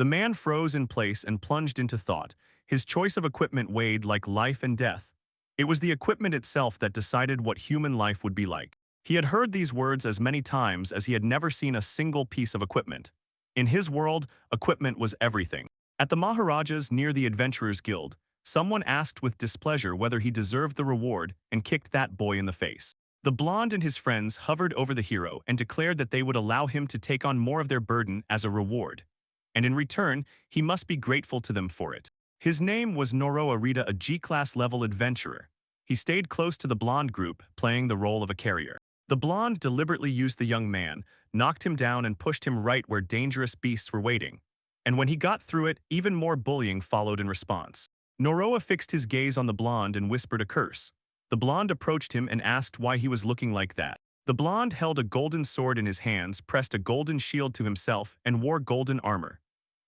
The man froze in place and plunged into thought. His choice of equipment weighed like life and death. It was the equipment itself that decided what human life would be like. He had heard these words as many times as he had never seen a single piece of equipment. In his world, equipment was everything. At the Maharaja's near the Adventurers Guild, someone asked with displeasure whether he deserved the reward and kicked that boy in the face. The blonde and his friends hovered over the hero and declared that they would allow him to take on more of their burden as a reward. And in return, he must be grateful to them for it. His name was Noroa Rita, a G-class level adventurer. He stayed close to the blonde group, playing the role of a carrier. The blonde deliberately used the young man, knocked him down and pushed him right where dangerous beasts were waiting. And when he got through it, even more bullying followed in response. Noroa fixed his gaze on the blonde and whispered a curse. The blonde approached him and asked why he was looking like that. The blonde held a golden sword in his hands, pressed a golden shield to himself, and wore golden armor.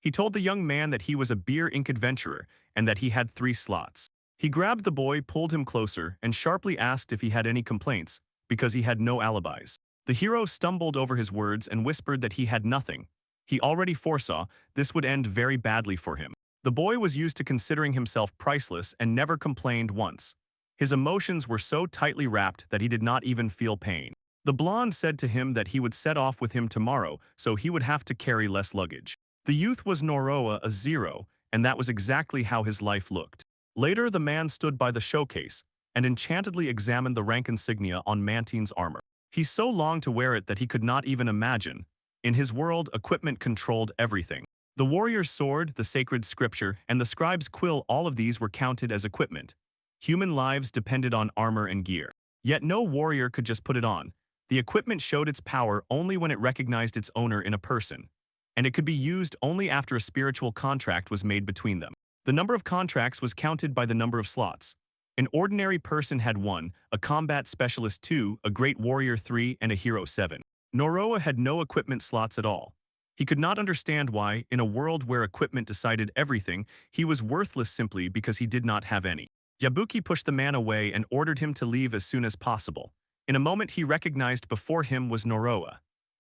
He told the young man that he was a beer ink adventurer and that he had 3 slots. He grabbed the boy, pulled him closer, and sharply asked if he had any complaints, because he had no alibis. The hero stumbled over his words and whispered that he had nothing. He already foresaw this would end very badly for him. The boy was used to considering himself priceless and never complained once. His emotions were so tightly wrapped that he did not even feel pain. The blonde said to him that he would set off with him tomorrow, so he would have to carry less luggage. The youth was Noroa, a 0, and that was exactly how his life looked. Later, the man stood by the showcase and enchantedly examined the rank insignia on Mantine's armor. He so longed to wear it that he could not even imagine. In his world, equipment controlled everything. The warrior's sword, the sacred scripture, and the scribe's quill, all of these were counted as equipment. Human lives depended on armor and gear. Yet no warrior could just put it on. The equipment showed its power only when it recognized its owner in a person. And it could be used only after a spiritual contract was made between them. The number of contracts was counted by the number of slots. An ordinary person had 1, a combat specialist 2, a great warrior 3, and a hero 7. Noroa had no equipment slots at all. He could not understand why, in a world where equipment decided everything, he was worthless simply because he did not have any. Yabuki pushed the man away and ordered him to leave as soon as possible. In a moment he recognized before him was Noroa.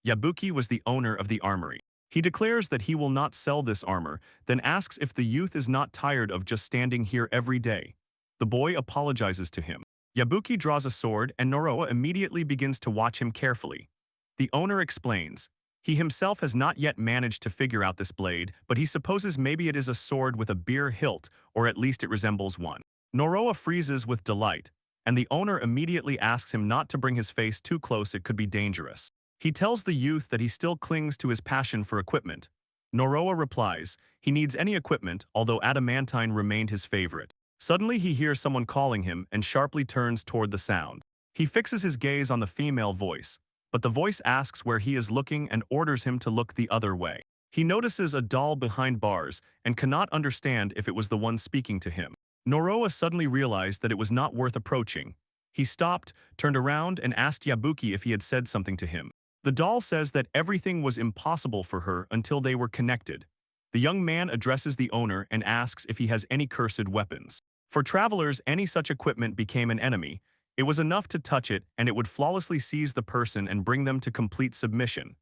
Yabuki was the owner of the armory. He declares that he will not sell this armor, then asks if the youth is not tired of just standing here every day. The boy apologizes to him. Yabuki draws a sword and Noroa immediately begins to watch him carefully. The owner explains. He himself has not yet managed to figure out this blade, but he supposes maybe it is a sword with a beer hilt, or at least it resembles one. Noroa freezes with delight, and the owner immediately asks him not to bring his face too close, it could be dangerous. He tells the youth that he still clings to his passion for equipment. Noroa replies, he needs any equipment, although adamantine remained his favorite. Suddenly he hears someone calling him and sharply turns toward the sound. He fixes his gaze on the female voice, but the voice asks where he is looking and orders him to look the other way. He notices a doll behind bars and cannot understand if it was the one speaking to him. Noroa suddenly realized that it was not worth approaching. He stopped, turned around, and asked Yabuki if he had said something to him. The doll says that everything was impossible for her until they were connected. The young man addresses the owner and asks if he has any cursed weapons. For travelers, any such equipment became an enemy. It was enough to touch it, and it would flawlessly seize the person and bring them to complete submission.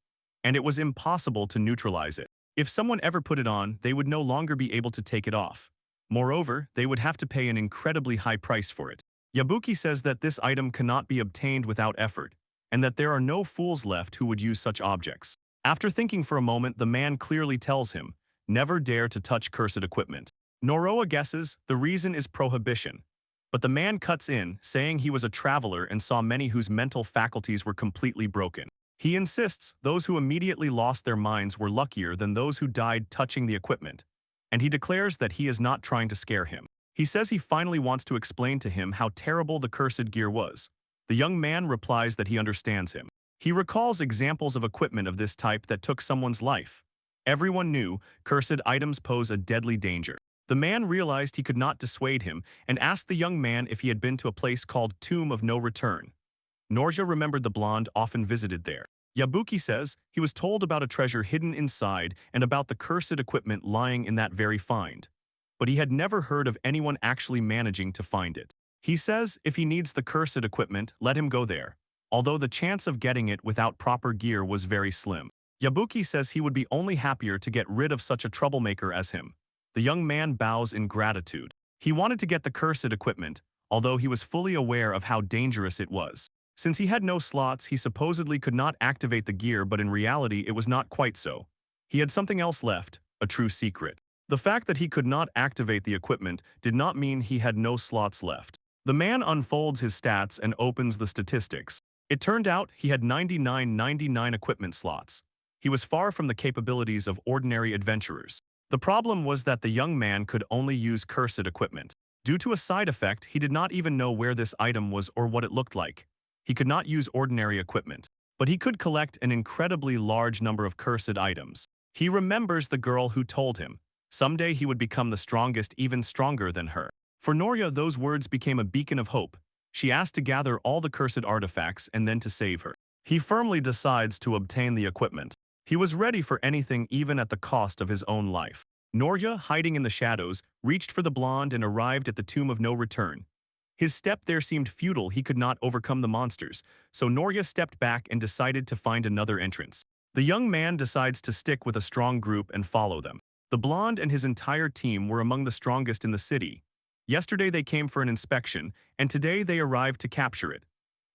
And it was impossible to neutralize it. If someone ever put it on, they would no longer be able to take it off. Moreover, they would have to pay an incredibly high price for it. Yabuki says that this item cannot be obtained without effort, and that there are no fools left who would use such objects. After thinking for a moment, the man clearly tells him, never dare to touch cursed equipment. Noroa guesses the reason is prohibition. But the man cuts in, saying he was a traveler and saw many whose mental faculties were completely broken. He insists those who immediately lost their minds were luckier than those who died touching the equipment. And he declares that he is not trying to scare him. He says he finally wants to explain to him how terrible the cursed gear was. The young man replies that he understands him. He recalls examples of equipment of this type that took someone's life. Everyone knew cursed items pose a deadly danger. The man realized he could not dissuade him and asked the young man if he had been to a place called Tomb of No Return. Norja remembered the blonde often visited there. Yabuki says he was told about a treasure hidden inside and about the cursed equipment lying in that very find. But he had never heard of anyone actually managing to find it. He says if he needs the cursed equipment, let him go there, although the chance of getting it without proper gear was very slim. Yabuki says he would be only happier to get rid of such a troublemaker as him. The young man bows in gratitude. He wanted to get the cursed equipment, although he was fully aware of how dangerous it was. Since he had no slots, he supposedly could not activate the gear, but in reality it was not quite so. He had something else left, a true secret. The fact that he could not activate the equipment did not mean he had no slots left. The man unfolds his stats and opens the statistics. It turned out he had 99 equipment slots. He was far from the capabilities of ordinary adventurers. The problem was that the young man could only use cursed equipment. Due to a side effect, he did not even know where this item was or what it looked like. He could not use ordinary equipment, but he could collect an incredibly large number of cursed items. He remembers the girl who told him, someday he would become the strongest, even stronger than her. For Noria, those words became a beacon of hope. She asked to gather all the cursed artifacts and then to save her. He firmly decides to obtain the equipment. He was ready for anything, even at the cost of his own life. Noria, hiding in the shadows, reached for the blonde and arrived at the tomb of no return. His step there seemed futile. He could not overcome the monsters, so Noria stepped back and decided to find another entrance. The young man decides to stick with a strong group and follow them. The blonde and his entire team were among the strongest in the city. Yesterday they came for an inspection, and today they arrived to capture it.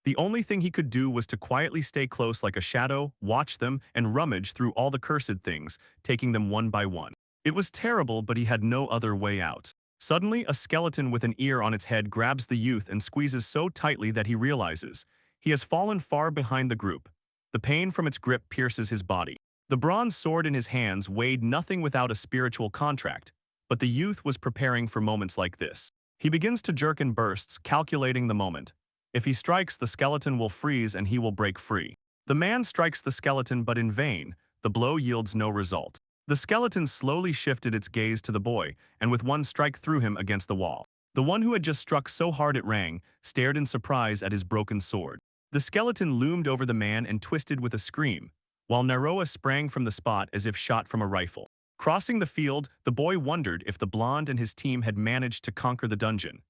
The only thing he could do was to quietly stay close like a shadow, watch them, and rummage through all the cursed things, taking them one by one. It was terrible, but he had no other way out. Suddenly, a skeleton with an ear on its head grabs the youth and squeezes so tightly that he realizes he has fallen far behind the group. The pain from its grip pierces his body. The bronze sword in his hands weighed nothing without a spiritual contract, but the youth was preparing for moments like this. He begins to jerk in bursts, calculating the moment. If he strikes, the skeleton will freeze and he will break free. The man strikes the skeleton, but in vain. The blow yields no result. The skeleton slowly shifted its gaze to the boy, and with one strike threw him against the wall. The one who had just struck so hard it rang, stared in surprise at his broken sword. The skeleton loomed over the man and twisted with a scream, while Naroa sprang from the spot as if shot from a rifle. Crossing the field, the boy wondered if the blonde and his team had managed to conquer the dungeon.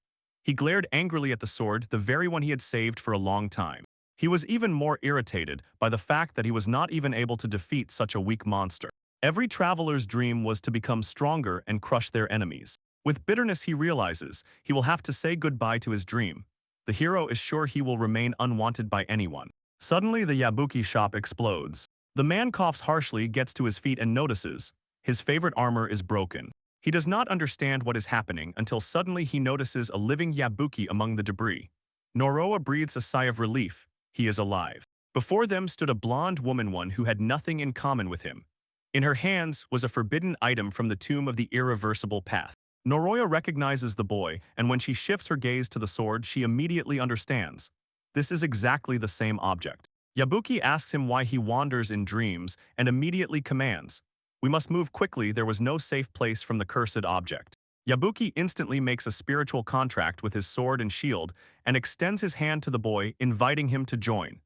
He glared angrily at the sword, the very one he had saved for a long time. He was even more irritated by the fact that he was not even able to defeat such a weak monster. Every traveler's dream was to become stronger and crush their enemies. With bitterness, he realizes he will have to say goodbye to his dream. The hero is sure he will remain unwanted by anyone. Suddenly, the Yabuki shop explodes. The man coughs harshly, gets to his feet and notices his favorite armor is broken. He does not understand what is happening until suddenly he notices a living Yabuki among the debris. Noroa breathes a sigh of relief. He is alive. Before them stood a blonde woman, one who had nothing in common with him. In her hands was a forbidden item from the tomb of the irreversible path. Noroya recognizes the boy, and when she shifts her gaze to the sword, she immediately understands. This is exactly the same object. Yabuki asks him why he wanders in dreams and immediately commands, "We must move quickly, there was no safe place from the cursed object." Yabuki instantly makes a spiritual contract with his sword and shield and extends his hand to the boy, inviting him to join.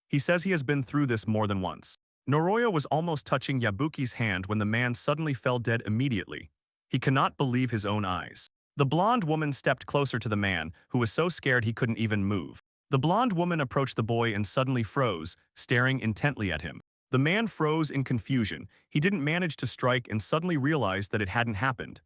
He says he has been through this more than once. Noroya was almost touching Yabuki's hand when the man suddenly fell dead immediately. He cannot believe his own eyes. The blonde woman stepped closer to the man, who was so scared he couldn't even move. The blonde woman approached the boy and suddenly froze, staring intently at him. The man froze in confusion. He didn't manage to strike and suddenly realized that it hadn't happened.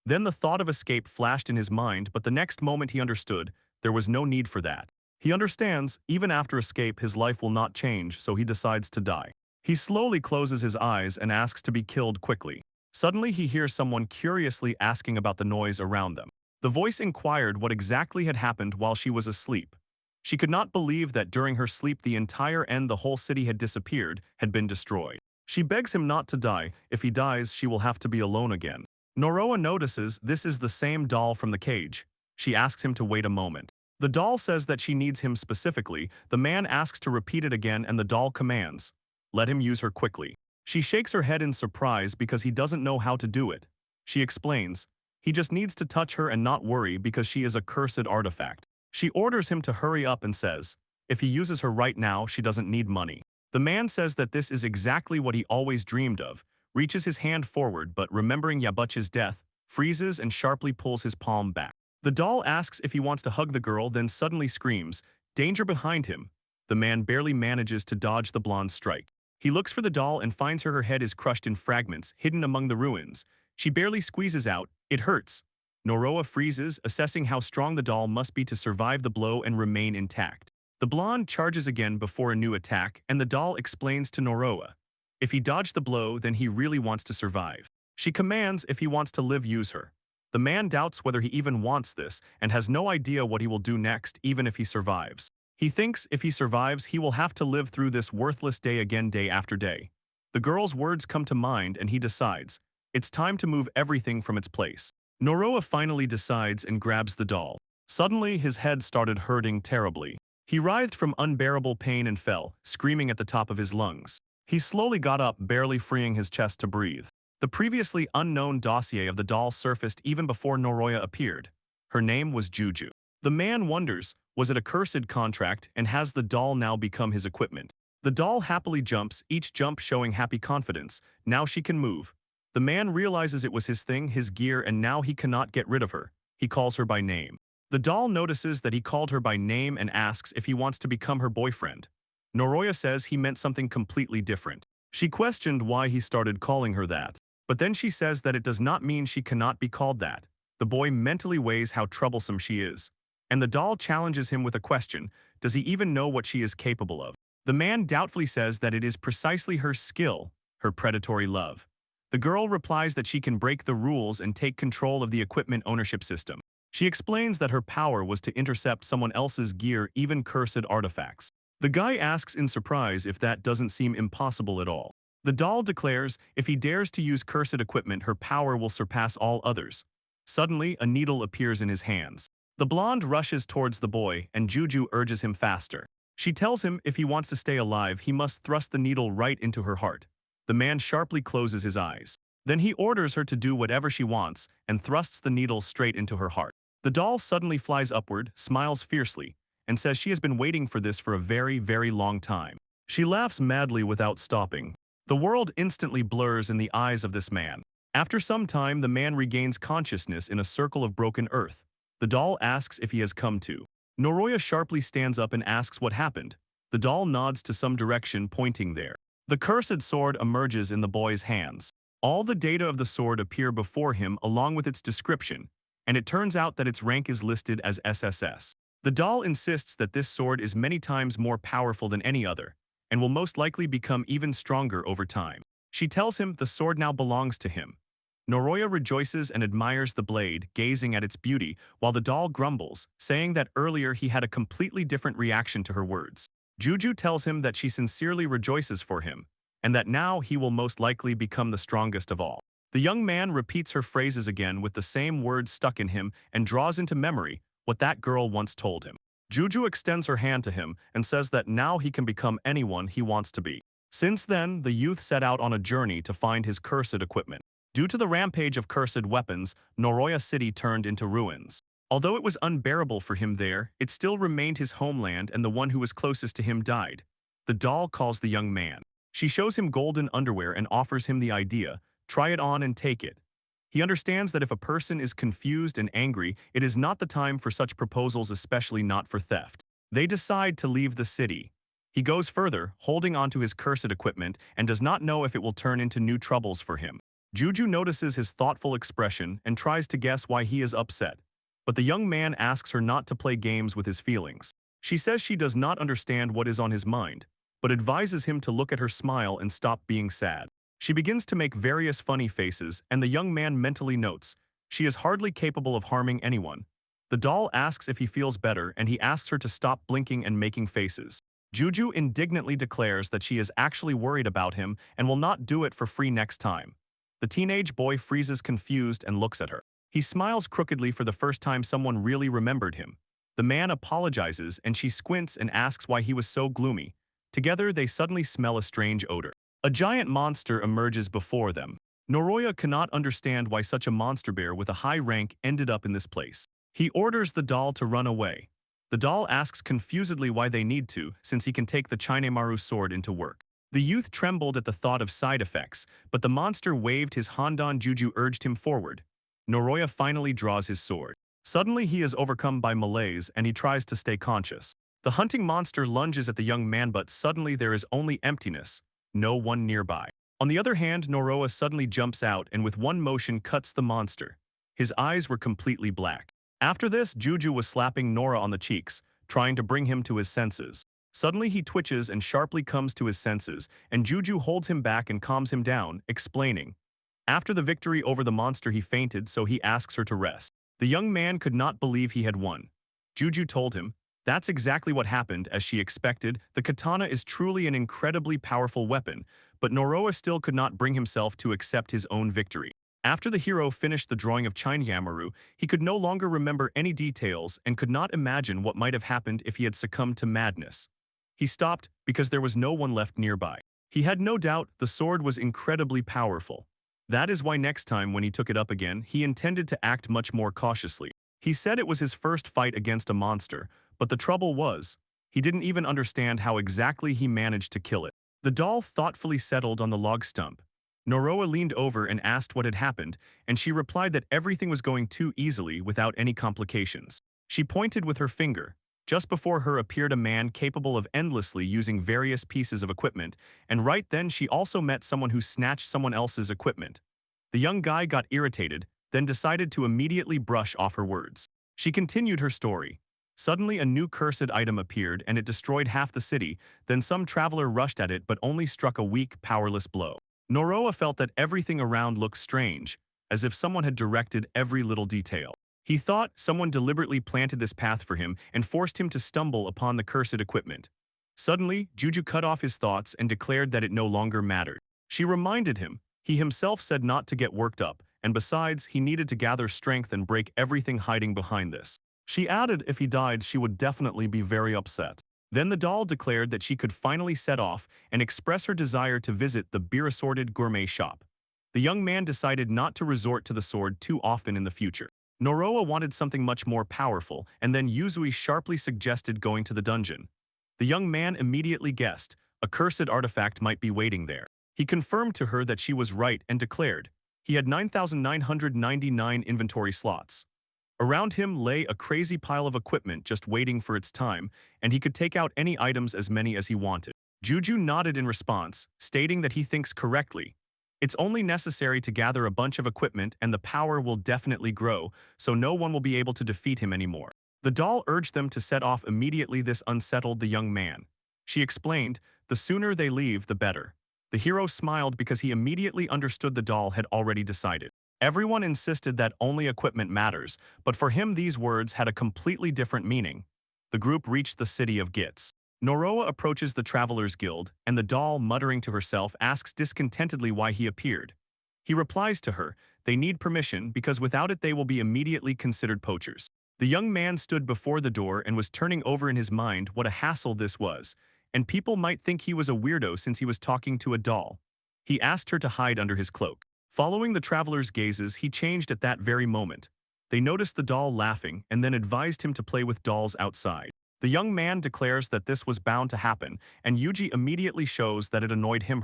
Then the thought of escape flashed in his mind, but the next moment he understood there was no need for that. He understands, even after escape, his life will not change, so he decides to die. He slowly closes his eyes and asks to be killed quickly. Suddenly he hears someone curiously asking about the noise around them. The voice inquired what exactly had happened while she was asleep. She could not believe that during her sleep the entire the whole city had disappeared, had been destroyed. She begs him not to die. If he dies, she will have to be alone again. Noroa notices this is the same doll from the cage. She asks him to wait a moment. The doll says that she needs him specifically. The man asks to repeat it again and the doll commands, "Let him use her quickly." She shakes her head in surprise because he doesn't know how to do it. She explains, he just needs to touch her and not worry because she is a cursed artifact. She orders him to hurry up and says, if he uses her right now, she doesn't need money. The man says that this is exactly what he always dreamed of, reaches his hand forward but remembering Yabuchi's death, freezes and sharply pulls his palm back. The doll asks if he wants to hug the girl, then suddenly screams, "Danger behind him." The man barely manages to dodge the blonde's strike. He looks for the doll and finds her head is crushed in fragments, hidden among the ruins. She barely squeezes out. It hurts. Noroa freezes, assessing how strong the doll must be to survive the blow and remain intact. The blonde charges again before a new attack, and the doll explains to Noroa. If he dodged the blow, then he really wants to survive. She commands if he wants to live, use her. The man doubts whether he even wants this and has no idea what he will do next, even if he survives. He thinks if he survives, he will have to live through this worthless day again day after day. The girl's words come to mind and he decides. It's time to move everything from its place. Noroa finally decides and grabs the doll. Suddenly, his head started hurting terribly. He writhed from unbearable pain and fell, screaming at the top of his lungs. He slowly got up, barely freeing his chest to breathe. The previously unknown dossier of the doll surfaced even before Noroya appeared. Her name was Juju. The man wonders, was it a cursed contract, and has the doll now become his equipment? The doll happily jumps, each jump showing happy confidence. Now she can move. The man realizes it was his thing, his gear, and now he cannot get rid of her. He calls her by name. The doll notices that he called her by name and asks if he wants to become her boyfriend. Noroya says he meant something completely different. She questioned why he started calling her that. But then she says that it does not mean she cannot be called that. The boy mentally weighs how troublesome she is. And the doll challenges him with a question. Does he even know what she is capable of? The man doubtfully says that it is precisely her skill, her predatory love. The girl replies that she can break the rules and take control of the equipment ownership system. She explains that her power was to intercept someone else's gear, even cursed artifacts. The guy asks in surprise if that doesn't seem impossible at all. The doll declares if he dares to use cursed equipment, her power will surpass all others. Suddenly, a needle appears in his hands. The blonde rushes towards the boy, and Juju urges him faster. She tells him if he wants to stay alive, he must thrust the needle right into her heart. The man sharply closes his eyes. Then he orders her to do whatever she wants and thrusts the needle straight into her heart. The doll suddenly flies upward, smiles fiercely, and says she has been waiting for this for a very, very long time. She laughs madly without stopping. The world instantly blurs in the eyes of this man. After some time, the man regains consciousness in a circle of broken earth. The doll asks if he has come to. Noroya sharply stands up and asks what happened. The doll nods to some direction, pointing there. The cursed sword emerges in the boy's hands. All the data of the sword appear before him along with its description, and it turns out that its rank is listed as SSS. The doll insists that this sword is many times more powerful than any other, and will most likely become even stronger over time. She tells him the sword now belongs to him. Noroya rejoices and admires the blade, gazing at its beauty, while the doll grumbles, saying that earlier he had a completely different reaction to her words. Juju tells him that she sincerely rejoices for him, and that now he will most likely become the strongest of all. The young man repeats her phrases again with the same words stuck in him and draws into memory what that girl once told him. Juju extends her hand to him and says that now he can become anyone he wants to be. Since then, the youth set out on a journey to find his cursed equipment. Due to the rampage of cursed weapons, Noroya City turned into ruins. Although it was unbearable for him there, it still remained his homeland, and the one who was closest to him died. The doll calls the young man. She shows him golden underwear and offers him the idea, try it on and take it. He understands that if a person is confused and angry, it is not the time for such proposals, especially not for theft. They decide to leave the city. He goes further, holding onto his cursed equipment, and does not know if it will turn into new troubles for him. Juju notices his thoughtful expression and tries to guess why he is upset. But the young man asks her not to play games with his feelings. She says she does not understand what is on his mind, but advises him to look at her smile and stop being sad. She begins to make various funny faces, and the young man mentally notes, she is hardly capable of harming anyone. The doll asks if he feels better, and he asks her to stop blinking and making faces. Juju indignantly declares that she is actually worried about him and will not do it for free next time. The teenage boy freezes confused and looks at her. He smiles crookedly for the first time someone really remembered him. The man apologizes and she squints and asks why he was so gloomy. Together, they suddenly smell a strange odor. A giant monster emerges before them. Noroya cannot understand why such a monster bear with a high rank ended up in this place. He orders the doll to run away. The doll asks confusedly why they need to, since he can take the Chinemaru sword into work. The youth trembled at the thought of side effects, but the monster waved his Handan. Juju urged him forward. Noroya finally draws his sword. Suddenly he is overcome by malaise and he tries to stay conscious. The hunting monster lunges at the young man, but suddenly there is only emptiness. no one nearby. On the other hand, Noroa suddenly jumps out and with one motion cuts the monster. His eyes were completely black. After this, Juju was slapping Nora on the cheeks, trying to bring him to his senses. Suddenly he twitches and sharply comes to his senses, and Juju holds him back and calms him down, explaining. After the victory over the monster he fainted, so he asks her to rest. The young man could not believe he had won. Juju told him, that's exactly what happened, as she expected. The katana is truly an incredibly powerful weapon, but Noroa still could not bring himself to accept his own victory. After the hero finished the drawing of Yamaru, he could no longer remember any details and could not imagine what might have happened if he had succumbed to madness. He stopped because there was no one left nearby. He had no doubt the sword was incredibly powerful. That is why next time when he took it up again, he intended to act much more cautiously. He said it was his first fight against a monster, but the trouble was, he didn't even understand how exactly he managed to kill it. The doll thoughtfully settled on the log stump. Noroa leaned over and asked what had happened, and she replied that everything was going too easily without any complications. She pointed with her finger. Just before her appeared a man capable of endlessly using various pieces of equipment, and right then she also met someone who snatched someone else's equipment. The young guy got irritated, then decided to immediately brush off her words. She continued her story. Suddenly a new cursed item appeared and it destroyed half the city, then some traveler rushed at it but only struck a weak, powerless blow. Noroa felt that everything around looked strange, as if someone had directed every little detail. He thought someone deliberately planted this path for him and forced him to stumble upon the cursed equipment. Suddenly, Juju cut off his thoughts and declared that it no longer mattered. She reminded him, he himself said not to get worked up, and besides, he needed to gather strength and break everything hiding behind this. She added if he died, she would definitely be very upset. Then the doll declared that she could finally set off and express her desire to visit the beer-assorted gourmet shop. The young man decided not to resort to the sword too often in the future. Noroa wanted something much more powerful, and then Yuzui sharply suggested going to the dungeon. The young man immediately guessed a cursed artifact might be waiting there. He confirmed to her that she was right and declared he had 9,999 inventory slots. Around him lay a crazy pile of equipment just waiting for its time, and he could take out any items as many as he wanted. Juju nodded in response, stating that he thinks correctly. It's only necessary to gather a bunch of equipment and the power will definitely grow, so no one will be able to defeat him anymore. The doll urged them to set off immediately. This unsettled the young man. She explained, the sooner they leave, the better. The hero smiled because he immediately understood the doll had already decided. Everyone insisted that only equipment matters, but for him these words had a completely different meaning. The group reached the city of Gitz. Noroa approaches the Travelers Guild, and the doll, muttering to herself, asks discontentedly why he appeared. He replies to her, they need permission because without it they will be immediately considered poachers. The young man stood before the door and was turning over in his mind what a hassle this was, and people might think he was a weirdo since he was talking to a doll. He asked her to hide under his cloak. Following the traveler's gazes, he changed at that very moment. They noticed the doll laughing and then advised him to play with dolls outside. The young man declares that this was bound to happen, and Yuji immediately shows that it annoyed him.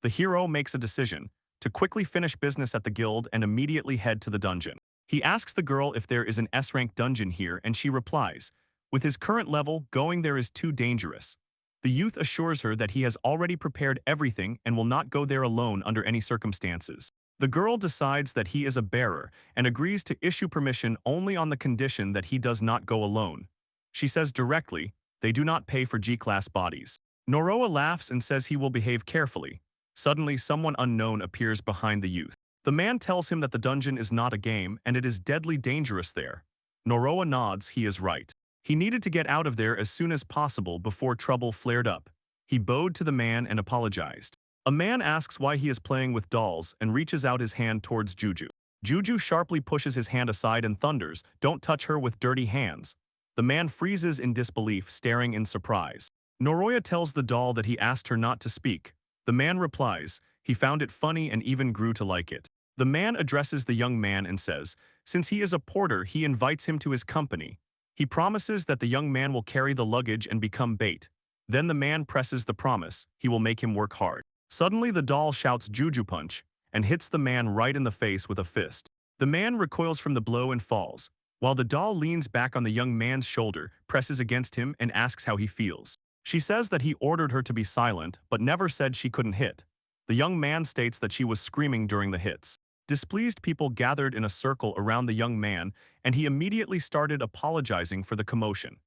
The hero makes a decision to quickly finish business at the guild and immediately head to the dungeon. He asks the girl if there is an S-rank dungeon here, and she replies, with his current level, going there is too dangerous. The youth assures her that he has already prepared everything and will not go there alone under any circumstances. The girl decides that he is a bearer and agrees to issue permission only on the condition that he does not go alone. She says directly, they do not pay for G-class bodies. Noroa laughs and says he will behave carefully. Suddenly, someone unknown appears behind the youth. The man tells him that the dungeon is not a game and it is deadly dangerous there. Noroa nods, he is right. He needed to get out of there as soon as possible before trouble flared up. He bowed to the man and apologized. A man asks why he is playing with dolls and reaches out his hand towards Juju. Juju sharply pushes his hand aside and thunders, don't touch her with dirty hands. The man freezes in disbelief, staring in surprise. Noroya tells the doll that he asked her not to speak. The man replies, he found it funny and even grew to like it. The man addresses the young man and says, since he is a porter, he invites him to his company. He promises that the young man will carry the luggage and become bait. Then the man presses the promise, he will make him work hard. Suddenly the doll shouts Juju punch and hits the man right in the face with a fist. The man recoils from the blow and falls, while the doll leans back on the young man's shoulder, presses against him and asks how he feels. She says that he ordered her to be silent, but never said she couldn't hit. The young man states that she was screaming during the hits. Displeased people gathered in a circle around the young man, and he immediately started apologizing for the commotion.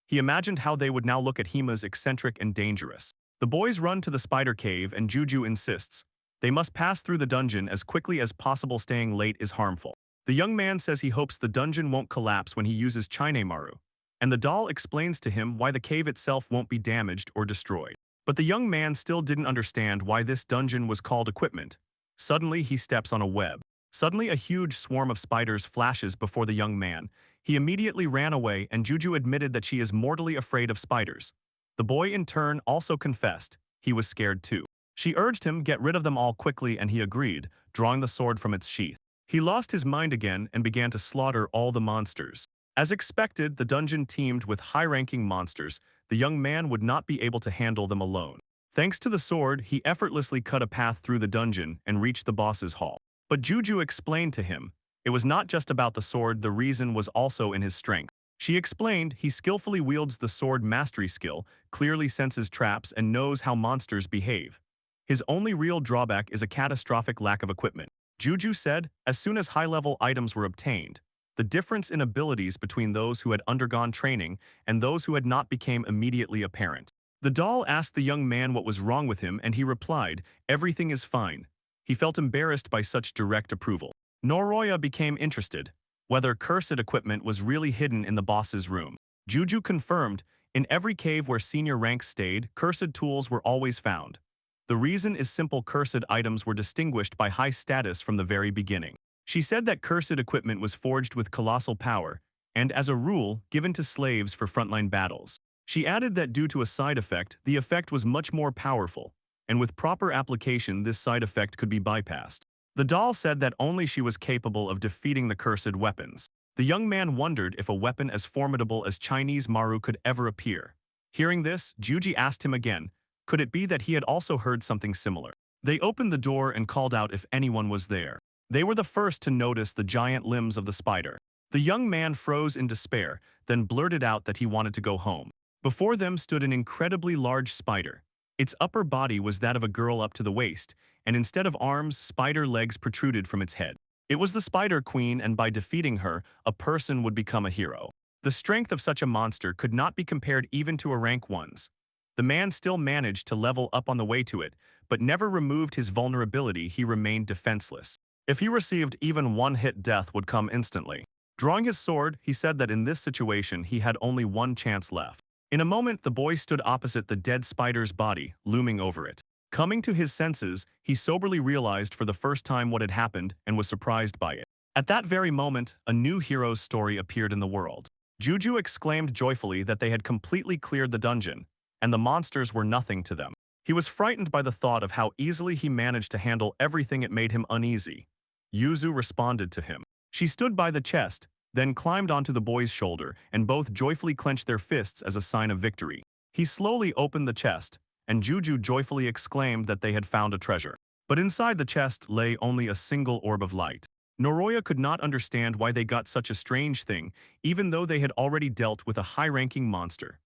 He imagined how they would now look at him as eccentric and dangerous. The boys run to the spider cave and Juju insists they must pass through the dungeon as quickly as possible. Staying late is harmful. The young man says he hopes the dungeon won't collapse when he uses Maru, and the doll explains to him why the cave itself won't be damaged or destroyed. But the young man still didn't understand why this dungeon was called equipment. Suddenly, he steps on a web. Suddenly, a huge swarm of spiders flashes before the young man. He immediately ran away, and Juju admitted that she is mortally afraid of spiders. The boy, in turn, also confessed he was scared too. She urged him get rid of them all quickly, and he agreed, drawing the sword from its sheath. He lost his mind again and began to slaughter all the monsters. As expected, the dungeon teemed with high-ranking monsters. The young man would not be able to handle them alone. Thanks to the sword, he effortlessly cut a path through the dungeon and reached the boss's hall. But Juju explained to him, it was not just about the sword, the reason was also in his strength. She explained he skillfully wields the sword mastery skill, clearly senses traps, and knows how monsters behave. His only real drawback is a catastrophic lack of equipment. Juju said, as soon as high-level items were obtained, the difference in abilities between those who had undergone training and those who had not became immediately apparent. The doll asked the young man what was wrong with him, and he replied, everything is fine. He felt embarrassed by such direct approval. Noroya became interested, whether cursed equipment was really hidden in the boss's room. Juju confirmed, in every cave where senior ranks stayed, cursed tools were always found. The reason is simple: cursed items were distinguished by high status from the very beginning. She said that cursed equipment was forged with colossal power, and as a rule, given to slaves for frontline battles. She added that due to a side effect, the effect was much more powerful, and with proper application this side effect could be bypassed. The doll said that only she was capable of defeating the cursed weapons. The young man wondered if a weapon as formidable as Chinese Maru could ever appear. Hearing this, Juji asked him again, could it be that he had also heard something similar? They opened the door and called out if anyone was there. They were the first to notice the giant limbs of the spider. The young man froze in despair, then blurted out that he wanted to go home. Before them stood an incredibly large spider. Its upper body was that of a girl up to the waist, and instead of arms, spider legs protruded from its head. It was the Spider Queen, and by defeating her, a person would become a hero. The strength of such a monster could not be compared even to a rank 1's. The man still managed to level up on the way to it, but never removed his vulnerability. He remained defenseless. If he received even one hit, death would come instantly. Drawing his sword, he said that in this situation he had only one chance left. In a moment, the boy stood opposite the dead spider's body, looming over it. Coming to his senses, he soberly realized for the first time what had happened and was surprised by it. At that very moment, a new hero's story appeared in the world. Juju exclaimed joyfully that they had completely cleared the dungeon, and the monsters were nothing to them. He was frightened by the thought of how easily he managed to handle everything. It made him uneasy. Yuzu responded to him. She stood by the chest, then climbed onto the boy's shoulder, and both joyfully clenched their fists as a sign of victory. He slowly opened the chest, and Juju joyfully exclaimed that they had found a treasure. But inside the chest lay only a single orb of light. Noroya could not understand why they got such a strange thing, even though they had already dealt with a high-ranking monster.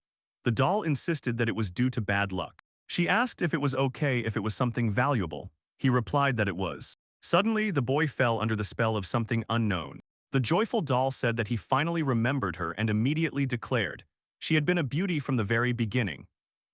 The doll insisted that it was due to bad luck. She asked if it was okay if it was something valuable. He replied that it was. Suddenly, the boy fell under the spell of something unknown. The joyful doll said that he finally remembered her and immediately declared she had been a beauty from the very beginning.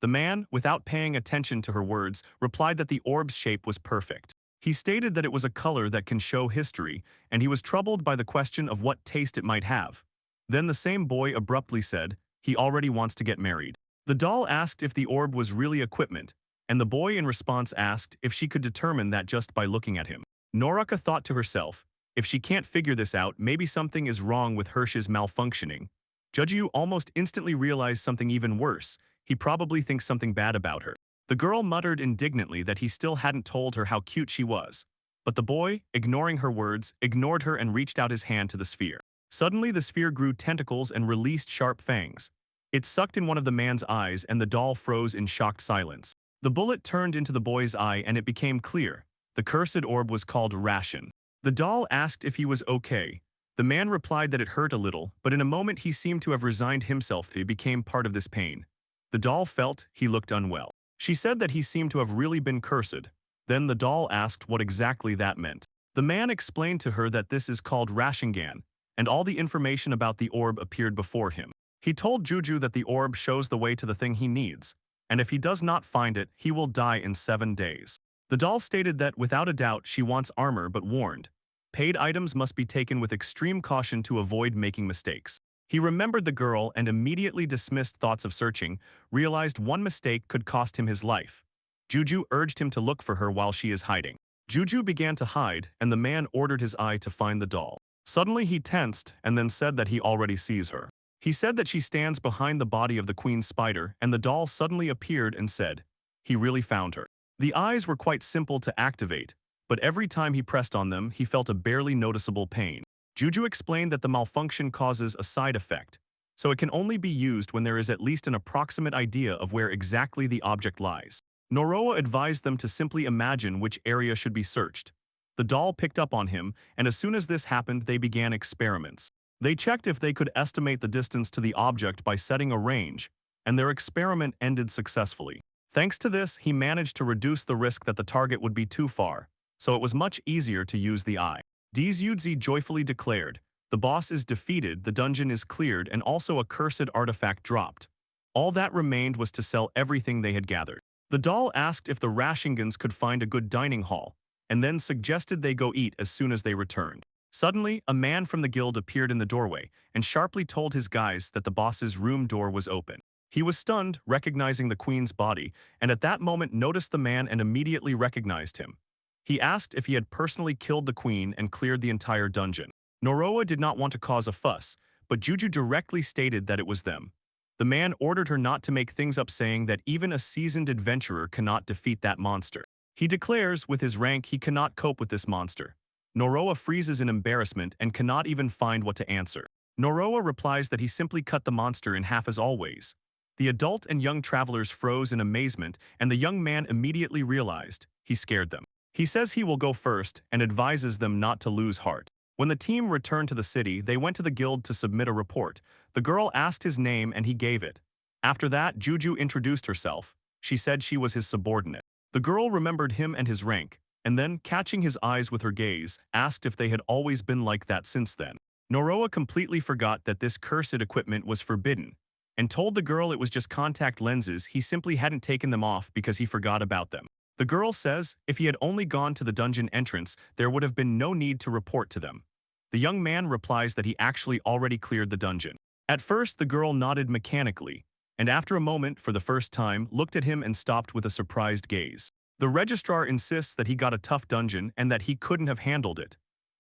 The man, without paying attention to her words, replied that the orb's shape was perfect. He stated that it was a color that can show history, and he was troubled by the question of what taste it might have. Then the same boy abruptly said he already wants to get married. The doll asked if the orb was really equipment, and the boy in response asked if she could determine that just by looking at him. Noraka thought to herself, if she can't figure this out, maybe something is wrong with Hirsch's malfunctioning. Juju almost instantly realized something even worse. He probably thinks something bad about her. The girl muttered indignantly that he still hadn't told her how cute she was. But the boy, ignoring her words, ignored her and reached out his hand to the sphere. Suddenly, the sphere grew tentacles and released sharp fangs. It sucked in one of the man's eyes, and the doll froze in shocked silence. The bullet turned into the boy's eye, and it became clear. The cursed orb was called Ration. The doll asked if he was okay. The man replied that it hurt a little, but in a moment he seemed to have resigned himself. He became part of this pain. The doll felt he looked unwell. She said that he seemed to have really been cursed. Then the doll asked what exactly that meant. The man explained to her that this is called Rashingan, and all the information about the orb appeared before him. He told Juju that the orb shows the way to the thing he needs, and if he does not find it, he will die in 7 days. The doll stated that without a doubt she wants armor but warned, paid items must be taken with extreme caution to avoid making mistakes. He remembered the girl and immediately dismissed thoughts of searching, realized one mistake could cost him his life. Juju urged him to look for her while she is hiding. Juju began to hide, and the man ordered his eye to find the doll. Suddenly he tensed and then said that he already sees her. He said that she stands behind the body of the queen spider, and the doll suddenly appeared and said, he really found her. The eyes were quite simple to activate, but every time he pressed on them, he felt a barely noticeable pain. Juju explained that the malfunction causes a side effect, so it can only be used when there is at least an approximate idea of where exactly the object lies. Noroa advised them to simply imagine which area should be searched. The doll picked up on him, and as soon as this happened, they began experiments. They checked if they could estimate the distance to the object by setting a range, and their experiment ended successfully. Thanks to this, he managed to reduce the risk that the target would be too far, so it was much easier to use the eye. Dzudzi joyfully declared, the boss is defeated, the dungeon is cleared, and also a cursed artifact dropped. All that remained was to sell everything they had gathered. The doll asked if the Rashingans could find a good dining hall, and then suggested they go eat as soon as they returned. Suddenly, a man from the guild appeared in the doorway and sharply told his guys that the boss's room door was open. He was stunned, recognizing the queen's body, and at that moment noticed the man and immediately recognized him. He asked if he had personally killed the queen and cleared the entire dungeon. Noroa did not want to cause a fuss, but Juju directly stated that it was them. The man ordered her not to make things up, saying that even a seasoned adventurer cannot defeat that monster. He declares, with his rank, he cannot cope with this monster. Noroa freezes in embarrassment and cannot even find what to answer. Noroa replies that he simply cut the monster in half as always. The adult and young travelers froze in amazement, and the young man immediately realized he scared them. He says he will go first and advises them not to lose heart. When the team returned to the city, they went to the guild to submit a report. The girl asked his name and he gave it. After that, Juju introduced herself. She said she was his subordinate. The girl remembered him and his rank, and then, catching his eyes with her gaze, asked if they had always been like that since then. Noroa completely forgot that this cursed equipment was forbidden, and told the girl it was just contact lenses, he simply hadn't taken them off because he forgot about them. The girl says if he had only gone to the dungeon entrance, there would have been no need to report to them. The young man replies that he actually already cleared the dungeon. At first, the girl nodded mechanically, and after a moment, for the first time, looked at him and stopped with a surprised gaze. The registrar insists that he got a tough dungeon and that he couldn't have handled it.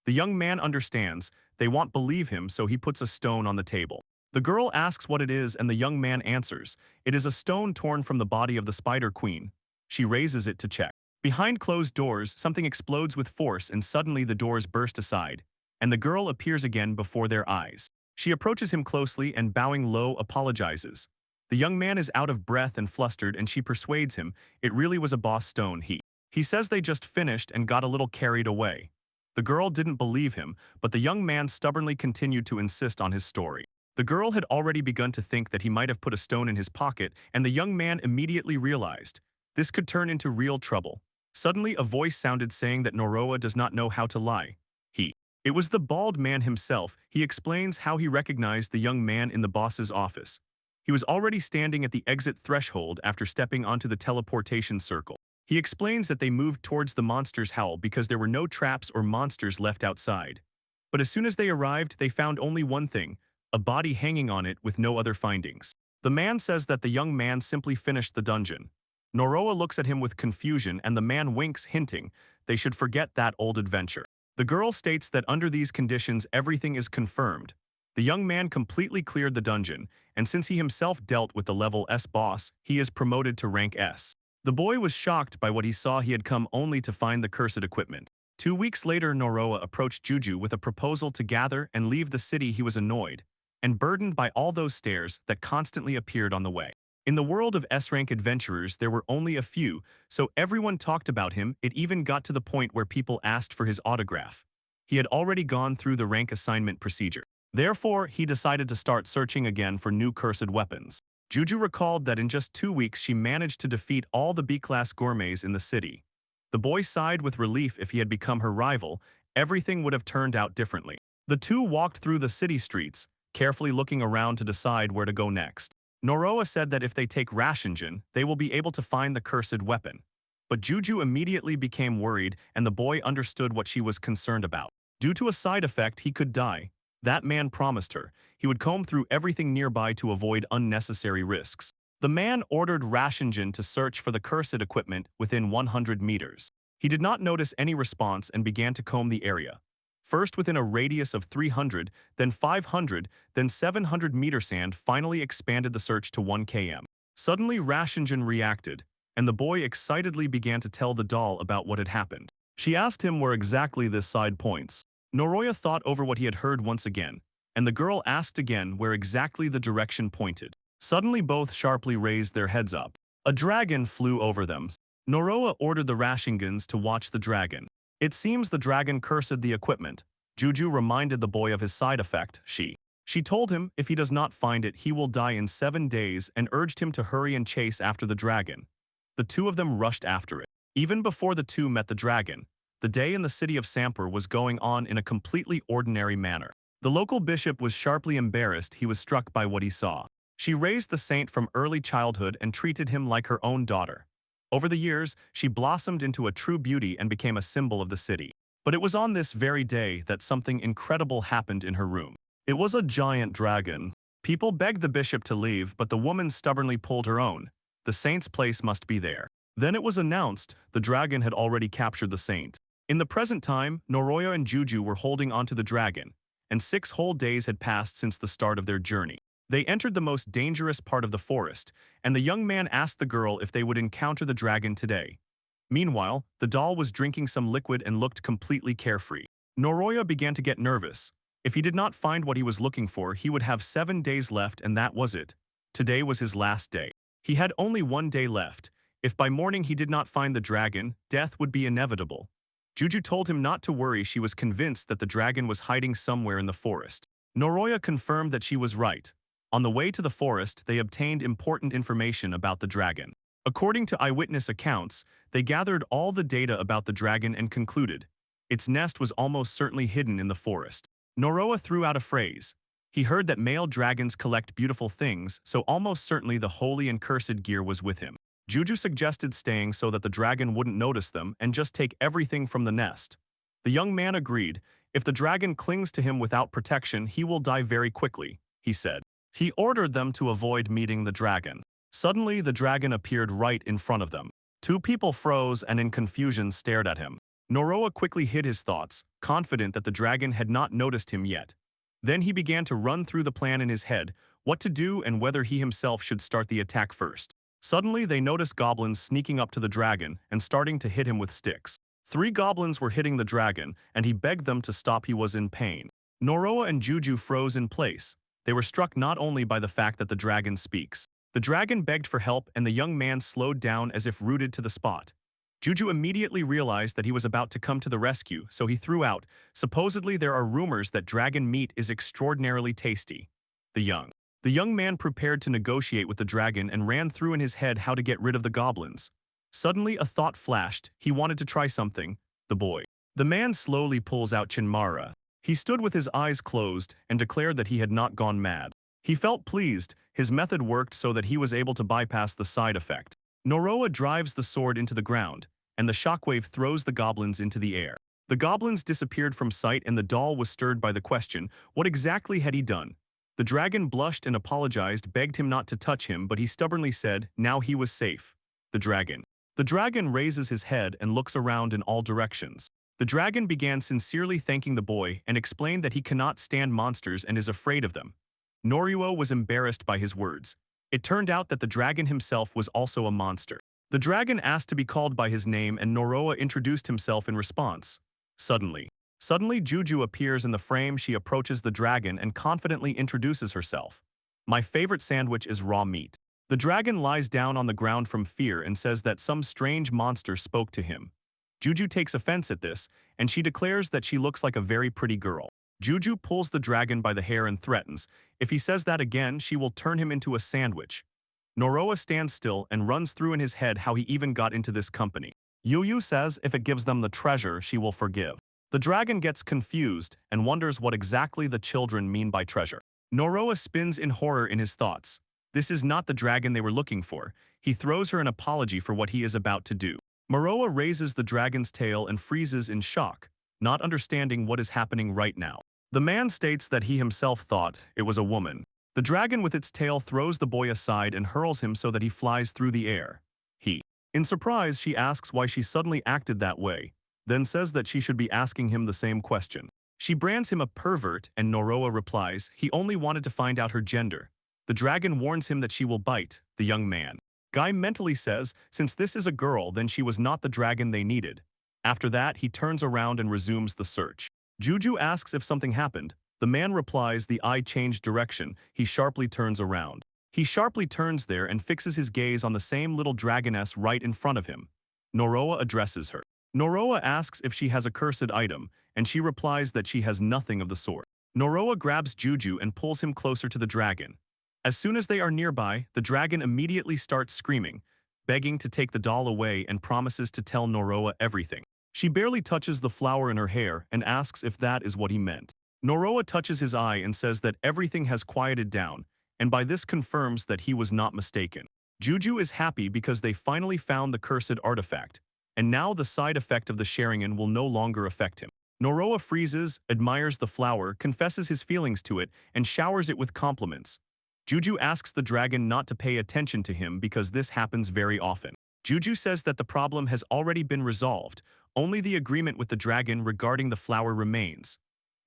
The young man understands, they won't believe him, so he puts a stone on the table. The girl asks what it is and the young man answers, it is a stone torn from the body of the Spider Queen. She raises it to check. Behind closed doors, something explodes with force and suddenly the doors burst aside, and the girl appears again before their eyes. She approaches him closely and, bowing low, apologizes. The young man is out of breath and flustered, and she persuades him it really was a boss stone. He says they just finished and got a little carried away. The girl didn't believe him, but the young man stubbornly continued to insist on his story. The girl had already begun to think that he might have put a stone in his pocket, and the young man immediately realized this could turn into real trouble. Suddenly, a voice sounded saying that Noroa does not know how to lie. It was the bald man himself. He explains how he recognized the young man in the boss's office. He was already standing at the exit threshold after stepping onto the teleportation circle. He explains that they moved towards the monster's howl because there were no traps or monsters left outside. But as soon as they arrived, they found only one thing, a body hanging on it with no other findings. The man says that the young man simply finished the dungeon. Noroa looks at him with confusion and the man winks, hinting they should forget that old adventure. The girl states that under these conditions everything is confirmed. The young man completely cleared the dungeon, and since he himself dealt with the level S boss, he is promoted to rank S. The boy was shocked by what he saw. He had come only to find the cursed equipment. 2 weeks later, Noroa approached Juju with a proposal to gather and leave the city. He was annoyed and burdened by all those stairs that constantly appeared on the way. In the world of S-rank adventurers, there were only a few, so everyone talked about him. It even got to the point where people asked for his autograph. He had already gone through the rank assignment procedure. Therefore, he decided to start searching again for new cursed weapons. Juju recalled that in just 2 weeks she managed to defeat all the B-class gourmets in the city. The boy sighed with relief. If he had become her rival, everything would have turned out differently. The two walked through the city streets, carefully looking around to decide where to go next. Noroa said that if they take Rashingen, they will be able to find the cursed weapon. But Juju immediately became worried, and the boy understood what she was concerned about. Due to a side effect, he could die. That man promised her. He would comb through everything nearby to avoid unnecessary risks. The man ordered Rashingen to search for the cursed equipment within 100 meters. He did not notice any response and began to comb the area. First within a radius of 300, then 500, then 700 meters, and finally expanded the search to 1 km. Suddenly Rashingen reacted, and the boy excitedly began to tell the doll about what had happened. She asked him where exactly this side points. Noroya thought over what he had heard once again, and the girl asked again where exactly the direction pointed. Suddenly both sharply raised their heads up. A dragon flew over them. Noroya ordered the Rashingens to watch the dragon. It seems the dragon cursed the equipment. Juju reminded the boy of his side effect, She told him if he does not find it, he will die in 7 days and urged him to hurry and chase after the dragon. The two of them rushed after it. Even before the two met the dragon, the day in the city of Samper was going on in a completely ordinary manner. The local bishop was sharply embarrassed. He was struck by what he saw. She raised the saint from early childhood and treated him like her own daughter. Over the years, she blossomed into a true beauty and became a symbol of the city. But it was on this very day that something incredible happened in her room. It was a giant dragon. People begged the bishop to leave, but the woman stubbornly pulled her own. The saint's place must be there. Then it was announced the dragon had already captured the saint. In the present time, Noroya and Juju were holding onto the dragon, and 6 whole days had passed since the start of their journey. They entered the most dangerous part of the forest, and the young man asked the girl if they would encounter the dragon today. Meanwhile, the doll was drinking some liquid and looked completely carefree. Noroya began to get nervous. If he did not find what he was looking for, he would have 7 days left, and that was it. Today was his last day. He had only 1 day left. If by morning he did not find the dragon, death would be inevitable. Juju told him not to worry. She was convinced that the dragon was hiding somewhere in the forest. Noroya confirmed that she was right. On the way to the forest, they obtained important information about the dragon. According to eyewitness accounts, they gathered all the data about the dragon and concluded its nest was almost certainly hidden in the forest. Noroya threw out a phrase. He heard that male dragons collect beautiful things, so almost certainly the holy and cursed gear was with him. Juju suggested staying so that the dragon wouldn't notice them and just take everything from the nest. The young man agreed. If the dragon clings to him without protection, he will die very quickly, he said. He ordered them to avoid meeting the dragon. Suddenly, the dragon appeared right in front of them. 2 people froze and in confusion stared at him. Noroya quickly hid his thoughts, confident that the dragon had not noticed him yet. Then he began to run through the plan in his head, what to do and whether he himself should start the attack first. Suddenly, they noticed goblins sneaking up to the dragon and starting to hit him with sticks. 3 goblins were hitting the dragon, and he begged them to stop. He was in pain. Noroya and Juju froze in place. They were struck not only by the fact that the dragon speaks. The dragon begged for help, and the young man slowed down as if rooted to the spot. Juju immediately realized that he was about to come to the rescue, so he threw out, supposedly there are rumors that dragon meat is extraordinarily tasty. The young man prepared to negotiate with the dragon and ran through in his head how to get rid of the goblins. Suddenly a thought flashed. He wanted to try something. The man slowly pulls out Chinmara. He stood with his eyes closed and declared that he had not gone mad. He felt pleased. His method worked so that he was able to bypass the side effect. Noroya drives the sword into the ground, and the shockwave throws the goblins into the air. The goblins disappeared from sight, and the doll was stirred by the question, what exactly had he done? The dragon blushed and apologized, begged him not to touch him, but he stubbornly said, now he was safe. The dragon raises his head and looks around in all directions. The dragon began sincerely thanking the boy and explained that he cannot stand monsters and is afraid of them. Noroya was embarrassed by his words. It turned out that the dragon himself was also a monster. The dragon asked to be called by his name, and Noroya introduced himself in response. Suddenly Juju appears in the frame. She approaches the dragon and confidently introduces herself. My favorite sandwich is raw meat. The dragon lies down on the ground from fear and says that some strange monster spoke to him. Juju takes offense at this, and she declares that she looks like a very pretty girl. Juju pulls the dragon by the hair and threatens, if he says that again, she will turn him into a sandwich. Noroa stands still and runs through in his head how he even got into this company. Yu says if it gives them the treasure, she will forgive. The dragon gets confused and wonders what exactly the children mean by treasure. Noroa spins in horror in his thoughts. This is not the dragon they were looking for. He throws her an apology for what he is about to do. Moroa raises the dragon's tail and freezes in shock, not understanding what is happening right now. The man states that he himself thought it was a woman. The dragon with its tail throws the boy aside and hurls him so that he flies through the air. In surprise, she asks why she suddenly acted that way, then says that she should be asking him the same question. She brands him a pervert, and Noroa replies he only wanted to find out her gender. The dragon warns him that she will bite the young man. Guy mentally says since this is a girl, then she was not the dragon they needed. After that, he turns around and resumes the search. Juju asks if something happened. The man replies the eye changed direction. He sharply turns around. He sharply turns there and fixes his gaze on the same little dragoness right in front of him. Noroa addresses her. Noroa asks if she has a cursed item, and she replies that she has nothing of the sort. Noroa grabs Juju and pulls him closer to the dragon. As soon as they are nearby, the dragon immediately starts screaming, begging to take the doll away and promises to tell Noroa everything. She barely touches the flower in her hair and asks if that is what he meant. Noroa touches his eye and says that everything has quieted down, and by this confirms that he was not mistaken. Juju is happy because they finally found the cursed artifact, and now the side effect of the Sharingan will no longer affect him. Noroa freezes, admires the flower, confesses his feelings to it, and showers it with compliments. Juju asks the dragon not to pay attention to him because this happens very often. Juju says that the problem has already been resolved, only the agreement with the dragon regarding the flower remains.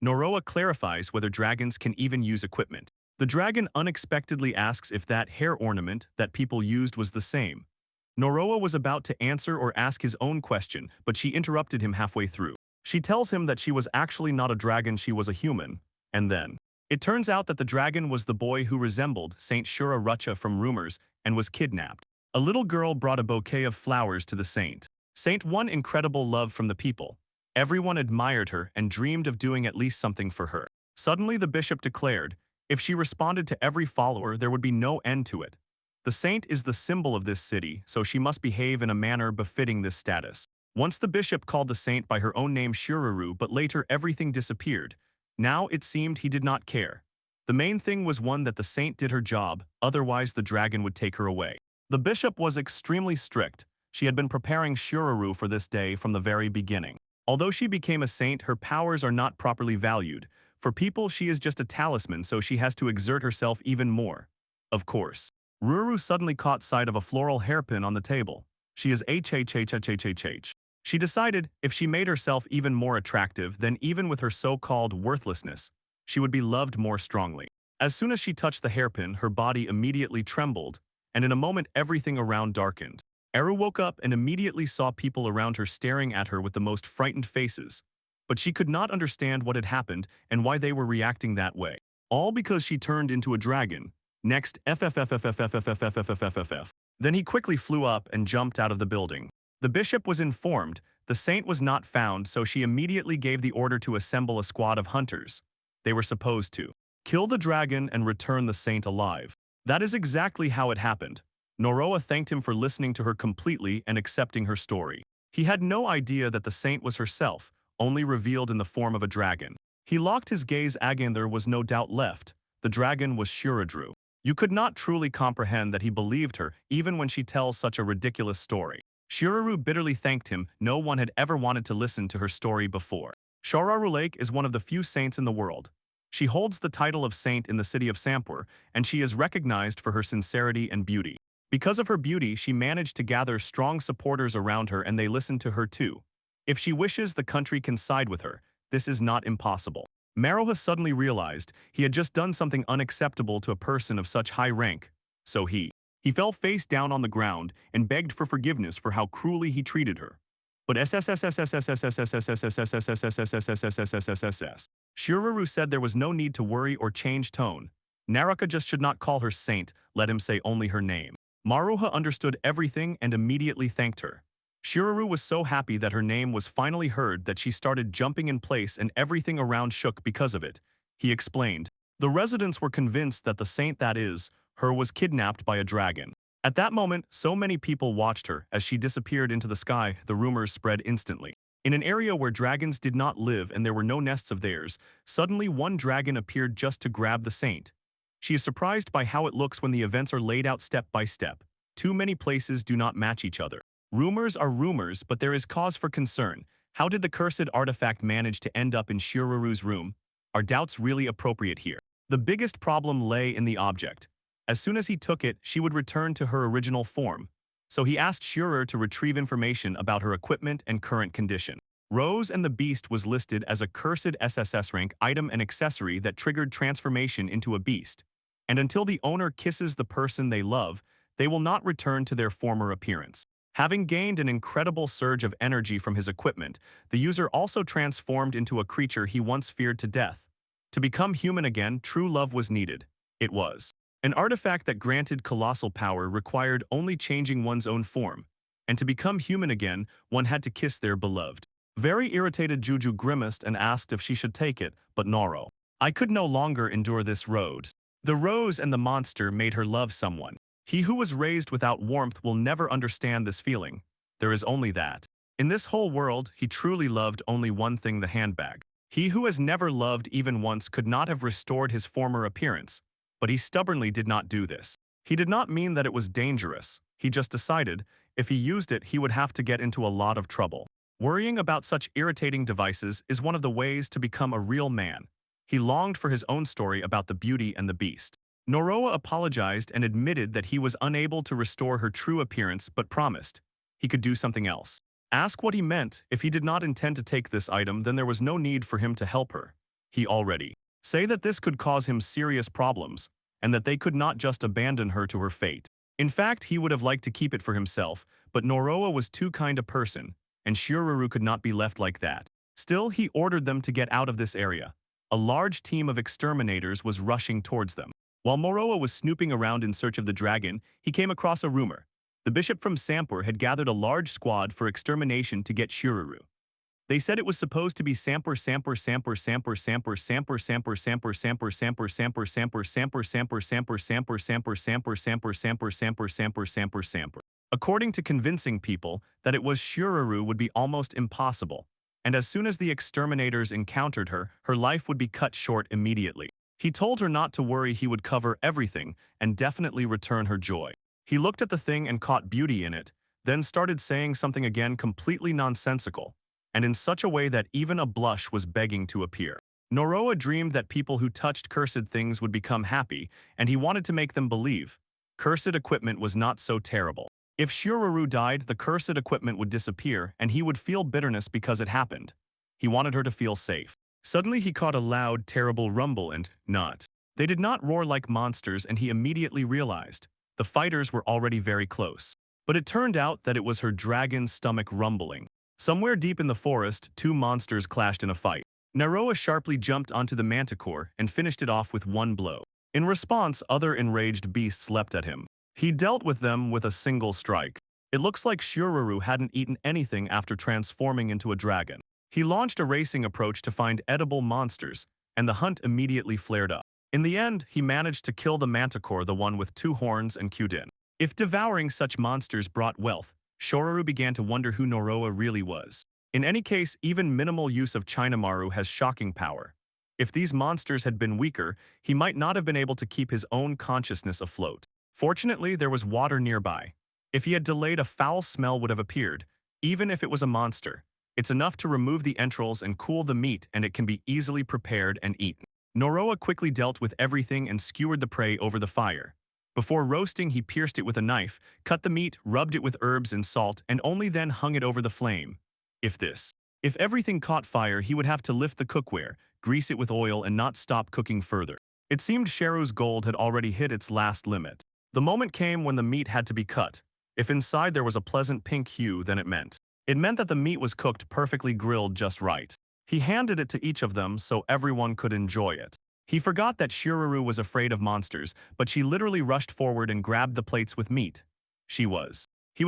Noroa clarifies whether dragons can even use equipment. The dragon unexpectedly asks if that hair ornament that people used was the same. Noroa was about to answer or ask his own question, but she interrupted him halfway through. She tells him that she was actually not a dragon, she was a human, and then it turns out that the dragon was the boy who resembled Saint Shura Rucha from rumors and was kidnapped. A little girl brought a bouquet of flowers to the saint. Saint won incredible love from the people. Everyone admired her and dreamed of doing at least something for her. Suddenly the bishop declared, if she responded to every follower, there would be no end to it. The saint is the symbol of this city, so she must behave in a manner befitting this status. Once the bishop called the saint by her own name Shururu, but later everything disappeared. Now it seemed he did not care. The main thing was one that the saint did her job, otherwise the dragon would take her away. The bishop was extremely strict. She had been preparing Shururu for this day from the very beginning. Although she became a saint, her powers are not properly valued. For people, she is just a talisman, so she has to exert herself even more. Of course. Ruru suddenly caught sight of a floral hairpin on the table. She is HHHHHHH. She decided if she made herself even more attractive, then even with her so-called worthlessness, she would be loved more strongly. As soon as she touched the hairpin, her body immediately trembled, and in a moment everything around darkened. Eru woke up and immediately saw people around her staring at her with the most frightened faces. But she could not understand what had happened and why they were reacting that way. All because she turned into a dragon. Next, FFFFFFFFFFFFFF. Then he quickly flew up and jumped out of the building. The bishop was informed. The saint was not found, so she immediately gave the order to assemble a squad of hunters. They were supposed to kill the dragon and return the saint alive. That is exactly how it happened. Noroa thanked him for listening to her completely and accepting her story. He had no idea that the saint was herself, only revealed in the form of a dragon. He locked his gaze again. There was no doubt left. The dragon was Shuradru. You could not truly comprehend that he believed her, even when she tells such a ridiculous story. Shuraru bitterly thanked him. No one had ever wanted to listen to her story before. Shararu Lake is one of the few saints in the world. She holds the title of saint in the city of Sampur, and she is recognized for her sincerity and beauty. Because of her beauty, she managed to gather strong supporters around her, and they listened to her too. If she wishes, the country can side with her. This is not impossible. Maruha suddenly realized he had just done something unacceptable to a person of such high rank. So he fell face down on the ground and begged for forgiveness for how cruelly he treated her. But Shuraru said there was no need to worry or change tone. Naraka just should not call her saint, let him say only her name. Maruha understood everything and immediately thanked her. Shuraru was so happy that her name was finally heard that she started jumping in place and everything around shook because of it. He explained. The residents were convinced that the saint, that is, her, was kidnapped by a dragon. At that moment, so many people watched her. As she disappeared into the sky, the rumors spread instantly. In an area where dragons did not live and there were no nests of theirs, suddenly one dragon appeared just to grab the saint. She is surprised by how it looks when the events are laid out step by step. Too many places do not match each other. Rumors are rumors, but there is cause for concern. How did the cursed artifact manage to end up in Shiroru's room? Are doubts really appropriate here? The biggest problem lay in the object. As soon as he took it, she would return to her original form. So he asked Shiroru to retrieve information about her equipment and current condition. Rose and the Beast was listed as a cursed SSS rank item and accessory that triggered transformation into a beast. And until the owner kisses the person they love, they will not return to their former appearance. Having gained an incredible surge of energy from his equipment, the user also transformed into a creature he once feared to death. To become human again, true love was needed. It was. An artifact that granted colossal power required only changing one's own form. And to become human again, one had to kiss their beloved. Very irritated, Juju grimaced and asked if she should take it, but Noro. I could no longer endure this road. The rose and the monster made her love someone. He who was raised without warmth will never understand this feeling. There is only that. In this whole world, he truly loved only one thing: the handbag. He who has never loved even once could not have restored his former appearance. But he stubbornly did not do this. He did not mean that it was dangerous. He just decided, if he used it, he would have to get into a lot of trouble. Worrying about such irritating devices is one of the ways to become a real man. He longed for his own story about the Beauty and the Beast. Noroa apologized and admitted that he was unable to restore her true appearance but promised he could do something else. Ask what he meant. If he did not intend to take this item, then there was no need for him to help her. He already say that this could cause him serious problems, and that they could not just abandon her to her fate. In fact, he would have liked to keep it for himself, but Noroa was too kind a person, and Shiroru could not be left like that. Still, he ordered them to get out of this area. A large team of exterminators was rushing towards them. While Noroa was snooping around in search of the dragon, he came across a rumor. The bishop from Sampur had gathered a large squad for extermination to get Shiroru. They said it was supposed to be Sampur. According to convincing people that it was Shiroru would be almost impossible, and as soon as the exterminators encountered her, her life would be cut short immediately. He told her not to worry, he would cover everything and definitely return her joy. He looked at the thing and caught beauty in it, then started saying something again completely nonsensical, and in such a way that even a blush was begging to appear. Noroa dreamed that people who touched cursed things would become happy, and he wanted to make them believe. Cursed equipment was not so terrible. If Shiroru died, the cursed equipment would disappear, and he would feel bitterness because it happened. He wanted her to feel safe. Suddenly he caught a loud, terrible rumble and not. They did not roar like monsters, and he immediately realized the fighters were already very close. But it turned out that it was her dragon's stomach rumbling. Somewhere deep in the forest, two monsters clashed in a fight. Noroa sharply jumped onto the manticore and finished it off with one blow. In response, other enraged beasts leapt at him. He dealt with them with a single strike. It looks like Shiroru hadn't eaten anything after transforming into a dragon. He launched a racing approach to find edible monsters, and the hunt immediately flared up. In the end, he managed to kill the manticore, the one with two horns and Kyuden. If devouring such monsters brought wealth, Shiroru began to wonder who Noroa really was. In any case, even minimal use of Chinamaru has shocking power. If these monsters had been weaker, he might not have been able to keep his own consciousness afloat. Fortunately, there was water nearby. If he had delayed, a foul smell would have appeared, even if it was a monster. It's enough to remove the entrails and cool the meat, and it can be easily prepared and eaten. Noroa quickly dealt with everything and skewered the prey over the fire. Before roasting, he pierced it with a knife, cut the meat, rubbed it with herbs and salt, and only then hung it over the flame. If everything caught fire, he would have to lift the cookware, grease it with oil, and not stop cooking further. It seemed Shiroru's gold had already hit its last limit. The moment came when the meat had to be cut. If inside there was a pleasant pink hue, then it meant that the meat was cooked perfectly, grilled just right. He handed it to each of them so everyone could enjoy it. He forgot that Shiroru was afraid of monsters, but she literally rushed forward and grabbed the plates with meat. He was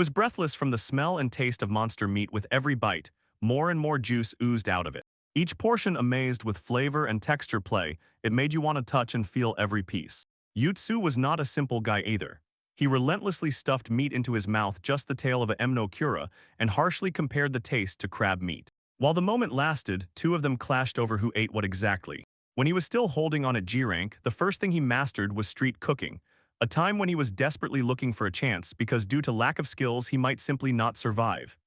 breathless from the smell and taste of monster meat. With every bite, more and more juice oozed out of it. Each portion amazed with flavor and texture play, it made you want to touch and feel every piece. Yutsu was not a simple guy either. He relentlessly stuffed meat into his mouth, just the tail of a Mnokura, and harshly compared the taste to crab meat. While the moment lasted, two of them clashed over who ate what exactly. When he was still holding on at G rank, the first thing he mastered was street cooking, a time when he was desperately looking for a chance because due to lack of skills he might simply not survive.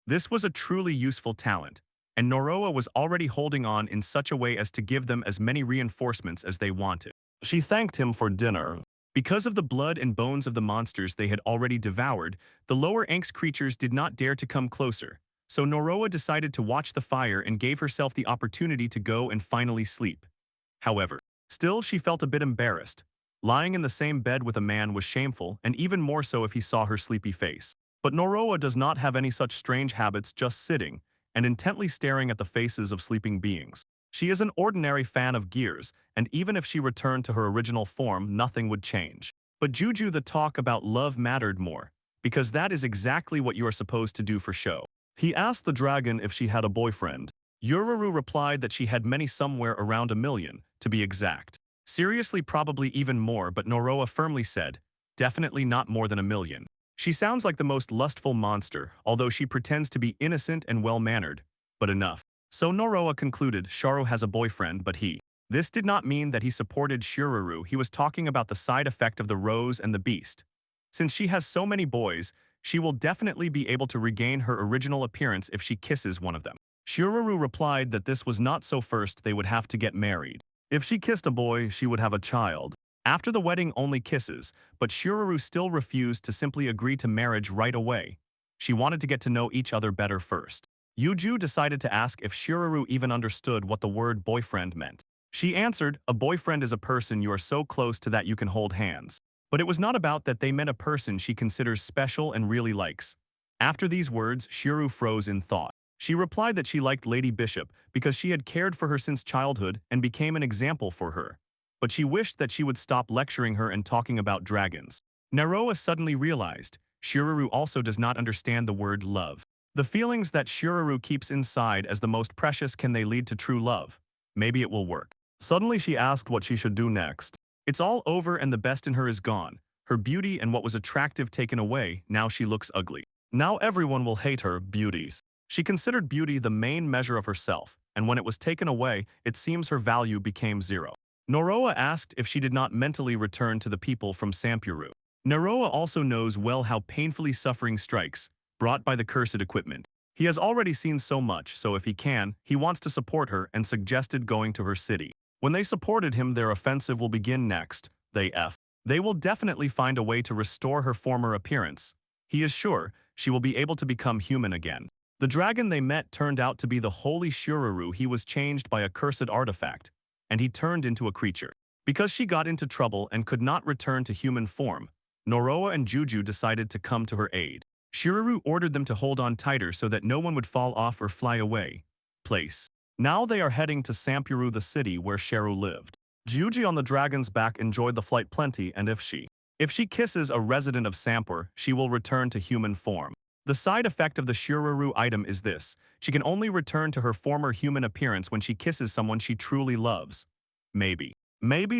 This was a truly useful talent, and Noroa was already holding on in such a way as to give them as many reinforcements as they wanted. She thanked him for dinner. Because of the blood and bones of the monsters they had already devoured, the lower ranks creatures did not dare to come closer, so Noroa decided to watch the fire and gave herself the opportunity to go and finally sleep. However, still she felt a bit embarrassed. Lying in the same bed with a man was shameful, and even more so if he saw her sleepy face. But Noroa does not have any such strange habits, just sitting and intently staring at the faces of sleeping beings. She is an ordinary fan of gears, and even if she returned to her original form, nothing would change. But Juju, the talk about love mattered more, because that is exactly what you are supposed to do for show. He asked the dragon if she had a boyfriend. Yururu replied that she had many, somewhere around 1,000,000, to be exact. Seriously, probably even more, but Noroa firmly said, definitely not more than 1,000,000. She sounds like the most lustful monster, although she pretends to be innocent and well-mannered. But enough. So Noroa concluded Sharo has a boyfriend, but this did not mean that he supported Shiruru. He was talking about the side effect of the rose and the beast. Since she has so many boys, she will definitely be able to regain her original appearance if she kisses one of them. Shiruru replied that this was not so. First they would have to get married. If she kissed a boy, she would have a child. After the wedding, only kisses, but Shiruru still refused to simply agree to marriage right away. She wanted to get to know each other better first. Yuju decided to ask if Shiruru even understood what the word boyfriend meant. She answered, a boyfriend is a person you are so close to that you can hold hands. But it was not about that, they meant a person she considers special and really likes. After these words, Shiruru froze in thought. She replied that she liked Lady Bishop because she had cared for her since childhood and became an example for her. But she wished that she would stop lecturing her and talking about dragons. Noroa suddenly realized, Shiruru also does not understand the word love. The feelings that Shiruru keeps inside as the most precious, can they lead to true love? Maybe it will work. Suddenly she asked what she should do next. It's all over and the best in her is gone. Her beauty and what was attractive taken away, now she looks ugly. Now everyone will hate her beauties. She considered beauty the main measure of herself, and when it was taken away, it seems her value became zero. Noroa asked if she did not mentally return to the people from Sampuru. Noroa also knows well how painfully suffering strikes, brought by the cursed equipment. He has already seen so much, so if he can, he wants to support her and suggested going to her city. When they supported him, their offensive will begin next. They will definitely find a way to restore her former appearance. He is sure she will be able to become human again. The dragon they met turned out to be the holy Shiruru. He was changed by a cursed artifact, and he turned into a creature. Because she got into trouble and could not return to human form, Noroa and Juju decided to come to her aid. Shiruru ordered them to hold on tighter so that no one would fall off or fly away. Now they are heading to Sampuru, the city where Sharu lived. Juji on the dragon's back enjoyed the flight plenty, and if she kisses a resident of Sampur, she will return to human form. The side effect of the Shiruru item is this: she can only return to her former human appearance when she kisses someone she truly loves. Maybe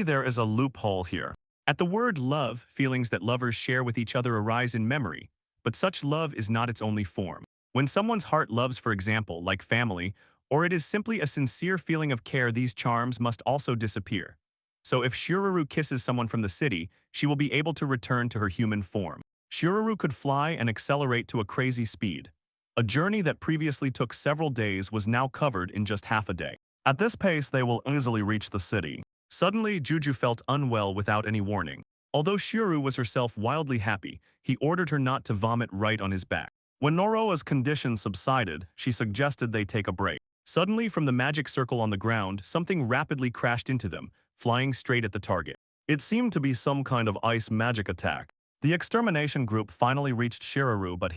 there is a loophole here. At the word love, feelings that lovers share with each other arise in memory, but such love is not its only form. When someone's heart loves, for example, like family, or it is simply a sincere feeling of care, these charms must also disappear. So if Shiruru kisses someone from the city, she will be able to return to her human form. Shiruru could fly and accelerate to a crazy speed. A journey that previously took several days was now covered in just half a day. At this pace, they will easily reach the city. Suddenly, Juju felt unwell without any warning. Although Shiruru was herself wildly happy, he ordered her not to vomit right on his back. When Noroa's condition subsided, she suggested they take a break. Suddenly, from the magic circle on the ground, something rapidly crashed into them, flying straight at the target. It seemed to be some kind of ice magic attack. The extermination group finally reached Shiruru, but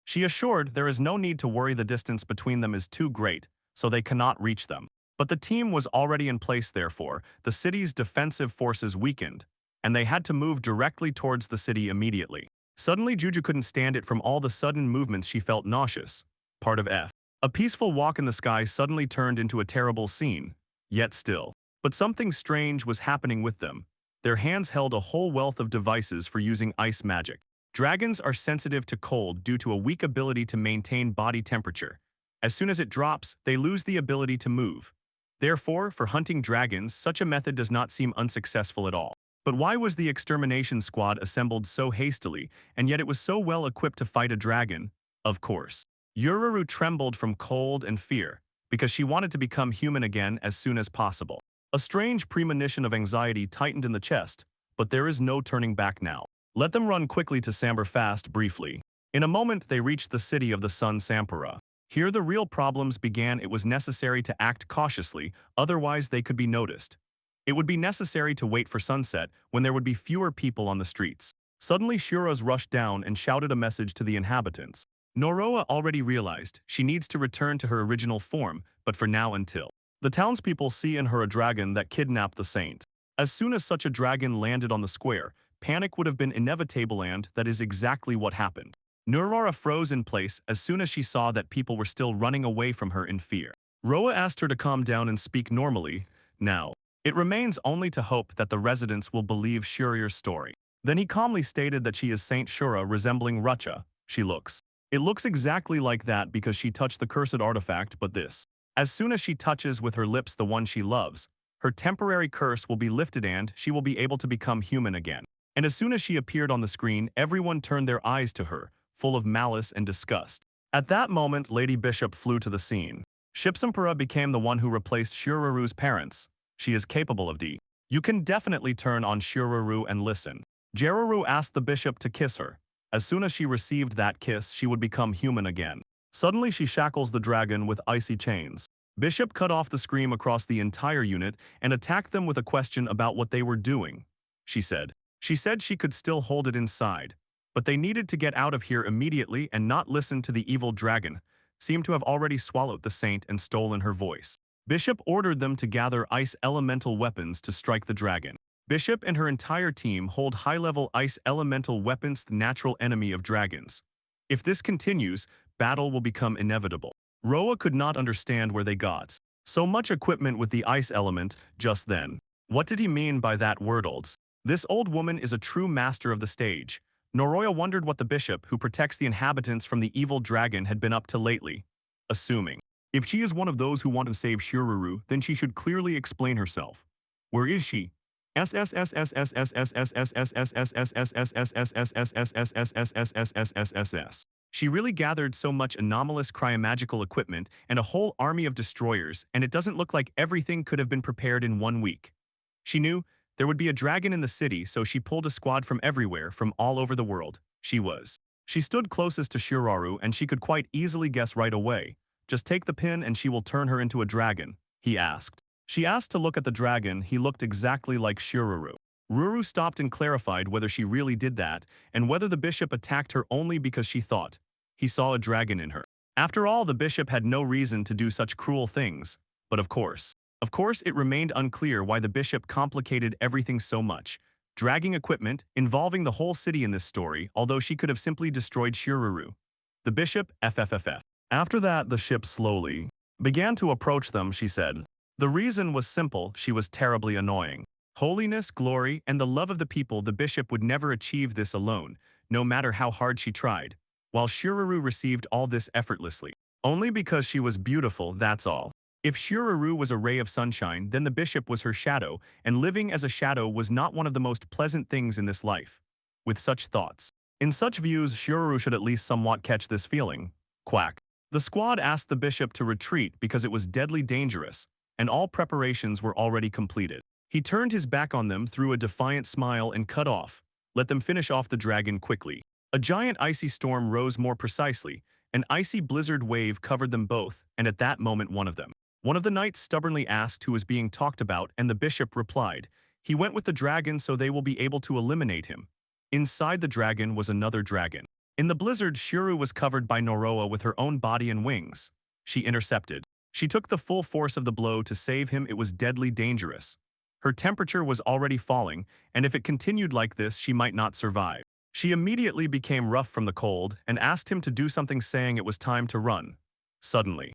she assured there is no need to worry, the distance between them is too great, so they cannot reach them. But the team was already in place, therefore, the city's defensive forces weakened, and they had to move directly towards the city immediately. Suddenly, Juju couldn't stand it. From all the sudden movements, she felt nauseous. Part of a peaceful walk in the sky suddenly turned into a terrible scene, yet still. But something strange was happening with them. Their hands held a whole wealth of devices for using ice magic. Dragons are sensitive to cold due to a weak ability to maintain body temperature. As soon as it drops, they lose the ability to move. Therefore, for hunting dragons, such a method does not seem unsuccessful at all. But why was the extermination squad assembled so hastily, and yet it was so well equipped to fight a dragon? Of course. Yururu trembled from cold and fear, because she wanted to become human again as soon as possible. A strange premonition of anxiety tightened in the chest, but there is no turning back now. Let them run quickly to Sambar fast briefly. In a moment they reached the city of the sun Sampura. Here the real problems began. It was necessary to act cautiously, otherwise they could be noticed. It would be necessary to wait for sunset, when there would be fewer people on the streets. Suddenly Shuras rushed down and shouted a message to the inhabitants. Noroa already realized she needs to return to her original form, but for now until the townspeople see in her a dragon that kidnapped the saint. As soon as such a dragon landed on the square, panic would have been inevitable, and that is exactly what happened. Nurora froze in place as soon as she saw that people were still running away from her in fear. Roa asked her to calm down and speak normally. Now, it remains only to hope that the residents will believe Shurir's story. Then he calmly stated that she is Saint Shura, resembling Rucha. She looks. It looks exactly like that because she touched the cursed artifact, but this. As soon as she touches with her lips the one she loves, her temporary curse will be lifted and she will be able to become human again. And as soon as she appeared on the screen, everyone turned their eyes to her, full of malice and disgust. At that moment, Lady Bishop flew to the scene. Shipsampura became the one who replaced Shuraru's parents. She is capable of D. You can definitely turn on Shuraru and listen. Jeruru asked the bishop to kiss her. As soon as she received that kiss, she would become human again. Suddenly she shackles the dragon with icy chains. Bishop cut off the scream across the entire unit and attacked them with a question about what they were doing. She said she could still hold it inside, but they needed to get out of here immediately and not listen to the evil dragon. Seemed to have already swallowed the saint and stolen her voice. Bishop ordered them to gather ice elemental weapons to strike the dragon. Bishop and her entire team hold high-level ice elemental weapons, the natural enemy of dragons. If this continues, battle will become inevitable. Roa could not understand where they got so much equipment with the ice element just then. What did he mean by that wordles? This old woman is a true master of the stage. Noroya wondered what the bishop, who protects the inhabitants from the evil dragon, had been up to lately. Assuming, if she is one of those who want to save Shururu, then she should clearly explain herself. Where is she? She really gathered so much anomalous cryomagical equipment and a whole army of destroyers, and it doesn't look like everything could have been prepared in 1 week. She knew there would be a dragon in the city, so she pulled a squad from everywhere, from all over the world. She stood closest to Shiraru, and she could quite easily guess right away. Just take the pin and she will turn her into a dragon, he asked. She asked to look at the dragon. He looked exactly like Shiraru. Ruru stopped and clarified whether she really did that, and whether the bishop attacked her only because she thought he saw a dragon in her. After all, the bishop had no reason to do such cruel things. But of course, it remained unclear why the bishop complicated everything so much, dragging equipment, involving the whole city in this story, although she could have simply destroyed Shiruru. The bishop, FFFF. After that, the ship slowly began to approach them, she said. The reason was simple: she was terribly annoying. Holiness, glory, and the love of the people, the bishop would never achieve this alone, no matter how hard she tried. While Shiruru received all this effortlessly. Only because she was beautiful, that's all. If Shiruru was a ray of sunshine, then the bishop was her shadow, and living as a shadow was not one of the most pleasant things in this life. With such thoughts, in such views, Shiruru should at least somewhat catch this feeling. Quack. The squad asked the bishop to retreat because it was deadly dangerous, and all preparations were already completed. He turned his back on them, threw a defiant smile, and cut off. Let them finish off the dragon quickly. A giant icy storm rose, more precisely. An icy blizzard wave covered them both, and at that moment one of the knights stubbornly asked who was being talked about, and the bishop replied, he went with the dragon so they will be able to eliminate him. Inside the dragon was another dragon. In the blizzard, Shuru was covered by Noroa with her own body and wings. She intercepted. She took the full force of the blow to save him. It was deadly dangerous. Her temperature was already falling, and if it continued like this, she might not survive. She immediately became rough from the cold and asked him to do something, saying it was time to run. Suddenly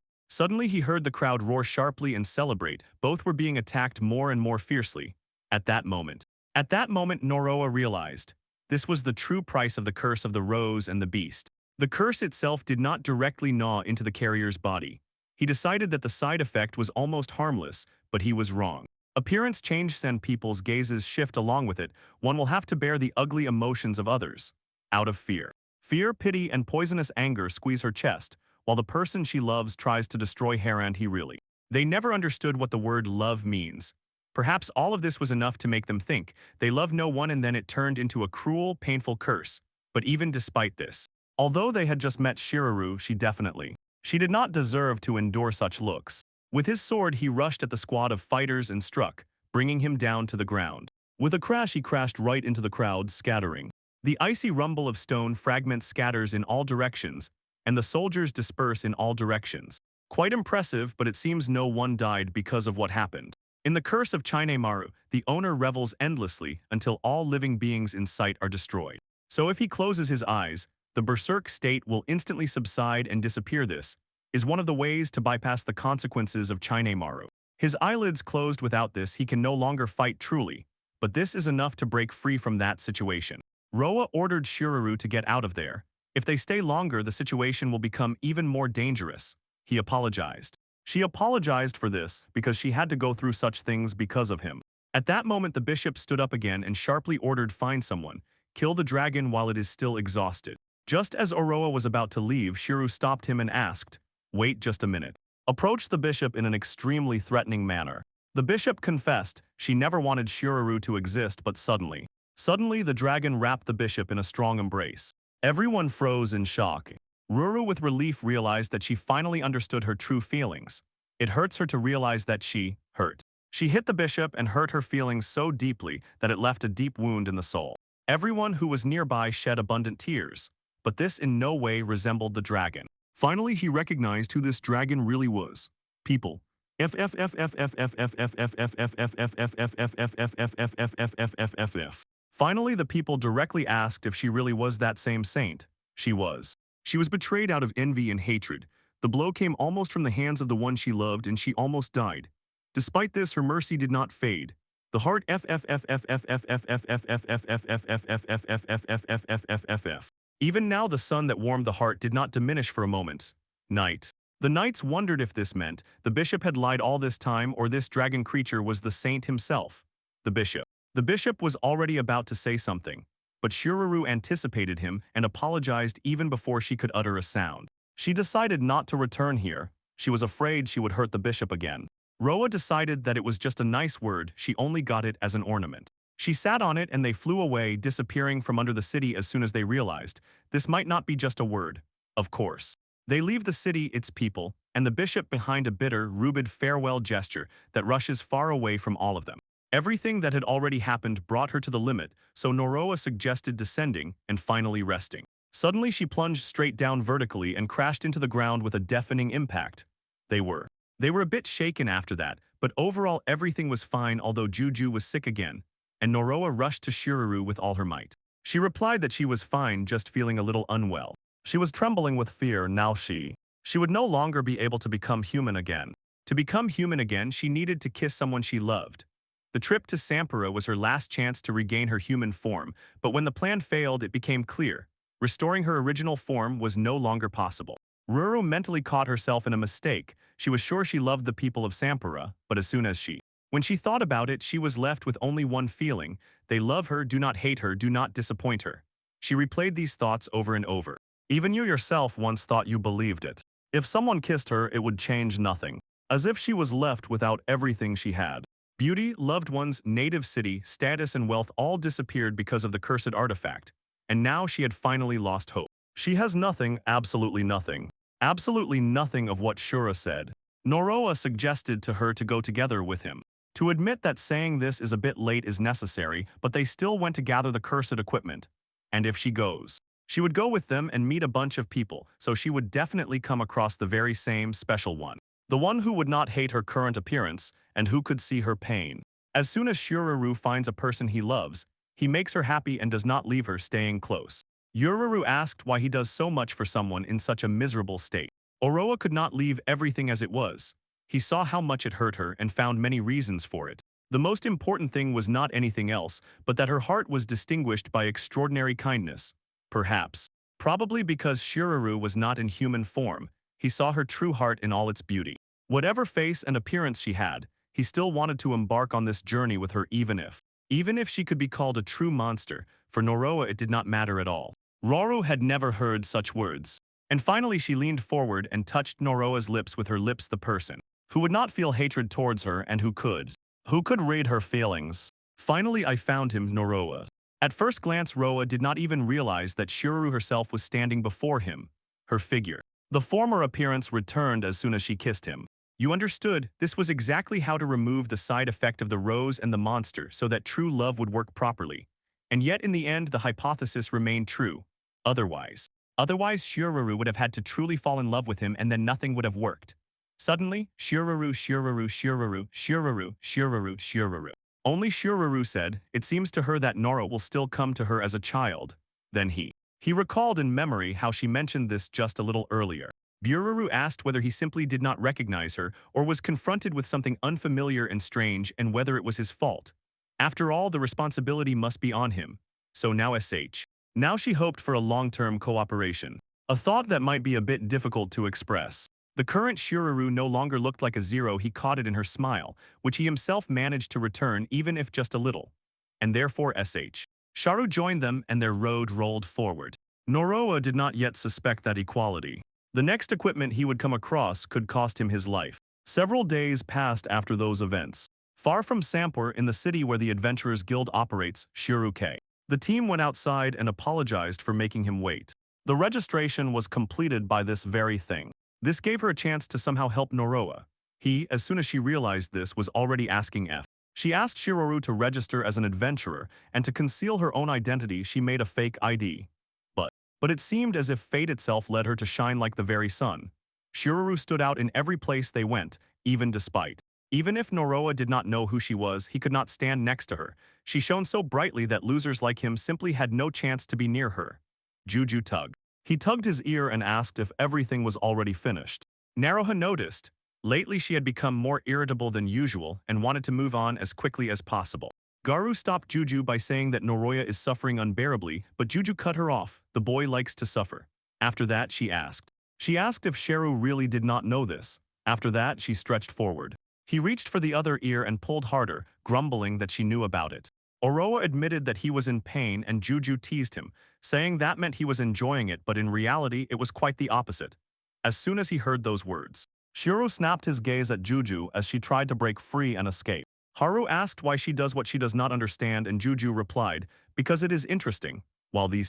he heard the crowd roar sharply and celebrate. Both were being attacked more and more fiercely. At that moment, At that moment, Noroa realized this was the true price of the curse of the rose and the beast. The curse itself did not directly gnaw into the carrier's body. He decided that the side effect was almost harmless, but he was wrong. Appearance change send people's gazes shift along with it. One will have to bear the ugly emotions of others. Out of fear. Fear, pity, and poisonous anger squeeze her chest, while the person she loves tries to destroy her and he really. They never understood what the word love means. Perhaps all of this was enough to make them think they loved no one, and then it turned into a cruel, painful curse. But even despite this, although they had just met Shiraru, she did not deserve to endure such looks. With his sword, he rushed at the squad of fighters and struck, bringing him down to the ground. With a crash, he crashed right into the crowd, scattering. The icy rumble of stone fragments scatters in all directions, and the soldiers disperse in all directions. Quite impressive, but it seems no one died because of what happened. In the curse of Chinemaru, the owner revels endlessly until all living beings in sight are destroyed. So if he closes his eyes, the berserk state will instantly subside and disappear. This is one of the ways to bypass the consequences of Chinemaru. His eyelids closed. Without this, he can no longer fight truly, but this is enough to break free from that situation. Roa ordered Shiraru to get out of there. If they stay longer, the situation will become even more dangerous. He apologized. She apologized for this because she had to go through such things because of him. At that moment, the bishop stood up again and sharply ordered, "Find someone. Kill the dragon while it is still exhausted." Just as Oroa was about to leave, Shiru stopped him and asked, "Wait just a minute." Approached the bishop in an extremely threatening manner. The bishop confessed she never wanted Shiraru to exist, but suddenly the dragon wrapped the bishop in a strong embrace. Everyone froze in shock. Ruru with relief realized that she finally understood her true feelings. It hurts her to realize that she hurt. She hit the bishop and hurt her feelings so deeply that it left a deep wound in the soul. Everyone who was nearby shed abundant tears, but this in no way resembled the dragon. Finally, he recognized who this dragon really was. People. Finally, the people directly asked if she really was that same saint. She was. She was betrayed out of envy and hatred. The blow came almost from the hands of the one she loved, and she almost died. Despite this, her mercy did not fade. The heart Even now, the sun that warmed the heart did not diminish for a moment. Night. The knights wondered if this meant the bishop had lied all this time, or this dragon creature was the saint himself. The bishop. The bishop was already about to say something, but Shiraru anticipated him and apologized even before she could utter a sound. She decided not to return here. She was afraid she would hurt the bishop again. Roa decided that it was just a nice word, she only got it as an ornament. She sat on it and they flew away, disappearing from under the city as soon as they realized this might not be just a word. Of course. They leave the city, its people, and the bishop behind a bitter, rubid farewell gesture that rushes far away from all of them. Everything that had already happened brought her to the limit, so Noroa suggested descending and finally resting. Suddenly she plunged straight down vertically and crashed into the ground with a deafening impact. They were a bit shaken after that, but overall everything was fine, although Juju was sick again, and Noroa rushed to Shiraru with all her might. She replied that she was fine, just feeling a little unwell. She was trembling with fear. Now she would no longer be able to become human again. To become human again, she needed to kiss someone she loved. The trip to Sampura was her last chance to regain her human form, but when the plan failed, it became clear. Restoring her original form was no longer possible. Ruru mentally caught herself in a mistake. She was sure she loved the people of Sampura, but as soon as when she thought about it, she was left with only one feeling. They love her, do not hate her, do not disappoint her. She replayed these thoughts over and over. Even you yourself once thought you believed it. If someone kissed her, it would change nothing. As if she was left without everything she had. Beauty, loved ones, native city, status and wealth all disappeared because of the cursed artifact. And now she had finally lost hope. She has nothing, absolutely nothing. Absolutely nothing of what Shura said. Noroa suggested to her to go together with him. To admit that saying this is a bit late is necessary, but they still went to gather the cursed equipment. And if she goes, she would go with them and meet a bunch of people, so she would definitely come across the very same special one. The one who would not hate her current appearance, and who could see her pain. As soon as Shuraru finds a person he loves, he makes her happy and does not leave her, staying close. Yururu asked why he does so much for someone in such a miserable state. Oroa could not leave everything as it was. He saw how much it hurt her and found many reasons for it. The most important thing was not anything else, but that her heart was distinguished by extraordinary kindness. Perhaps. Probably because Shiruru was not in human form, he saw her true heart in all its beauty. Whatever face and appearance she had, he still wanted to embark on this journey with her even if she could be called a true monster, for Noroa it did not matter at all. Roru had never heard such words. And finally she leaned forward and touched Noroa's lips with her lips, the person who would not feel hatred towards her and who could. Who could read her feelings? Finally I found him, Noroa. At first glance Roa did not even realize that Shiruru herself was standing before him. Her figure. The former appearance returned as soon as she kissed him. You understood, this was exactly how to remove the side effect of the rose and the monster so that true love would work properly. And yet in the end the hypothesis remained true. Otherwise Shiruru would have had to truly fall in love with him and then nothing would have worked. Suddenly, Shiruru, Shiruru, Shiruru, Shiruru, Shiruru, Shiruru. Only Shiruru said, it seems to her that Nora will still come to her as a child. Then he recalled in memory how she mentioned this just a little earlier. Bururu asked whether he simply did not recognize her or was confronted with something unfamiliar and strange and whether it was his fault. After all, the responsibility must be on him. So now Now she hoped for a long-term cooperation. A thought that might be a bit difficult to express. The current Shiruru no longer looked like a zero. He caught it in her smile, which he himself managed to return even if just a little. And therefore Sharu joined them and their road rolled forward. Noroa did not yet suspect that equality. The next equipment he would come across could cost him his life. Several days passed after those events. Far from Sampur in the city where the Adventurers Guild operates, Shiruke. The team went outside and apologized for making him wait. The registration was completed by this very thing. This gave her a chance to somehow help Noroa. He, as soon as she realized this, was already asking F. She asked Shiruru to register as an adventurer, and to conceal her own identity she made a fake ID. But it seemed as if fate itself led her to shine like the very sun. Shiruru stood out in every place they went, even if Noroa did not know who she was, he could not stand next to her. She shone so brightly that losers like him simply had no chance to be near her. Juju tugged. He tugged his ear and asked if everything was already finished. Naroha noticed. Lately she had become more irritable than usual and wanted to move on as quickly as possible. Garu stopped Juju by saying that Noroya is suffering unbearably, but Juju cut her off. The boy likes to suffer. After that, she asked if Sheru really did not know this. After that, she stretched forward. He reached for the other ear and pulled harder, grumbling that she knew about it. Oroa admitted that he was in pain and Juju teased him, saying that meant he was enjoying it, but in reality, it was quite the opposite. As soon as he heard those words, Shiro snapped his gaze at Juju as she tried to break free and escape. Haru asked why she does what she does not understand and Juju replied, because it is interesting, while the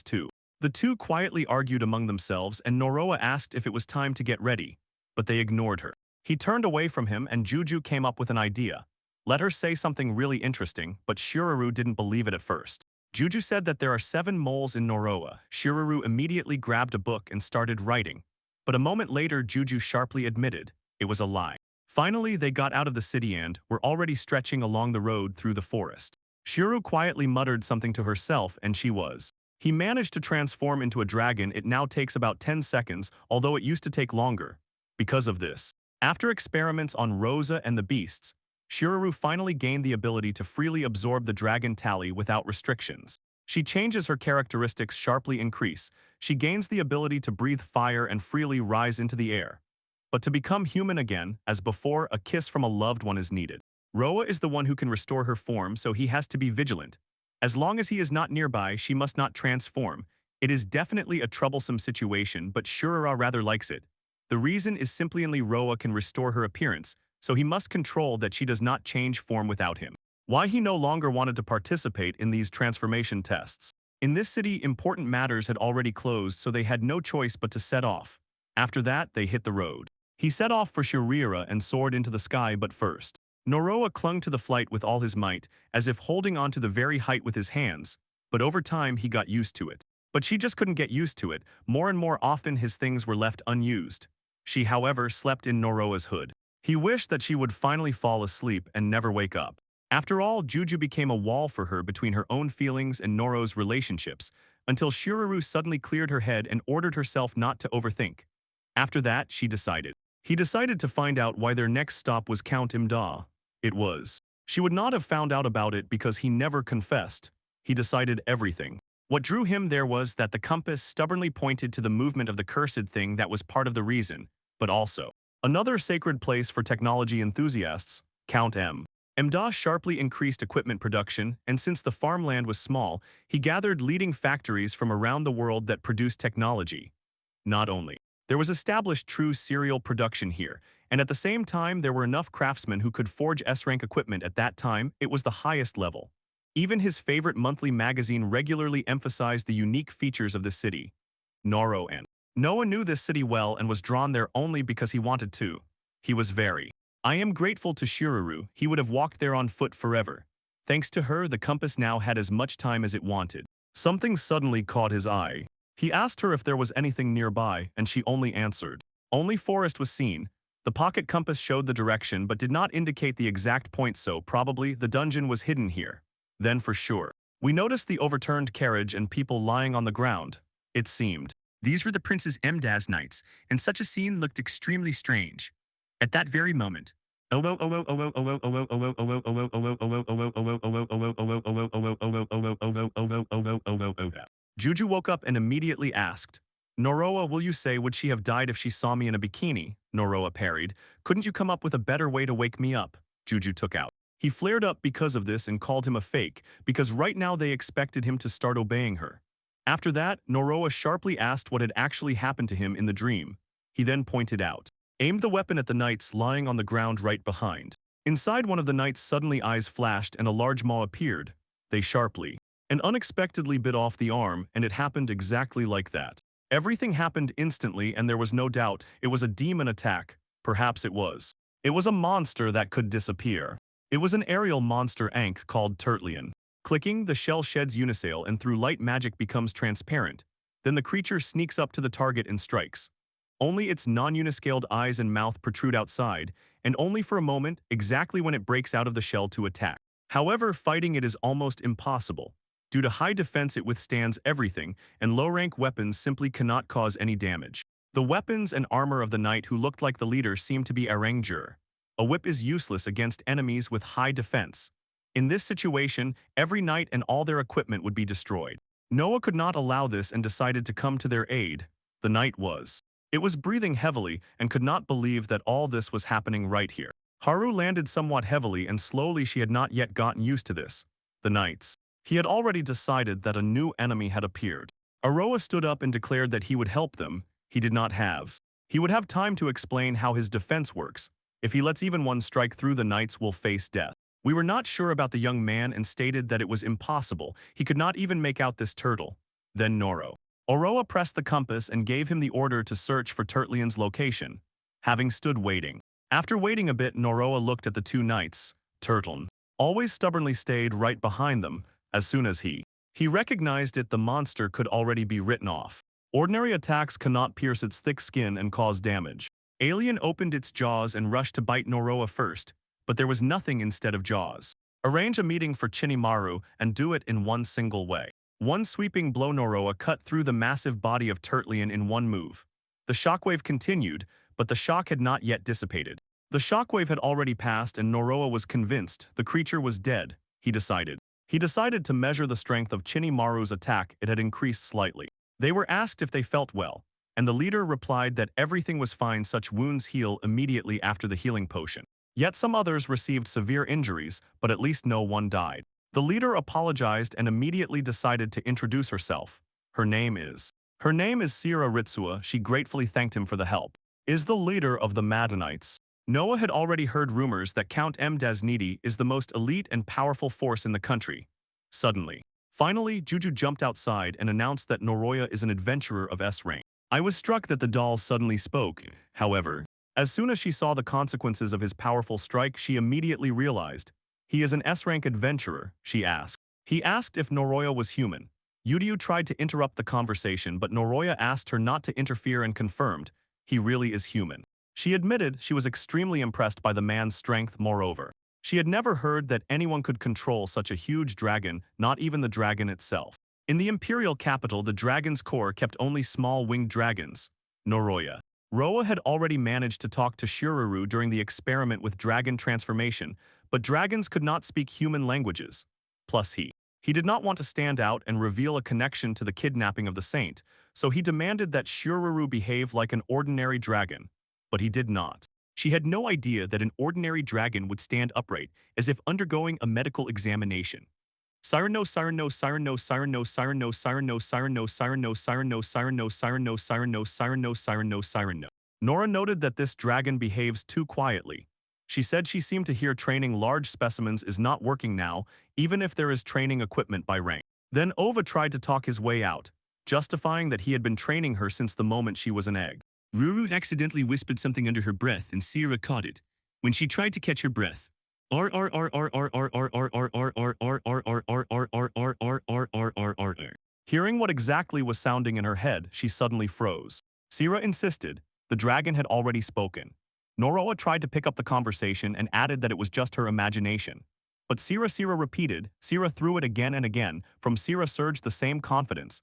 two quietly argued among themselves and Noroa asked if it was time to get ready, but they ignored her. He turned away from him and Juju came up with an idea. Let her say something really interesting, but Shiruru didn't believe it at first. Juju said that there are 7 moles in Noroa. Shiruru immediately grabbed a book and started writing. But a moment later Juju sharply admitted, it was a lie. Finally, they got out of the city and were already stretching along the road through the forest. Shiru quietly muttered something to herself and he managed to transform into a dragon. It now takes about 10 seconds, although it used to take longer. Because of this, after experiments on Rosa and the beasts, Shiruru finally gained the ability to freely absorb the dragon tally without restrictions. She changes her characteristics sharply increase. She gains the ability to breathe fire and freely rise into the air. But to become human again, as before, a kiss from a loved one is needed. Roa is the one who can restore her form, so he has to be vigilant. As long as he is not nearby, she must not transform. It is definitely a troublesome situation, but Shurura rather likes it. The reason is simply only Roa can restore her appearance, so he must control that she does not change form without him. Why he no longer wanted to participate in these transformation tests. In this city, important matters had already closed, so they had no choice but to set off. After that, they hit the road. He set off for Shirira and soared into the sky, but first, Noroa clung to the flight with all his might, as if holding on to the very height with his hands, but over time he got used to it. But she just couldn't get used to it. More and more often his things were left unused. She, however, slept in Noroa's hood. He wished that she would finally fall asleep and never wake up. After all, Juju became a wall for her between her own feelings and Noro's relationships, until Shiruru suddenly cleared her head and ordered herself not to overthink. After that, he decided to find out why their next stop was Count Imda. It was She would not have found out about it because he never confessed. He decided everything. What drew him there was that the compass stubbornly pointed to the movement of the cursed thing that was part of the reason, but also another sacred place for technology enthusiasts, Count M. Mda sharply increased equipment production, and since the farmland was small, he gathered leading factories from around the world that produced technology. Not only there was established true serial production here, and at the same time there were enough craftsmen who could forge S-rank equipment at that time, it was the highest level. Even his favorite monthly magazine regularly emphasized the unique features of the city. Noro and Noah knew this city well and was drawn there only because he wanted to. He was very. I am grateful to Shiruru, he would have walked there on foot forever. Thanks to her, the compass now had as much time as it wanted. Something suddenly caught his eye. He asked her if there was anything nearby, and she only answered. Only forest was seen. The pocket compass showed the direction but did not indicate the exact point, so probably the dungeon was hidden here. Then for sure. We noticed the overturned carriage and people lying on the ground. It seemed. These were the Princess Mdaz knights, and such a scene looked extremely strange. At that very moment, Juju woke up and immediately asked, Noroa, will you say would she have died if she saw me in a bikini? Noroa parried, couldn't you come up with a better way to wake me up? Juju took out. He flared up because of this and called him a fake, because right now they expected him to start obeying her. After that, Noroa sharply asked what had actually happened to him in the dream. He then pointed out, aimed the weapon at the knights lying on the ground right behind. Inside one of the knights suddenly eyes flashed and a large maw appeared. They sharply and unexpectedly bit off the arm, and it happened exactly like that. Everything happened instantly and there was no doubt it was a demon attack. Perhaps it was. It was a monster that could disappear. It was an aerial monster Ankh called Tertullian. Clicking, the shell sheds unisail and through light magic becomes transparent. Then the creature sneaks up to the target and strikes. Only its non-uniscaled eyes and mouth protrude outside, and only for a moment, exactly when it breaks out of the shell to attack. However, fighting it is almost impossible. Due to high defense it withstands everything, and low-rank weapons simply cannot cause any damage. The weapons and armor of the knight who looked like the leader seemed to be Arangir. A whip is useless against enemies with high defense. In this situation, every knight and all their equipment would be destroyed. Noah could not allow this and decided to come to their aid. The knight was. It was breathing heavily and could not believe that all this was happening right here. Haru landed somewhat heavily and slowly, she had not yet gotten used to this. The knights. He had already decided that a new enemy had appeared. Aroa stood up and declared that he would help them. He did not have. He would have time to explain how his defense works. If he lets even one strike through, the knights will face death. We were not sure about the young man and stated that it was impossible. He could not even make out this turtle. Then Noro. Oroa pressed the compass and gave him the order to search for Tertullian's location. Having stood waiting. After waiting a bit, Noroa looked at the two knights. Turtle always stubbornly stayed right behind them. As soon as he recognized it, the monster could already be written off. Ordinary attacks cannot pierce its thick skin and cause damage. Alien opened its jaws and rushed to bite Noroa first, but there was nothing instead of jaws. Arrange a meeting for Chinimaru and do it in one single way. One sweeping blow, Noroa cut through the massive body of Tertullian in one move. The shockwave continued, but the shock had not yet dissipated. The shockwave had already passed and Noroa was convinced the creature was dead. He decided to measure the strength of Chinimaru's attack. It had increased slightly. They were asked if they felt well, and the leader replied that everything was fine. Such wounds heal immediately after the healing potion. Yet some others received severe injuries, but at least no one died. The leader apologized and immediately decided to introduce herself. Her name is Sierra Ritsua. She gratefully thanked him for the help. Is the leader of the Madanites. Noah had already heard rumors that Count Mdaznidi is the most elite and powerful force in the country. Finally, Juju jumped outside and announced that Noroya is an adventurer of S rank. I was struck that the doll suddenly spoke. However, as soon as she saw the consequences of his powerful strike, she immediately realized. He is an S-rank adventurer, she asked. He asked if Noroya was human. Yudiu tried to interrupt the conversation, but Noroya asked her not to interfere and confirmed, he really is human. She admitted she was extremely impressed by the man's strength. Moreover, she had never heard that anyone could control such a huge dragon, not even the dragon itself. In the imperial capital, the dragon's core kept only small winged dragons. Noroya. Roa had already managed to talk to Shiruru during the experiment with dragon transformation, but dragons could not speak human languages. Plus he did not want to stand out and reveal a connection to the kidnapping of the saint, so he demanded that Shiruru behave like an ordinary dragon. But he did not. She had no idea that an ordinary dragon would stand upright, as if undergoing a medical examination. Siren no siren no siren no siren no siren no siren no siren no siren no siren no siren no siren no siren no siren no siren no siren no. Nora noted that this dragon behaves too quietly. She said she seemed to hear training large specimens is not working now, even if there is training equipment by rank. Then Ova tried to talk his way out, justifying that he had been training her since the moment she was an egg. Ruru accidentally whispered something under her breath and Sierra caught it. When she tried to catch her breath, hearing what exactly was sounding in her head, she suddenly froze. Sierra insisted. The dragon had already spoken. Noroa tried to pick up the conversation and added that it was just her imagination. But Sierra repeated. Sierra threw it again and again. From Sierra surged the same confidence.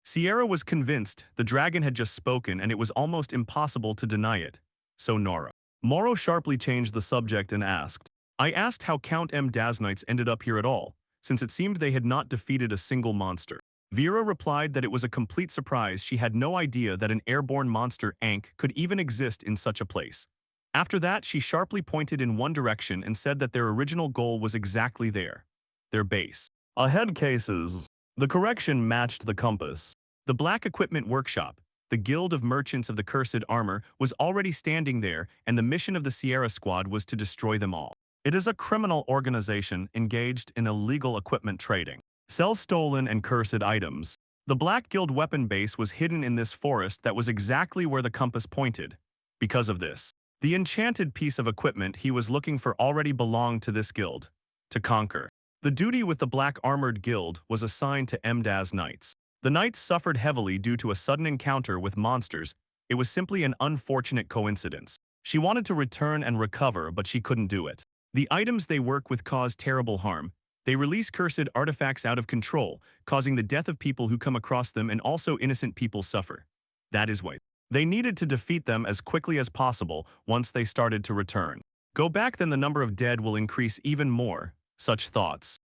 Sierra was convinced the dragon had just spoken and it was almost impossible to deny it. So Nora. Moro sharply changed the subject and asked, I asked how Count M. Dasnites ended up here at all, since it seemed they had not defeated a single monster. Vera replied that it was a complete surprise. She had no idea that an airborne monster, Ankh, could even exist in such a place. After that, she sharply pointed in one direction and said that their original goal was exactly there. Their base. Ahead cases. The correction matched the compass. The Black Equipment Workshop, the Guild of Merchants of the Cursed Armor, was already standing there, and the mission of the Sierra Squad was to destroy them all. It is a criminal organization engaged in illegal equipment trading. Sells stolen and cursed items. The Black Guild weapon base was hidden in this forest that was exactly where the compass pointed. Because of this, the enchanted piece of equipment he was looking for already belonged to this guild. To conquer. The duty with the Black Armored Guild was assigned to Mdaz Knights. The Knights suffered heavily due to a sudden encounter with monsters. It was simply an unfortunate coincidence. She wanted to return and recover, but she couldn't do it. The items they work with cause terrible harm. They release cursed artifacts out of control, causing the death of people who come across them, and also innocent people suffer. That is why they needed to defeat them as quickly as possible once they started to return. Go back, then the number of dead will increase even more. Such thoughts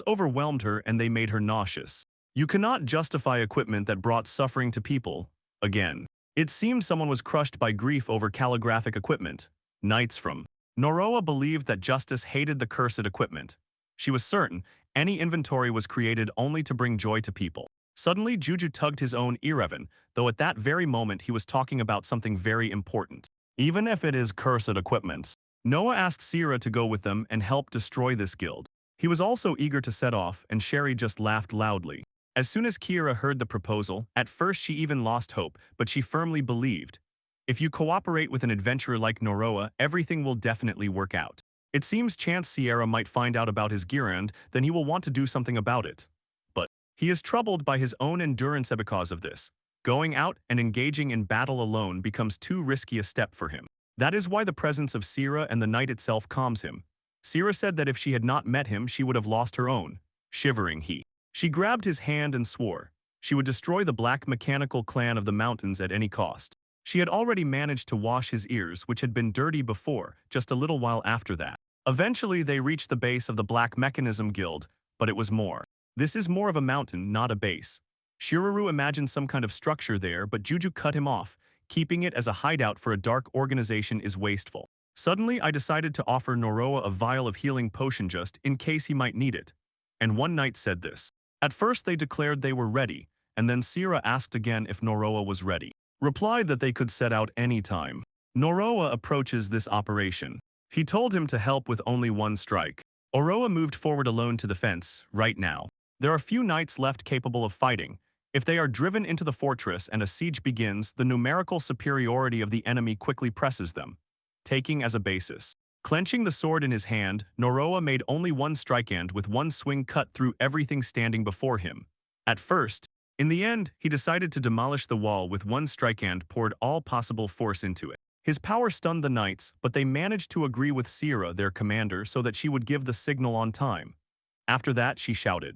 overwhelmed her and they made her nauseous. You cannot justify equipment that brought suffering to people. Again, it seemed someone was crushed by grief over calligraphic equipment. Knights from Noroa believed that Justice hated the cursed equipment. She was certain any inventory was created only to bring joy to people. Suddenly, Juju tugged his own earreven, though at that very moment he was talking about something very important. Even if it is cursed equipment. Noah asked Sierra to go with them and help destroy this guild. He was also eager to set off, and Sherry just laughed loudly. As soon as Kira heard the proposal, at first she even lost hope, but she firmly believed. If you cooperate with an adventurer like Noroa, everything will definitely work out. It seems chance Sierra might find out about his Girand, then he will want to do something about it. But he is troubled by his own endurance because of this. Going out and engaging in battle alone becomes too risky a step for him. That is why the presence of Sierra and the night itself calms him. Sierra said that if she had not met him, she would have lost her own. Shivering, she grabbed his hand and swore she would destroy the Black Mechanical Clan of the Mountains at any cost. She had already managed to wash his ears, which had been dirty before, just a little while after that. Eventually, they reached the base of the Black Mechanism Guild, but it was more. This is more of a mountain, not a base. Shiruru imagined some kind of structure there, but Juju cut him off. Keeping it as a hideout for a dark organization is wasteful. Suddenly, I decided to offer Noroa a vial of healing potion just in case he might need it. And one knight said this. At first, they declared they were ready, and then Sierra asked again if Noroa was ready. Replied that they could set out any time. Noroa approaches this operation. He told him to help with only one strike. Oroa moved forward alone to the fence. Right now, there are few knights left capable of fighting. If they are driven into the fortress and a siege begins, the numerical superiority of the enemy quickly presses them. Taking as a basis. Clenching the sword in his hand, Noroa made only one strike and with one swing cut through everything standing before him. At first, in the end, he decided to demolish the wall with one strike and poured all possible force into it. His power stunned the knights, but they managed to agree with Sierra, their commander, so that she would give the signal on time. After that, she shouted.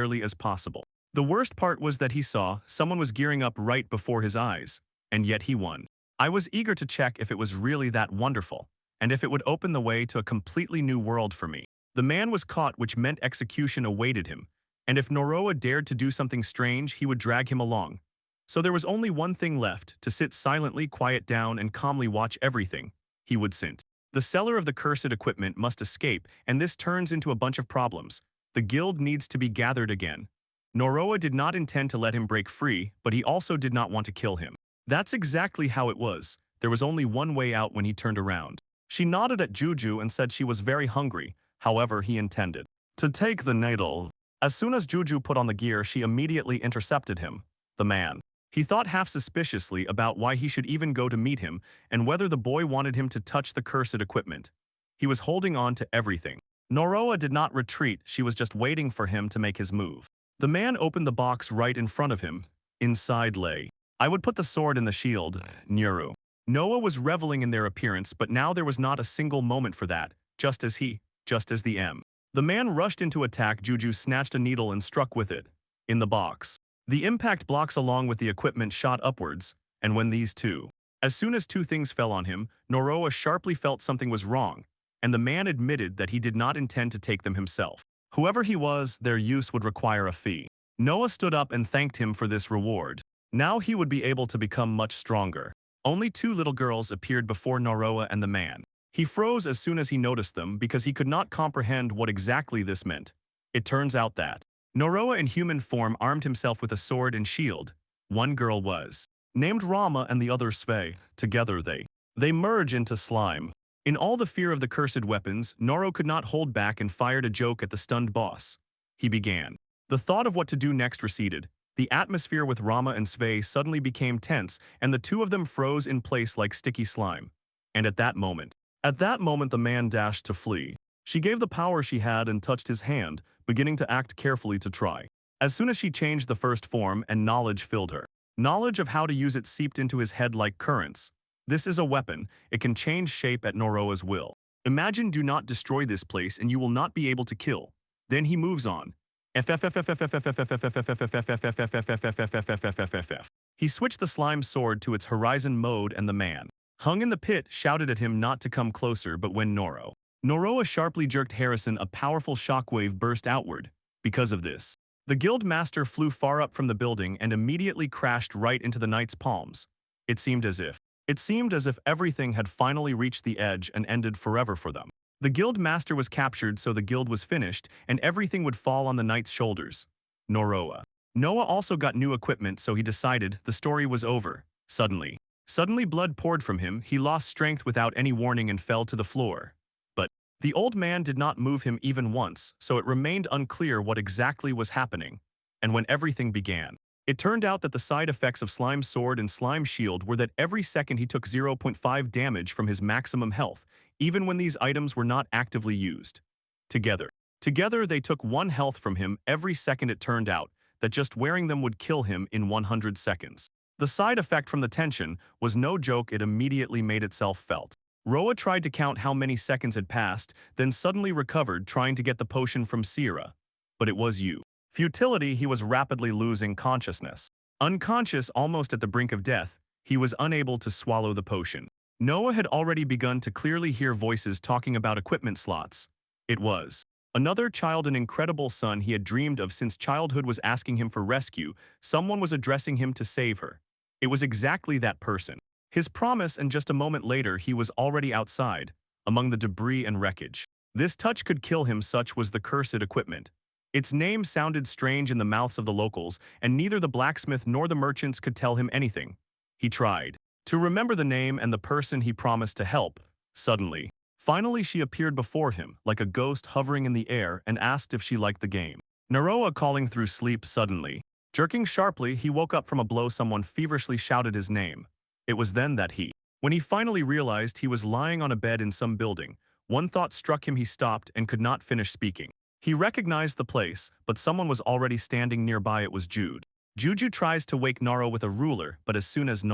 rarely as possible. The worst part was that he saw someone was gearing up right before his eyes, and yet he won. I was eager to check if it was really that wonderful, and if it would open the way to a completely new world for me. The man was caught, which meant execution awaited him, and if Noroa dared to do something strange, he would drag him along. So there was only one thing left, to sit silently, quiet down, and calmly watch everything. He would sit. The seller of the cursed equipment must escape, and this turns into a bunch of problems. The guild needs to be gathered again. Noroa did not intend to let him break free, but he also did not want to kill him. That's exactly how it was. There was only one way out when he turned around. She nodded at Juju and said she was very hungry. However, he intended to take the needle. As soon as Juju put on the gear, she immediately intercepted him. The man. He thought half suspiciously about why he should even go to meet him and whether the boy wanted him to touch the cursed equipment. He was holding on to everything. Noroa did not retreat, she was just waiting for him to make his move. The man opened the box right in front of him. Inside lay. I would put the sword in the shield, Nuru. Noah was reveling in their appearance, but now there was not a single moment for that, just as the M. The man rushed into attack. Juju snatched a needle and struck with it. In the box. The impact blocks along with the equipment shot upwards, and when these two. As soon as two things fell on him, Noroa sharply felt something was wrong, and the man admitted that he did not intend to take them himself. Whoever he was, their use would require a fee. Noah stood up and thanked him for this reward. Now he would be able to become much stronger. Only two little girls appeared before Noroa and the man. He froze as soon as he noticed them because he could not comprehend what exactly this meant. It turns out that Noroa in human form armed himself with a sword and shield. One girl was named Rama and the other Sve. Together they merge into slime. In all the fear of the cursed weapons, Noro could not hold back and fired a joke at the stunned boss. He began. The thought of what to do next receded. The atmosphere with Rama and Sve suddenly became tense, and the two of them froze in place like sticky slime. And at that moment, At that moment the man dashed to flee. She gave the power she had and touched his hand, beginning to act carefully to try. As soon as she changed the first form and knowledge filled her. Knowledge of how to use it seeped into his head like currents. This is a weapon. It can change shape at Noroa's will. Imagine do not destroy this place and you will not be able to kill. Then he moves on. He switched the slime sword to its horizon mode and the man, hung in the pit, shouted at him not to come closer, but when Noroa sharply jerked Harrison, a powerful shockwave burst outward. Because of this, the guild master flew far up from the building and immediately crashed right into the knight's palms. It seemed as if everything had finally reached the edge and ended forever for them. The guild master was captured, so the guild was finished, and everything would fall on the knight's shoulders. Noah also got new equipment, so he decided the story was over. Suddenly blood poured from him, he lost strength without any warning and fell to the floor. But the old man did not move him even once, so it remained unclear what exactly was happening. And when everything began, it turned out that the side effects of Slime's sword and Slime shield were that every second he took 0.5 damage from his maximum health, even when these items were not actively used. Together they took 1 health from him every second. It turned out that just wearing them would kill him in 100 seconds. The side effect from the tension was no joke. It immediately made itself felt. Roa tried to count how many seconds had passed, then suddenly recovered, trying to get the potion from Sierra. But it was futility. He was rapidly losing consciousness. Unconscious, almost at the brink of death, he was unable to swallow the potion. Noah had already begun to clearly hear voices talking about equipment slots. It was another child, an incredible son he had dreamed of since childhood, was asking him for rescue. Someone was addressing him to save her. It was exactly that person. His promise, and just a moment later he was already outside, among the debris and wreckage. This touch could kill him, such was the cursed equipment. Its name sounded strange in the mouths of the locals, and neither the blacksmith nor the merchants could tell him anything. He tried to remember the name and the person he promised to help. Finally she appeared before him, like a ghost hovering in the air, and asked if she liked the game. Noroa, calling through sleep, suddenly jerking sharply, he woke up from a blow. Someone feverishly shouted his name. It was then that when he finally realized he was lying on a bed in some building, one thought struck him. He stopped and could not finish speaking. He recognized the place, but someone was already standing nearby. It was Jude. Juju tries to wake Noro with a ruler, but as soon as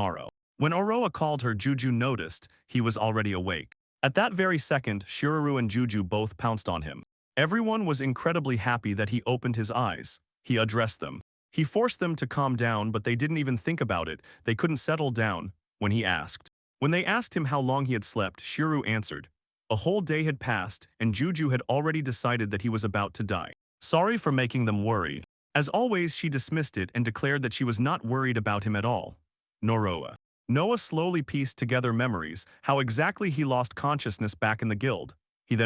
when Oroa called her, Juju noticed he was already awake. At that very second, Shiruru and Juju both pounced on him. Everyone was incredibly happy that he opened his eyes. He addressed them. He forced them to calm down, but they didn't even think about it. They couldn't settle down. When they asked him how long he had slept, Shiruru answered. A whole day had passed, and Juju had already decided that he was about to die. Sorry for making them worry. As always, she dismissed it and declared that she was not worried about him at all. Noah slowly pieced together memories, how exactly he lost consciousness back in the guild. He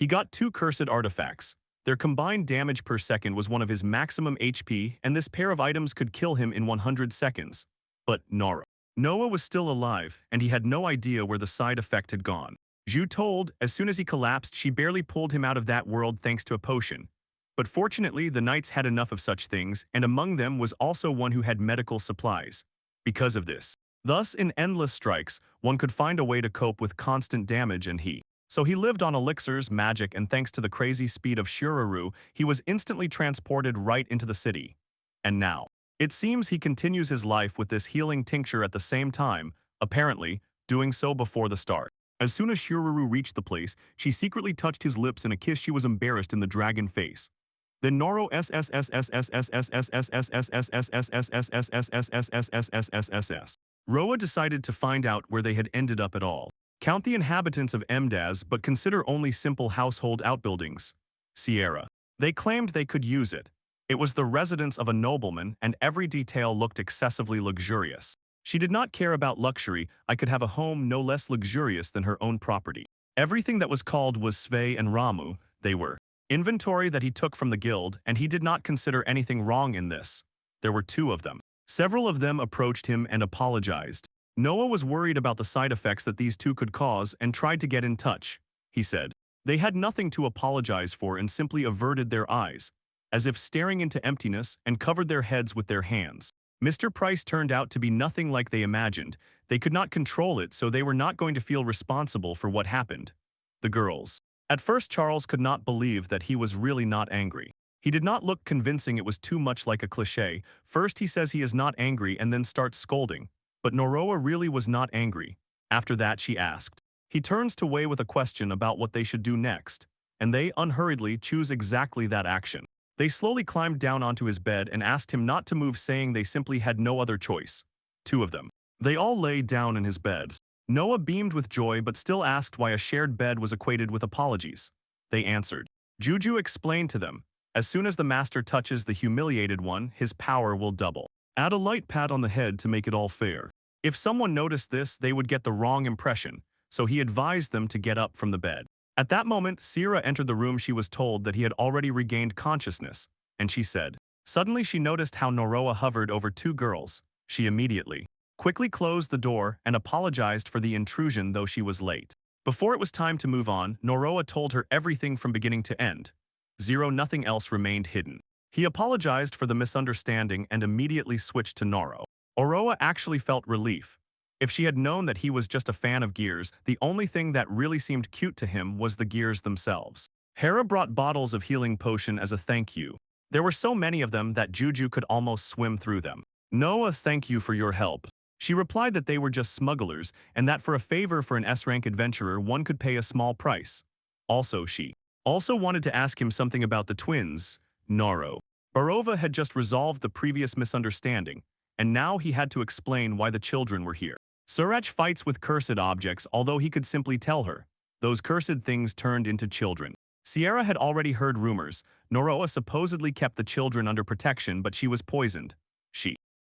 got 2 cursed artifacts. Their combined damage per second was one of his maximum HP, and this pair of items could kill him in 100 seconds. But Noah was still alive, and he had no idea where the side effect had gone. Zhu told, as soon as he collapsed, she barely pulled him out of that world thanks to a potion. But fortunately, the knights had enough of such things, and among them was also one who had medical supplies. Because of this, thus in endless strikes, one could find a way to cope with constant damage, and so he lived on elixirs, magic, and thanks to the crazy speed of Shiruru, he was instantly transported right into the city. And now, it seems he continues his life with this healing tincture at the same time, apparently doing so before the start. As soon as Shiruru reached the place, she secretly touched his lips in a kiss. She was embarrassed in the dragon face. Then Noro Roa decided to find out where they had ended up at all. Count the inhabitants of Mdaz, but consider only simple household outbuildings. Sierra. They claimed they could use it. It was the residence of a nobleman, and every detail looked excessively luxurious. She did not care about luxury. I could have a home no less luxurious than her own property. Everything that was called was Sve and Ramu. They were inventory that he took from the guild, and he did not consider anything wrong in this. There were 2 of them. Several of them approached him and apologized. Noah was worried about the side effects that these 2 could cause and tried to get in touch. He said they had nothing to apologize for and simply averted their eyes, as if staring into emptiness, and covered their heads with their hands. Mr. Price turned out to be nothing like they imagined. They could not control it, so they were not going to feel responsible for what happened. The girls. At first, Charles could not believe that he was really not angry. He did not look convincing. It was too much like a cliché. First he says he is not angry and then starts scolding. But Noroa really was not angry. After that she asked. He turns to Wei with a question about what they should do next. And they, unhurriedly, choose exactly that action. They slowly climbed down onto his bed and asked him not to move, saying they simply had no other choice. Two of them. They all lay down in his bed. Noah beamed with joy but still asked why a shared bed was equated with apologies. They answered. Juju explained to them. As soon as the master touches the humiliated one, his power will double. Add a light pat on the head to make it all fair. If someone noticed this, they would get the wrong impression, so he advised them to get up from the bed. At that moment, Sierra entered the room. She was told that he had already regained consciousness, and she said. Suddenly she noticed how Noroa hovered over two girls. She immediately quickly closed the door and apologized for the intrusion, though she was late. Before it was time to move on, Noroa told her everything from beginning to end. Nothing else remained hidden. He apologized for the misunderstanding and immediately switched to Noro. Oroa actually felt relief. If she had known that he was just a fan of gears, the only thing that really seemed cute to him was the gears themselves. Hera brought bottles of healing potion as a thank you. There were so many of them that Juju could almost swim through them. Noah's thank you for your help. She replied that they were just smugglers and that for a favor for an S-rank adventurer one could pay a small price. She also wanted to ask him something about the twins, Noro. Barova had just resolved the previous misunderstanding, and now he had to explain why the children were here. Suraj fights with cursed objects, although he could simply tell her. Those cursed things turned into children. Sierra had already heard rumors. Noroa supposedly kept the children under protection, but she was poisoned.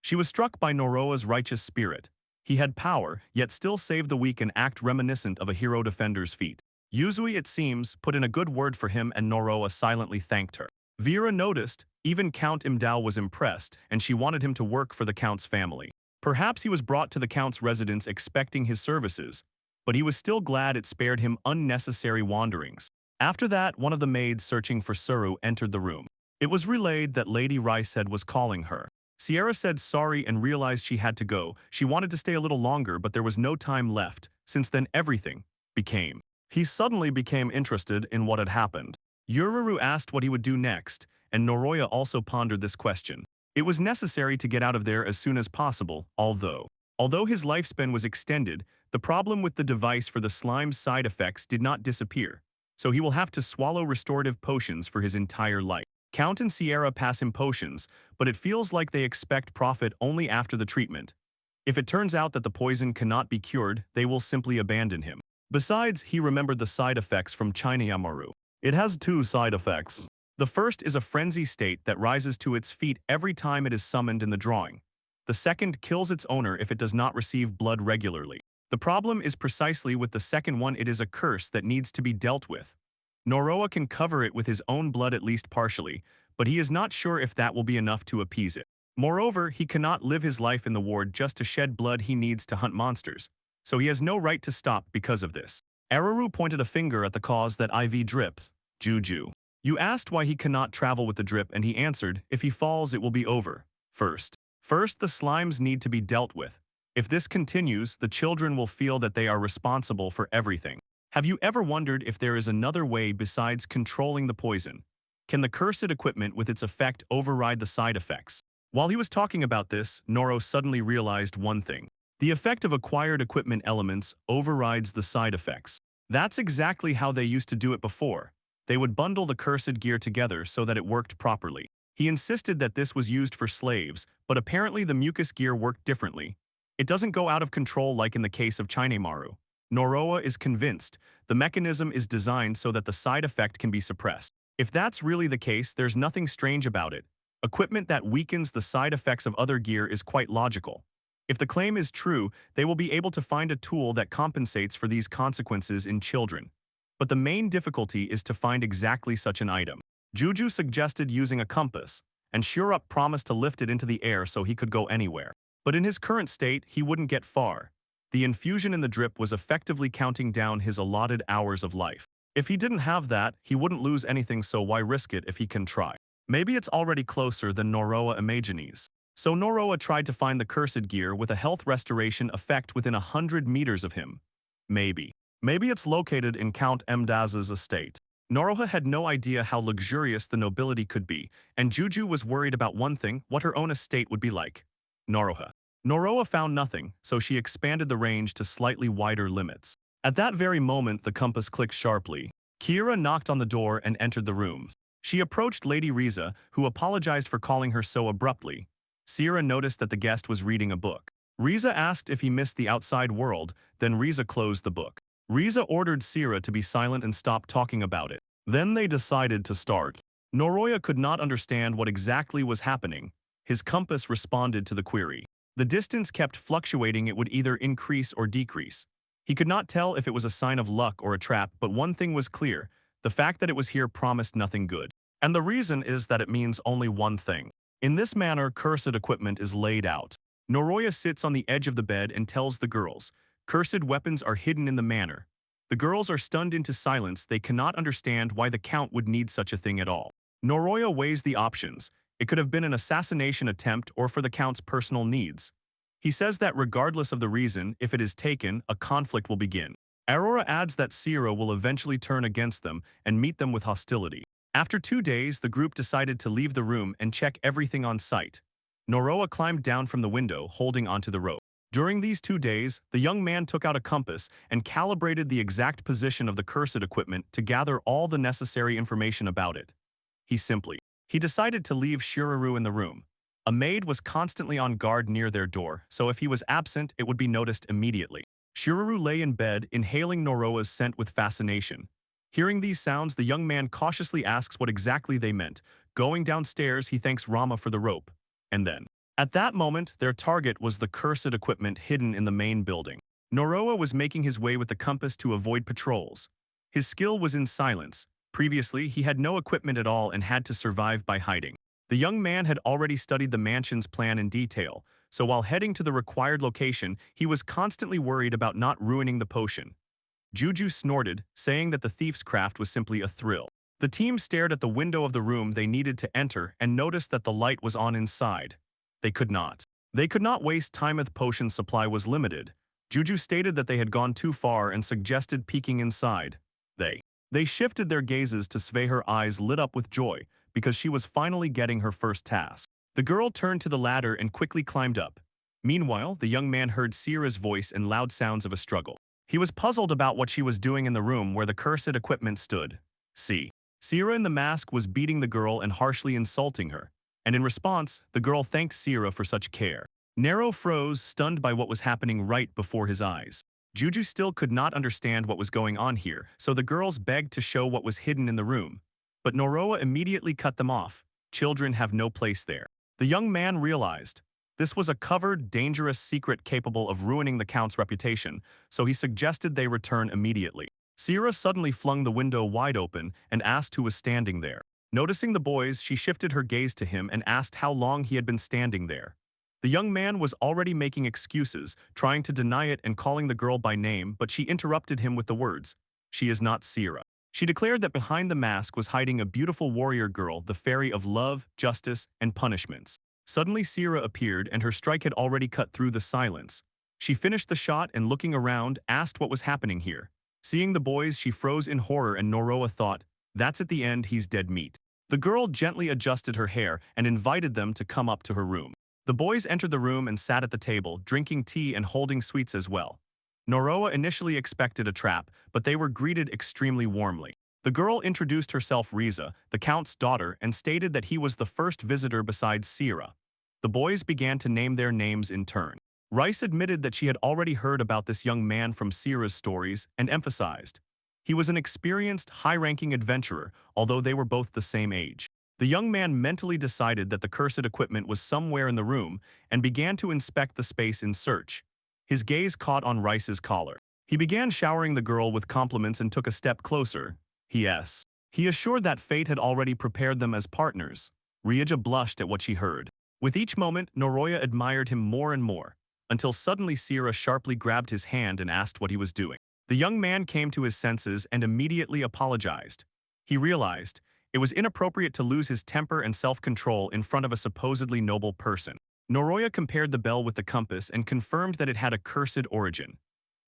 She was struck by Noroa's righteous spirit. He had power, yet still saved the weak and act reminiscent of a hero defender's feat. Yuzui, it seems, put in a good word for him and Noroa silently thanked her. Vera noticed, even Count Imdao was impressed, and she wanted him to work for the Count's family. Perhaps he was brought to the Count's residence expecting his services, but he was still glad it spared him unnecessary wanderings. After that, one of the maids searching for Suru entered the room. It was relayed that Lady Ricehead was calling her. Sierra said sorry and realized she had to go. She wanted to stay a little longer, but there was no time left, since then everything became. He suddenly became interested in what had happened. Ururu asked what he would do next, and Noroya also pondered this question. It was necessary to get out of there as soon as possible, although his lifespan was extended, the problem with the device for the slime's side effects did not disappear, so he will have to swallow restorative potions for his entire life. Count and Sierra pass him potions, but it feels like they expect profit only after the treatment. If it turns out that the poison cannot be cured, they will simply abandon him. Besides, he remembered the side effects from Chinayamaru. It has two side effects. The first is a frenzy state that rises to its feet every time it is summoned in the drawing. The second kills its owner if it does not receive blood regularly. The problem is precisely with the second one. It is a curse that needs to be dealt with. Noroa can cover it with his own blood at least partially, but he is not sure if that will be enough to appease it. Moreover, he cannot live his life in the ward just to shed blood. He needs to hunt monsters, so he has no right to stop because of this. Aruru pointed a finger at the cause that IV drips. Juju. You asked why he cannot travel with the drip, and he answered, if he falls it will be over. First, the slimes need to be dealt with. If this continues, the children will feel that they are responsible for everything. Have you ever wondered if there is another way besides controlling the poison? Can the cursed equipment with its effect override the side effects? While he was talking about this, Noro suddenly realized one thing. The effect of acquired equipment elements overrides the side effects. That's exactly how they used to do it before. They would bundle the cursed gear together so that it worked properly. He insisted that this was used for slaves, but apparently the mucus gear worked differently. It doesn't go out of control like in the case of Chinemaru. Noroa is convinced the mechanism is designed so that the side effect can be suppressed. If that's really the case, there's nothing strange about it. Equipment that weakens the side effects of other gear is quite logical. If the claim is true, they will be able to find a tool that compensates for these consequences in children. But the main difficulty is to find exactly such an item. Juju suggested using a compass, and Shurup promised to lift it into the air so he could go anywhere. But in his current state, he wouldn't get far. The infusion in the drip was effectively counting down his allotted hours of life. If he didn't have that, he wouldn't lose anything, so why risk it if he can try? Maybe it's already closer than Noroa imagines. So Noroa tried to find the cursed gear with a health restoration effect within 100 meters of him. Maybe. Maybe it's located in Count Mdaz's estate. Noroha had no idea how luxurious the nobility could be, and Juju was worried about one thing, what her own estate would be like. Noroha. Noroha found nothing, so she expanded the range to slightly wider limits. At that very moment, the compass clicked sharply. Kira knocked on the door and entered the room. She approached Lady Riza, who apologized for calling her so abruptly. Sierra noticed that the guest was reading a book. Riza asked if he missed the outside world, then Riza closed the book. Riza ordered Sierra to be silent and stop talking about it. Then they decided to start. Noroya could not understand what exactly was happening. His compass responded to the query. The distance kept fluctuating. It would either increase or decrease. He could not tell if it was a sign of luck or a trap, but one thing was clear. The fact that it was here promised nothing good. And the reason is that it means only one thing. In this manner, cursed equipment is laid out. Noroya sits on the edge of the bed and tells the girls, cursed weapons are hidden in the manor. The girls are stunned into silence. They cannot understand why the Count would need such a thing at all. Noroya weighs the options. It could have been an assassination attempt or for the Count's personal needs. He says that regardless of the reason, if it is taken, a conflict will begin. Aurora adds that Sierra will eventually turn against them and meet them with hostility. After 2 days, the group decided to leave the room and check everything on site. Noroa climbed down from the window, holding onto the rope. During these 2 days, the young man took out a compass and calibrated the exact position of the cursed equipment to gather all the necessary information about it. He decided to leave Shiruru in the room. A maid was constantly on guard near their door, so if he was absent, it would be noticed immediately. Shiruru lay in bed, inhaling Noroa's scent with fascination. Hearing these sounds, the young man cautiously asks what exactly they meant. Going downstairs, he thanks Rama for the rope. And then, at that moment, their target was the cursed equipment hidden in the main building. Noroa was making his way with the compass to avoid patrols. His skill was in silence. Previously, he had no equipment at all and had to survive by hiding. The young man had already studied the mansion's plan in detail, so while heading to the required location, he was constantly worried about not ruining the potion. Juju snorted, saying that the thief's craft was simply a thrill. The team stared at the window of the room they needed to enter and noticed that the light was on inside. They could not waste time as the potion supply was limited. Juju stated that they had gone too far and suggested peeking inside. They shifted their gazes to Sve. Her eyes lit up with joy because she was finally getting her first task. The girl turned to the ladder and quickly climbed up. Meanwhile, the young man heard Sierra's voice and loud sounds of a struggle. He was puzzled about what she was doing in the room where the cursed equipment stood. Sierra in the mask was beating the girl and harshly insulting her. And in response, the girl thanked Sierra for such care. Nero froze, stunned by what was happening right before his eyes. Juju still could not understand what was going on here, so the girls begged to show what was hidden in the room. But Noroa immediately cut them off. Children have no place there. The young man realized this was a covered, dangerous secret capable of ruining the Count's reputation, so he suggested they return immediately. Sierra suddenly flung the window wide open and asked who was standing there. Noticing the boys, she shifted her gaze to him and asked how long he had been standing there. The young man was already making excuses, trying to deny it and calling the girl by name, but she interrupted him with the words, "She is not Sierra." She declared that behind the mask was hiding a beautiful warrior girl, the fairy of love, justice, and punishments. Suddenly Sierra appeared and her strike had already cut through the silence. She finished the shot and looking around, asked what was happening here. Seeing the boys, she froze in horror and Noroa thought, that's at the end, he's dead meat. The girl gently adjusted her hair and invited them to come up to her room. The boys entered the room and sat at the table, drinking tea and holding sweets as well. Noroa initially expected a trap, but they were greeted extremely warmly. The girl introduced herself Riza, the Count's daughter, and stated that he was the first visitor besides Sierra. The boys began to name their names in turn. Rice admitted that she had already heard about this young man from Sierra's stories and emphasized, he was an experienced, high-ranking adventurer, although they were both the same age. The young man mentally decided that the cursed equipment was somewhere in the room and began to inspect the space in search. His gaze caught on Rice's collar. He began showering the girl with compliments and took a step closer. He assured that fate had already prepared them as partners. Rieja blushed at what she heard. With each moment, Noroya admired him more and more, until suddenly Sierra sharply grabbed his hand and asked what he was doing. The young man came to his senses and immediately apologized. He realized it was inappropriate to lose his temper and self-control in front of a supposedly noble person. Noroya compared the bell with the compass and confirmed that it had a cursed origin.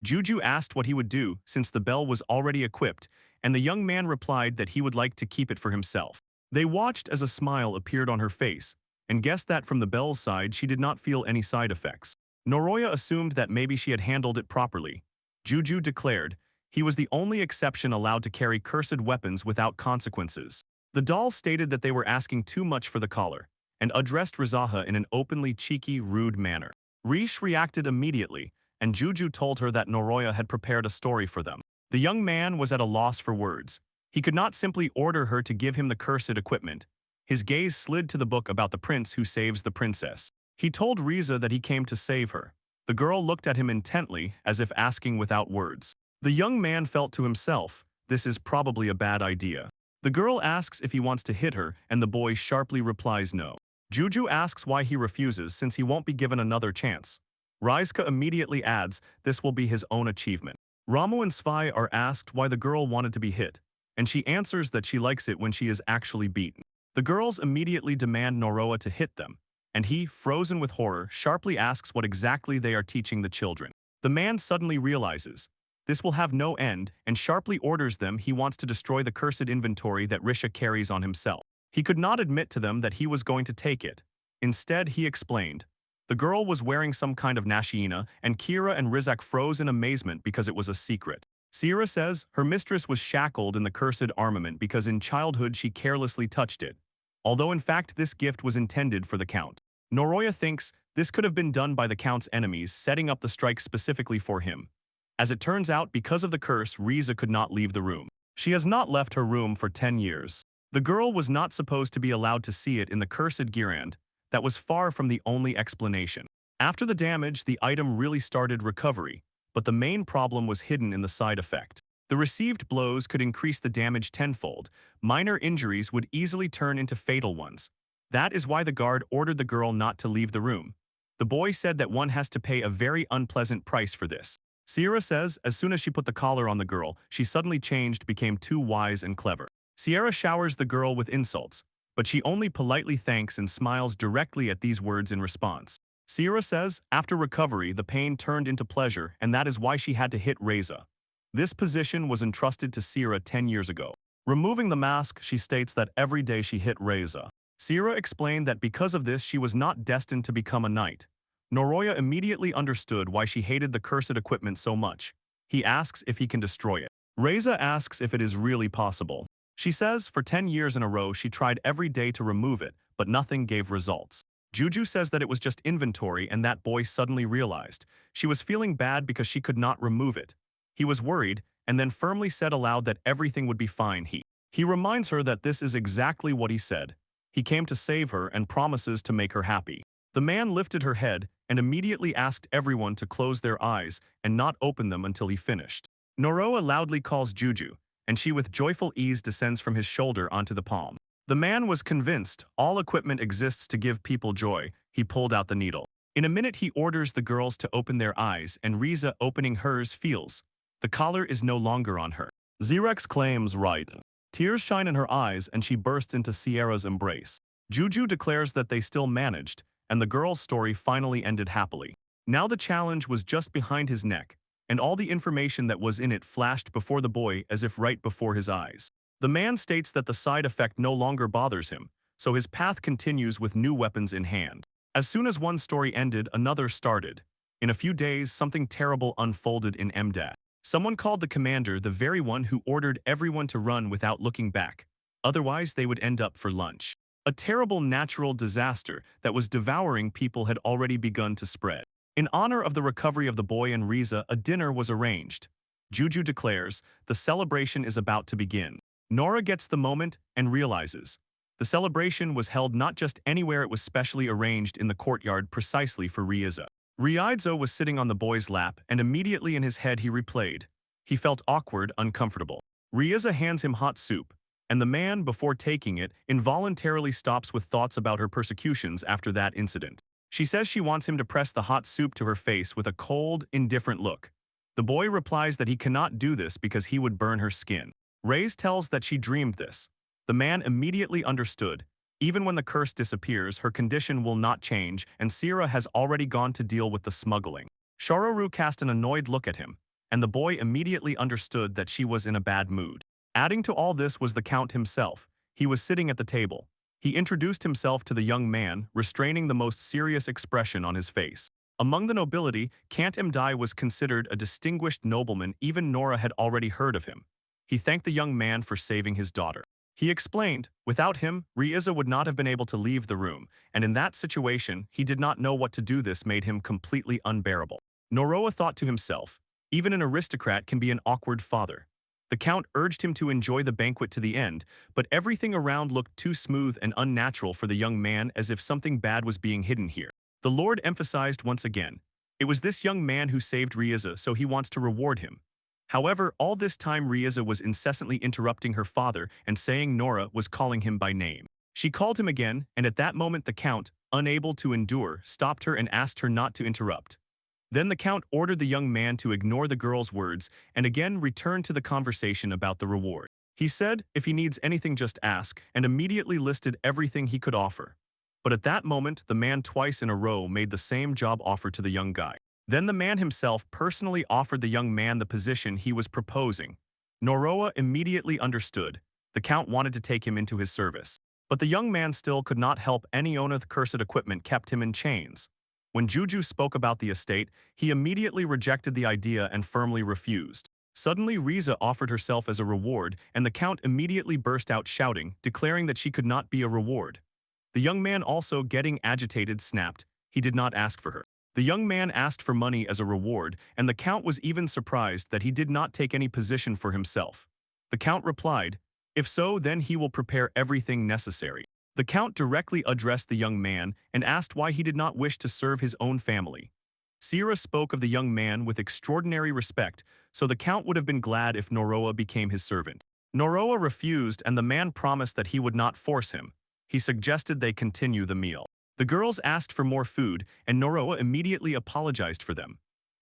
Juju asked what he would do since the bell was already equipped, and the young man replied that he would like to keep it for himself. They watched as a smile appeared on her face, and guessed that from the bell's side she did not feel any side effects. Noroya assumed that maybe she had handled it properly. Juju declared he was the only exception allowed to carry cursed weapons without consequences. The doll stated that they were asking too much for the collar, and addressed Rizaha in an openly cheeky, rude manner. Rish reacted immediately, and Juju told her that Noroya had prepared a story for them. The young man was at a loss for words. He could not simply order her to give him the cursed equipment. His gaze slid to the book about the prince who saves the princess. He told Riza that he came to save her. The girl looked at him intently, as if asking without words. The young man felt to himself, this is probably a bad idea. The girl asks if he wants to hit her, and the boy sharply replies no. Juju asks why he refuses since he won't be given another chance. Rizka immediately adds this will be his own achievement. Ramu and Svai are asked why the girl wanted to be hit, and she answers that she likes it when she is actually beaten. The girls immediately demand Noroya to hit them, and he, frozen with horror, sharply asks what exactly they are teaching the children. The man suddenly realizes this will have no end and sharply orders them he wants to destroy the cursed inventory that Risha carries on himself. He could not admit to them that he was going to take it. Instead, he explained. The girl was wearing some kind of nashina, and Kira and Rizak froze in amazement because it was a secret. Sierra says her mistress was shackled in the cursed armament because in childhood she carelessly touched it, although in fact this gift was intended for the Count. Noroya thinks this could have been done by the Count's enemies setting up the strike specifically for him. As it turns out, because of the curse, Riza could not leave the room. She has not left her room for 10 years. The girl was not supposed to be allowed to see it in the cursed Girand. That was far from the only explanation. After the damage, the item really started recovery, but the main problem was hidden in the side effect. The received blows could increase the damage tenfold. Minor injuries would easily turn into fatal ones. That is why the guard ordered the girl not to leave the room. The boy said that one has to pay a very unpleasant price for this. Sierra says as soon as she put the collar on the girl, she suddenly changed, became too wise and clever. Sierra showers the girl with insults, but she only politely thanks and smiles directly at these words in response. Sierra says after recovery the pain turned into pleasure, and that is why she had to hit Reza. This position was entrusted to Sierra 10 years ago. Removing the mask, she states that every day she hit Reza. Sierra explained that because of this she was not destined to become a knight. Noroya immediately understood why she hated the cursed equipment so much. He asks if he can destroy it. Reza asks if it is really possible. She says for 10 years in a row she tried every day to remove it, but nothing gave results. Juju says that it was just inventory, and that boy suddenly realized. She was feeling bad because she could not remove it. He was worried, and then firmly said aloud that everything would be fine. He reminds her that this is exactly what he said. He came to save her and promises to make her happy. The man lifted her head and immediately asked everyone to close their eyes and not open them until he finished. Noroya loudly calls Juju, and she with joyful ease descends from his shoulder onto the palm. The man was convinced all equipment exists to give people joy. He pulled out the needle. In a minute he orders the girls to open their eyes, and Riza, opening hers, feels the collar is no longer on her. Xerex claims right. Tears shine in her eyes and she bursts into Sierra's embrace. Juju declares that they still managed, and the girl's story finally ended happily. Now the challenge was just behind his neck, and all the information that was in it flashed before the boy as if right before his eyes. The man states that the side effect no longer bothers him, so his path continues with new weapons in hand. As soon as one story ended, another started. In a few days, something terrible unfolded in Emdat. Someone called the commander, the very one who ordered everyone to run without looking back. Otherwise, they would end up for lunch. A terrible natural disaster that was devouring people had already begun to spread. In honor of the recovery of the boy and Riza, a dinner was arranged. Juju declares the celebration is about to begin. Nora gets the moment and realizes the celebration was held not just anywhere, it was specially arranged in the courtyard precisely for Riza. Riaidzo was sitting on the boy's lap, and immediately in his head he replayed. He felt awkward, uncomfortable. Riza hands him hot soup, and the man, before taking it, involuntarily stops with thoughts about her persecutions after that incident. She says she wants him to press the hot soup to her face with a cold, indifferent look. The boy replies that he cannot do this because he would burn her skin. Reyes tells that she dreamed this. The man immediately understood. Even when the curse disappears, her condition will not change, and Sierra has already gone to deal with the smuggling. Shororu cast an annoyed look at him, and the boy immediately understood that she was in a bad mood. Adding to all this was the Count himself. He was sitting at the table. He introduced himself to the young man, restraining the most serious expression on his face. Among the nobility, Count Mdai was considered a distinguished nobleman. Even Nora had already heard of him. He thanked the young man for saving his daughter. He explained, without him, Riza would not have been able to leave the room, and in that situation, he did not know what to do. This made him completely unbearable. Noroa thought to himself, even an aristocrat can be an awkward father. The Count urged him to enjoy the banquet to the end, but everything around looked too smooth and unnatural for the young man, as if something bad was being hidden here. The Lord emphasized once again, it was this young man who saved Riza, so he wants to reward him. However, all this time Riza was incessantly interrupting her father and saying Nora was calling him by name. She called him again, and at that moment the Count, unable to endure, stopped her and asked her not to interrupt. Then the Count ordered the young man to ignore the girl's words and again returned to the conversation about the reward. He said, if he needs anything just ask, and immediately listed everything he could offer. But at that moment, the man twice in a row made the same job offer to the young guy. Then the man himself personally offered the young man the position he was proposing. Noroa immediately understood. The Count wanted to take him into his service. But the young man still could not help. Any owner of the cursed equipment kept him in chains. When Juju spoke about the estate, he immediately rejected the idea and firmly refused. Suddenly Riza offered herself as a reward, and the Count immediately burst out shouting, declaring that she could not be a reward. The young man, also getting agitated, snapped, he did not ask for her. The young man asked for money as a reward, and the Count was even surprised that he did not take any position for himself. The Count replied, if so, then he will prepare everything necessary. The Count directly addressed the young man and asked why he did not wish to serve his own family. Sierra spoke of the young man with extraordinary respect, so the Count would have been glad if Noroa became his servant. Noroa refused, and the man promised that he would not force him. He suggested they continue the meal. The girls asked for more food, and Noroa immediately apologized for them.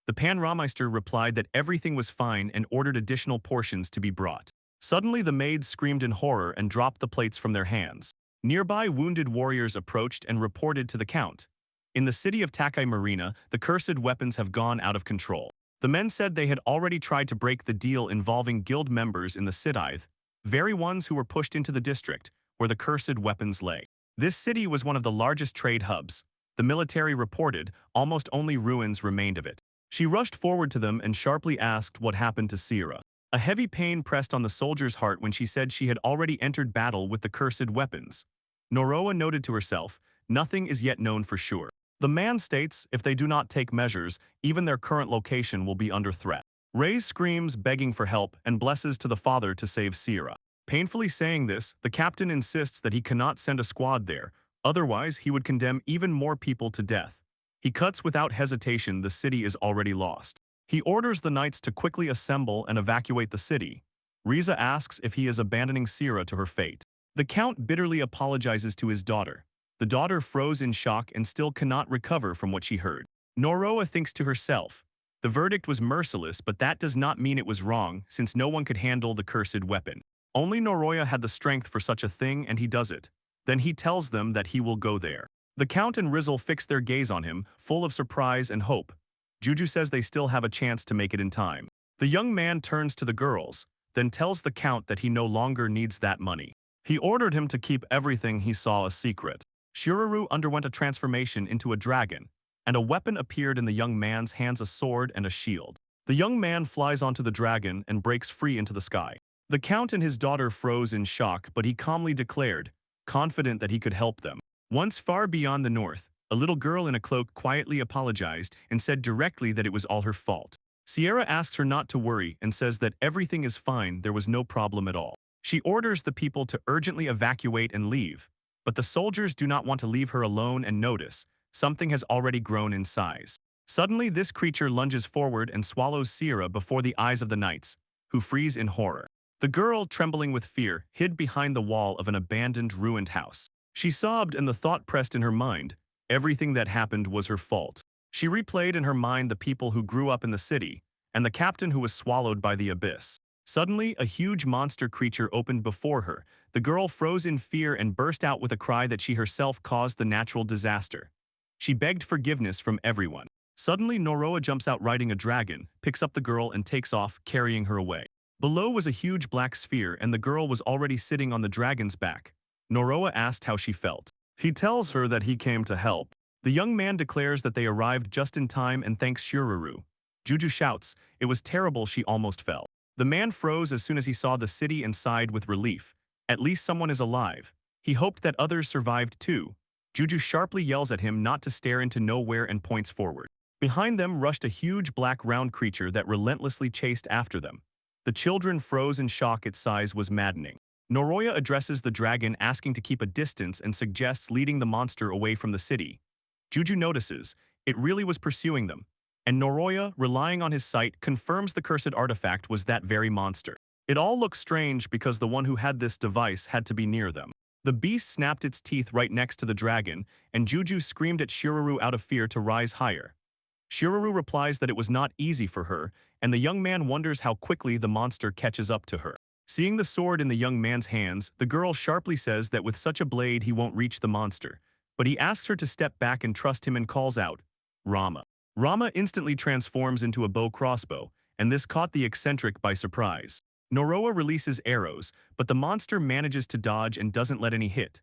The Panrameister replied that everything was fine and ordered additional portions to be brought. Suddenly the maids screamed in horror and dropped the plates from their hands. Nearby wounded warriors approached and reported to the Count. In the city of Takai Marina, the cursed weapons have gone out of control. The men said they had already tried to break the deal involving guild members in the Scythe, very ones who were pushed into the district, where the cursed weapons lay. This city was one of the largest trade hubs. The military reported almost only ruins remained of it. She rushed forward to them and sharply asked what happened to Sierra. A heavy pain pressed on the soldier's heart when she said she had already entered battle with the cursed weapons. Noroa noted to herself, nothing is yet known for sure. The man states if they do not take measures, even their current location will be under threat. Ray screams, begging for help, and blesses to the father to save Sierra. Painfully saying this, the captain insists that he cannot send a squad there, otherwise he would condemn even more people to death. He cuts without hesitation. The city is already lost. He orders the knights to quickly assemble and evacuate the city. Riza asks if he is abandoning Sierra to her fate. The Count bitterly apologizes to his daughter. The daughter froze in shock and still cannot recover from what she heard. Noroa thinks to herself, the verdict was merciless, but that does not mean it was wrong, since no one could handle the cursed weapon. Only Noroya had the strength for such a thing, and he does it. Then he tells them that he will go there. The Count and Rizzle fix their gaze on him, full of surprise and hope. Juju says they still have a chance to make it in time. The young man turns to the girls, then tells the Count that he no longer needs that money. He ordered him to keep everything he saw a secret. Shiruru underwent a transformation into a dragon, and a weapon appeared in the young man's hands, a sword and a shield. The young man flies onto the dragon and breaks free into the sky. The Count and his daughter froze in shock, but he calmly declared, confident that he could help them. Once far beyond the north, a little girl in a cloak quietly apologized and said directly that it was all her fault. Sierra asks her not to worry and says that everything is fine, there was no problem at all. She orders the people to urgently evacuate and leave, but the soldiers do not want to leave her alone and notice something has already grown in size. Suddenly this creature lunges forward and swallows Sierra before the eyes of the knights, who freeze in horror. The girl, trembling with fear, hid behind the wall of an abandoned, ruined house. She sobbed, and the thought pressed in her mind, everything that happened was her fault. She replayed in her mind the people who grew up in the city, and the captain who was swallowed by the abyss. Suddenly, a huge monster creature opened before her. The girl froze in fear and burst out with a cry that she herself caused the natural disaster. She begged forgiveness from everyone. Suddenly, Noroa jumps out riding a dragon, picks up the girl and takes off, carrying her away. Below was a huge black sphere and the girl was already sitting on the dragon's back. Noroa asked how she felt. He tells her that he came to help. The young man declares that they arrived just in time and thanks Shiruru. Juju shouts, "It was terrible, she almost fell." The man froze as soon as he saw the city and sighed with relief. At least someone is alive. He hoped that others survived too. Juju sharply yells at him not to stare into nowhere and points forward. Behind them rushed a huge black round creature that relentlessly chased after them. The children froze in shock, its size was maddening. Noroya addresses the dragon asking to keep a distance and suggests leading the monster away from the city. Juju notices, it really was pursuing them. And Noroya, relying on his sight, confirms the cursed artifact was that very monster. It all looks strange because the one who had this device had to be near them. The beast snapped its teeth right next to the dragon, and Juju screamed at Shiruru out of fear to rise higher. Shiruru replies that it was not easy for her, and the young man wonders how quickly the monster catches up to her. Seeing the sword in the young man's hands, the girl sharply says that with such a blade he won't reach the monster. But he asks her to step back and trust him and calls out, "Rama." Rama instantly transforms into a bow crossbow, and this caught the eccentric by surprise. Noroa releases arrows, but the monster manages to dodge and doesn't let any hit.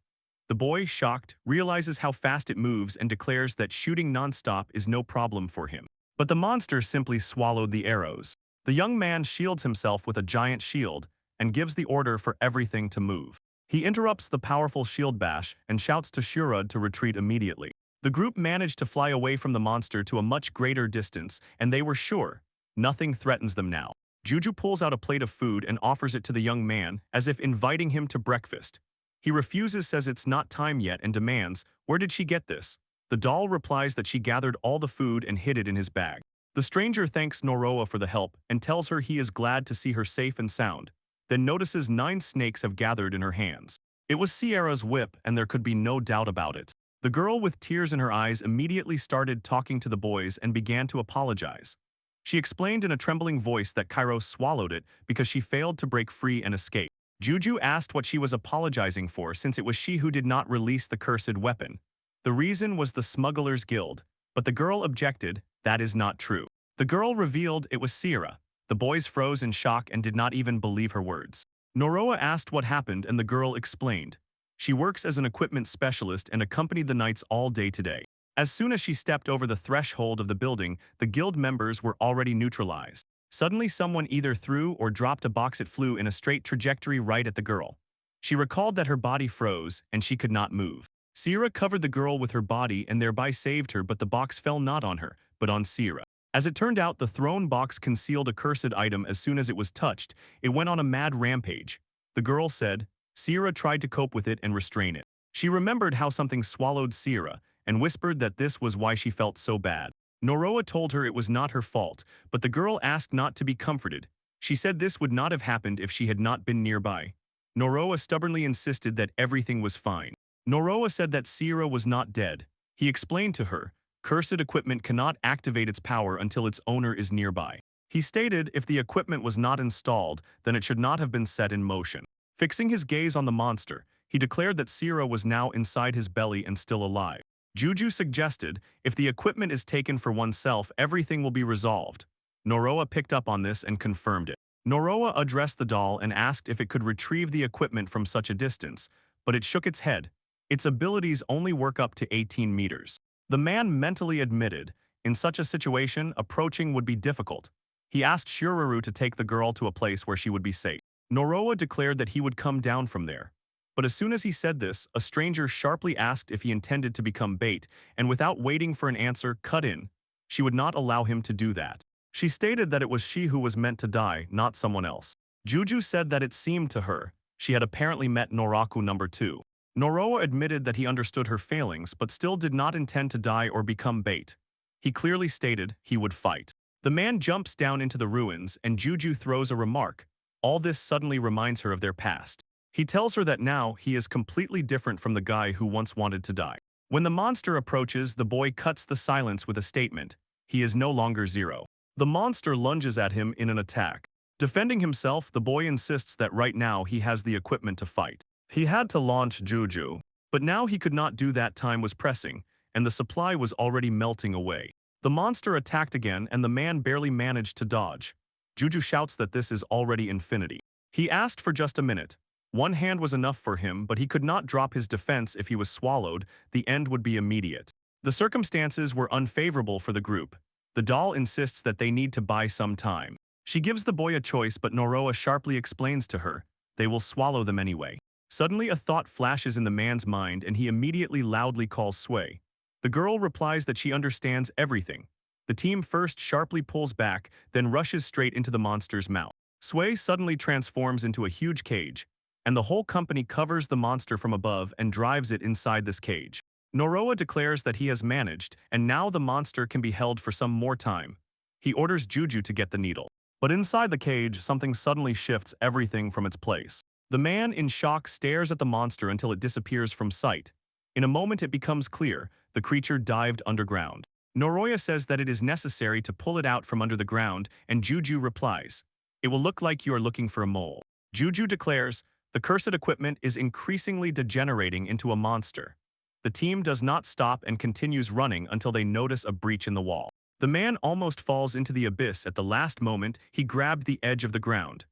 The boy, shocked, realizes how fast it moves and declares that shooting nonstop is no problem for him. But the monster simply swallowed the arrows. The young man shields himself with a giant shield and gives the order for everything to move. He interrupts the powerful shield bash and shouts to Shurud to retreat immediately. The group managed to fly away from the monster to a much greater distance, and they were sure nothing threatens them now. Juju pulls out a plate of food and offers it to the young man, as if inviting him to breakfast. He refuses, says it's not time yet, and demands, "Where did she get this?" The doll replies that she gathered all the food and hid it in his bag. The stranger thanks Noroa for the help and tells her he is glad to see her safe and sound, then notices 9 snakes have gathered in her hands. It was Sierra's whip, and there could be no doubt about it. The girl with tears in her eyes immediately started talking to the boys and began to apologize. She explained in a trembling voice that Kairos swallowed it because she failed to break free and escape. Juju asked what she was apologizing for since it was she who did not release the cursed weapon. The reason was the Smugglers Guild, but the girl objected, "That is not true." The girl revealed it was Sierra. The boys froze in shock and did not even believe her words. Noroa asked what happened and the girl explained. She works as an equipment specialist and accompanied the knights all day today. As soon as she stepped over the threshold of the building, the guild members were already neutralized. Suddenly someone either threw or dropped a box. It flew in a straight trajectory right at the girl. She recalled that her body froze and she could not move. Sierra covered the girl with her body and thereby saved her, but the box fell not on her, but on Sierra. As it turned out, the thrown box concealed a cursed item. As soon as it was touched, it went on a mad rampage. The girl said, Sierra tried to cope with it and restrain it. She remembered how something swallowed Sierra and whispered that this was why she felt so bad. Noroa told her it was not her fault, but the girl asked not to be comforted. She said this would not have happened if she had not been nearby. Noroa stubbornly insisted that everything was fine. Noroa said that Sierra was not dead. He explained to her, cursed equipment cannot activate its power until its owner is nearby. He stated if the equipment was not installed, then it should not have been set in motion. Fixing his gaze on the monster, he declared that Sierra was now inside his belly and still alive. Juju suggested, if the equipment is taken for oneself, everything will be resolved. Noroa picked up on this and confirmed it. Noroa addressed the doll and asked if it could retrieve the equipment from such a distance, but it shook its head. Its abilities only work up to 18 meters. The man mentally admitted, in such a situation, approaching would be difficult. He asked Shiruru to take the girl to a place where she would be safe. Noroa declared that he would come down from there. But as soon as he said this, a stranger sharply asked if he intended to become bait, and without waiting for an answer, cut in. She would not allow him to do that. She stated that it was she who was meant to die, not someone else. Juju said that it seemed to her she had apparently met Noraku number 2. Noroa admitted that he understood her failings but still did not intend to die or become bait. He clearly stated he would fight. The man jumps down into the ruins and Juju throws a remark. All this suddenly reminds her of their past. He tells her that now he is completely different from the guy who once wanted to die. When the monster approaches, the boy cuts the silence with a statement. He is no longer Zero. The monster lunges at him in an attack. Defending himself, the boy insists that right now he has the equipment to fight. He had to launch Juju, but now he could not do that. Time was pressing, and the supply was already melting away. The monster attacked again and the man barely managed to dodge. Juju shouts that this is already infinity. He asked for just a minute. One hand was enough for him, but he could not drop his defense. If he was swallowed, the end would be immediate. The circumstances were unfavorable for the group. The doll insists that they need to buy some time. She gives the boy a choice, but Noroa sharply explains to her, they will swallow them anyway. Suddenly a thought flashes in the man's mind and he immediately loudly calls Sway. The girl replies that she understands everything. The team first sharply pulls back, then rushes straight into the monster's mouth. Sway suddenly transforms into a huge cage, and the whole company covers the monster from above and drives it inside this cage. Noroa declares that he has managed, and now the monster can be held for some more time. He orders Juju to get the needle. But inside the cage, something suddenly shifts everything from its place. The man in shock stares at the monster until it disappears from sight. In a moment it becomes clear, the creature dived underground. Noroya says that it is necessary to pull it out from under the ground, and Juju replies, "It will look like you are looking for a mole." Juju declares, the cursed equipment is increasingly degenerating into a monster. The team does not stop and continues running until they notice a breach in the wall. The man almost falls into the abyss. At the last moment, he grabbed the edge of the ground.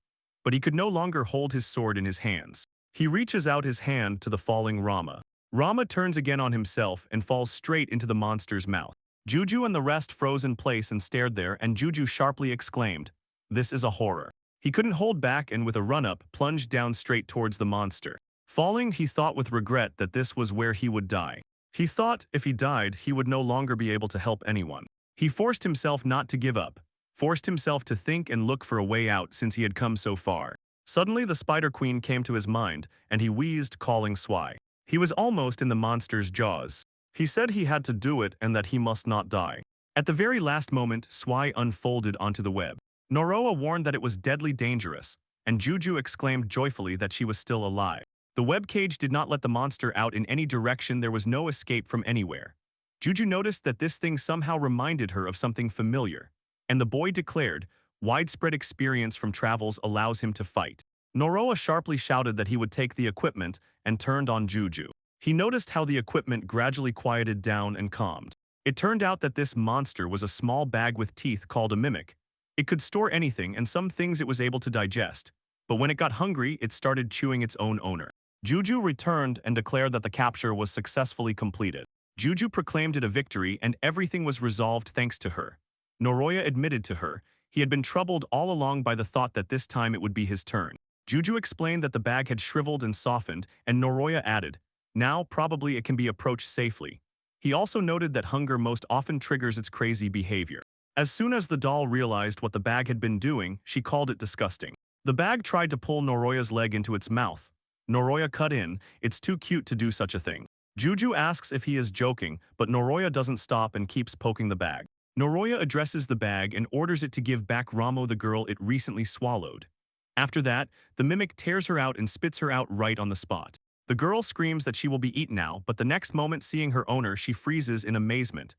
But he could no longer hold his sword in his hands. He reaches out his hand to the falling Rama. Rama turns again on himself and falls straight into the monster's mouth. Juju and the rest froze in place and stared there, and Juju sharply exclaimed, "This is a horror." He couldn't hold back and with a run-up plunged down straight towards the monster. Falling, he thought with regret that this was where he would die. He thought if he died, he would no longer be able to help anyone. He forced himself not to give up, forced himself to think and look for a way out since he had come so far. Suddenly the Spider Queen came to his mind, and he wheezed, calling Swai. He was almost in the monster's jaws. He said he had to do it and that he must not die. At the very last moment, Swai unfolded onto the web. Noroa warned that it was deadly dangerous, and Juju exclaimed joyfully that she was still alive. The web cage did not let the monster out in any direction. There was no escape from anywhere. Juju noticed that this thing somehow reminded her of something familiar, and the boy declared, widespread experience from travels allows him to fight. Noroa sharply shouted that he would take the equipment and turned on Juju. He noticed how the equipment gradually quieted down and calmed. It turned out that this monster was a small bag with teeth called a mimic. It could store anything, and some things it was able to digest, but when it got hungry, it started chewing its own owner. Juju returned and declared that the capture was successfully completed. Juju proclaimed it a victory and everything was resolved thanks to her. Noroya admitted to her he had been troubled all along by the thought that this time it would be his turn. Juju explained that the bag had shriveled and softened, and Noroya added, now probably it can be approached safely. He also noted that hunger most often triggers its crazy behavior. As soon as the doll realized what the bag had been doing, she called it disgusting. The bag tried to pull Noroya's leg into its mouth. Noroya cut in, it's too cute to do such a thing. Juju asks if he is joking, but Noroya doesn't stop and keeps poking the bag. Noroya addresses the bag and orders it to give back Ramo, the girl it recently swallowed. After that, the mimic tears her out and spits her out right on the spot. The girl screams that she will be eaten now, but the next moment seeing her owner, she freezes in amazement.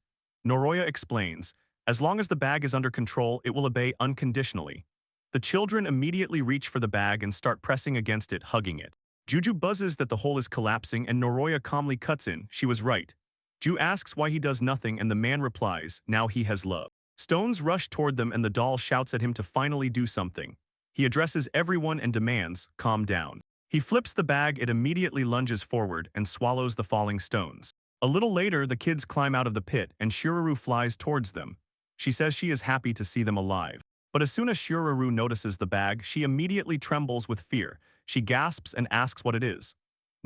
Noroya explains, as long as the bag is under control, it will obey unconditionally. The children immediately reach for the bag and start pressing against it, hugging it. Juju buzzes that the hole is collapsing and Noroya calmly cuts in, she was right. Ju asks why he does nothing and the man replies, now he has love. Stones rush toward them and the doll shouts at him to finally do something. He addresses everyone and demands, calm down. He flips the bag, it immediately lunges forward and swallows the falling stones. A little later, the kids climb out of the pit and Shiraru flies towards them. She says she is happy to see them alive. But as soon as Shiraru notices the bag, she immediately trembles with fear. She gasps and asks what it is.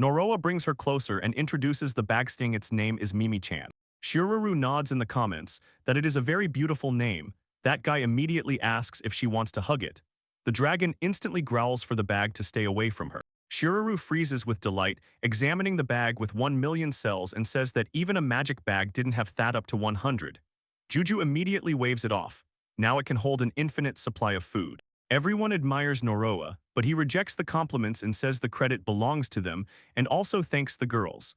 Noroa brings her closer and introduces the bag, saying its name is Mimi-chan. Shiraru nods in the comments that it is a very beautiful name. That guy immediately asks if she wants to hug it. The dragon instantly growls for the bag to stay away from her. Shiraru freezes with delight, examining the bag with 1,000,000 cells and says that even a magic bag didn't have that up to 100. Juju immediately waves it off. Now it can hold an infinite supply of food. Everyone admires Noroa, but he rejects the compliments and says the credit belongs to them and also thanks the girls.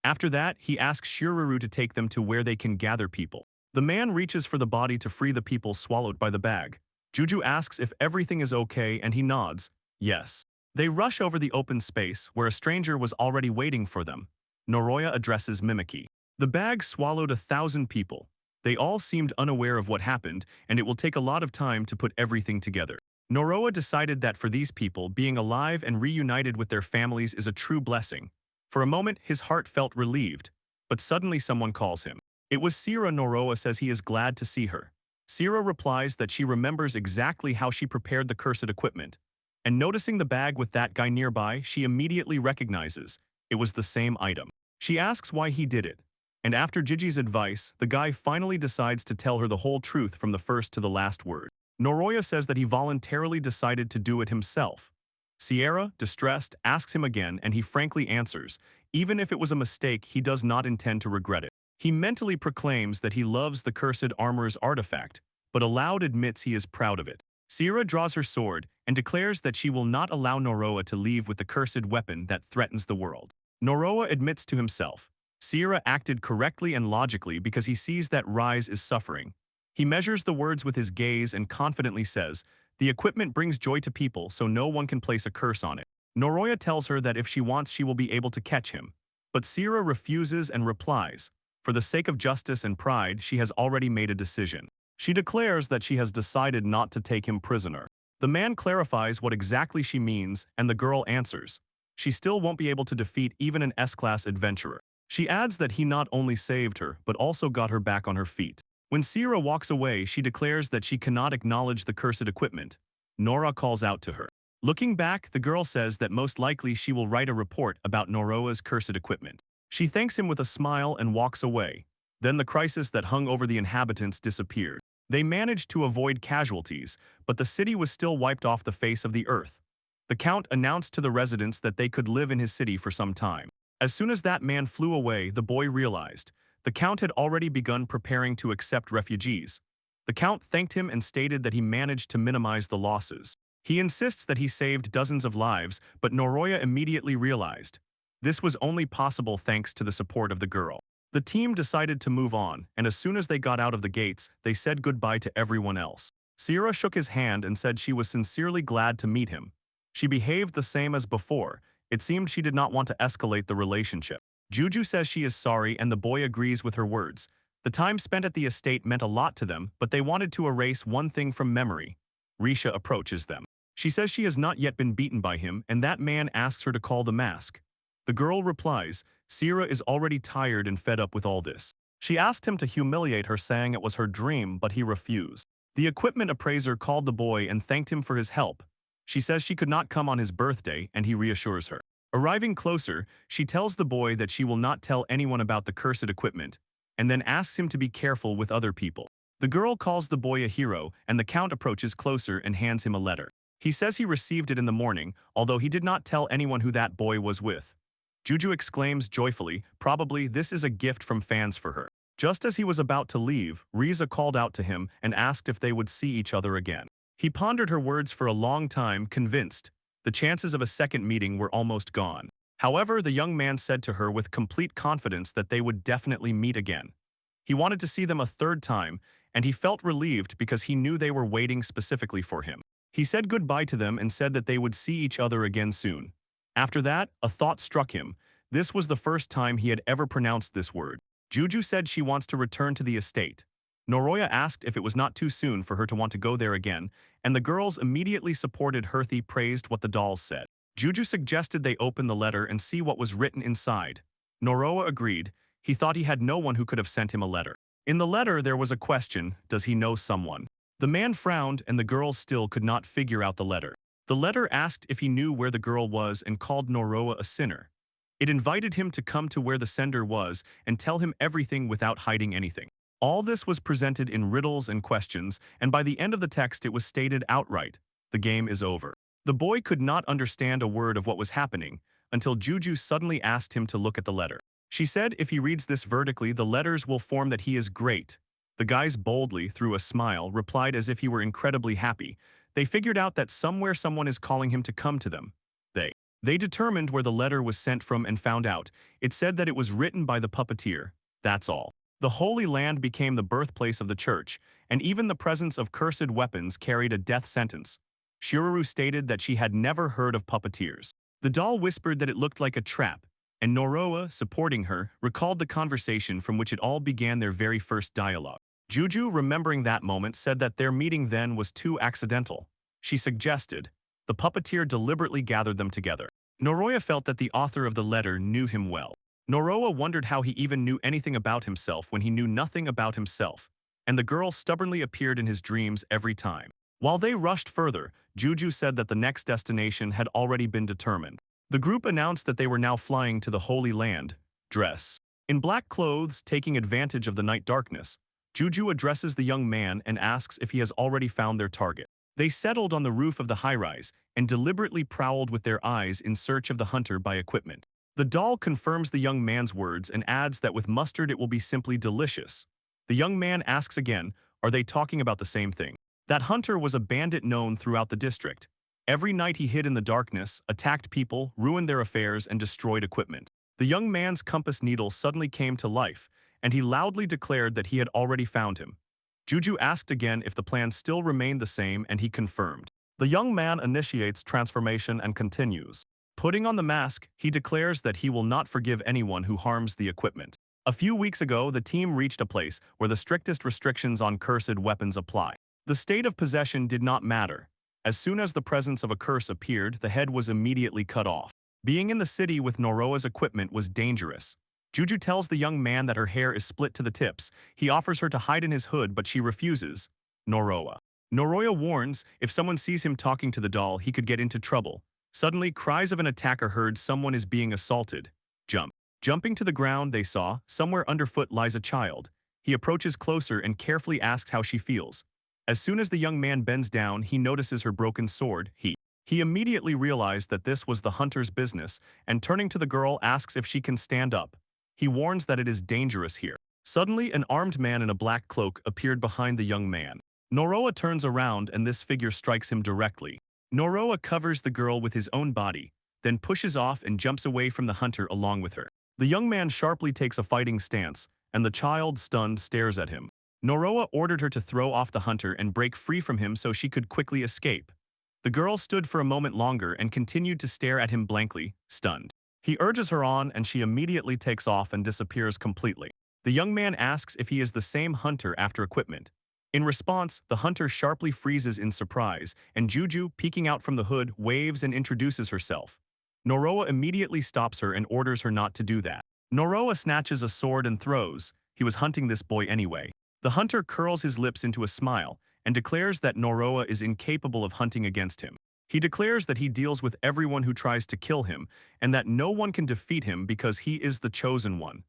After that, he asks Shiraru to take them to where they can gather people. The man reaches for the body to free the people swallowed by the bag. Juju asks if everything is okay and he nods, yes. They rush over the open space where a stranger was already waiting for them. Noroya addresses Mimiki. The bag swallowed 1,000 people. They all seemed unaware of what happened, and it will take a lot of time to put everything together. Noroya decided that for these people, being alive and reunited with their families is a true blessing. For a moment, his heart felt relieved, but suddenly someone calls him. It was Sira. Noroya says he is glad to see her. Sira replies that she remembers exactly how she prepared the cursed equipment, and noticing the bag with that guy nearby, she immediately recognizes it was the same item. She asks why he did it, and after Gigi's advice, the guy finally decides to tell her the whole truth from the first to the last word. Noroya says that he voluntarily decided to do it himself. Sierra, distressed, asks him again, and he frankly answers, even if it was a mistake, he does not intend to regret it. He mentally proclaims that he loves the cursed armorer's artifact, but aloud admits he is proud of it. Sierra draws her sword and declares that she will not allow Noroya to leave with the cursed weapon that threatens the world. Noroya admits to himself. Sierra acted correctly and logically because he sees that Rise is suffering. He measures the words with his gaze and confidently says, the equipment brings joy to people, so no one can place a curse on it. Noroya tells her that if she wants, she will be able to catch him. But Sierra refuses and replies, for the sake of justice and pride, she has already made a decision. She declares that she has decided not to take him prisoner. The man clarifies what exactly she means, and the girl answers. She still won't be able to defeat even an S-class adventurer. She adds that he not only saved her, but also got her back on her feet. When Sierra walks away, she declares that she cannot acknowledge the cursed equipment. Nora calls out to her. Looking back, the girl says that most likely she will write a report about Noroya's cursed equipment. She thanks him with a smile and walks away. Then the crisis that hung over the inhabitants disappeared. They managed to avoid casualties, but the city was still wiped off the face of the earth. The Count announced to the residents that they could live in his city for some time. As soon as that man flew away, the boy realized the Count had already begun preparing to accept refugees. The Count thanked him and stated that he managed to minimize the losses. He insists that he saved dozens of lives, but Noroya immediately realized this was only possible thanks to the support of the girl. The team decided to move on, and as soon as they got out of the gates, they said goodbye to everyone else. Sierra shook his hand and said she was sincerely glad to meet him. She behaved the same as before. It seemed she did not want to escalate the relationship. Juju says she is sorry and the boy agrees with her words. The time spent at the estate meant a lot to them, but they wanted to erase one thing from memory. Risha approaches them. She says she has not yet been beaten by him, and that man asks her to call the mask. The girl replies, Sierra is already tired and fed up with all this. She asked him to humiliate her, saying it was her dream, but he refused. The equipment appraiser called the boy and thanked him for his help. She says she could not come on his birthday, and he reassures her. Arriving closer, she tells the boy that she will not tell anyone about the cursed equipment, and then asks him to be careful with other people. The girl calls the boy a hero, and the Count approaches closer and hands him a letter. He says he received it in the morning, although he did not tell anyone who that boy was with. Juju exclaims joyfully, probably this is a gift from fans for her. Just as he was about to leave, Riza called out to him and asked if they would see each other again. He pondered her words for a long time, convinced. The chances of a second meeting were almost gone. However, the young man said to her with complete confidence that they would definitely meet again. He wanted to see them a third time, and he felt relieved because he knew they were waiting specifically for him. He said goodbye to them and said that they would see each other again soon. After that, a thought struck him. This was the first time he had ever pronounced this word. Juju said she wants to return to the estate. Noroya asked if it was not too soon for her to want to go there again, and the girls immediately supported her. They praised what the dolls said. Juju suggested they open the letter and see what was written inside. Noroya agreed. He thought he had no one who could have sent him a letter. In the letter there was a question, does he know someone? The man frowned and the girls still could not figure out the letter. The letter asked if he knew where the girl was and called Noroya a sinner. It invited him to come to where the sender was and tell him everything without hiding anything. All this was presented in riddles and questions, and by the end of the text it was stated outright, the game is over. The boy could not understand a word of what was happening until Juju suddenly asked him to look at the letter. She said if he reads this vertically, the letters will form that he is great. The guys boldly, through a smile, replied as if he were incredibly happy. They figured out that somewhere someone is calling him to come to them. They determined where the letter was sent from and found out. It said that it was written by the puppeteer. That's all. The Holy Land became the birthplace of the church, and even the presence of cursed weapons carried a death sentence. Shiruru stated that she had never heard of puppeteers. The doll whispered that it looked like a trap, and Noroa, supporting her, recalled the conversation from which it all began their very first dialogue. Juju, remembering that moment, said that their meeting then was too accidental. She suggested, the puppeteer deliberately gathered them together. Noroa felt that the author of the letter knew him well. Noroa wondered how he even knew anything about himself when he knew nothing about himself, and the girl stubbornly appeared in his dreams every time. While they rushed further, Juju said that the next destination had already been determined. The group announced that they were now flying to the Holy Land. Dress. In black clothes, taking advantage of the night darkness, Juju addresses the young man and asks if he has already found their target. They settled on the roof of the high-rise and deliberately prowled with their eyes in search of the hunter by equipment. The doll confirms the young man's words and adds that with mustard it will be simply delicious. The young man asks again, are they talking about the same thing? That hunter was a bandit known throughout the district. Every night he hid in the darkness, attacked people, ruined their affairs, and destroyed equipment. The young man's compass needle suddenly came to life, and he loudly declared that he had already found him. Juju asked again if the plan still remained the same, and he confirmed. The young man initiates transformation and continues. Putting on the mask, he declares that he will not forgive anyone who harms the equipment. A few weeks ago, the team reached a place where the strictest restrictions on cursed weapons apply. The state of possession did not matter. As soon as the presence of a curse appeared, the head was immediately cut off. Being in the city with Noroa's equipment was dangerous. Juju tells the young man that her hair is split to the tips. He offers her to hide in his hood, but she refuses. Noroa warns, if someone sees him talking to the doll, he could get into trouble. Suddenly, cries of an attacker heard someone is being assaulted. Jumping to the ground, they saw, somewhere underfoot lies a child. He approaches closer and carefully asks how she feels. As soon as the young man bends down, he notices her broken sword. He immediately realized that this was the hunter's business, and turning to the girl asks if she can stand up. He warns that it is dangerous here. Suddenly, an armed man in a black cloak appeared behind the young man. Noroa turns around and this figure strikes him directly. Noroa covers the girl with his own body, then pushes off and jumps away from the hunter along with her. The young man sharply takes a fighting stance, and the child, stunned, stares at him. Noroa ordered her to throw off the hunter and break free from him so she could quickly escape. The girl stood for a moment longer and continued to stare at him blankly, stunned. He urges her on and she immediately takes off and disappears completely. The young man asks if he is the same hunter after equipment. In response, the hunter sharply freezes in surprise, and Juju, peeking out from the hood, waves and introduces herself. Noroa immediately stops her and orders her not to do that. Noroa snatches a sword and throws. He was hunting this boy anyway. The hunter curls his lips into a smile and declares that Noroa is incapable of hunting against him. He declares that he deals with everyone who tries to kill him and that no one can defeat him because he is the chosen one.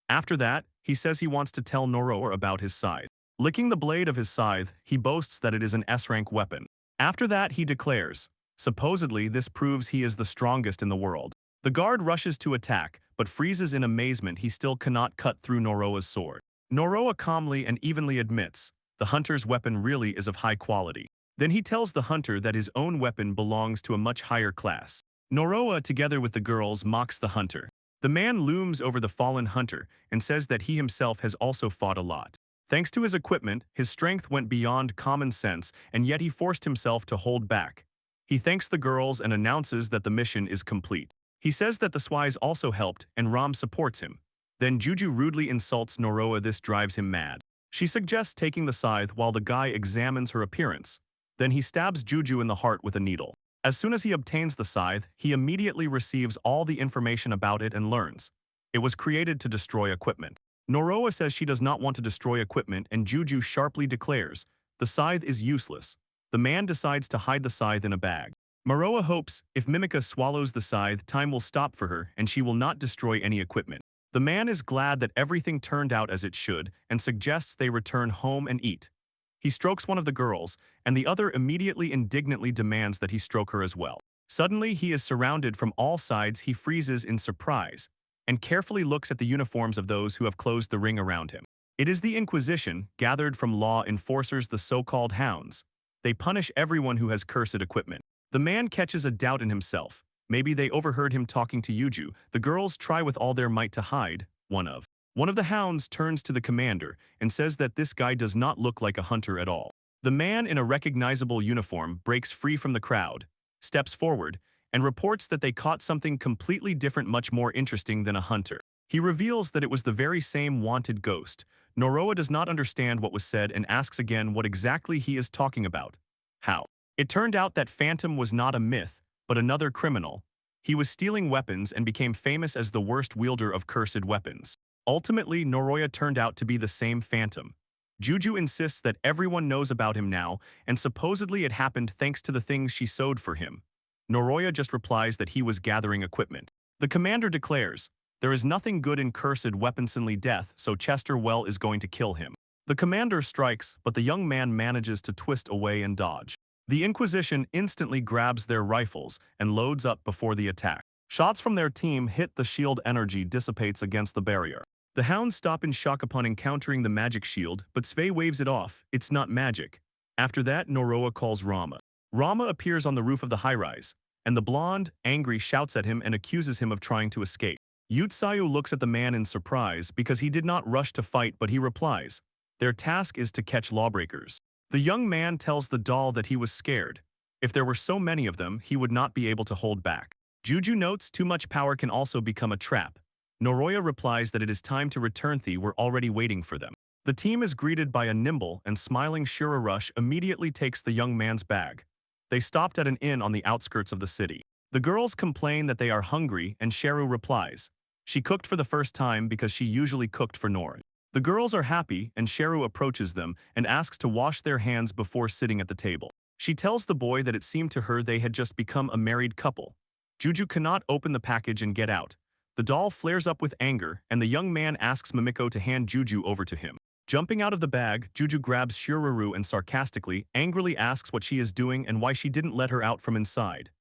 After that, he says he wants to tell Noroa about his scythe. Licking the blade of his scythe, he boasts that it is an S-rank weapon. After that, he declares, supposedly this proves he is the strongest in the world. The guard rushes to attack, but freezes in amazement he still cannot cut through Noroa's sword. Noroa calmly and evenly admits, the hunter's weapon really is of high quality. Then he tells the hunter that his own weapon belongs to a much higher class. Noroa, together with the girls, mocks the hunter. The man looms over the fallen hunter and says that he himself has also fought a lot. Thanks to his equipment, his strength went beyond common sense, and yet he forced himself to hold back. He thanks the girls and announces that the mission is complete. He says that the Swies also helped and Ram supports him. Then Juju rudely insults Noroa. This drives him mad. She suggests taking the scythe while the guy examines her appearance. Then he stabs Juju in the heart with a needle. As soon as he obtains the scythe, he immediately receives all the information about it and learns. It was created to destroy equipment. Noroa says she does not want to destroy equipment, and Juju sharply declares, the scythe is useless. The man decides to hide the scythe in a bag. Noroa hopes, if Mimika swallows the scythe, time will stop for her and she will not destroy any equipment. The man is glad that everything turned out as it should and suggests they return home and eat. He strokes one of the girls, and the other immediately indignantly demands that he stroke her as well. Suddenly, he is surrounded from all sides. He freezes in surprise and carefully looks at the uniforms of those who have closed the ring around him. It is the Inquisition, gathered from law enforcers, the so-called hounds. They punish everyone who has cursed equipment. The man catches a doubt in himself. Maybe they overheard him talking to Juju. The girls try with all their might to hide. One of One of the hounds turns to the commander and says that this guy does not look like a hunter at all. The man in a recognizable uniform breaks free from the crowd, steps forward, and reports that they caught something completely different, much more interesting than a hunter. He reveals that it was the very same wanted ghost. Noroa does not understand what was said and asks again what exactly he is talking about. How? It turned out that Phantom was not a myth, but another criminal. He was stealing weapons and became famous as the worst wielder of cursed weapons. Ultimately, Noroya turned out to be the same Phantom. Juju insists that everyone knows about him now, and supposedly it happened thanks to the things she sewed for him. Noroya just replies that he was gathering equipment. The commander declares, there is nothing good in cursed weaponsonly death, so Chester Well is going to kill him. The commander strikes, but the young man manages to twist away and dodge. The Inquisition instantly grabs their rifles and loads up before the attack. Shots from their team hit the shield, energy dissipates against the barrier. The hounds stop in shock upon encountering the magic shield, but Sve waves it off. It's not magic. After that, Noroa calls Rama. Rama appears on the roof of the high-rise, and the blonde, angry, shouts at him and accuses him of trying to escape. Yutsayu looks at the man in surprise because he did not rush to fight, but he replies, their task is to catch lawbreakers. The young man tells the doll that he was scared. If there were so many of them, he would not be able to hold back. Juju notes too much power can also become a trap. Noroya replies that it is time to return. They were already waiting for them. The team is greeted by a nimble and smiling Shira. Rush immediately takes the young man's bag. They stopped at an inn on the outskirts of the city. The girls complain that they are hungry, and Sheru replies, she cooked for the first time because she usually cooked for Nor. The girls are happy, and Sheru approaches them and asks to wash their hands before sitting at the table. She tells the boy that it seemed to her they had just become a married couple. Juju cannot open the package and get out. The doll flares up with anger, and the young man asks Mimiko to hand Juju over to him. Jumping out of the bag, Juju grabs Shiruru and sarcastically, angrily asks what she is doing and why she didn't let her out from inside.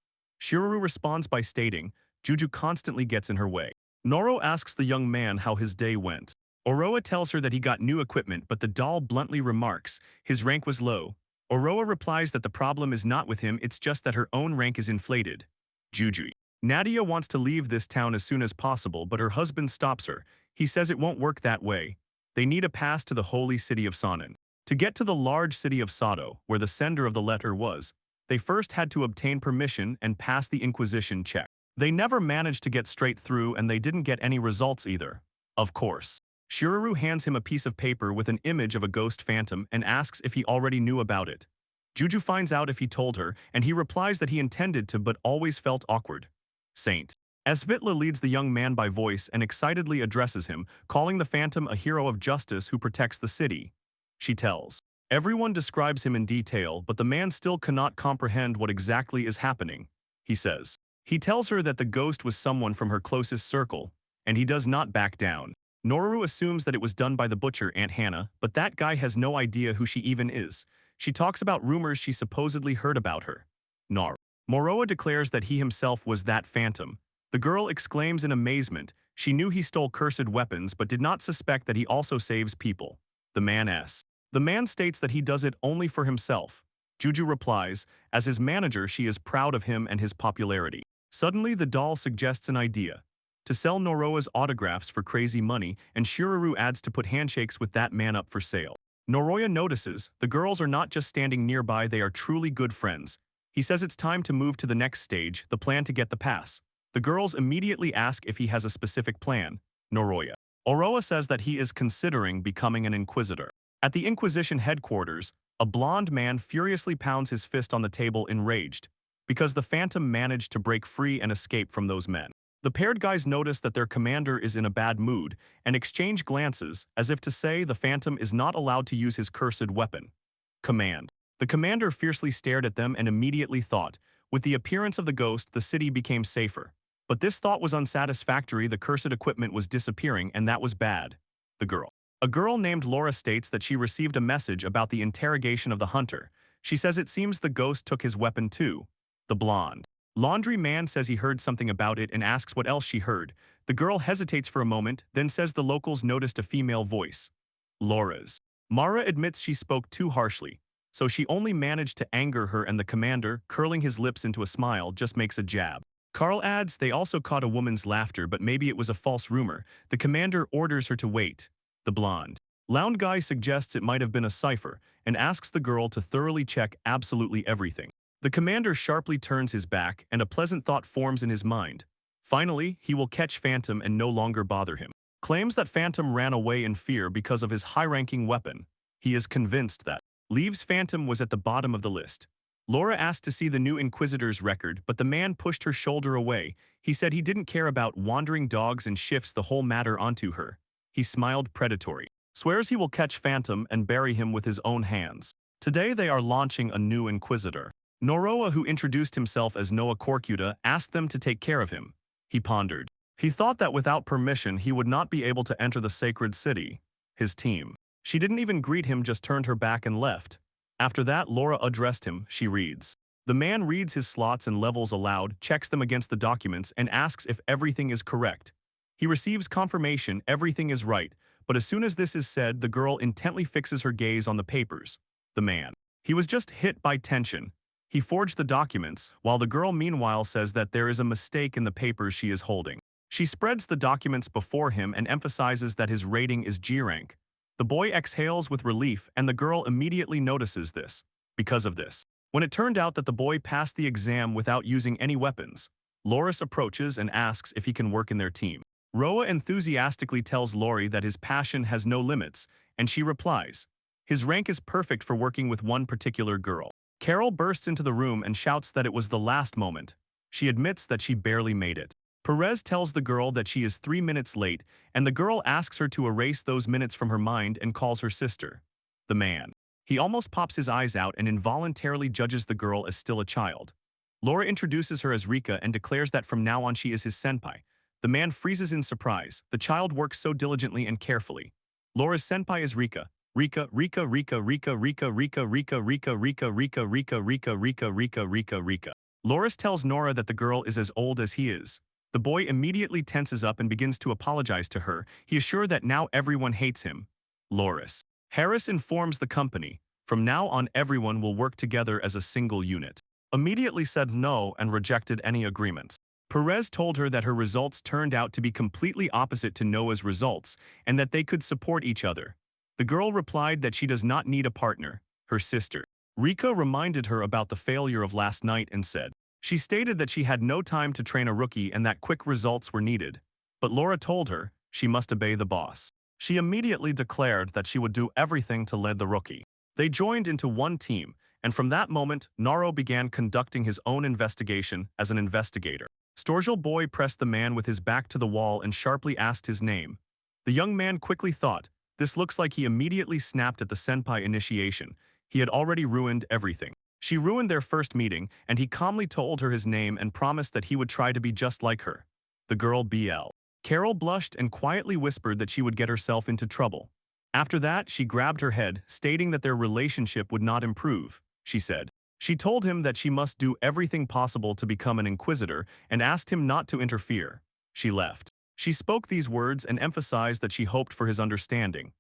Shiruru responds by stating, Juju constantly gets in her way. Noro asks the young man how his day went. Oroa tells her that he got new equipment, but the doll bluntly remarks his rank was low. Oroa replies that the problem is not with him, it's just that her own rank is inflated. Juju. Nadia wants to leave this town as soon as possible, but her husband stops her. He says it won't work that way. They need a pass to the holy city of Sanan. To get to the large city of Sato, where the sender of the letter was, they first had to obtain permission and pass the Inquisition check. They never managed to get straight through, and they didn't get any results either. Of course. Shiruru hands him a piece of paper with an image of a ghost phantom and asks if he already knew about it. Juju finds out if he told her, and he replies that he intended to but always felt awkward. Saint. Svitla leads the young man by voice and excitedly addresses him, calling the phantom a hero of justice who protects the city. She tells. Everyone describes him in detail, but the man still cannot comprehend what exactly is happening. He says. He tells her that the ghost was someone from her closest circle, and he does not back down. Noru assumes that it was done by the butcher, Aunt Hannah, but that guy has no idea who she even is. She talks about rumors she supposedly heard about her. Nar. Moroa declares that he himself was that phantom. The girl exclaims in amazement. She knew he stole cursed weapons but did not suspect that he also saves people. The man asks. The man states that he does it only for himself. Juju replies, as his manager she is proud of him and his popularity. Suddenly the doll suggests an idea. To sell Noroa's autographs for crazy money, and Shiruru adds to put handshakes with that man up for sale. Noroya notices, the girls are not just standing nearby, they are truly good friends. He says it's time to move to the next stage, the plan to get the pass. The girls immediately ask if he has a specific plan. Noroya. Oroa says that he is considering becoming an inquisitor. At the Inquisition headquarters, a blonde man furiously pounds his fist on the table, enraged, because the phantom managed to break free and escape from those men. The paired guys notice that their commander is in a bad mood and exchange glances as if to say the phantom is not allowed to use his cursed weapon. Command. The commander fiercely stared at them and immediately thought, with the appearance of the ghost, the city became safer. But this thought was unsatisfactory, the cursed equipment was disappearing, and that was bad. The girl. A girl named Laura states that she received a message about the interrogation of the hunter. She says it seems the ghost took his weapon too. The blonde. Laundry man says he heard something about it and asks what else she heard. The girl hesitates for a moment, then says the locals noticed a female voice. Laura's. Mara admits she spoke too harshly, so she only managed to anger her, and the commander, curling his lips into a smile, just makes a jab. Carl adds they also caught a woman's laughter, but maybe it was a false rumor. The commander orders her to wait. The blonde lounge guy suggests it might have been a cipher and asks the girl to thoroughly check absolutely everything. The commander sharply turns his back and a pleasant thought forms in his mind. Finally, he will catch Phantom and no longer bother him. Claims that Phantom ran away in fear because of his high-ranking weapon. He is convinced that Leaves Phantom was at the bottom of the list. Laura asked to see the new Inquisitor's record, but the man pushed her shoulder away. He said he didn't care about wandering dogs and shifts the whole matter onto her. He smiled predatory. Swears he will catch Phantom and bury him with his own hands. Today they are launching a new Inquisitor. Noroa, who introduced himself as Noah Corcuta, asked them to take care of him. He pondered. He thought that without permission he would not be able to enter the sacred city. His team. She didn't even greet him, just turned her back and left. After that, Laura addressed him. She reads. The man reads his slots and levels aloud, checks them against the documents, and asks if everything is correct. He receives confirmation everything is right, but as soon as this is said, the girl intently fixes her gaze on the papers. The man. He was just hit by tension. He forged the documents, while the girl meanwhile says that there is a mistake in the papers she is holding. She spreads the documents before him and emphasizes that his rating is G rank. The boy exhales with relief and the girl immediately notices this. Because of this, when it turned out that the boy passed the exam without using any weapons, Loris approaches and asks if he can work in their team. Roa enthusiastically tells Lori that his passion has no limits, and she replies, his rank is perfect for working with one particular girl. Carol bursts into the room and shouts that it was the last moment. She admits that she barely made it. Perez tells the girl that she is 3 minutes late, and the girl asks her to erase those minutes from her mind and calls her sister. The man. He almost pops his eyes out and involuntarily judges the girl as still a child. Laura introduces her as Rika and declares that from now on she is his senpai. The man freezes in surprise. The child works so diligently and carefully. Laura's senpai is Rika. Rika. Loris tells Nora that the girl is as old as he is. The boy immediately tenses up and begins to apologize to her. He is sure that now everyone hates him. Loris. Harris informs the company, from now on everyone will work together as a single unit. Immediately said no and rejected any agreement. Perez told her that her results turned out to be completely opposite to Noah's results and that they could support each other. The girl replied that she does not need a partner, her sister. Rika reminded her about the failure of last night and said, she stated that she had no time to train a rookie and that quick results were needed. But Laura told her she must obey the boss. She immediately declared that she would do everything to lead the rookie. They joined into one team, and from that moment, Naro began conducting his own investigation as an investigator. Storgel boy pressed the man with his back to the wall and sharply asked his name. The young man quickly thought, this looks like he immediately snapped at the senpai initiation. He had already ruined everything. She ruined their first meeting, and he calmly told her his name and promised that he would try to be just like her. The girl BL. Carol blushed and quietly whispered that she would get herself into trouble. After that, she grabbed her head, stating that their relationship would not improve, she said. She told him that she must do everything possible to become an inquisitor and asked him not to interfere. She left. She spoke these words and emphasized that she hoped for his understanding.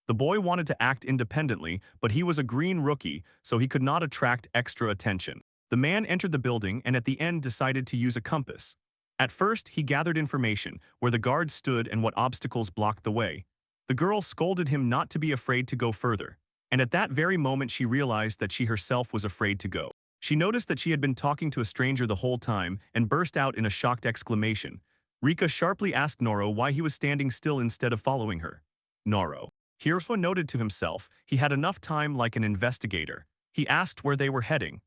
The boy wanted to act independently, but he was a green rookie, so he could not attract extra attention. The man entered the building and at the end decided to use a compass. At first, he gathered information, where the guards stood and what obstacles blocked the way. The girl scolded him not to be afraid to go further. And at that very moment she realized that she herself was afraid to go. She noticed that she had been talking to a stranger the whole time and burst out in a shocked exclamation. Rika sharply asked Noro why he was standing still instead of following her. Noro. Hirso noted to himself he had enough time like an investigator. He asked where they were heading.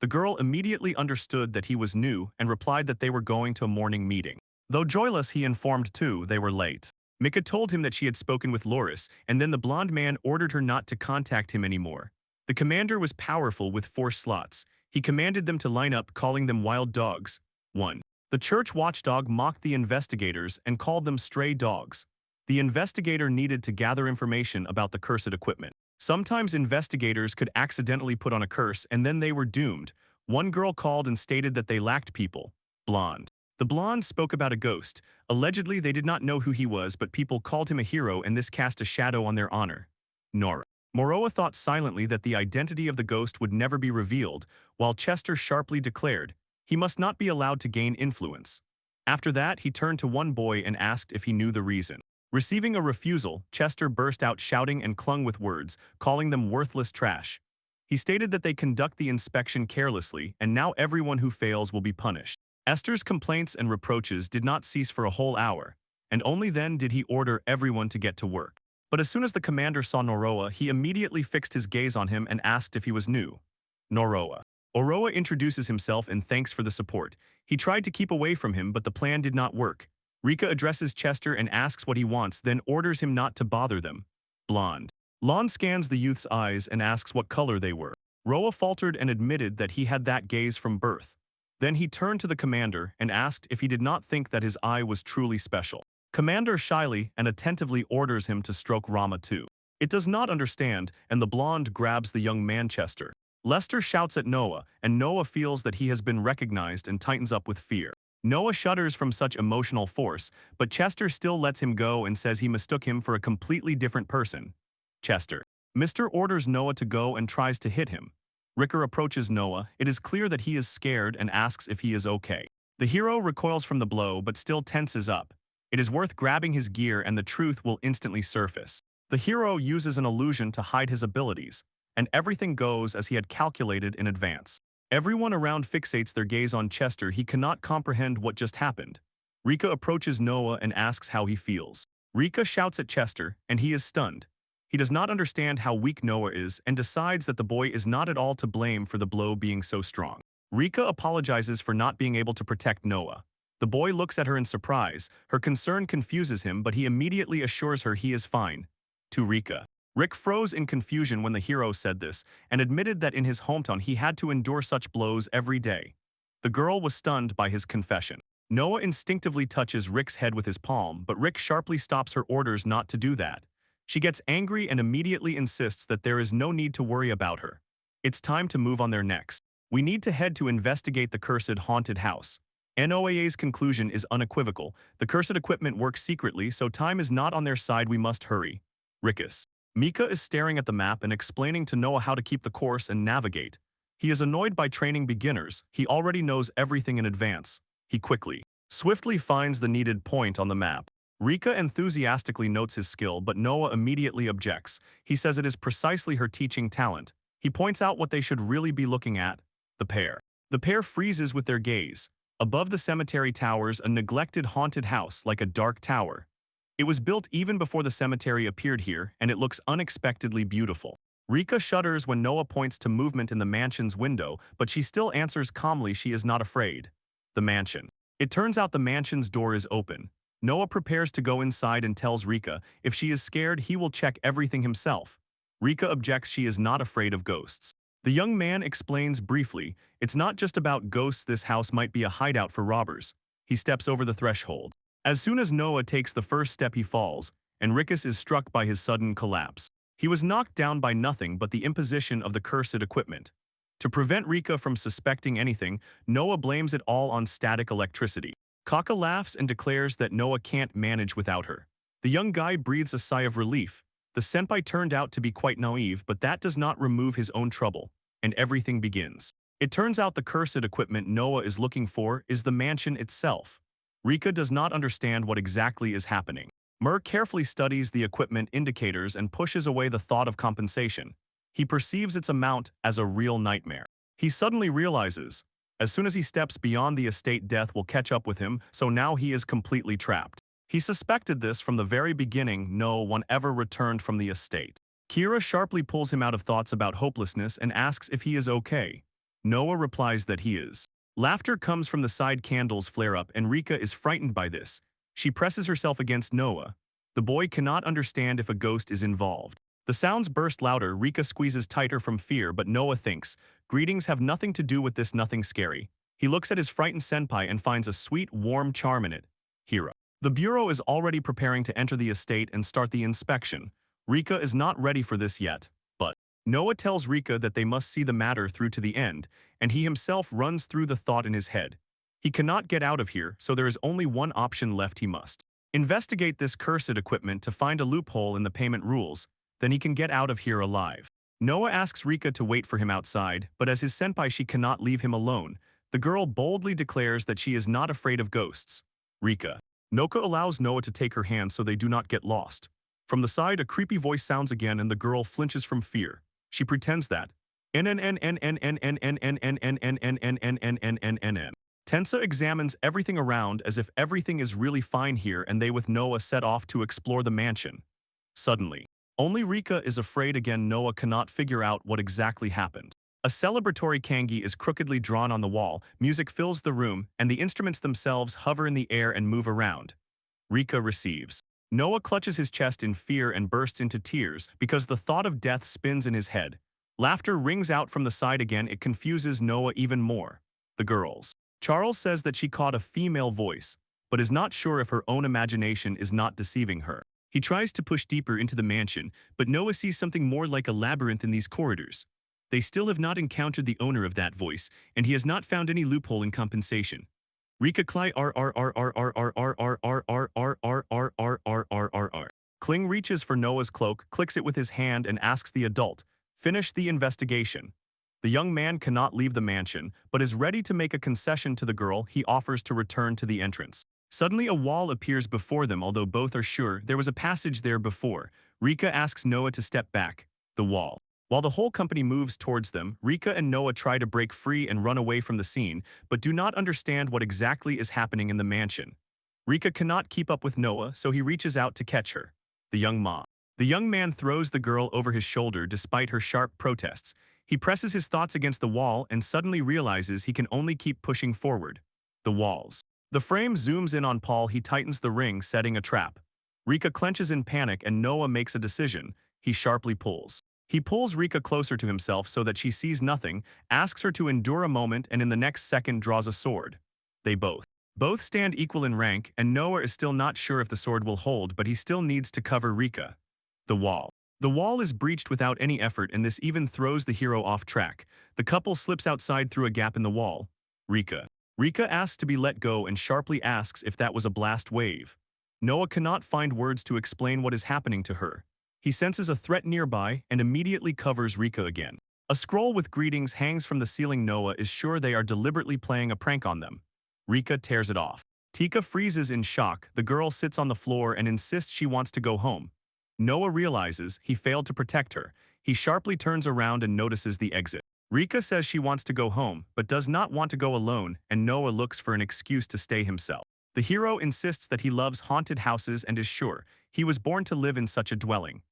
The girl immediately understood that he was new and replied that they were going to a morning meeting. Though joyless, he informed too they were late. Mika told him that she had spoken with Loris, and then the blonde man ordered her not to contact him anymore. The commander was powerful with 4 slots. He commanded them to line up, calling them wild dogs. 1. The church watchdog mocked the investigators and called them stray dogs. The investigator needed to gather information about the cursed equipment. Sometimes investigators could accidentally put on a curse and then they were doomed. One girl called and stated that they lacked people. Blonde. The blonde spoke about a ghost. Allegedly, they did not know who he was, but people called him a hero and this cast a shadow on their honor. Nora. Moroa thought silently that the identity of the ghost would never be revealed, while Chester sharply declared, He must not be allowed to gain influence. After that, he turned to one boy and asked if he knew the reason. Receiving a refusal, Chester burst out shouting and clung with words, calling them worthless trash. He stated that they conduct the inspection carelessly, and now everyone who fails will be punished. Esther's complaints and reproaches did not cease for a whole hour, and only then did he order everyone to get to work. But as soon as the commander saw Noroa, he immediately fixed his gaze on him and asked if he was new. Noroa. Oroa introduces himself and thanks for the support. He tried to keep away from him, but the plan did not work. Rika addresses Chester and asks what he wants, then orders him not to bother them. Blonde. Lon scans the youth's eyes and asks what color they were. Roa faltered and admitted that he had that gaze from birth. Then he turned to the commander and asked if he did not think that his eye was truly special. Commander shyly and attentively orders him to stroke Rama too. It does not understand, and the blonde grabs the young man Chester. Lester shouts at Noah, and Noah feels that he has been recognized and tightens up with fear. Noah shudders from such emotional force, but Chester still lets him go and says he mistook him for a completely different person. Chester. Mr. orders Noah to go and tries to hit him. Ricker approaches Noah. It is clear that he is scared and asks if he is okay. The hero recoils from the blow but still tenses up. It is worth grabbing his gear and the truth will instantly surface. The hero uses an illusion to hide his abilities, and everything goes as he had calculated in advance. Everyone around fixates their gaze on Chester. He cannot comprehend what just happened. Rika approaches Noah and asks how he feels. Rika shouts at Chester, and he is stunned. He does not understand how weak Noah is and decides that the boy is not at all to blame for the blow being so strong. Rika apologizes for not being able to protect Noah. The boy looks at her in surprise. Her concern confuses him, but he immediately assures her he is fine. To Rika. Rick froze in confusion when the hero said this, and admitted that in his hometown he had to endure such blows every day. The girl was stunned by his confession. Noah instinctively touches Rick's head with his palm, but Rick sharply stops her orders not to do that. She gets angry and immediately insists that there is no need to worry about her. It's time to move on there next. We need to head to investigate the cursed haunted house. NOAA's conclusion is unequivocal. The cursed equipment works secretly, so time is not on their side. We must hurry. Rickus. Mika is staring at the map and explaining to Noah how to keep the course and navigate. He is annoyed by training beginners. He already knows everything in advance. He swiftly finds the needed point on the map. Rika enthusiastically notes his skill, but Noah immediately objects. He says it is precisely her teaching talent. He points out what they should really be looking at. The pair. The pair freezes with their gaze. Above the cemetery towers a neglected haunted house like a dark tower. It was built even before the cemetery appeared here, and it looks unexpectedly beautiful. Rika shudders when Noah points to movement in the mansion's window, but she still answers calmly she is not afraid. The mansion. It turns out the mansion's door is open. Noah prepares to go inside and tells Rika if she is scared he will check everything himself. Rika objects she is not afraid of ghosts. The young man explains briefly, it's not just about ghosts, this house might be a hideout for robbers. He steps over the threshold. As soon as Noah takes the first step he falls, and Rickus is struck by his sudden collapse. He was knocked down by nothing but the imposition of the cursed equipment. To prevent Rika from suspecting anything, Noah blames it all on static electricity. Kaka laughs and declares that Noah can't manage without her. The young guy breathes a sigh of relief. The senpai turned out to be quite naive, but that does not remove his own trouble, and everything begins. It turns out the cursed equipment Noah is looking for is the mansion itself. Rika does not understand what exactly is happening. Mur carefully studies the equipment indicators and pushes away the thought of compensation. He perceives its amount as a real nightmare. He suddenly realizes, as soon as he steps beyond the estate, death will catch up with him, so now he is completely trapped. He suspected this from the very beginning. No one ever returned from the estate. Kira sharply pulls him out of thoughts about hopelessness and asks if he is okay. Noah replies that he is. Laughter comes from the side candles flare up and Rika is frightened by this. She presses herself against Noah. The boy cannot understand if a ghost is involved. The sounds burst louder. Rika squeezes tighter from fear, but Noah thinks, greetings have nothing to do with this, nothing scary. He looks at his frightened senpai and finds a sweet, warm charm in it. Hira. The bureau is already preparing to enter the estate and start the inspection. Rika is not ready for this yet, but Noah tells Rika that they must see the matter through to the end, and he himself runs through the thought in his head. He cannot get out of here, so there is only one option left. He must investigate this cursed equipment to find a loophole in the payment rules, then he can get out of here alive. Noah asks Rika to wait for him outside, but as his senpai she cannot leave him alone. The girl boldly declares that she is not afraid of ghosts. Rika. Noka allows Noah to take her hand so they do not get lost. From the side, a creepy voice sounds again and the girl flinches from fear. She pretends that Tensa examines everything around as if everything is really fine here and they with Noah set off to explore the mansion. Suddenly, only Rika is afraid again. Noah cannot figure out what exactly happened. A celebratory kangi is crookedly drawn on the wall, music fills the room, and the instruments themselves hover in the air and move around. Rika receives. Noah clutches his chest in fear and bursts into tears because the thought of death spins in his head. Laughter rings out from the side again. It confuses Noah even more. The girls. Charles says that she caught a female voice, but is not sure if her own imagination is not deceiving her. He tries to push deeper into the mansion, but Noah sees something more like a labyrinth in these corridors. They still have not encountered the owner of that voice, and he has not found any loophole in compensation. Rika Kling reaches for Noah's cloak, clicks it with his hand and asks the adult, "Finish the investigation." The young man cannot leave the mansion, but is ready to make a concession to the girl. He offers to return to the entrance. Suddenly a wall appears before them, although both are sure there was a passage there before. Rika asks Noah to step back. The wall. While the whole company moves towards them, Rika and Noah try to break free and run away from the scene, but do not understand what exactly is happening in the mansion. Rika cannot keep up with Noah, so he reaches out to catch her. The young man throws the girl over his shoulder despite her sharp protests. He presses his thoughts against the wall and suddenly realizes he can only keep pushing forward. The walls. The frame zooms in on Paul. He tightens the ring, setting a trap. Rika clenches in panic and Noah makes a decision. He sharply pulls. He pulls Rika closer to himself so that she sees nothing, asks her to endure a moment, and in the next second draws a sword. They both stand equal in rank, and Noah is still not sure if the sword will hold, but he still needs to cover Rika. The wall. The wall is breached without any effort, and this even throws the hero off track. The couple slips outside through a gap in the wall. Rika asks to be let go and sharply asks if that was a blast wave. Noah cannot find words to explain what is happening to her. He senses a threat nearby and immediately covers Rika again. A scroll with greetings hangs from the ceiling. Noah is sure they are deliberately playing a prank on them. Rika tears it off. Tika freezes in shock. The girl sits on the floor and insists she wants to go home. Noah realizes he failed to protect her. He sharply turns around and notices the exit. Rika says she wants to go home, but does not want to go alone, and Noah looks for an excuse to stay himself. The hero insists that he loves haunted houses and is sure he was born to live in such a dwelling.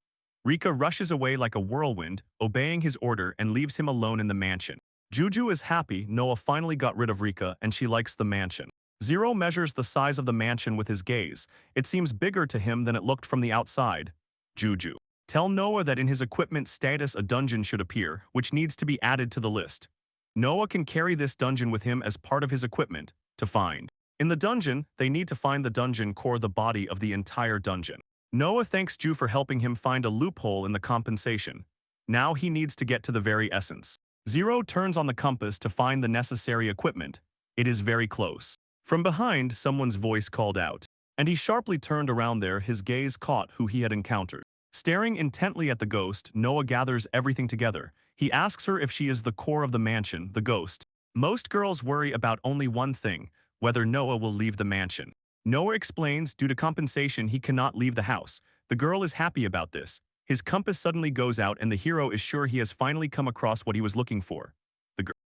Rika rushes away like a whirlwind, obeying his order and leaves him alone in the mansion. Juju is happy Noah finally got rid of Rika and she likes the mansion. Zero measures the size of the mansion with his gaze. It seems bigger to him than it looked from the outside. Juju. Tell Noah that in his equipment status a dungeon should appear, which needs to be added to the list. Noah can carry this dungeon with him as part of his equipment to find. In the dungeon, they need to find the dungeon core, the body of the entire dungeon. Noah thanks Ju for helping him find a loophole in the compensation. Now he needs to get to the very essence. Zero turns on the compass to find the necessary equipment. It is very close. From behind, someone's voice called out, and he sharply turned around there. His gaze caught who he had encountered. Staring intently at the ghost, Noah gathers everything together. He asks her if she is the core of the mansion, the ghost. Most girls worry about only one thing, whether Noah will leave the mansion. Noah explains due to compensation he cannot leave the house. The girl is happy about this. His compass suddenly goes out and the hero is sure he has finally come across what he was looking for.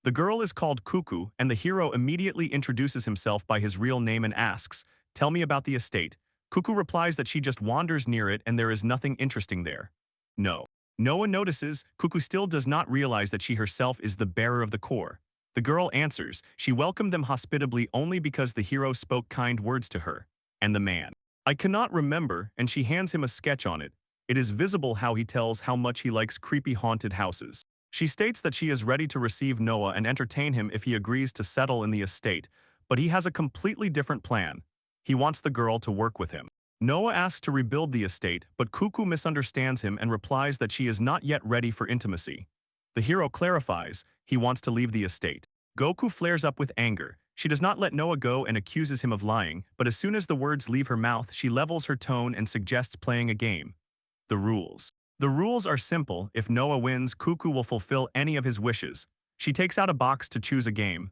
The girl is called Cuckoo, and the hero immediately introduces himself by his real name and asks, "Tell me about the estate." Cuckoo replies that she just wanders near it and there is nothing interesting there. No. Noah notices Cuckoo still does not realize that she herself is the bearer of the core. The girl answers she welcomed them hospitably only because the hero spoke kind words to her. And the man. "I cannot remember," and she hands him a sketch on it. It is visible how he tells how much he likes creepy haunted houses. She states that she is ready to receive Noah and entertain him if he agrees to settle in the estate, but he has a completely different plan. He wants the girl to work with him. Noah asks to rebuild the estate, but Cuckoo misunderstands him and replies that she is not yet ready for intimacy. The hero clarifies he wants to leave the estate. Goku flares up with anger. She does not let Noah go and accuses him of lying, but as soon as the words leave her mouth, she levels her tone and suggests playing a game. The rules. The rules are simple. If Noah wins, Cuckoo will fulfill any of his wishes. She takes out a box to choose a game.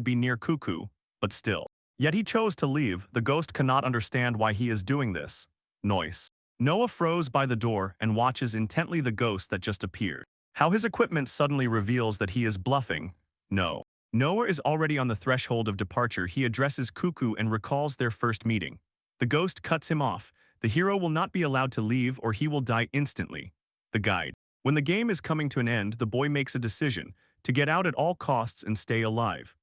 could be near Cuckoo, but still. Yet he chose to leave. The ghost cannot understand why he is doing this. Noise. Noah froze by the door and watches intently the ghost that just appeared. How his equipment suddenly reveals that he is bluffing. No. Noah is already on the threshold of departure. He addresses Cuckoo and recalls their first meeting. The ghost cuts him off. The hero will not be allowed to leave or he will die instantly. The guide. When the game is coming to an end, the boy makes a decision to get out at all costs and stay alive.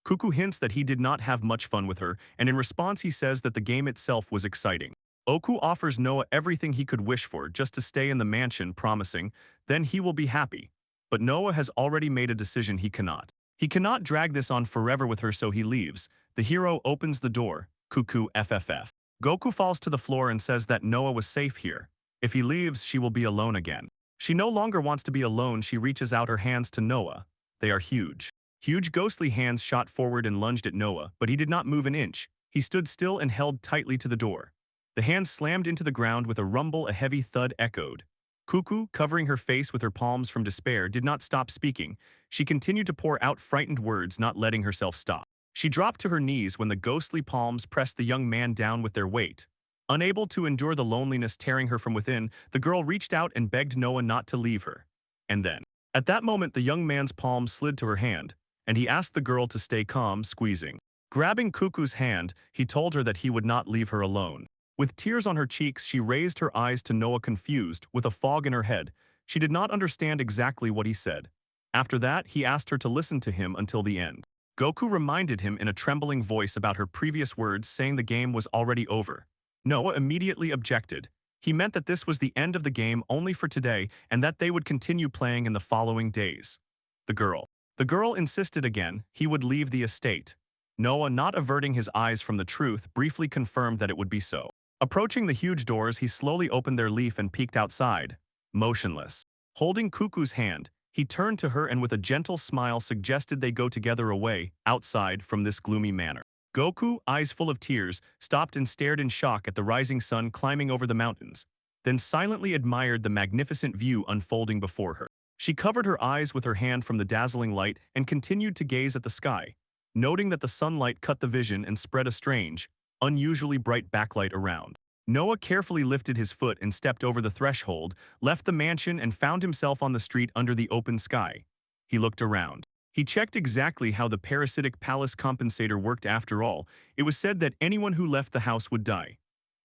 Cuckoo hints that he did not have much fun with her, and in response he says that the game itself was exciting. Oku offers Noah everything he could wish for just to stay in the mansion, promising, then he will be happy. But Noah has already made a decision he cannot. He cannot drag this on forever with her, so he leaves. The hero opens the door. Cuckoo FFF. Goku falls to the floor and says that Noah was safe here. If he leaves, she will be alone again. She no longer wants to be alone. She reaches out her hands to Noah. They are huge. Huge ghostly hands shot forward and lunged at Noah, but he did not move an inch. He stood still and held tightly to the door. The hands slammed into the ground with a rumble. A heavy thud echoed. Cuckoo, covering her face with her palms from despair, did not stop speaking. She continued to pour out frightened words, not letting herself stop. She dropped to her knees when the ghostly palms pressed the young man down with their weight. Unable to endure the loneliness tearing her from within, the girl reached out and begged Noah not to leave her. And then, At that moment, the young man's palm slid to her hand, and he asked the girl to stay calm, squeezing. Grabbing Cuckoo's hand, he told her that he would not leave her alone. With tears on her cheeks, she raised her eyes to Noah, confused, with a fog in her head. She did not understand exactly what he said. After that, he asked her to listen to him until the end. Goku reminded him in a trembling voice about her previous words, saying the game was already over. Noah immediately objected. He meant that this was the end of the game only for today and that they would continue playing in the following days. The girl. The girl insisted again he would leave the estate. Noah, not averting his eyes from the truth, briefly confirmed that it would be so. Approaching the huge doors, he slowly opened their leaf and peeked outside, motionless. Holding Cuckoo's hand, he turned to her and with a gentle smile suggested they go together away, outside, from this gloomy manor. Goku, eyes full of tears, stopped and stared in shock at the rising sun climbing over the mountains, then silently admired the magnificent view unfolding before her. She covered her eyes with her hand from the dazzling light and continued to gaze at the sky, noting that the sunlight cut the vision and spread a strange, unusually bright backlight around. Noah carefully lifted his foot and stepped over the threshold, left the mansion and found himself on the street under the open sky. He looked around. He checked exactly how the parasitic palace compensator worked after all. It was said that anyone who left the house would die.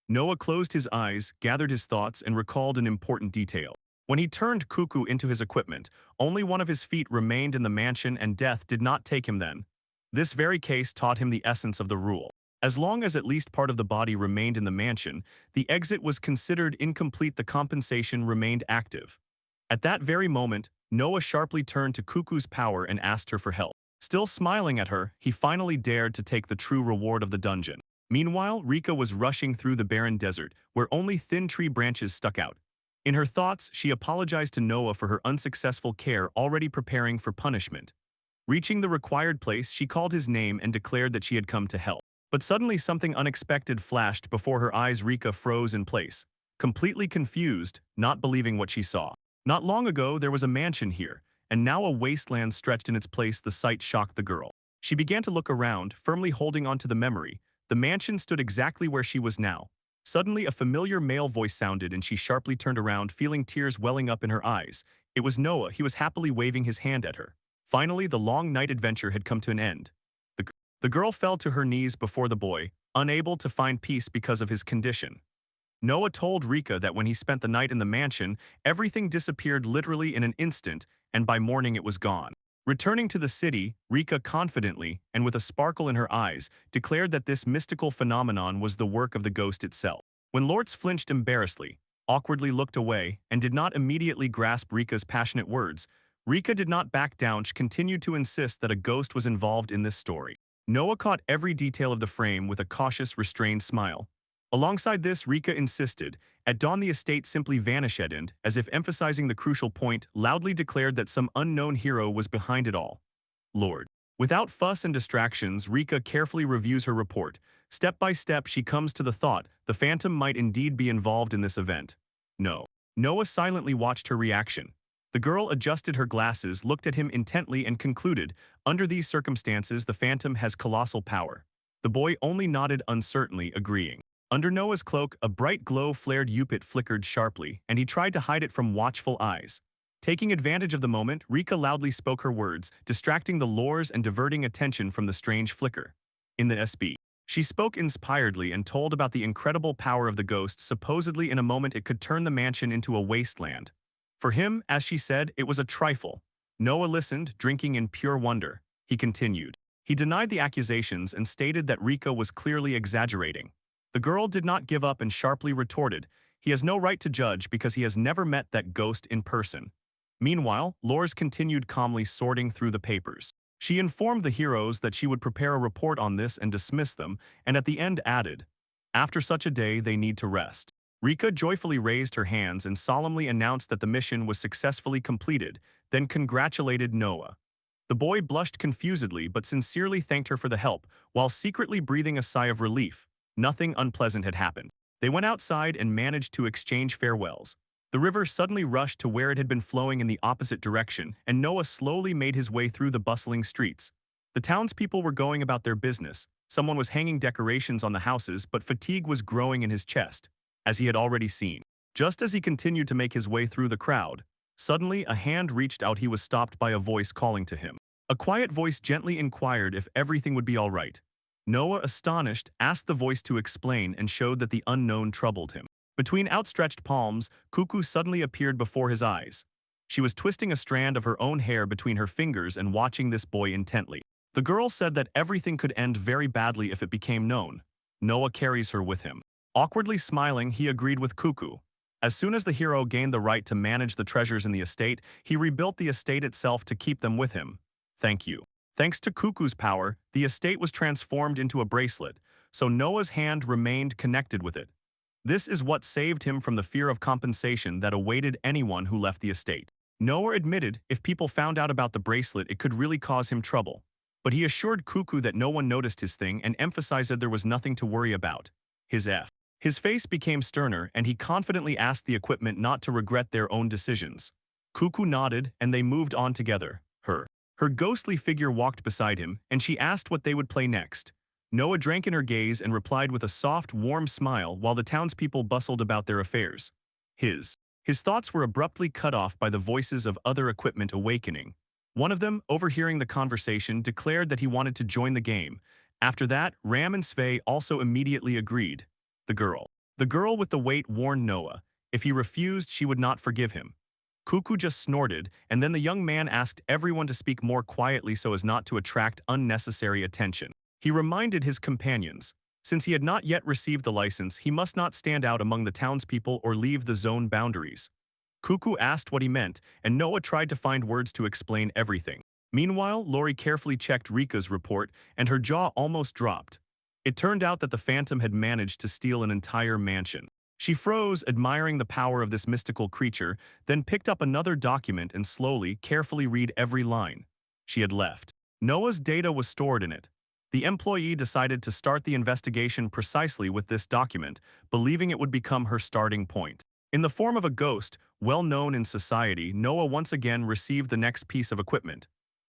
Noah closed his eyes, gathered his thoughts, and recalled an important detail. When he turned Cuckoo into his equipment, only one of his feet remained in the mansion and death did not take him then. This very case taught him the essence of the rule. As long as at least part of the body remained in the mansion, the exit was considered incomplete, the compensation remained active. At that very moment, Noah sharply turned to Cuckoo's power and asked her for help. Still smiling at her, he finally dared to take the true reward of the dungeon. Meanwhile, Rika was rushing through the barren desert, where only thin tree branches stuck out. In her thoughts, she apologized to Noah for her unsuccessful care, already preparing for punishment. Reaching the required place, she called his name and declared that she had come to help. But suddenly something unexpected flashed before her eyes. Rika froze in place, completely confused, not believing what she saw. Not long ago, there was a mansion here, and now a wasteland stretched in its place. The sight shocked the girl. She began to look around, firmly holding onto the memory. The mansion stood exactly where she was now. Suddenly, a familiar male voice sounded and she sharply turned around, feeling tears welling up in her eyes. It was Noah. He was happily waving his hand at her. Finally, the long night adventure had come to an end. The girl fell to her knees before the boy, unable to find peace because of his condition. Noah told Rika that when he spent the night in the mansion, everything disappeared literally in an instant, and by morning it was gone. Returning to the city, Rika confidently, and with a sparkle in her eyes, declared that this mystical phenomenon was the work of the ghost itself. When Lortz flinched embarrassedly, awkwardly looked away, and did not immediately grasp Rika's passionate words, Rika did not back down. She continued to insist that a ghost was involved in this story. Noah caught every detail of the frame with a cautious, restrained smile. Alongside this, Rika insisted, at dawn the estate simply vanished, and, as if emphasizing the crucial point, loudly declared that some unknown hero was behind it all. Lord. Without fuss and distractions, Rika carefully reviews her report. Step by step, she comes to the thought the Phantom might indeed be involved in this event. No. Noah silently watched her reaction. The girl adjusted her glasses, looked at him intently, and concluded, under these circumstances, the Phantom has colossal power. The boy only nodded uncertainly, agreeing. Under Noah's cloak, a bright glow flared. Upit flickered sharply, and he tried to hide it from watchful eyes. Taking advantage of the moment, Rika loudly spoke her words, distracting the lures and diverting attention from the strange flicker. In the SB, she spoke inspiredly and told about the incredible power of the ghost. Supposedly in a moment it could turn the mansion into a wasteland. For him, as she said, it was a trifle. Noah listened, drinking in pure wonder. He continued. He denied the accusations and stated that Rika was clearly exaggerating. The girl did not give up and sharply retorted, he has no right to judge because he has never met that ghost in person. Meanwhile, Lors continued calmly sorting through the papers. She informed the heroes that she would prepare a report on this and dismiss them, and at the end added, after such a day they need to rest. Rika joyfully raised her hands and solemnly announced that the mission was successfully completed, then congratulated Noah. The boy blushed confusedly but sincerely thanked her for the help, while secretly breathing a sigh of relief. Nothing unpleasant had happened. They went outside and managed to exchange farewells. The river suddenly rushed to where it had been flowing in the opposite direction, and Noah slowly made his way through the bustling streets. The townspeople were going about their business. Someone was hanging decorations on the houses, but fatigue was growing in his chest, as he had already seen. Just as he continued to make his way through the crowd, Suddenly, a hand reached out. He was stopped by a voice calling to him. A quiet voice gently inquired if everything would be all right. Noah, astonished, asked the voice to explain and showed that the unknown troubled him. Between outstretched palms, Cuckoo suddenly appeared before his eyes. She was twisting a strand of her own hair between her fingers and watching this boy intently. The girl said that everything could end very badly if it became known. Noah carries her with him. Awkwardly smiling, he agreed with Cuckoo. As soon as the hero gained the right to manage the treasures in the estate, he rebuilt the estate itself to keep them with him. Thank you. Thanks to Cuckoo's power, the estate was transformed into a bracelet, so Noah's hand remained connected with it. This is what saved him from the fear of compensation that awaited anyone who left the estate. Noah admitted if people found out about the bracelet, it could really cause him trouble. But he assured Cuckoo that no one noticed his thing and emphasized that there was nothing to worry about. His face became sterner and he confidently asked the equipment not to regret their own decisions. Cuckoo nodded and they moved on together. Her ghostly figure walked beside him and she asked what they would play next. Noah drank in her gaze and replied with a soft, warm smile while the townspeople bustled about their affairs. His thoughts were abruptly cut off by the voices of other equipment awakening. One of them, overhearing the conversation, declared that he wanted to join the game. After that, Ram and Svei also immediately agreed. The girl with the weight warned Noah. If he refused, she would not forgive him. Cuckoo just snorted, and then the young man asked everyone to speak more quietly so as not to attract unnecessary attention. He reminded his companions, since he had not yet received the license, he must not stand out among the townspeople or leave the zone boundaries. Cuckoo asked what he meant, and Noah tried to find words to explain everything. Meanwhile, Lori carefully checked Rika's report, and her jaw almost dropped. It turned out that the Phantom had managed to steal an entire mansion. She froze, admiring the power of this mystical creature, then picked up another document and slowly, carefully read every line. She had left. Noah's data was stored in it. The employee decided to start the investigation precisely with this document, believing it would become her starting point. In the form of a ghost, well known in society, Noah once again received the next piece of equipment.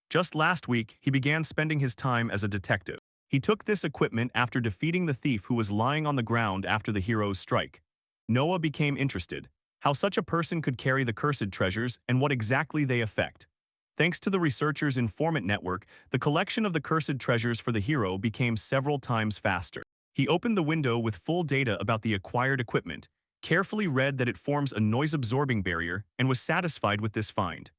Just last week, he began spending his time as a detective. He took this equipment after defeating the thief who was lying on the ground after the hero's strike. Noah became interested, how such a person could carry the cursed treasures and what exactly they affect. Thanks to the researcher's informant network, the collection of the cursed treasures for the hero became several times faster. He opened the window with full data about the acquired equipment, carefully read that it forms a noise-absorbing barrier, and was satisfied with this find.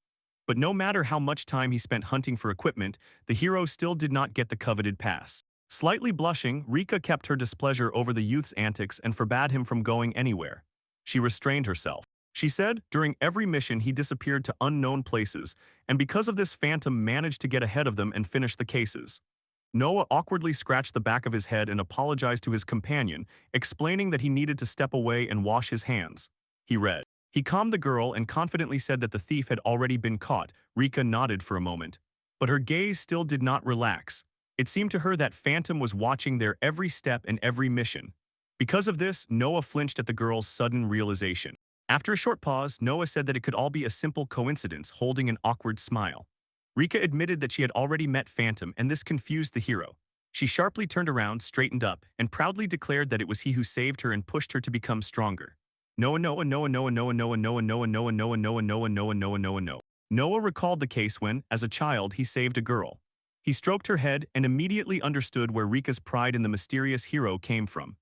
But no matter how much time he spent hunting for equipment, the hero still did not get the coveted pass. Slightly blushing, Rika kept her displeasure over the youth's antics and forbade him from going anywhere. She restrained herself. She said, during every mission he disappeared to unknown places, and because of this Phantom managed to get ahead of them and finish the cases. Noah awkwardly scratched the back of his head and apologized to his companion, explaining that he needed to step away and wash his hands. He calmed the girl and confidently said that the thief had already been caught. Rika nodded for a moment, but her gaze still did not relax. It seemed to her that Phantom was watching their every step and every mission. Because of this, Noah flinched at the girl's sudden realization. After a short pause, Noah said that it could all be a simple coincidence, holding an awkward smile. Rika admitted that she had already met Phantom, and this confused the hero. She sharply turned around, straightened up, and proudly declared that it was he who saved her and pushed her to become stronger. Noah recalled the case when, as a child, he saved a girl. He stroked her head and immediately understood where Rika's pride in the mysterious hero came from.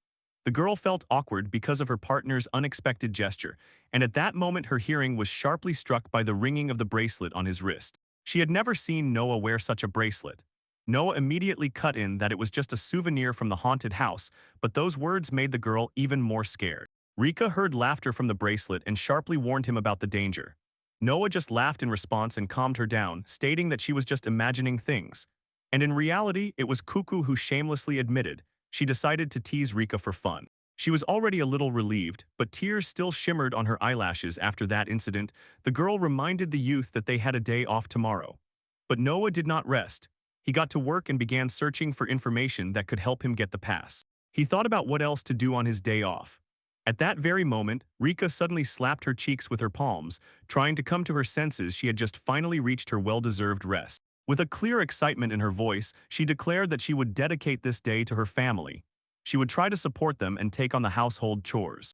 The girl felt awkward because of her partner's unexpected gesture, and at that moment her hearing was sharply struck by the ringing of the bracelet on his wrist. She had never seen Noah wear such a bracelet. Noah immediately cut in that it was just a souvenir from the haunted house, but those words made the girl even more scared. Rika heard laughter from the bracelet and sharply warned him about the danger. Noah just laughed in response and calmed her down, stating that she was just imagining things. And in reality, it was Cuckoo who shamelessly admitted she decided to tease Rika for fun. She was already a little relieved, but tears still shimmered on her eyelashes after that incident. The girl reminded the youth that they had a day off tomorrow. But Noah did not rest. He got to work and began searching for information that could help him get the pass. He thought about what else to do on his day off. At that very moment, Rika suddenly slapped her cheeks with her palms, trying to come to her senses. She had just finally reached her well-deserved rest. With a clear excitement in her voice, she declared that she would dedicate this day to her family. She would try to support them and take on the household chores.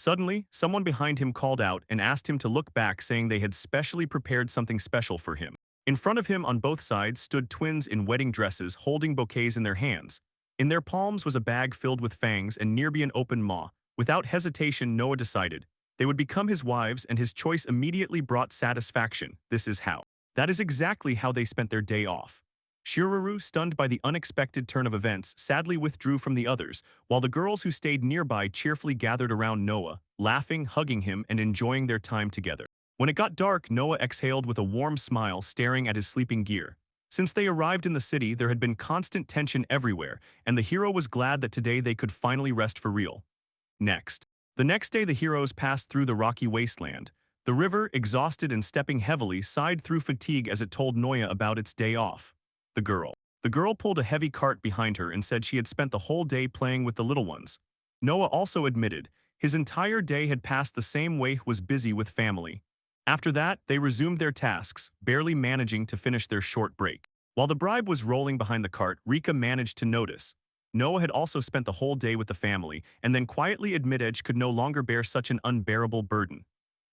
Suddenly, someone behind him called out and asked him to look back, saying they had specially prepared something special for him. In front of him on both sides stood twins in wedding dresses holding bouquets in their hands. In their palms was a bag filled with fangs and nearby an open maw. Without hesitation, Noah decided they would become his wives, and his choice immediately brought satisfaction. This is how. That is exactly how they spent their day off. Shiruru, stunned by the unexpected turn of events, sadly withdrew from the others, while the girls who stayed nearby cheerfully gathered around Noah, laughing, hugging him, and enjoying their time together. When it got dark, Noah exhaled with a warm smile, staring at his sleeping gear. Since they arrived in the city, there had been constant tension everywhere, and the hero was glad that today they could finally rest for real. The next day the heroes passed through the rocky wasteland. The river, exhausted and stepping heavily, sighed through fatigue as it told Noah about its day off. The girl. The girl pulled a heavy cart behind her and said she had spent the whole day playing with the little ones. Noah also admitted his entire day had passed the same way, was busy with family. After that, they resumed their tasks, barely managing to finish their short break. While the bribe was rolling behind the cart, Rika managed to notice Noah had also spent the whole day with the family, and then quietly admitted she could no longer bear such an unbearable burden.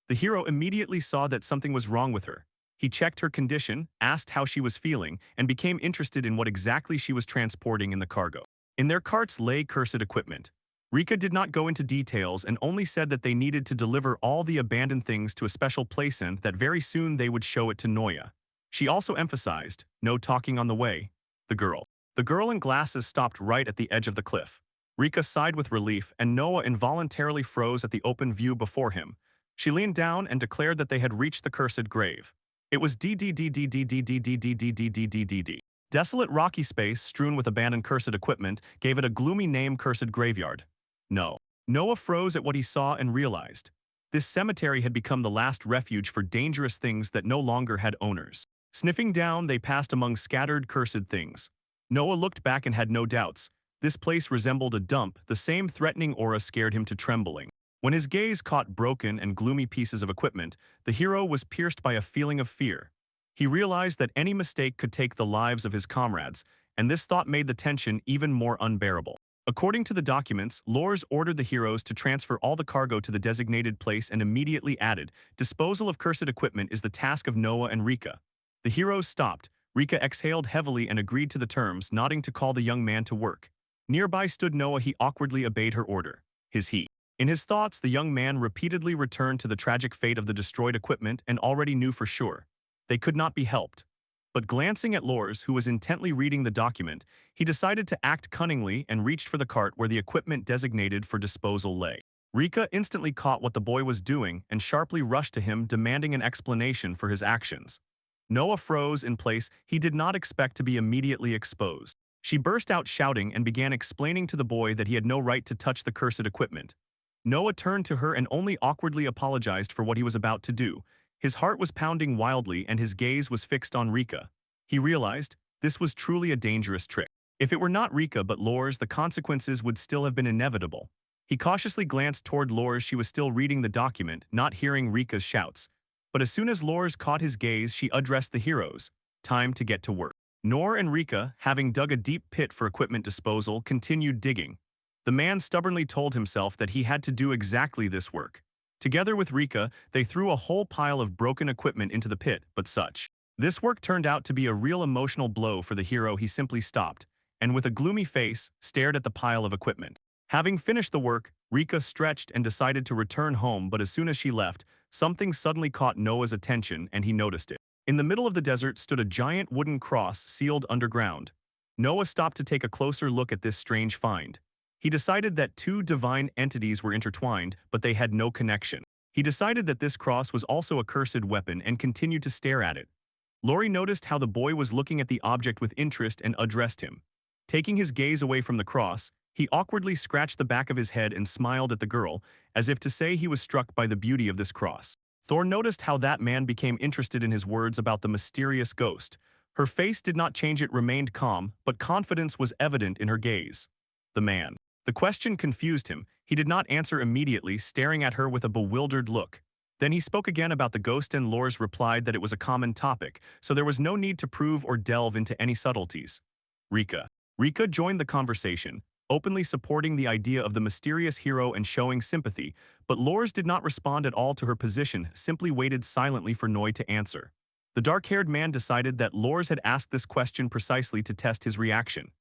The hero immediately saw that something was wrong with her. He checked her condition, asked how she was feeling, and became interested in what exactly she was transporting in the cargo. In their carts lay cursed equipment. Rika did not go into details and only said that they needed to deliver all the abandoned things to a special place and that very soon they would show it to Noah. She also emphasized, no talking on the way. The girl in glasses stopped right at the edge of the cliff. Rika sighed with relief, and Noah involuntarily froze at the open view before him. She leaned down and declared that they had reached the cursed grave. It was DDDDDDDDDDDDDDD. Desolate rocky space strewn with abandoned cursed equipment gave it a gloomy name, Cursed Graveyard. No. Noah froze at what he saw and realized. This cemetery had become the last refuge for dangerous things that no longer had owners. Sniffing down, they passed among scattered cursed things. Noah looked back and had no doubts. This place resembled a dump. The same threatening aura scared him to trembling. When his gaze caught broken and gloomy pieces of equipment, the hero was pierced by a feeling of fear. He realized that any mistake could take the lives of his comrades, and this thought made the tension even more unbearable. According to the documents, Lors ordered the heroes to transfer all the cargo to the designated place and immediately added, disposal of cursed equipment is the task of Noah and Rika. The heroes stopped. Rika exhaled heavily and agreed to the terms, nodding to call the young man to work. Nearby stood Noah. He awkwardly obeyed her order. In his thoughts, the young man repeatedly returned to the tragic fate of the destroyed equipment and already knew for sure. They could not be helped. But glancing at Lors, who was intently reading the document, he decided to act cunningly and reached for the cart where the equipment designated for disposal lay. Rika instantly caught what the boy was doing and sharply rushed to him, demanding an explanation for his actions. Noah froze in place. He did not expect to be immediately exposed. She burst out shouting and began explaining to the boy that he had no right to touch the cursed equipment. Noah turned to her and only awkwardly apologized for what he was about to do. His heart was pounding wildly and his gaze was fixed on Rika. He realized this was truly a dangerous trick. If it were not Rika but Lors, the consequences would still have been inevitable. He cautiously glanced toward Lors. She was still reading the document, not hearing Rika's shouts. But as soon as Lors caught his gaze, she addressed the heroes. Time to get to work. Nor and Rika, having dug a deep pit for equipment disposal, continued digging. The man stubbornly told himself that he had to do exactly this work. Together with Rika, they threw a whole pile of broken equipment into the pit, but this work turned out to be a real emotional blow for the hero. He simply stopped, and with a gloomy face, stared at the pile of equipment. Having finished the work, Rika stretched and decided to return home, but as soon as she left, something suddenly caught Noah's attention and he noticed it. In the middle of the desert stood a giant wooden cross sealed underground. Noah stopped to take a closer look at this strange find. He decided that two divine entities were intertwined, but they had no connection. He decided that this cross was also a cursed weapon and continued to stare at it. Lori noticed how the boy was looking at the object with interest and addressed him. Taking his gaze away from the cross, he awkwardly scratched the back of his head and smiled at the girl, as if to say he was struck by the beauty of this cross. Thor noticed how that man became interested in his words about the mysterious ghost. Her face did not change, it remained calm, but confidence was evident in her gaze. The question confused him. He did not answer immediately, staring at her with a bewildered look. Then he spoke again about the ghost and Lors replied that it was a common topic, so there was no need to prove or delve into any subtleties. Rika joined the conversation. openly supporting the idea of the mysterious hero and showing sympathy, but Lors did not respond at all to her position, simply waited silently for Noi to answer. The dark-haired man decided that Lors had asked this question precisely to test his reaction.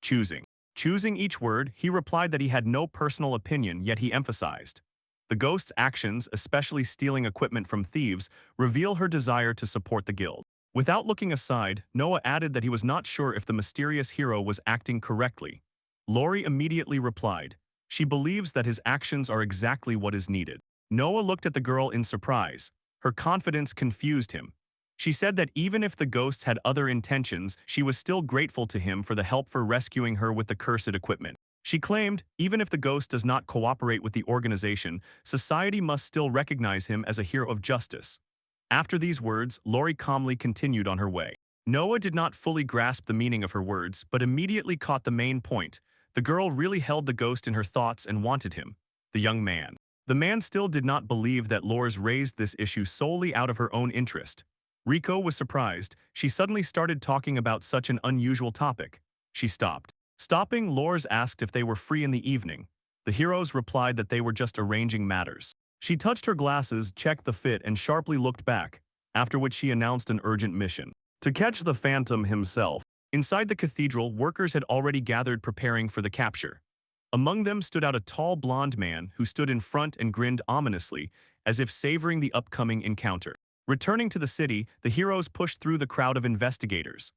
Choosing. Choosing each word, he replied that he had no personal opinion, yet he emphasized. The ghost's actions, especially stealing equipment from thieves, reveal her desire to support the guild. Without looking aside, Noah added that he was not sure if the mysterious hero was acting correctly. Lori immediately replied. She believes that his actions are exactly what is needed. Noah looked at the girl in surprise. Her confidence confused him. She said that even if the ghosts had other intentions, she was still grateful to him for the help for rescuing her with the cursed equipment. She claimed, even if the ghost does not cooperate with the organization, society must still recognize him as a hero of justice. After these words, Lori calmly continued on her way. Noah did not fully grasp the meaning of her words, but immediately caught the main point. The girl really held the ghost in her thoughts and wanted him. The young man. The man still did not believe that Lors raised this issue solely out of her own interest. Rico was surprised. She suddenly started talking about such an unusual topic. She stopped. Stopping, Lors asked if they were free in the evening. The heroes replied that they were just arranging matters. She touched her glasses, checked the fit, and sharply looked back, after which she announced an urgent mission. To catch the Phantom himself. Inside the cathedral, workers had already gathered preparing for the capture. Among them stood out a tall blonde man who stood in front and grinned ominously, as if savoring the upcoming encounter. Returning to the city, the heroes pushed through the crowd of investigators.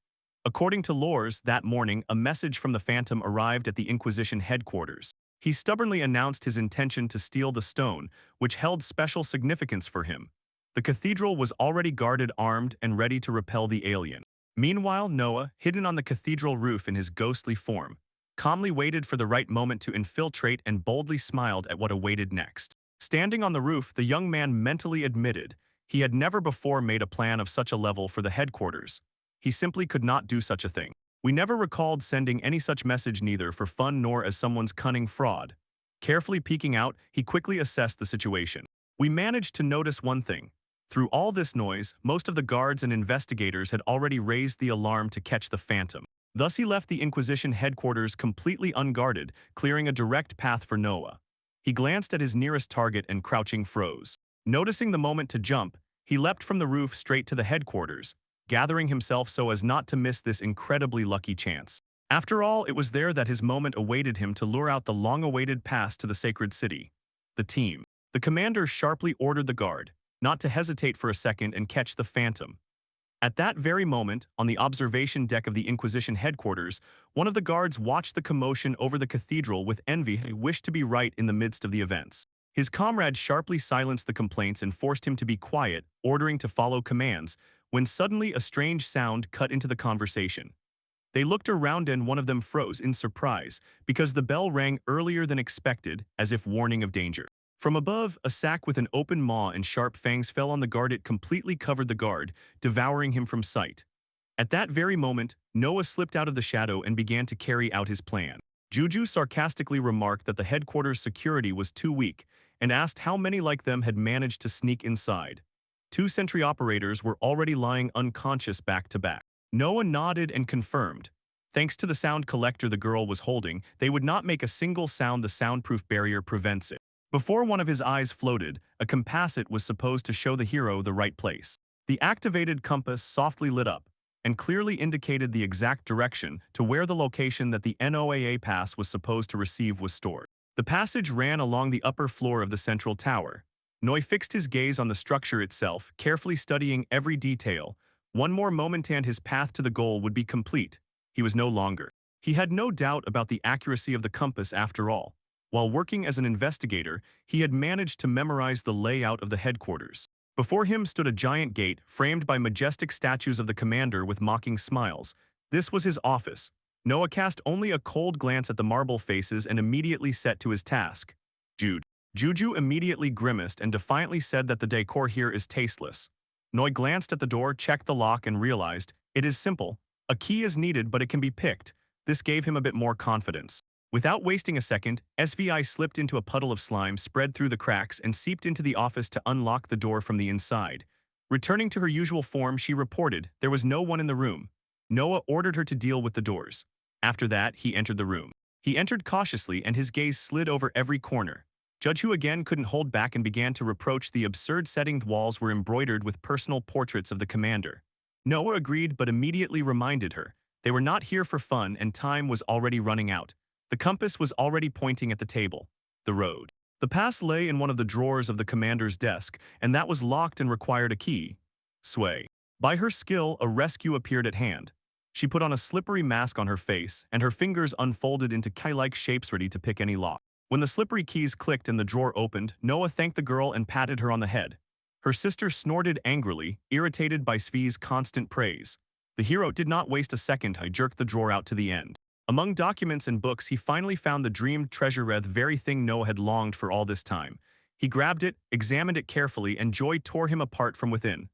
According to Lors, that morning, a message from the Phantom arrived at the Inquisition headquarters. He stubbornly announced his intention to steal the stone, which held special significance for him. The cathedral was already guarded, armed, and ready to repel the alien. Meanwhile, Noah, hidden on the cathedral roof in his ghostly form, calmly waited for the right moment to infiltrate and boldly smiled at what awaited next. Standing on the roof, the young man mentally admitted he had never before made a plan of such a level for the headquarters. He simply could not do such a thing. We never recalled sending any such message, neither for fun nor as someone's cunning fraud. Carefully peeking out, he quickly assessed the situation. We managed to notice one thing. Through all this noise, most of the guards and investigators had already raised the alarm to catch the Phantom. Thus he left the Inquisition headquarters completely unguarded, clearing a direct path for Noah. He glanced at his nearest target and crouching froze. Noticing the moment to jump, he leapt from the roof straight to the headquarters, gathering himself so as not to miss this incredibly lucky chance. After all, it was there that his moment awaited him to lure out the long-awaited pass to the sacred city. The team. The commander sharply ordered the guard not to hesitate for a second and catch the Phantom. At that very moment, on the observation deck of the Inquisition headquarters, one of the guards watched the commotion over the cathedral with envy. He wished to be right in the midst of the events. His comrade sharply silenced the complaints and forced him to be quiet, ordering to follow commands, when suddenly a strange sound cut into the conversation. They looked around and one of them froze in surprise because the bell rang earlier than expected, as if warning of danger. From above, a sack with an open maw and sharp fangs fell on the guard. It completely covered the guard, devouring him from sight. At that very moment, Noah slipped out of the shadow and began to carry out his plan. Juju sarcastically remarked that the headquarters' security was too weak and asked how many like them had managed to sneak inside. 2 sentry operators were already lying unconscious back to back. Noah nodded and confirmed. Thanks to the sound collector the girl was holding, they would not make a single sound. The soundproof barrier prevents it. Before one of his eyes floated, a compassate was supposed to show the hero the right place. The activated compass softly lit up and clearly indicated the exact direction to where the location that the NOAA pass was supposed to receive was stored. The passage ran along the upper floor of the central tower. Noi fixed his gaze on the structure itself, carefully studying every detail. One more moment and his path to the goal would be complete. He was no longer. He had no doubt about the accuracy of the compass after all. While working as an investigator, he had managed to memorize the layout of the headquarters. Before him stood a giant gate, framed by majestic statues of the commander with mocking smiles. This was his office. Noah cast only a cold glance at the marble faces and immediately set to his task. Juju immediately grimaced and defiantly said that the decor here is tasteless. Noi glanced at the door, checked the lock, and realized, it is simple. A key is needed, but it can be picked. This gave him a bit more confidence. Without wasting a second, SVI slipped into a puddle of slime, spread through the cracks, and seeped into the office to unlock the door from the inside. Returning to her usual form, she reported there was no one in the room. Noah ordered her to deal with the doors. After that, he entered the room. He entered cautiously and his gaze slid over every corner. Judge Hu again couldn't hold back and began to reproach the absurd setting. The walls were embroidered with personal portraits of the commander. Noah agreed but immediately reminded her. They were not here for fun and time was already running out. The compass was already pointing at the table. The road. The pass lay in one of the drawers of the commander's desk, and that was locked and required a key. Sway. By her skill, a rescue appeared at hand. She put on a slippery mask on her face, and her fingers unfolded into key-like shapes ready to pick any lock. When the slippery keys clicked and the drawer opened, Noah thanked the girl and patted her on the head. Her sister snorted angrily, irritated by Svi's constant praise. The hero did not waste a second. He jerked the drawer out to the end. Among documents and books, he finally found the dreamed treasure, the very thing Noah had longed for all this time. He grabbed it, examined it carefully, and joy tore him apart from within.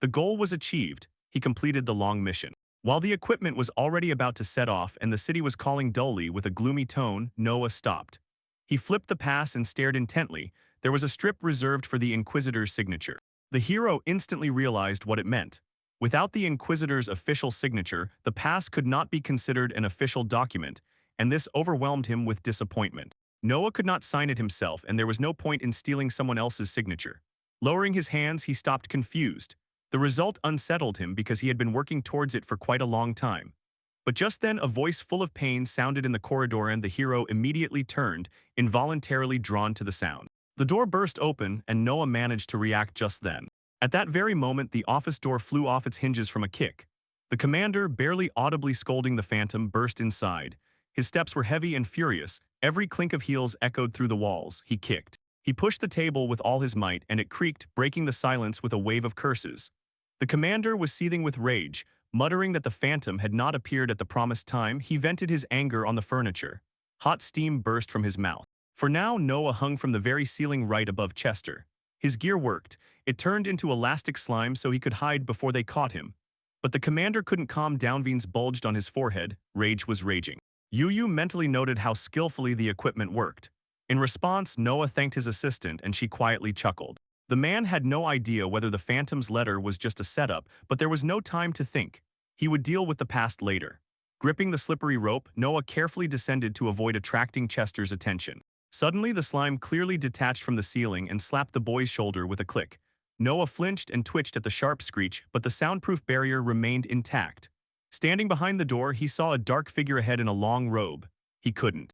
The goal was achieved. He completed the long mission. While the equipment was already about to set off and the city was calling dully with a gloomy tone, Noah stopped. He flipped the pass and stared intently. There was a strip reserved for the Inquisitor's signature. The hero instantly realized what it meant. Without the Inquisitor's official signature, the pass could not be considered an official document, and this overwhelmed him with disappointment. Noah could not sign it himself, and there was no point in stealing someone else's signature. Lowering his hands, he stopped confused. The result unsettled him because he had been working towards it for quite a long time. But just then a voice full of pain sounded in the corridor and the hero immediately turned, involuntarily drawn to the sound. The door burst open and Noah managed to react just then. At that very moment the office door flew off its hinges from a kick. The commander, barely audibly scolding the phantom, burst inside. His steps were heavy and furious. Every clink of heels echoed through the walls. He kicked. He pushed the table with all his might and it creaked, breaking the silence with a wave of curses. The commander was seething with rage. Muttering that the phantom had not appeared at the promised time, he vented his anger on the furniture. Hot steam burst from his mouth. For now, Noah hung from the very ceiling right above Chester. His gear worked. It turned into elastic slime so he could hide before they caught him. But the commander couldn't calm down. Veins bulged on his forehead. Rage was raging. Yu mentally noted how skillfully the equipment worked. In response, Noah thanked his assistant and she quietly chuckled. The man had no idea whether the phantom's letter was just a setup, but there was no time to think. He would deal with the past later. Gripping the slippery rope, Noah carefully descended to avoid attracting Chester's attention. Suddenly, the slime clearly detached from the ceiling and slapped the boy's shoulder with a click. Noah flinched and twitched at the sharp screech, but the soundproof barrier remained intact. Standing behind the door, he saw a dark figure ahead in a long robe. He couldn't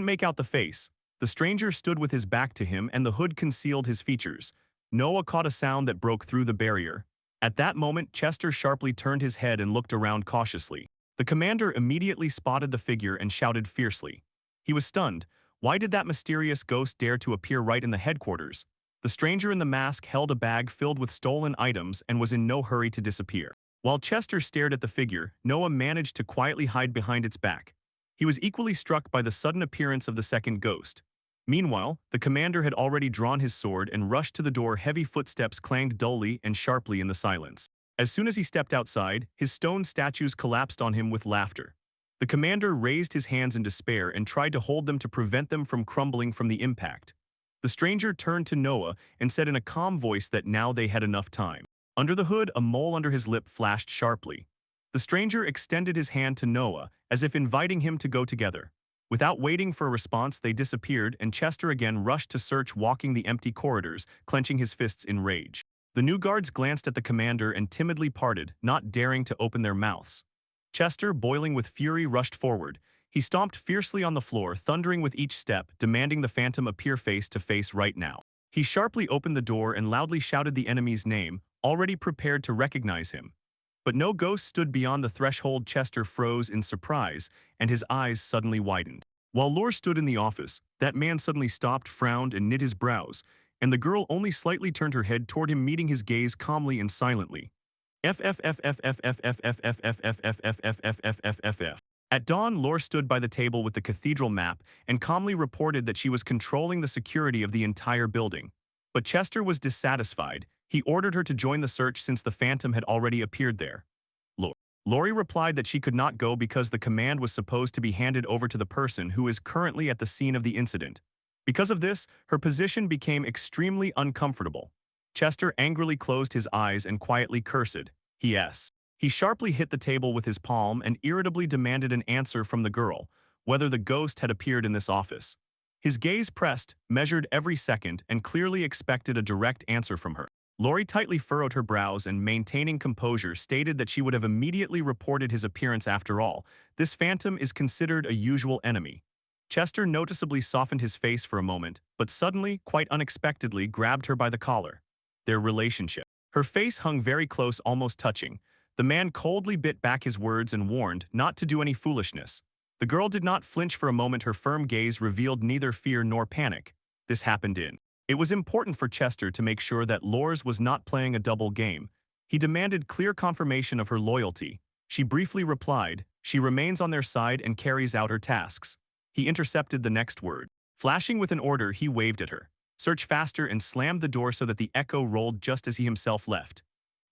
make out the face. The stranger stood with his back to him and the hood concealed his features. Noah caught a sound that broke through the barrier. At that moment, Chester sharply turned his head and looked around cautiously. The commander immediately spotted the figure and shouted fiercely. He was stunned. Why did that mysterious ghost dare to appear right in the headquarters? The stranger in the mask held a bag filled with stolen items and was in no hurry to disappear. While Chester stared at the figure, Noah managed to quietly hide behind its back. He was equally struck by the sudden appearance of the second ghost. Meanwhile, the commander had already drawn his sword and rushed to the door. Heavy footsteps clanged dully and sharply in the silence. As soon as he stepped outside, his stone statues collapsed on him with laughter. The commander raised his hands in despair and tried to hold them to prevent them from crumbling from the impact. The stranger turned to Noah and said in a calm voice that now they had enough time. Under the hood, a mole under his lip flashed sharply. The stranger extended his hand to Noah, as if inviting him to go together. Without waiting for a response, they disappeared, and Chester again rushed to search, walking the empty corridors, clenching his fists in rage. The new guards glanced at the commander and timidly parted, not daring to open their mouths. Chester, boiling with fury, rushed forward. He stomped fiercely on the floor, thundering with each step, demanding the phantom appear face to face right now. He sharply opened the door and loudly shouted the enemy's name, already prepared to recognize him. But no ghost stood beyond the threshold. Chester froze in surprise, and his eyes suddenly widened. While Lore stood in the office, that man suddenly stopped, frowned, and knit his brows, and the girl only slightly turned her head toward him, meeting his gaze calmly and silently. At dawn, Lore stood by the table with the cathedral map and calmly reported that she was controlling the security of the entire building. But Chester was dissatisfied. He ordered her to join the search since the phantom had already appeared there. Lori replied that she could not go because the command was supposed to be handed over to the person who is currently at the scene of the incident. Because of this, her position became extremely uncomfortable. Chester angrily closed his eyes and quietly cursed. He sharply hit the table with his palm and irritably demanded an answer from the girl. whether the ghost had appeared in this office. His gaze pressed, measured every second, and clearly expected a direct answer from her. Lori tightly furrowed her brows and, maintaining composure, stated that she would have immediately reported his appearance after all. This phantom is considered a usual enemy. Chester noticeably softened his face for a moment, but suddenly, quite unexpectedly, grabbed her by the collar. Their relationship. Her face hung very close, almost touching. The man coldly bit back his words and warned not to do any foolishness. The girl did not flinch for a moment. Her firm gaze revealed neither fear nor panic. This happened in. It was important for Chester to make sure that Lors was not playing a double game. He demanded clear confirmation of her loyalty. She briefly replied, "She remains on their side and carries out her tasks." He intercepted the next word. Flashing with an order, he waved at her. "Search faster," and slammed the door so that the echo rolled just as he himself left.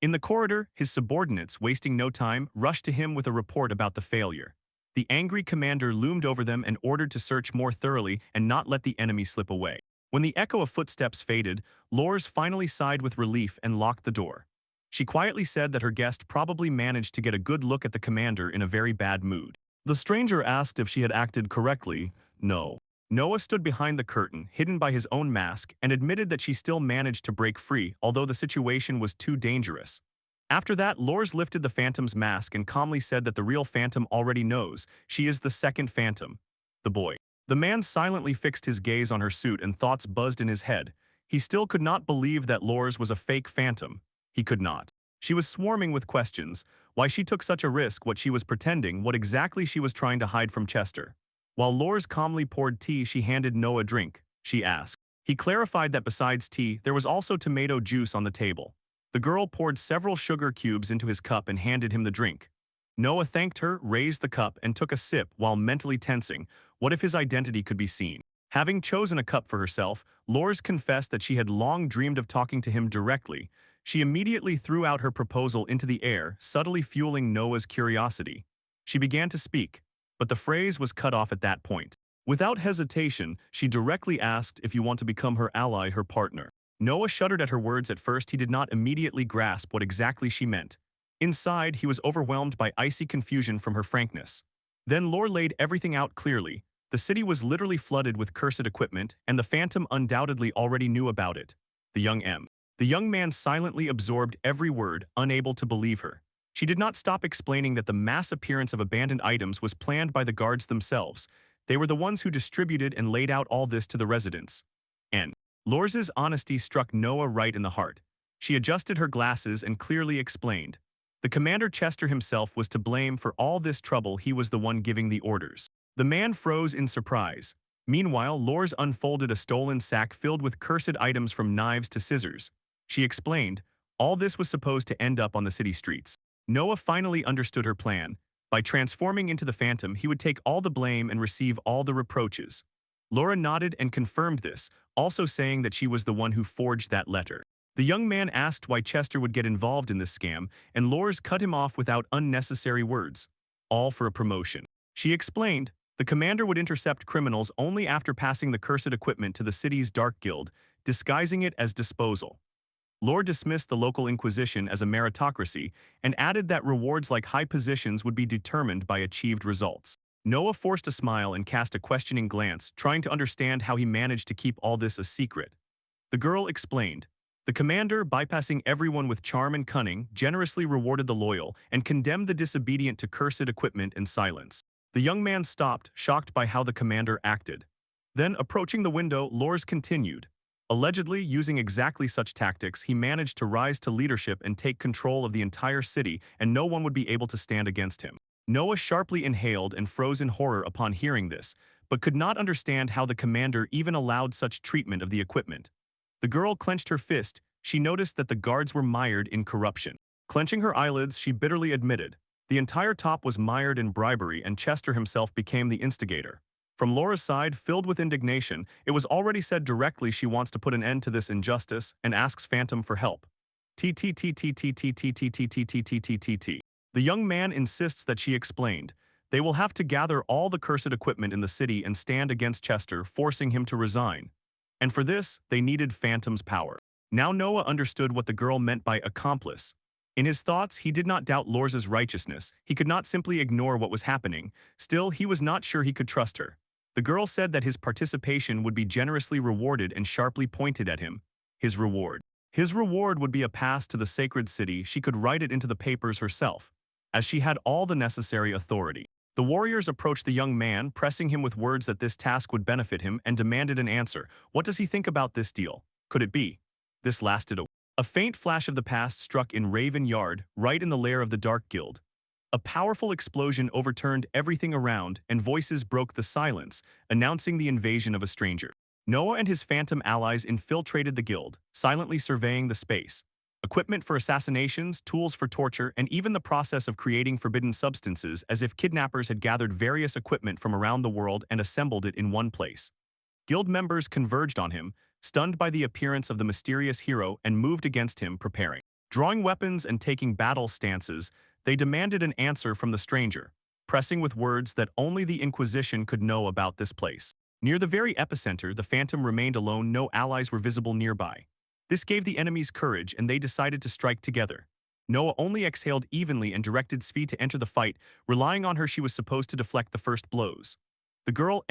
In the corridor, his subordinates, wasting no time, rushed to him with a report about the failure. The angry commander loomed over them and ordered to search more thoroughly and not let the enemy slip away. When the echo of footsteps faded, Lors finally sighed with relief and locked the door. She quietly said that her guest probably managed to get a good look at the commander in a very bad mood. The stranger asked if she had acted correctly. No. Noah stood behind the curtain, hidden by his own mask, and admitted that she still managed to break free, although the situation was too dangerous. After that, Lors lifted the Phantom's mask and calmly said that the real Phantom already knows. She is the second Phantom. The boy. The man silently fixed his gaze on her suit and thoughts buzzed in his head. He still could not believe that Lors was a fake Phantom. He could not. She was swarming with questions. Why she took such a risk, what she was pretending, what exactly she was trying to hide from Chester. While Lors calmly poured tea, she handed Noah a drink. She asked. He clarified that besides tea, there was also tomato juice on the table. The girl poured several sugar cubes into his cup and handed him the drink. Noah thanked her, raised the cup, and took a sip while mentally tensing. What if his identity could be seen? Having chosen a cup for herself, Lors confessed that she had long dreamed of talking to him directly. She immediately threw out her proposal into the air, subtly fueling Noah's curiosity. She began to speak, but the phrase was cut off at that point. Without hesitation, she directly asked if you want to become her ally, her partner. Noah shuddered at her words. At first, he did not immediately grasp what exactly she meant. Inside, he was overwhelmed by icy confusion from her frankness. Then Lore laid everything out clearly. The city was literally flooded with cursed equipment, and the Phantom undoubtedly already knew about it. The young man silently absorbed every word, unable to believe her. She did not stop explaining that the mass appearance of abandoned items was planned by the guards themselves. They were the ones who distributed and laid out all this to the residents. Lors's honesty struck Noah right in the heart. She adjusted her glasses and clearly explained. The Commander Chester himself was to blame for all this trouble. He was the one giving the orders. The man froze in surprise. Meanwhile, Lors unfolded a stolen sack filled with cursed items from knives to scissors. She explained, all this was supposed to end up on the city streets. Noah finally understood her plan. By transforming into the Phantom, he would take all the blame and receive all the reproaches. Laura nodded and confirmed this, also saying that she was the one who forged that letter. The young man asked why Chester would get involved in this scam, and Lors cut him off without unnecessary words. All for a promotion. She explained, the commander would intercept criminals only after passing the cursed equipment to the city's dark guild, disguising it as disposal. Lore dismissed the local inquisition as a meritocracy and added that rewards like high positions would be determined by achieved results. Noah forced a smile and cast a questioning glance, trying to understand how he managed to keep all this a secret. The girl explained. The commander, bypassing everyone with charm and cunning, generously rewarded the loyal and condemned the disobedient to cursed equipment and silence. The young man stopped, shocked by how the commander acted. Then, approaching the window, Lors continued. Allegedly using exactly such tactics, he managed to rise to leadership and take control of the entire city, and no one would be able to stand against him. Noah sharply inhaled and froze in horror upon hearing this, but could not understand how the commander even allowed such treatment of the equipment. The girl clenched her fist. She noticed that the guards were mired in corruption. Clenching her eyelids, she bitterly admitted, the entire top was mired in bribery, and Chester himself became the instigator. From Laura's side, filled with indignation, it was already said directly she wants to put an end to this injustice and asks Phantom for help. TTTTTTTTTTTTTTTTTT. The young man insists that she explained. They will have to gather all the cursed equipment in the city and stand against Chester, forcing him to resign. And for this, they needed Phantom's power. Now Noah understood what the girl meant by accomplice. In his thoughts, he did not doubt Lors's righteousness. He could not simply ignore what was happening. Still, he was not sure he could trust her. The girl said that his participation would be generously rewarded and sharply pointed at him. His reward. His reward would be a pass to the sacred city. She could write it into the papers herself, as she had all the necessary authority. The warriors approached the young man, pressing him with words that this task would benefit him, and demanded an answer. What does he think about this deal? Could it be? This lasted a faint flash of the past struck in Raven Yard, right in the lair of the Dark Guild. A powerful explosion overturned everything around, and voices broke the silence, announcing the invasion of a stranger. Noah and his phantom allies infiltrated the guild, silently surveying the space. Equipment for assassinations, tools for torture, and even the process of creating forbidden substances, as if kidnappers had gathered various equipment from around the world and assembled it in one place. Guild members converged on him, stunned by the appearance of the mysterious hero, and moved against him, preparing. Drawing weapons and taking battle stances, they demanded an answer from the stranger, pressing with words that only the Inquisition could know about this place. Near the very epicenter, the Phantom remained alone. No allies were visible nearby. This gave the enemies courage, and they decided to strike together. Noah only exhaled evenly and directed Svi to enter the fight, relying on her. She was supposed to deflect the first blows. The girl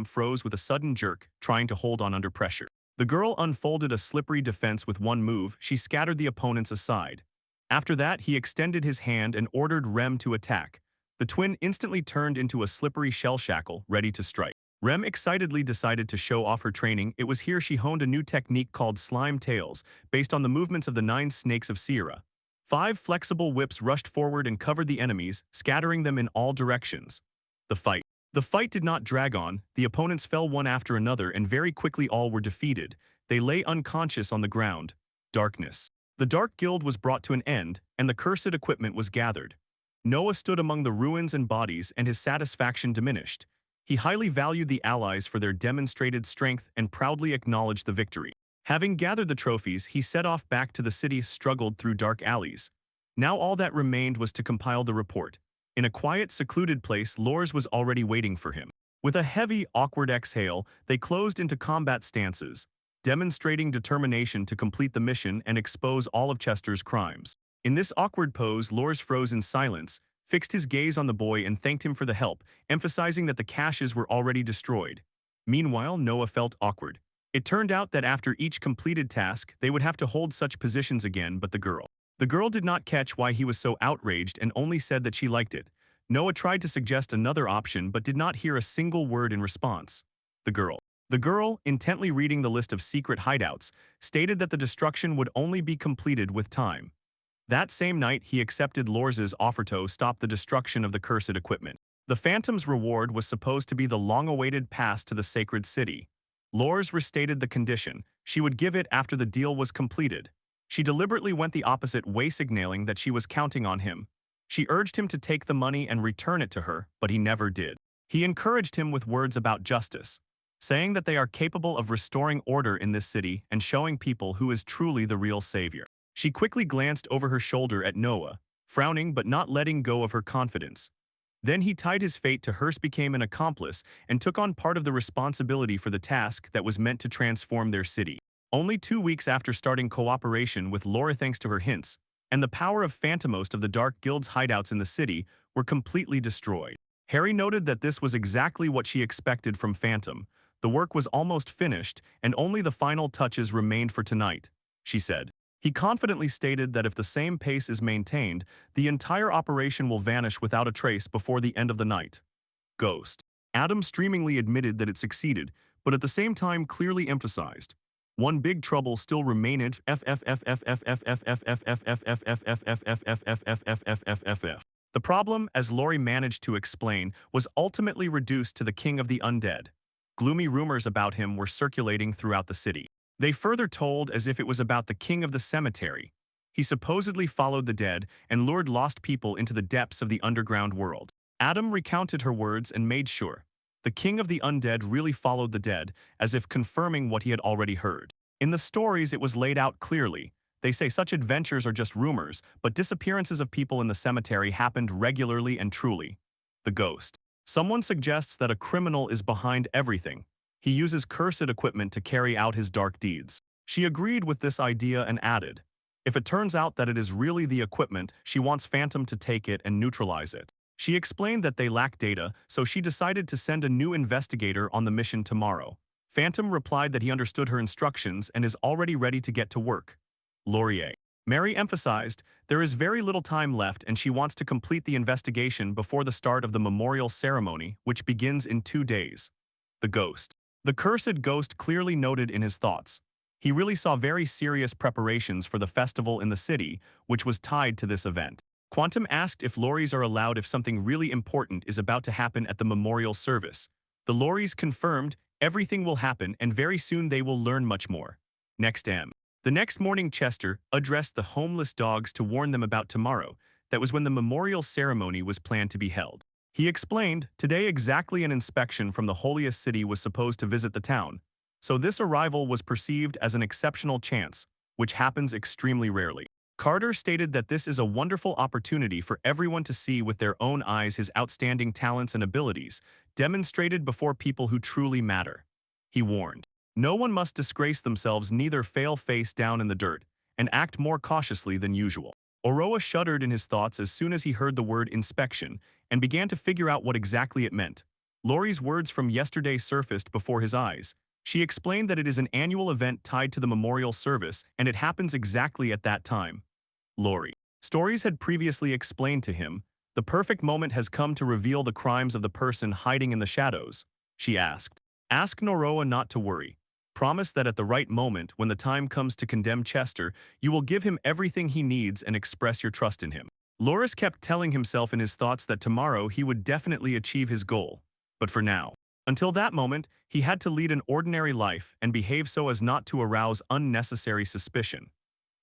froze with a sudden jerk, trying to hold on under pressure. The girl unfolded a slippery defense with one move. She scattered the opponents aside. After that, he extended his hand and ordered Rem to attack. The twin instantly turned into a slippery shell shackle, ready to strike. Rem excitedly decided to show off her training. It was here she honed a new technique called slime tails, based on the movements of the 9 snakes of Sierra. 5 flexible whips rushed forward and covered the enemies, scattering them in all directions. The fight. The fight did not drag on. The opponents fell one after another, and very quickly all were defeated. They lay unconscious on the ground. Darkness. The Dark Guild was brought to an end, and the cursed equipment was gathered. Noah stood among the ruins and bodies, and his satisfaction diminished. He highly valued the allies for their demonstrated strength and proudly acknowledged the victory. Having gathered the trophies, he set off back to the city, struggled through dark alleys. Now all that remained was to compile the report. In a quiet, secluded place, Lors was already waiting for him. With a heavy, awkward exhale, they closed into combat stances, demonstrating determination to complete the mission and expose all of Chester's crimes. In this awkward pose, Lors froze in silence, fixed his gaze on the boy and thanked him for the help, emphasizing that the caches were already destroyed. Meanwhile, Noah felt awkward. It turned out that after each completed task, they would have to hold such positions again, but the girl did not catch why he was so outraged and only said that she liked it. Noah tried to suggest another option but did not hear a single word in response. The girl, intently reading the list of secret hideouts, stated that the destruction would only be completed with time. That same night, he accepted Lors's offer to stop the destruction of the cursed equipment. The Phantom's reward was supposed to be the long-awaited pass to the sacred city. Lors restated the condition. She would give it after the deal was completed. She deliberately went the opposite way, signaling that she was counting on him. She urged him to take the money and return it to her, but he never did. He encouraged him with words about justice, saying that they are capable of restoring order in this city and showing people who is truly the real savior. She quickly glanced over her shoulder at Noah, frowning but not letting go of her confidence. Then he tied his fate to hers, became an accomplice, and took on part of the responsibility for the task that was meant to transform their city. Only 2 weeks after starting cooperation with Laura, thanks to her hints, and the power of Phantomost of the Dark Guild's hideouts in the city were completely destroyed. Harry noted that this was exactly what she expected from Phantom. The work was almost finished, and only the final touches remained for tonight, she said. He confidently stated that if the same pace is maintained, the entire operation will vanish without a trace before the end of the night. Ghost. Adam streamingly admitted that it succeeded, but at the same time clearly emphasized, one big trouble still remained. The problem, as Laurie managed to explain, was ultimately reduced to the King of the Undead. Gloomy rumors about him were circulating throughout the city. They further told as if it was about the King of the Cemetery. He supposedly followed the dead and lured lost people into the depths of the underground world. Adam recounted her words and made sure the King of the Undead really followed the dead, as if confirming what he had already heard. In the stories, it was laid out clearly. They say such adventures are just rumors, but disappearances of people in the cemetery happened regularly and truly. The ghost. Someone suggests that a criminal is behind everything. He uses cursed equipment to carry out his dark deeds. She agreed with this idea and added, If it turns out that it is really the equipment, she wants Phantom to take it and neutralize it. She explained that they lack data, so she decided to send a new investigator on the mission tomorrow. Phantom replied that he understood her instructions and is already ready to get to work. Laurier. Mary emphasized, there is very little time left and she wants to complete the investigation before the start of the memorial ceremony, which begins in 2 days. The ghost. The cursed ghost clearly noted in his thoughts. He really saw very serious preparations for the festival in the city, which was tied to this event. Quantum asked if lorries are allowed if something really important is about to happen at the memorial service. The lorries confirmed everything will happen and very soon they will learn much more. Next M. The next morning Chester addressed the homeless dogs to warn them about tomorrow. That was when the memorial ceremony was planned to be held. He explained, today exactly an inspection from the holiest city was supposed to visit the town. So this arrival was perceived as an exceptional chance, which happens extremely rarely. Carter stated that this is a wonderful opportunity for everyone to see with their own eyes his outstanding talents and abilities, demonstrated before people who truly matter. He warned, no one must disgrace themselves, neither fail face down in the dirt, and act more cautiously than usual. Oroa shuddered in his thoughts as soon as he heard the word inspection, and began to figure out what exactly it meant. Laurie's words from yesterday surfaced before his eyes. She explained that it is an annual event tied to the memorial service, and it happens exactly at that time. Laurie. Stories had previously explained to him, the perfect moment has come to reveal the crimes of the person hiding in the shadows. She asked. Ask Noroa not to worry. Promise that at the right moment, when the time comes to condemn Chester, you will give him everything he needs and express your trust in him. Loris kept telling himself in his thoughts that tomorrow he would definitely achieve his goal. But for now, until that moment, he had to lead an ordinary life and behave so as not to arouse unnecessary suspicion.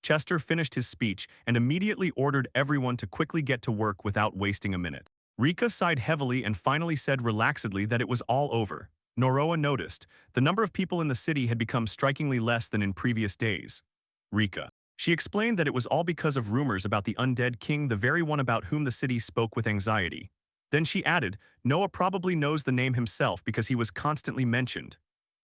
Chester finished his speech and immediately ordered everyone to quickly get to work without wasting a minute. Rika sighed heavily and finally said relaxedly that it was all over. Noroa noticed, the number of people in the city had become strikingly less than in previous days. Rika. She explained that it was all because of rumors about the undead king, the very one about whom the city spoke with anxiety. Then she added, Noah probably knows the name himself because he was constantly mentioned.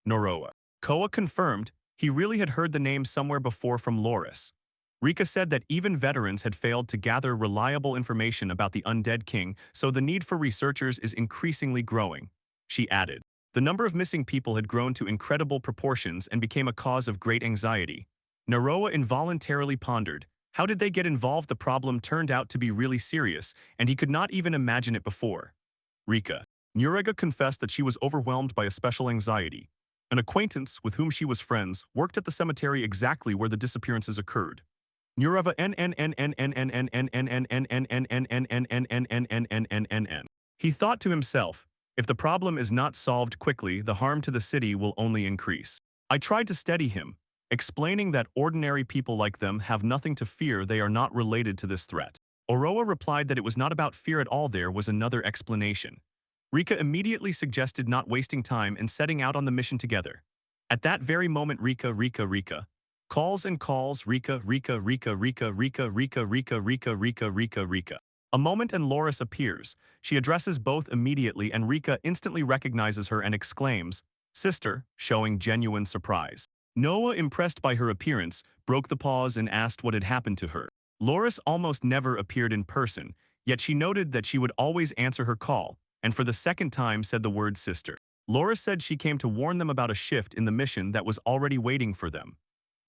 Noroa. Koa confirmed, he really had heard the name somewhere before from Loris. Rika said that even veterans had failed to gather reliable information about the undead king, so the need for researchers is increasingly growing. She added, the number of missing people had grown to incredible proportions and became a cause of great anxiety. Noroa involuntarily pondered, how did they get involved? The problem turned out to be really serious, and he could not even imagine it before. Rika. Nurega confessed that she was overwhelmed by a special anxiety. An acquaintance with whom she was friends worked at the cemetery exactly where the disappearances occurred. Nureva n. He thought to himself, if the problem is not solved quickly, the harm to the city will only increase. I tried to steady him, explaining that ordinary people like them have nothing to fear, they are not related to this threat. Oroa replied that it was not about fear at all, there was another explanation. Rika immediately suggested not wasting time and setting out on the mission together. At that very moment Rika. Calls and calls Rika. A moment and Loris appears. She addresses both immediately and Rika instantly recognizes her and exclaims, Sister, showing genuine surprise. Noah, impressed by her appearance, broke the pause and asked what had happened to her. Loris almost never appeared in person, yet she noted that she would always answer her call, and for the second time said the word sister. Loris said she came to warn them about a shift in the mission that was already waiting for them.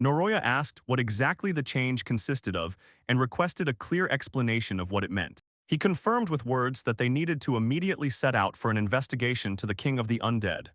Noroya asked what exactly the change consisted of and requested a clear explanation of what it meant. He confirmed with words that they needed to immediately set out for an investigation to the king of the undead.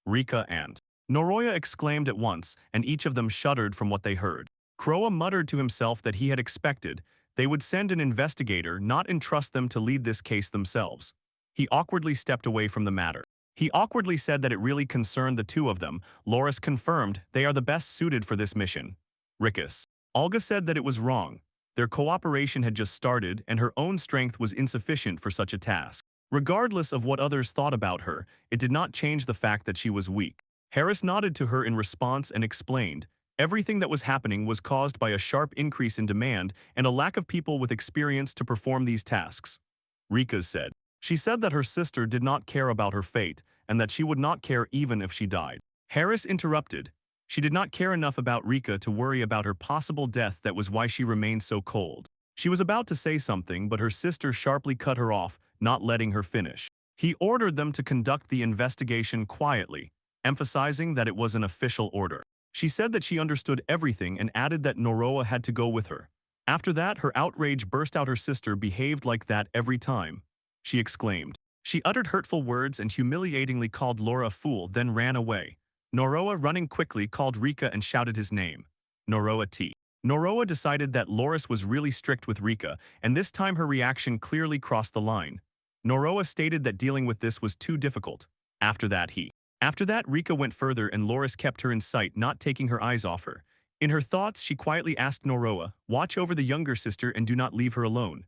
Rika and Noroya exclaimed at once, and each of them shuddered from what they heard. Kroa muttered to himself that he had expected they would send an investigator, not entrust them to lead this case themselves. He awkwardly stepped away from the matter. He awkwardly said that it really concerned the two of them. Loris confirmed they are the best suited for this mission. Rikus. Olga said that it was wrong. Their cooperation had just started and her own strength was insufficient for such a task. Regardless of what others thought about her, it did not change the fact that she was weak. Harris nodded to her in response and explained, everything that was happening was caused by a sharp increase in demand and a lack of people with experience to perform these tasks. Rikas said. She said that her sister did not care about her fate and that she would not care even if she died. Harris interrupted. She did not care enough about Rika to worry about her possible death. That was why she remained so cold. She was about to say something, but her sister sharply cut her off, not letting her finish. He ordered them to conduct the investigation quietly, emphasizing that it was an official order. She said that she understood everything and added that Noroa had to go with her. After that, her outrage burst out. Her sister behaved like that every time, she exclaimed. She uttered hurtful words and humiliatingly called Laura a fool, then ran away. Noroa, running quickly, called Rika and shouted his name. Noroa T. Noroa decided that Loris was really strict with Rika, and this time her reaction clearly crossed the line. Noroa stated that dealing with this was too difficult. After that, Rika went further and Loris kept her in sight, not taking her eyes off her. In her thoughts, she quietly asked Noroa, "Watch over the younger sister and do not leave her alone."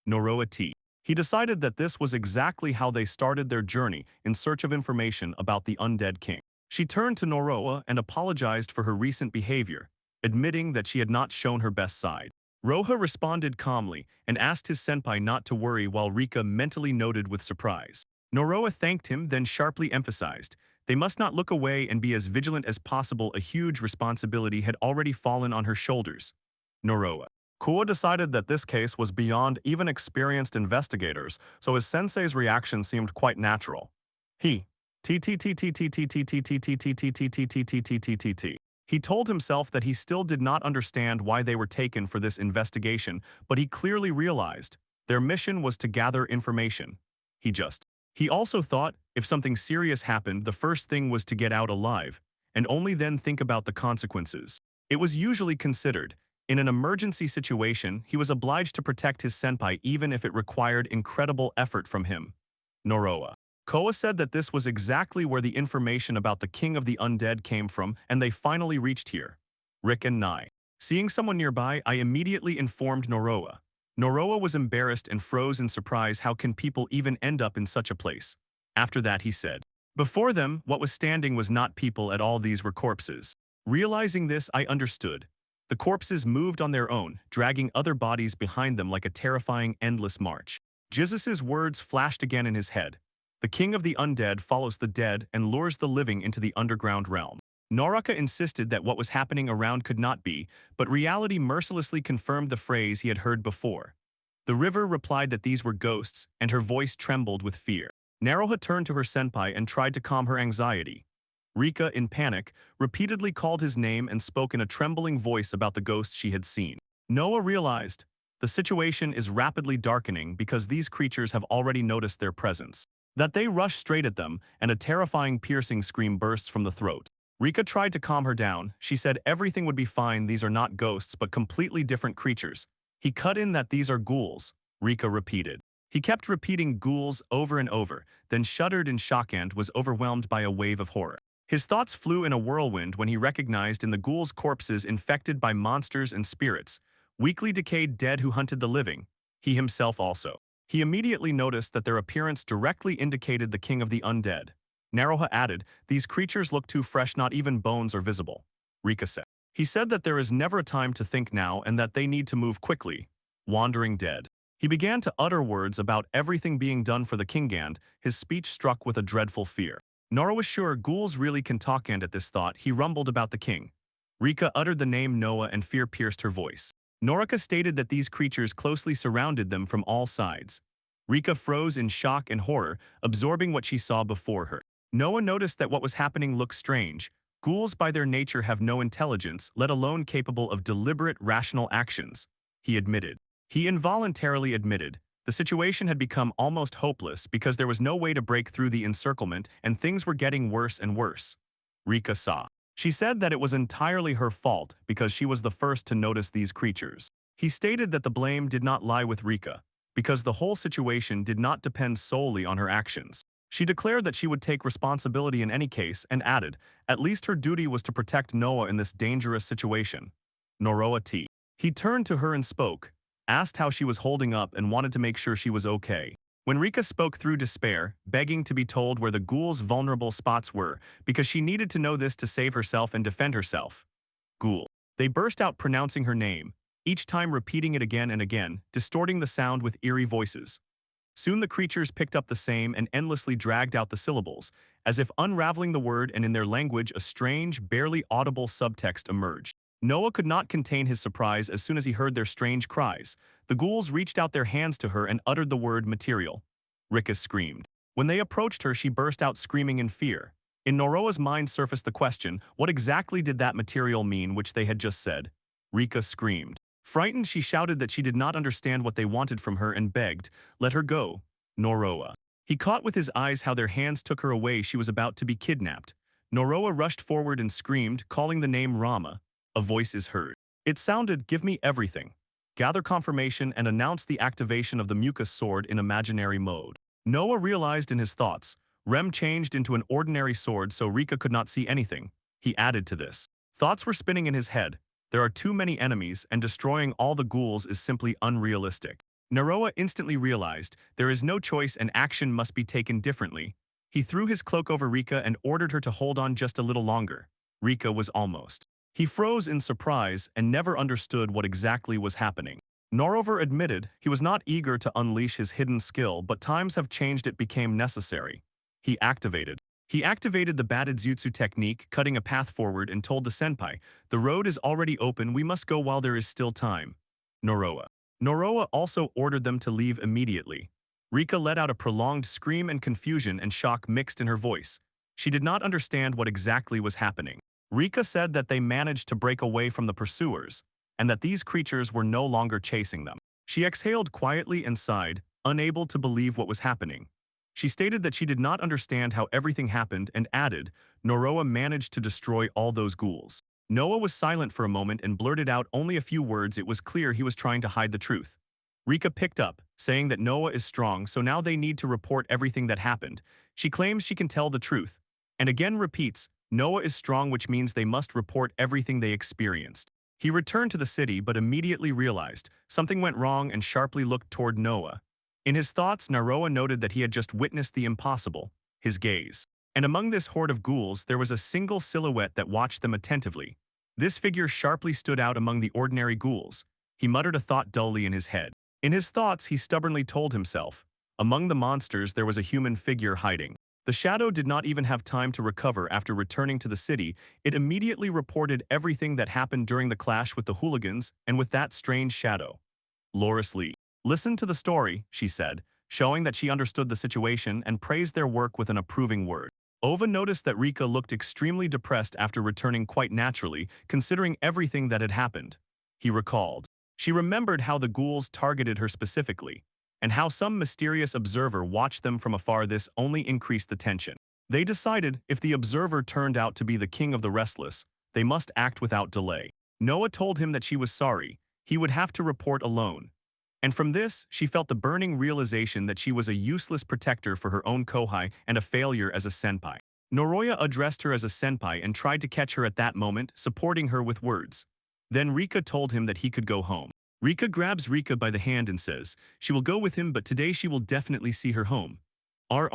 Noroa T. He decided that this was exactly how they started their journey in search of information about the undead king. She turned to Noroa and apologized for her recent behavior, admitting that she had not shown her best side. Roha responded calmly and asked his senpai not to worry, while Rika mentally noted with surprise. Noroa thanked him, then sharply emphasized, they must not look away and be as vigilant as possible. A huge responsibility had already fallen on her shoulders. Noroa. Kuo decided that this case was beyond even experienced investigators, so his sensei's reaction seemed quite natural. He he told himself that he still did not understand why they were taken for this investigation, but he clearly realized their mission was to gather information. He also thought if something serious happened, the first thing was to get out alive, and only then think about the consequences. It was usually considered, in an emergency situation, he was obliged to protect his senpai even if it required incredible effort from him. Noroa. Koa said that this was exactly where the information about the king of the undead came from, and they finally reached here. Rick and Nai. Seeing someone nearby, I immediately informed Noroa. Noroa was embarrassed and froze in surprise. How can people even end up in such a place? After that, he said. Before them, what was standing was not people at all, these were corpses. Realizing this, I understood. The corpses moved on their own, dragging other bodies behind them like a terrifying, endless march. Jesus' words flashed again in his head. The king of the undead follows the dead and lures the living into the underground realm. Naraka insisted that what was happening around could not be, but reality mercilessly confirmed the phrase he had heard before. The river replied that these were ghosts, and her voice trembled with fear. Naroha turned to her senpai and tried to calm her anxiety. Rika, in panic, repeatedly called his name and spoke in a trembling voice about the ghosts she had seen. Noah realized the situation is rapidly darkening because these creatures have already noticed their presence. That they rush straight at them, and a terrifying piercing scream bursts from the throat. Rika tried to calm her down. She said everything would be fine, these are not ghosts but completely different creatures. He cut in that these are ghouls, Rika repeated. He kept repeating ghouls over and over, then shuddered in shock and was overwhelmed by a wave of horror. His thoughts flew in a whirlwind when he recognized in the ghouls corpses infected by monsters and spirits, weakly decayed dead who hunted the living. He himself also. He immediately noticed that their appearance directly indicated the king of the undead. Naroha added, these creatures look too fresh, not even bones are visible. Rika said. He said that there is never a time to think now and that they need to move quickly. Wandering dead. He began to utter words about everything being done for the king and, his speech struck with a dreadful fear. Nora was sure ghouls really can talk, and at this thought, he rumbled about the king. Rika uttered the name Noah and fear pierced her voice. Norika stated that these creatures closely surrounded them from all sides. Rika froze in shock and horror, absorbing what she saw before her. Noah noticed that what was happening looked strange. Ghouls by their nature have no intelligence, let alone capable of deliberate, rational actions. He admitted. He involuntarily admitted. The situation had become almost hopeless because there was no way to break through the encirclement and things were getting worse and worse. Rika saw. She said that it was entirely her fault because she was the first to notice these creatures. He stated that the blame did not lie with Rika, because the whole situation did not depend solely on her actions. She declared that she would take responsibility in any case and added, at least her duty was to protect Noah in this dangerous situation. Noroa T. He turned to her and spoke, asked how she was holding up and wanted to make sure she was okay. When Rika spoke through despair, begging to be told where the ghoul's vulnerable spots were, because she needed to know this to save herself and defend herself. Ghoul. They burst out pronouncing her name, each time repeating it again and again, distorting the sound with eerie voices. Soon the creatures picked up the same and endlessly dragged out the syllables, as if unraveling the word, and in their language a strange, barely audible subtext emerged. Noah could not contain his surprise as soon as he heard their strange cries. The ghouls reached out their hands to her and uttered the word material. Rika screamed. When they approached her, she burst out screaming in fear. In Noroa's mind surfaced the question, what exactly did that material mean which they had just said? Rika screamed. Frightened, she shouted that she did not understand what they wanted from her and begged, "Let her go, Noroa." He caught with his eyes how their hands took her away. She was about to be kidnapped. Noroa rushed forward and screamed, calling the name Rama. A voice is heard. It sounded, "Give me everything. Gather confirmation and announce the activation of the mucus sword in imaginary mode." Noah realized in his thoughts. Rem changed into an ordinary sword so Rika could not see anything. He added to this. Thoughts were spinning in his head. There are too many enemies, and destroying all the ghouls is simply unrealistic. Noroa instantly realized there is no choice and action must be taken differently. He threw his cloak over Rika and ordered her to hold on just a little longer. Rika was almost. He froze in surprise and never understood what exactly was happening. Norover admitted he was not eager to unleash his hidden skill, but times have changed, it became necessary. He activated the Batijutsu technique, cutting a path forward, and told the senpai, "The road is already open, we must go while there is still time." Noroa also ordered them to leave immediately. Rika let out a prolonged scream, and confusion and shock mixed in her voice. She did not understand what exactly was happening. Rika said that they managed to break away from the pursuers, and that these creatures were no longer chasing them. She exhaled quietly and sighed, unable to believe what was happening. She stated that she did not understand how everything happened and added, "Noroa managed to destroy all those ghouls." Noah was silent for a moment and blurted out only a few words. It was clear he was trying to hide the truth. Rika picked up, saying that Noah is strong, so now they need to report everything that happened. She claims she can tell the truth, and again repeats, Noah is strong, which means they must report everything they experienced. He returned to the city but immediately realized something went wrong and sharply looked toward Noah. In his thoughts, Naroa noted that he had just witnessed the impossible, his gaze. And among this horde of ghouls, there was a single silhouette that watched them attentively. This figure sharply stood out among the ordinary ghouls. He muttered a thought dully in his head. In his thoughts, he stubbornly told himself, among the monsters there was a human figure hiding. The shadow did not even have time to recover after returning to the city. It immediately reported everything that happened during the clash with the hooligans and with that strange shadow. Loris Lee. "Listen to the story," she said, showing that she understood the situation, and praised their work with an approving word. Ova noticed that Rika looked extremely depressed after returning, quite naturally, considering everything that had happened. He recalled. She remembered how the ghouls targeted her specifically, and how some mysterious observer watched them from afar. This only increased the tension. They decided if the observer turned out to be the king of the restless, they must act without delay. Noah told him that she was sorry. He would have to report alone. And from this, she felt the burning realization that she was a useless protector for her own kohai and a failure as a senpai. Noroya addressed her as a senpai and tried to catch her at that moment, supporting her with words. Then Rika told him that he could go home. Rika grabs Rika by the hand and says she will go with him, but today she will definitely see her home. R.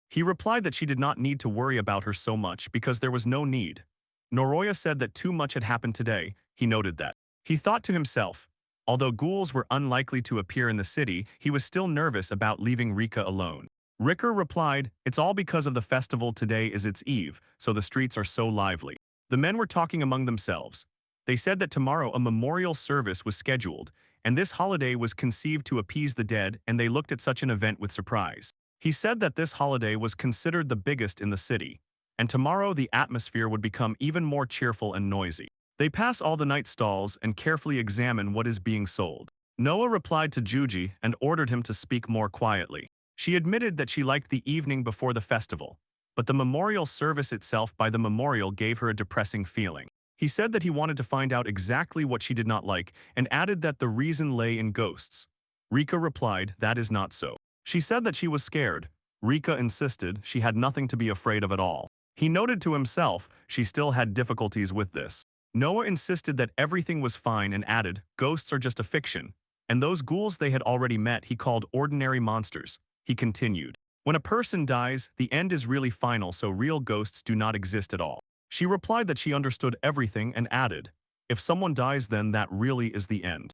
He replied that she did not need to worry about her so much because there was no need. Noroya said that too much had happened today. He noted that. He thought to himself, although ghouls were unlikely to appear in the city, he was still nervous about leaving Rika alone. Ricker replied, "It's all because of the festival. Today is its eve, so the streets are so lively." The men were talking among themselves. They said that tomorrow a memorial service was scheduled, and this holiday was conceived to appease the dead, and they looked at such an event with surprise. He said that this holiday was considered the biggest in the city, and tomorrow the atmosphere would become even more cheerful and noisy. They pass all the night stalls and carefully examine what is being sold. Noah replied to Juji and ordered him to speak more quietly. She admitted that she liked the evening before the festival, but the memorial service itself by the memorial gave her a depressing feeling. He said that he wanted to find out exactly what she did not like and added that the reason lay in ghosts. Rika replied, "That is not so." She said that she was scared. Rika insisted she had nothing to be afraid of at all. He noted to himself she still had difficulties with this. Noah insisted that everything was fine and added, "Ghosts are just a fiction," and those ghouls they had already met he called ordinary monsters. He continued, "When a person dies, the end is really final, so real ghosts do not exist at all." She replied that she understood everything and added, "If someone dies, then that really is the end."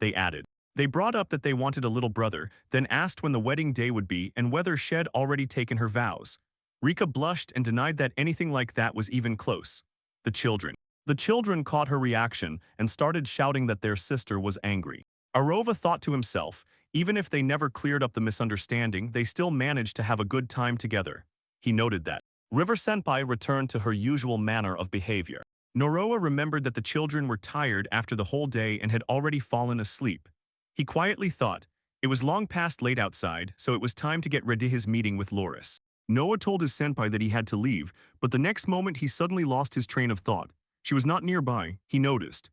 they added. They brought up that they wanted a little brother, then asked when the wedding day would be and whether she'd already taken her vows. Rika blushed and denied that anything like that was even close. The children. The children caught her reaction and started shouting that their sister was angry. Arova thought to himself, even if they never cleared up the misunderstanding, they still managed to have a good time together. He noted that. River Senpai returned to her usual manner of behavior. Noroa remembered that the children were tired after the whole day and had already fallen asleep. He quietly thought, it was long past late outside, so it was time to get ready his meeting with Loris. Noah told his senpai that he had to leave, but the next moment he suddenly lost his train of thought. She was not nearby, he noticed.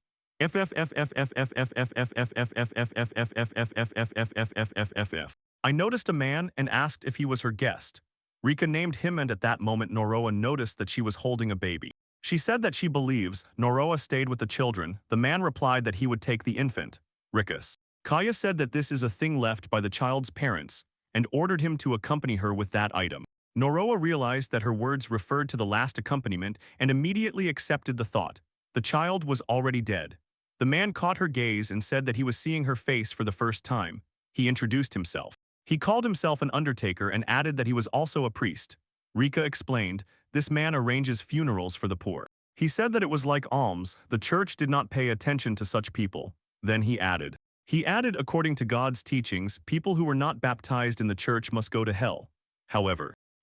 I noticed a man and asked if he was her guest. Rika named him, and at that moment Noroa noticed that she was holding a baby. She said that she believes Noroa stayed with the children. The man replied that he would take the infant. Rikus. Kaya said that this is a thing left by the child's parents and ordered him to accompany her with that item. Noroa realized that her words referred to the last accompaniment and immediately accepted the thought. The child was already dead. The man caught her gaze and said that he was seeing her face for the first time. He introduced himself. He called himself an undertaker and added that he was also a priest. Rika explained, this man arranges funerals for the poor. He said that it was like alms, the church did not pay attention to such people. Then he added, according to God's teachings, people who were not baptized in the church must go to hell.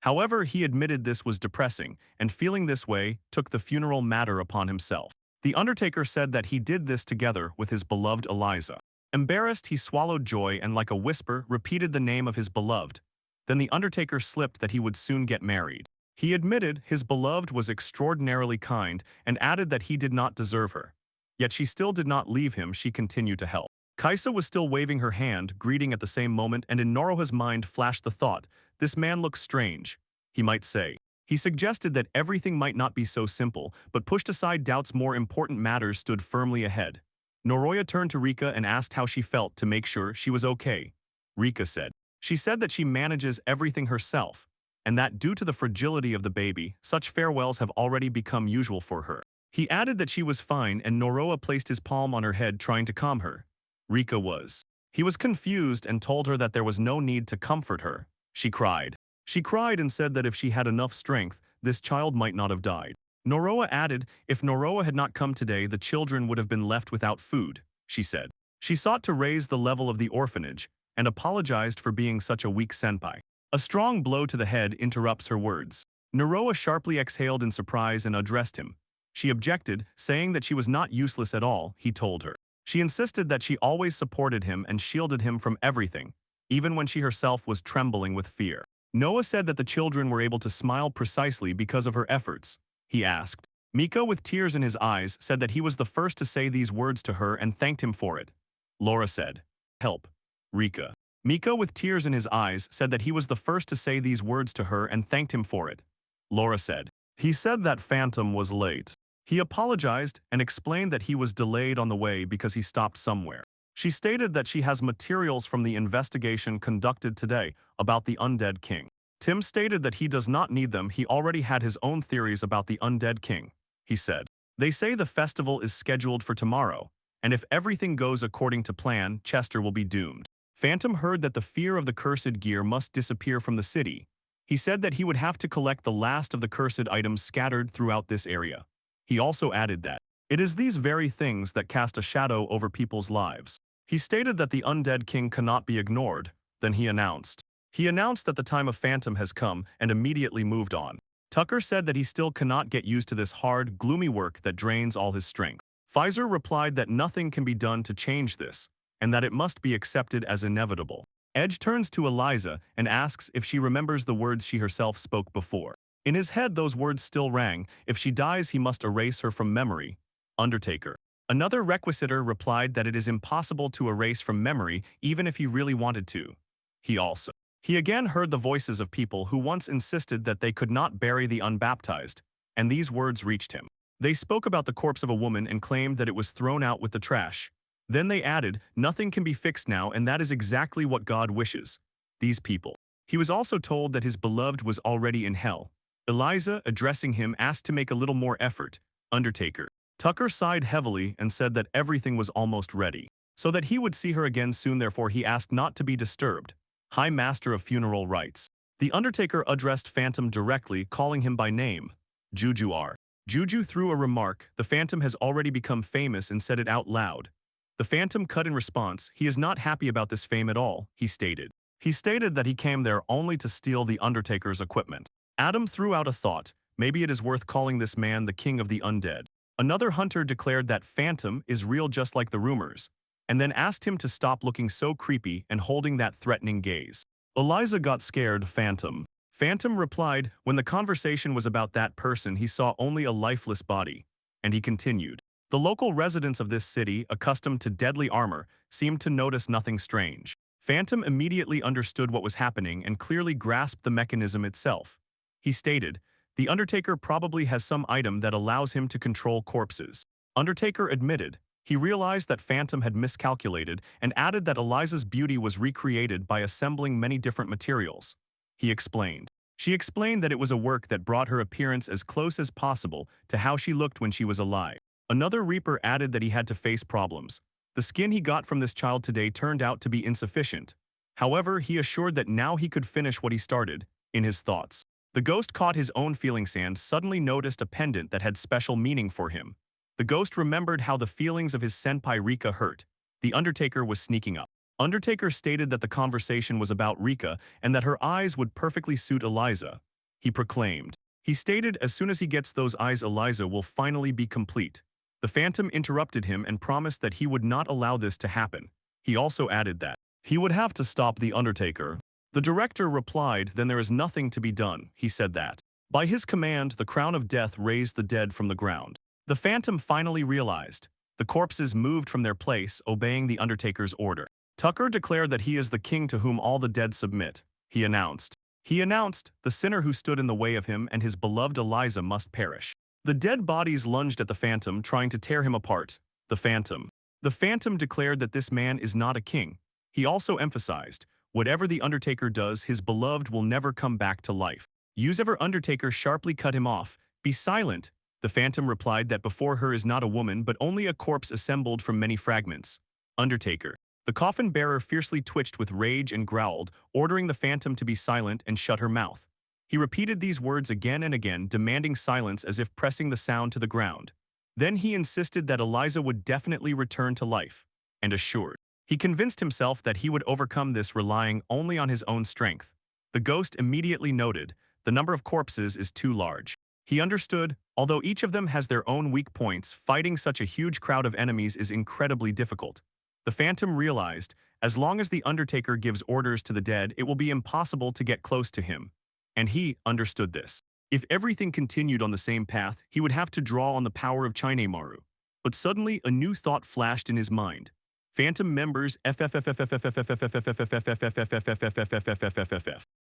However, he admitted this was depressing, and feeling this way, took the funeral matter upon himself. The undertaker said that he did this together with his beloved Eliza. Embarrassed, he swallowed joy and like a whisper repeated the name of his beloved. Then the undertaker slipped that he would soon get married. He admitted his beloved was extraordinarily kind and added that he did not deserve her. Yet she still did not leave him, she continued to help. Kaisa was still waving her hand, greeting at the same moment, and in Noroha's mind flashed the thought, this man looks strange. He might say. He suggested that everything might not be so simple, but pushed aside doubts. More important matters stood firmly ahead. Noroya turned to Rika and asked how she felt to make sure she was okay. Rika said. She said that she manages everything herself, and that due to the fragility of the baby, such farewells have already become usual for her. He added that she was fine, and Noroa placed his palm on her head trying to calm her. Rika was. He was confused and told her that there was no need to comfort her. She cried. She cried and said that if she had enough strength, this child might not have died. Noroa added, if Noroa had not come today, the children would have been left without food, she said. She sought to raise the level of the orphanage and apologized for being such a weak senpai. A strong blow to the head interrupts her words. Noroa sharply exhaled in surprise and addressed him. She objected, saying that she was not useless at all, he told her. She insisted that she always supported him and shielded him from everything, even when she herself was trembling with fear. Noah said that the children were able to smile precisely because of her efforts. He asked. Miko, with tears in his eyes, said that he was the first to say these words to her and thanked him for it. Laura said. Help. Rika. Miko, with tears in his eyes, said that he was the first to say these words to her and thanked him for it. Laura said. He said that Phantom was late. He apologized and explained that he was delayed on the way because he stopped somewhere. She stated that she has materials from the investigation conducted today about the Undead King. Tim stated that he does not need them, he already had his own theories about the Undead King. He said, they say the festival is scheduled for tomorrow, and if everything goes according to plan, Chester will be doomed. Phantom heard that the fear of the cursed gear must disappear from the city. He said that he would have to collect the last of the cursed items scattered throughout this area. He also added that it is these very things that cast a shadow over people's lives. He stated that the Undead King cannot be ignored. Then he announced that the time of Phantom has come and immediately moved on. Tucker said that he still cannot get used to this hard, gloomy work that drains all his strength. Pfizer replied that nothing can be done to change this, and that it must be accepted as inevitable. Edge turns to Eliza and asks if she remembers the words she herself spoke before. In his head those words still rang, if she dies he must erase her from memory. Undertaker. Another requisitor replied that it is impossible to erase from memory even if he really wanted to. He again heard the voices of people who once insisted that they could not bury the unbaptized, and these words reached him. They spoke about the corpse of a woman and claimed that it was thrown out with the trash. Then they added, nothing can be fixed now, and that is exactly what God wishes. These people. He was also told that his beloved was already in hell. Eliza, addressing him, asked to make a little more effort. Undertaker. Tucker sighed heavily and said that everything was almost ready. so that he would see her again soon. Therefore he asked not to be disturbed. High Master of Funeral Rites. The Undertaker addressed Phantom directly, calling him by name. Juju R. Juju threw a remark. The Phantom has already become famous and said it out loud. The Phantom cut in response. He is not happy about this fame at all, he stated. He stated that he came there only to steal the Undertaker's equipment. Adam threw out a thought. Maybe it is worth calling this man the King of the Undead. Another hunter declared that Phantom is real just like the rumors, and then asked him to stop looking so creepy and holding that threatening gaze. Eliza got scared. Phantom replied, when the conversation was about that person he saw only a lifeless body. And he continued. The local residents of this city, accustomed to deadly armor, seemed to notice nothing strange. Phantom immediately understood what was happening and clearly grasped the mechanism itself. He stated, the Undertaker probably has some item that allows him to control corpses. Undertaker admitted. He realized that Phantom had miscalculated and added that Eliza's beauty was recreated by assembling many different materials. He explained. She explained that it was a work that brought her appearance as close as possible to how she looked when she was alive. Another Reaper added that he had to face problems. The skin he got from this child today turned out to be insufficient. However, he assured that now he could finish what he started, in his thoughts. The ghost caught his own feelings and suddenly noticed a pendant that had special meaning for him. The ghost remembered how the feelings of his senpai Rika hurt. The Undertaker was sneaking up. Undertaker stated that the conversation was about Rika and that her eyes would perfectly suit Eliza. He proclaimed. He stated as soon as he gets those eyes Eliza will finally be complete. The Phantom interrupted him and promised that he would not allow this to happen. He also added that he would have to stop the Undertaker. The director replied, then there is nothing to be done. He said that. By his command, the crown of death raised the dead from the ground. The Phantom finally realized. The corpses moved from their place, obeying the Undertaker's order. Tucker declared that he is the king to whom all the dead submit. He announced, the sinner who stood in the way of him and his beloved Eliza must perish. The dead bodies lunged at the Phantom, trying to tear him apart. The Phantom declared that this man is not a king. He also emphasized, whatever the Undertaker does, his beloved will never come back to life. Usever Undertaker sharply cut him off. Be silent. The Phantom replied that before her is not a woman but only a corpse assembled from many fragments. Undertaker. The coffin bearer fiercely twitched with rage and growled, ordering the Phantom to be silent and shut her mouth. He repeated these words again and again, demanding silence as if pressing the sound to the ground. Then he insisted that Eliza would definitely return to life, and assured. He convinced himself that he would overcome this relying only on his own strength. The ghost immediately noted, the number of corpses is too large. He understood, although each of them has their own weak points, fighting such a huge crowd of enemies is incredibly difficult. The Phantom realized, as long as the Undertaker gives orders to the dead, it will be impossible to get close to him. And he understood this. If everything continued on the same path, he would have to draw on the power of Chinemaru. But suddenly, a new thought flashed in his mind. Phantom members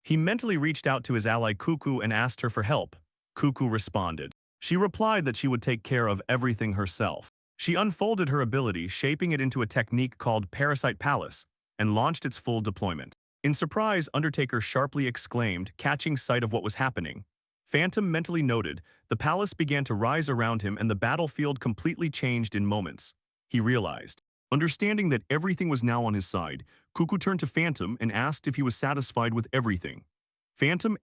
He mentally reached out to his ally Cuckoo and asked her for help. Cuckoo responded. She replied that she would take care of everything herself. She unfolded her ability, shaping it into a technique called Parasite Palace, and launched its full deployment. In surprise, Undertaker sharply exclaimed, catching sight of what was happening. Phantom mentally noted, the palace began to rise around him and the battlefield completely changed in moments. He realized. Understanding that everything was now on his side, Cuckoo turned to Phantom and asked if he was satisfied with everything. Phantom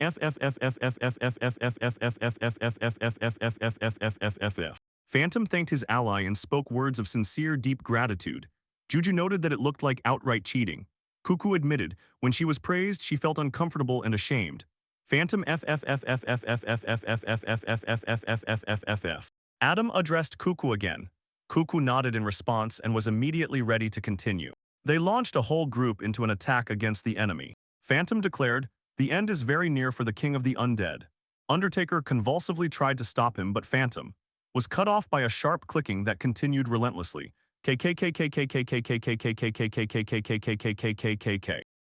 Phantom thanked his ally and spoke words of sincere, deep gratitude. Juju noted that it looked like outright cheating. Cuckoo admitted, when she was praised, she felt uncomfortable and ashamed. Phantom Adam addressed Cuckoo again. Cuckoo nodded in response and was immediately ready to continue. They launched a whole group into an attack against the enemy. Phantom declared, the end is very near for the King of the Undead. Undertaker convulsively tried to stop him, but Phantom was cut off by a sharp clicking that continued relentlessly.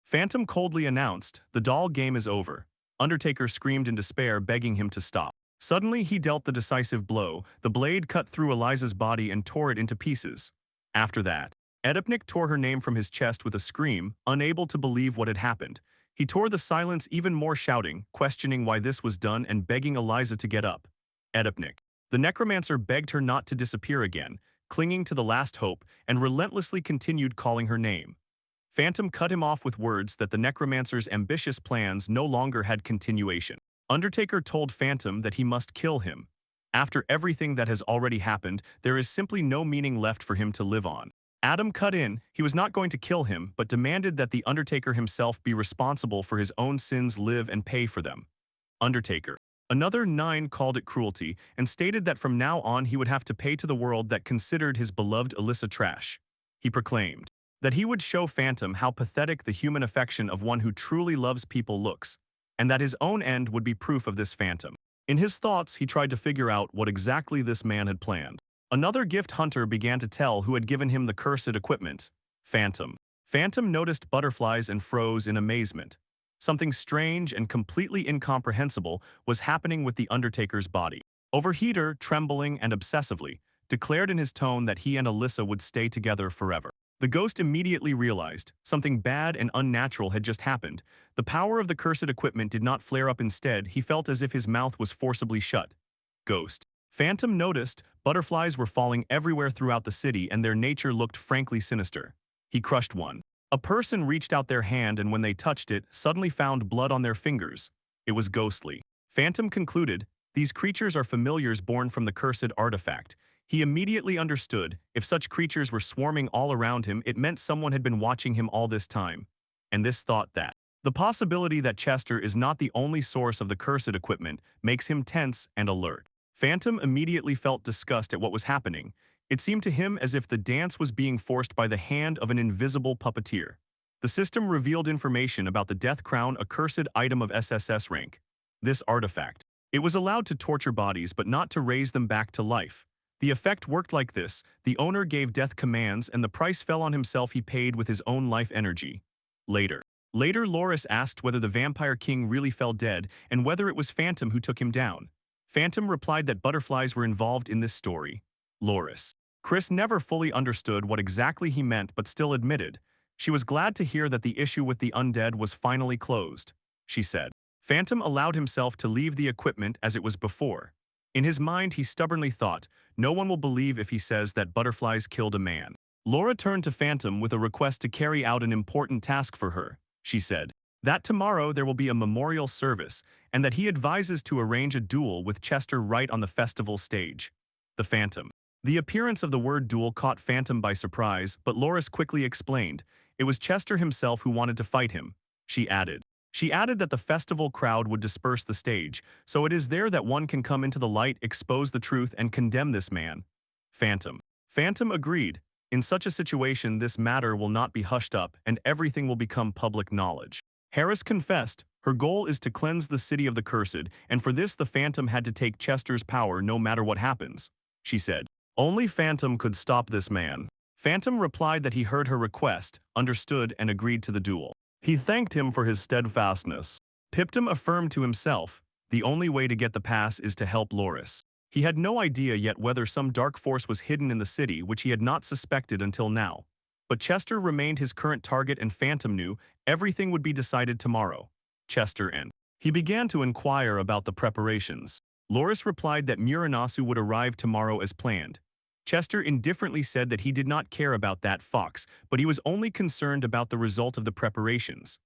Phantom coldly announced, the doll game is over. Undertaker screamed in despair, begging him to stop. Suddenly, he dealt the decisive blow. The blade cut through Eliza's body and tore it into pieces. After that, Edipnik tore her name from his chest with a scream, unable to believe what had happened. He tore the silence even more, shouting, questioning why this was done and begging Eliza to get up. Edipnik. The necromancer begged her not to disappear again, clinging to the last hope, and relentlessly continued calling her name. Phantom cut him off with words that the necromancer's ambitious plans no longer had continuation. Undertaker told Phantom that he must kill him. After everything that has already happened, there is simply no meaning left for him to live on. Adam cut in. He was not going to kill him, but demanded that the Undertaker himself be responsible for his own sins, live and pay for them. Undertaker. Another 9 called it cruelty and stated that from now on he would have to pay to the world that considered his beloved Alyssa trash. He proclaimed that he would show Phantom how pathetic the human affection of one who truly loves people looks, and that his own end would be proof of this Phantom. In his thoughts, he tried to figure out what exactly this man had planned. Another gift hunter began to tell who had given him the cursed equipment. Phantom. Phantom noticed butterflies and froze in amazement. Something strange and completely incomprehensible was happening with the Undertaker's body. Overheater, trembling and obsessively, declared in his tone that he and Alyssa would stay together forever. The ghost immediately realized something bad and unnatural had just happened. The power of the cursed equipment did not flare up. Instead, he felt as if his mouth was forcibly shut. Ghost. Phantom noticed butterflies were falling everywhere throughout the city and their nature looked frankly sinister. He crushed one. A person reached out their hand and when they touched it, suddenly found blood on their fingers. It was ghostly. Phantom concluded, these creatures are familiars born from the cursed artifact. He immediately understood, if such creatures were swarming all around him, it meant someone had been watching him all this time. And this thought that the possibility that Chester is not the only source of the cursed equipment makes him tense and alert. Phantom immediately felt disgust at what was happening. It seemed to him as if the dance was being forced by the hand of an invisible puppeteer. The system revealed information about the Death Crown, a cursed item of SSS rank. This artifact. It was allowed to torture bodies but not to raise them back to life. The effect worked like this: the owner gave death commands and the price fell on himself. He paid with his own life energy. Later, Loris asked whether the Vampire King really fell dead and whether it was Phantom who took him down. Phantom replied that butterflies were involved in this story. Loris. Chris never fully understood what exactly he meant but still admitted. She was glad to hear that the issue with the undead was finally closed. She said, Phantom allowed himself to leave the equipment as it was before. In his mind, he stubbornly thought, no one will believe if he says that butterflies killed a man. Laura turned to Phantom with a request to carry out an important task for her. She said that tomorrow there will be a memorial service and that he advises to arrange a duel with Chester right on the festival stage. The Phantom. The appearance of the word duel caught Phantom by surprise, but Loris quickly explained it was Chester himself who wanted to fight him. She added that the festival crowd would disperse the stage, so it is there that one can come into the light, expose the truth, and condemn this man. Phantom. Phantom agreed. In such a situation, this matter will not be hushed up, and everything will become public knowledge. Harris confessed, her goal is to cleanse the city of the cursed, and for this the Phantom had to take Chester's power no matter what happens. She said, only Phantom could stop this man. Phantom replied that he heard her request, understood, and agreed to the duel. He thanked him for his steadfastness. Piptum affirmed to himself, the only way to get the pass is to help Loris. He had no idea yet whether some dark force was hidden in the city which he had not suspected until now. But Chester remained his current target and Phantom knew everything would be decided tomorrow. Chester and he began to inquire about the preparations. Loris replied that Muranasu would arrive tomorrow as planned. Chester indifferently said that he did not care about that fox, but he was only concerned about the result of the preparations.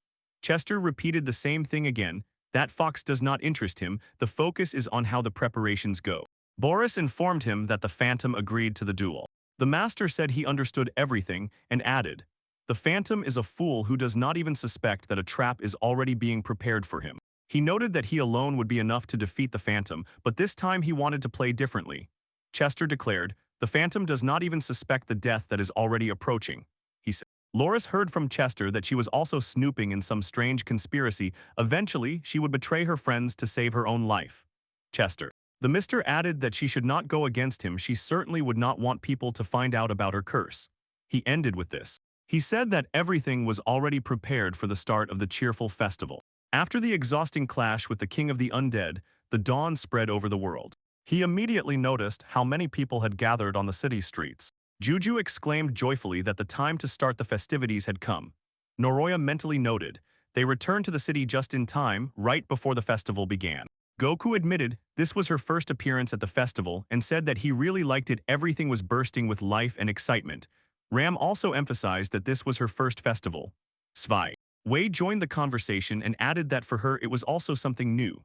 Chester repeated the same thing again, that fox does not interest him, the focus is on how the preparations go. Boris informed him that the Phantom agreed to the duel. The master said he understood everything and added, the Phantom is a fool who does not even suspect that a trap is already being prepared for him. He noted that he alone would be enough to defeat the Phantom, but this time he wanted to play differently. Chester declared, the Phantom does not even suspect the death that is already approaching, he said. Loris heard from Chester that she was also snooping in some strange conspiracy. Eventually, she would betray her friends to save her own life. Chester. The Mister added that she should not go against him. She certainly would not want people to find out about her curse. He ended with this. He said that everything was already prepared for the start of the cheerful festival. After the exhausting clash with the King of the Undead, the dawn spread over the world. He immediately noticed how many people had gathered on the city streets. Juju exclaimed joyfully that the time to start the festivities had come. Noroya mentally noted, they returned to the city just in time, right before the festival began. Goku admitted this was her first appearance at the festival and said that he really liked it. Everything was bursting with life and excitement. Ram also emphasized that this was her first festival. Svai. Wei joined the conversation and added that for her it was also something new.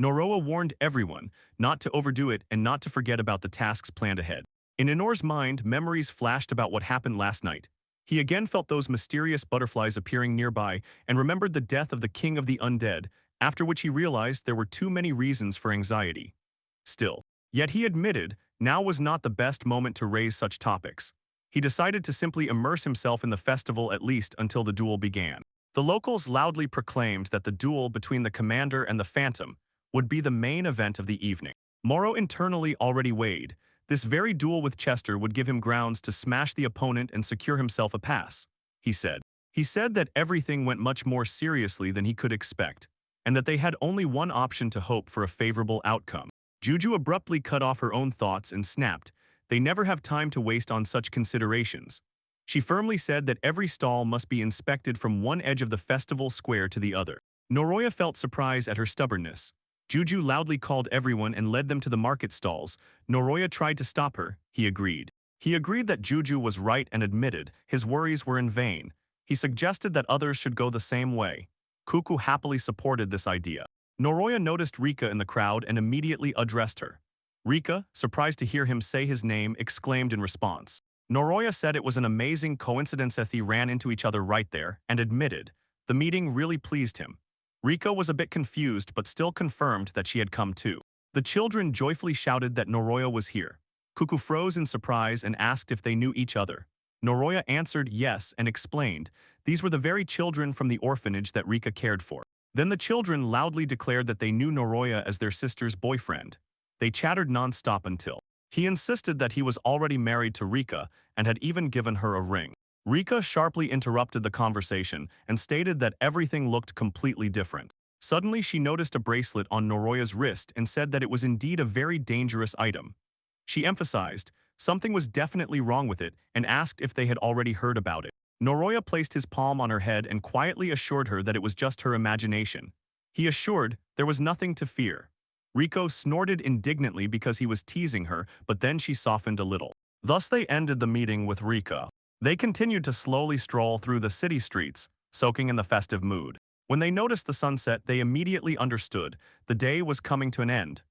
Noroa warned everyone not to overdo it and not to forget about the tasks planned ahead. In Inor's mind, memories flashed about what happened last night. He again felt those mysterious butterflies appearing nearby and remembered the death of the king of the undead, after which he realized there were too many reasons for anxiety. Still, yet he admitted now was not the best moment to raise such topics. He decided to simply immerse himself in the festival at least until the duel began. The locals loudly proclaimed that the duel between the commander and the Phantom would be the main event of the evening. Moro internally already weighed. This very duel with Chester would give him grounds to smash the opponent and secure himself a pass, he said. He said that everything went much more seriously than he could expect, and that they had only one option to hope for a favorable outcome. Juju abruptly cut off her own thoughts and snapped. They never have time to waste on such considerations. She firmly said that every stall must be inspected from one edge of the festival square to the other. Noroya felt surprise at her stubbornness. Juju loudly called everyone and led them to the market stalls. Noroya tried to stop her. He agreed. He agreed that Juju was right and admitted his worries were in vain. He suggested that others should go the same way. Cuckoo happily supported this idea. Noroya noticed Rika in the crowd and immediately addressed her. Rika, surprised to hear him say his name, exclaimed in response. Noroya said it was an amazing coincidence as they ran into each other right there and admitted the meeting really pleased him. Rika was a bit confused but still confirmed that she had come too. The children joyfully shouted that Noroya was here. Cuckoo froze in surprise and asked if they knew each other. Noroya answered yes and explained these were the very children from the orphanage that Rika cared for. Then the children loudly declared that they knew Noroya as their sister's boyfriend. They chattered non-stop until he insisted that he was already married to Rika and had even given her a ring. Rika sharply interrupted the conversation and stated that everything looked completely different. Suddenly she noticed a bracelet on Noroya's wrist and said that it was indeed a very dangerous item. She emphasized something was definitely wrong with it and asked if they had already heard about it. Noroya placed his palm on her head and quietly assured her that it was just her imagination. He assured there was nothing to fear. Riko snorted indignantly because he was teasing her, but then she softened a little. Thus they ended the meeting with Rika. They continued to slowly stroll through the city streets, soaking in the festive mood. When they noticed the sunset, they immediately understood the day was coming to an end.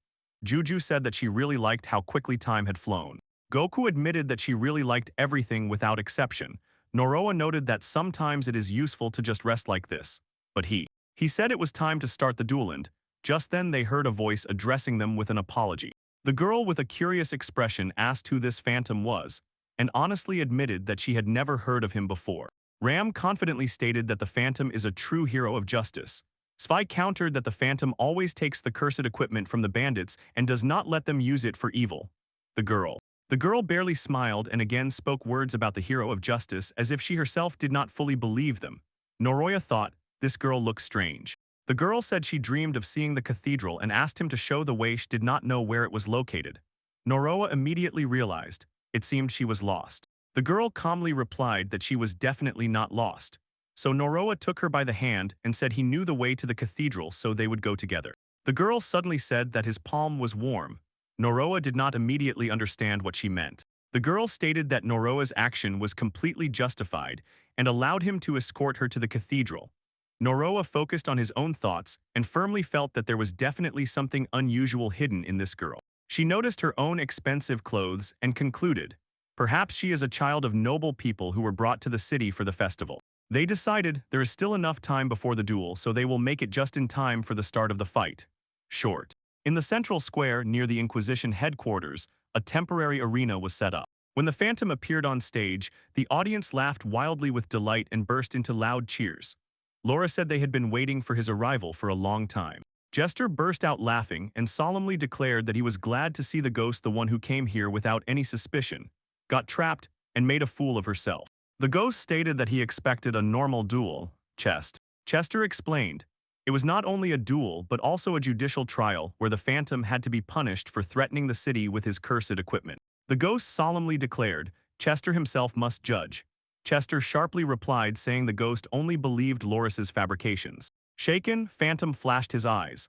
Juju said that she really liked how quickly time had flown. Goku admitted that she really liked everything without exception. Noroa noted that sometimes it is useful to just rest like this. But he said it was time to start the duel and just then they heard a voice addressing them with an apology. The girl with a curious expression asked who this phantom was, and honestly admitted that she had never heard of him before. Ram confidently stated that the Phantom is a true hero of justice. Svai countered that the Phantom always takes the cursed equipment from the bandits and does not let them use it for evil. The girl barely smiled and again spoke words about the hero of justice as if she herself did not fully believe them. Noroya thought, this girl looks strange. The girl said she dreamed of seeing the cathedral and asked him to show the way. She did not know where it was located. Noroa immediately realized. It seemed she was lost. The girl calmly replied that she was definitely not lost. So Noroa took her by the hand and said he knew the way to the cathedral so they would go together. The girl suddenly said that his palm was warm. Noroa did not immediately understand what she meant. The girl stated that Noroa's action was completely justified and allowed him to escort her to the cathedral. Noroa focused on his own thoughts and firmly felt that there was definitely something unusual hidden in this girl. She noticed her own expensive clothes and concluded, perhaps she is a child of noble people who were brought to the city for the festival. They decided there is still enough time before the duel, so they will make it just in time for the start of the fight. Short. In the central square near the Inquisition headquarters, a temporary arena was set up. When the Phantom appeared on stage, the audience laughed wildly with delight and burst into loud cheers. Laura said they had been waiting for his arrival for a long time. Jester burst out laughing and solemnly declared that he was glad to see the ghost, the one who came here without any suspicion, got trapped, and made a fool of herself. The ghost stated that he expected a normal duel. Chester explained. It was not only a duel but also a judicial trial where the Phantom had to be punished for threatening the city with his cursed equipment. The ghost solemnly declared Chester himself must judge. Chester sharply replied saying the ghost only believed Loris's fabrications. Shaken, Phantom flashed his eyes.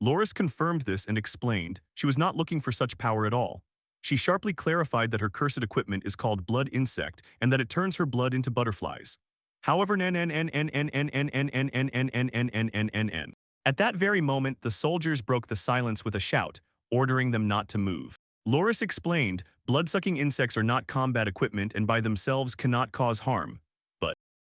Loris confirmed this and explained she was not looking for such power at all. She sharply clarified that her cursed equipment is called blood insect and that it turns her blood into butterflies. However, at that very moment, the soldiers broke the silence with a shout, ordering them not to move. Loris explained, blood-sucking insects are not combat equipment and by themselves cannot cause harm.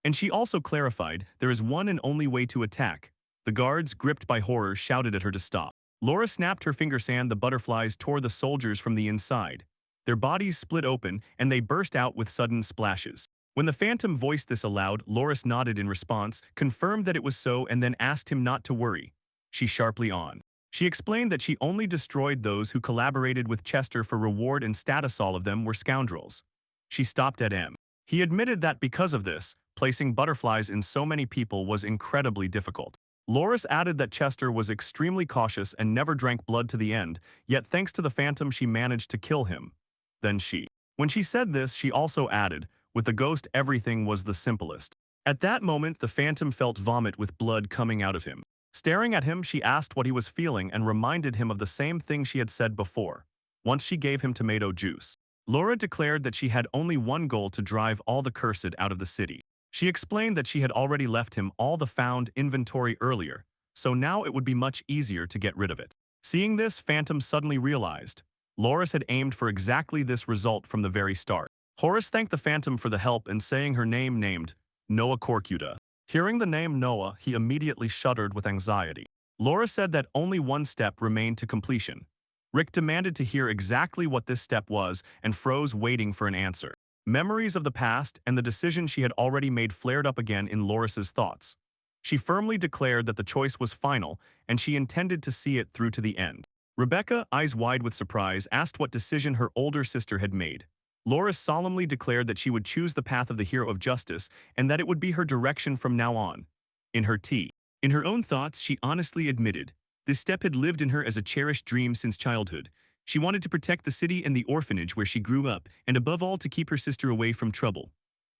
And she also clarified, there is one and only way to attack. The guards, gripped by horror, shouted at her to stop. Laura snapped her fingers and the butterflies tore the soldiers from the inside. Their bodies split open and they burst out with sudden splashes. When the Phantom voiced this aloud, Loris nodded in response, confirmed that it was so and then asked him not to worry. She sharply on. She explained that she only destroyed those who collaborated with Chester for reward and status. All of them were scoundrels. She stopped at M. He admitted that because of this, placing butterflies in so many people was incredibly difficult. Loris added that Chester was extremely cautious and never drank blood to the end, yet thanks to the Phantom she managed to kill him. When she said this, she also added, with the ghost everything was the simplest. At that moment, the Phantom felt vomit with blood coming out of him. Staring at him, she asked what he was feeling and reminded him of the same thing she had said before. Once she gave him tomato juice. Laura declared that she had only one goal to drive all the cursed out of the city. She explained that she had already left him all the found inventory earlier, so now it would be much easier to get rid of it. Seeing this, Phantom suddenly realized. Loris had aimed for exactly this result from the very start. Horace thanked the Phantom for the help and saying her name named Noah Corcuta. Hearing the name Noah, he immediately shuddered with anxiety. Laura said that only one step remained to completion. Rick demanded to hear exactly what this step was and froze waiting for an answer. Memories of the past and the decision she had already made flared up again in Loris's thoughts. She firmly declared that the choice was final and she intended to see it through to the end. Rebecca, eyes wide with surprise, asked what decision her older sister had made. Loris solemnly declared that she would choose the path of the hero of justice and that it would be her direction from now on. In her own thoughts, she honestly admitted, this step had lived in her as a cherished dream since childhood. She wanted to protect the city and the orphanage where she grew up, and above all to keep her sister away from trouble.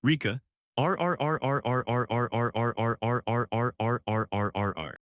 Rika,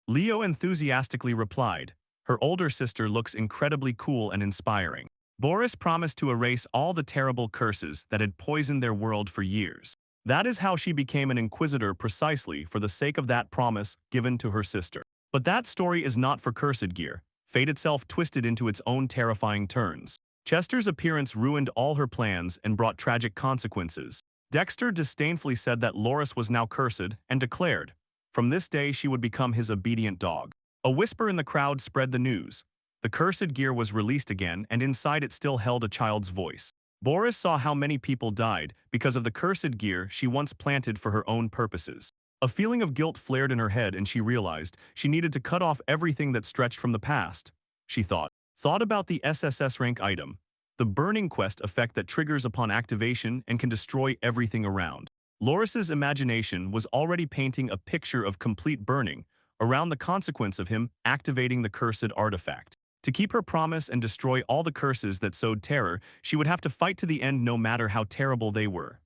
Leo enthusiastically replied. Her older sister looks incredibly cool and inspiring. Boris promised to erase all the terrible curses that had poisoned their world for years. That is how she became an inquisitor precisely for the sake of that promise given to her sister. But that story is not for Cursed Gear. Fate itself twisted into its own terrifying turns. Chester's appearance ruined all her plans and brought tragic consequences. Dexter disdainfully said that Loris was now cursed and declared, from this day she would become his obedient dog. A whisper in the crowd spread the news. The Cursed Gear was released again and inside it still held a child's voice. Boris saw how many people died because of the Cursed Gear she once planted for her own purposes. A feeling of guilt flared in her head and she realized she needed to cut off everything that stretched from the past. She thought about the SSS rank item, the burning quest effect that triggers upon activation and can destroy everything around. Loris's imagination was already painting a picture of complete burning around the consequence of him activating the cursed artifact. To keep her promise and destroy all the curses that sowed terror, she would have to fight to the end no matter how terrible they were.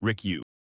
Rick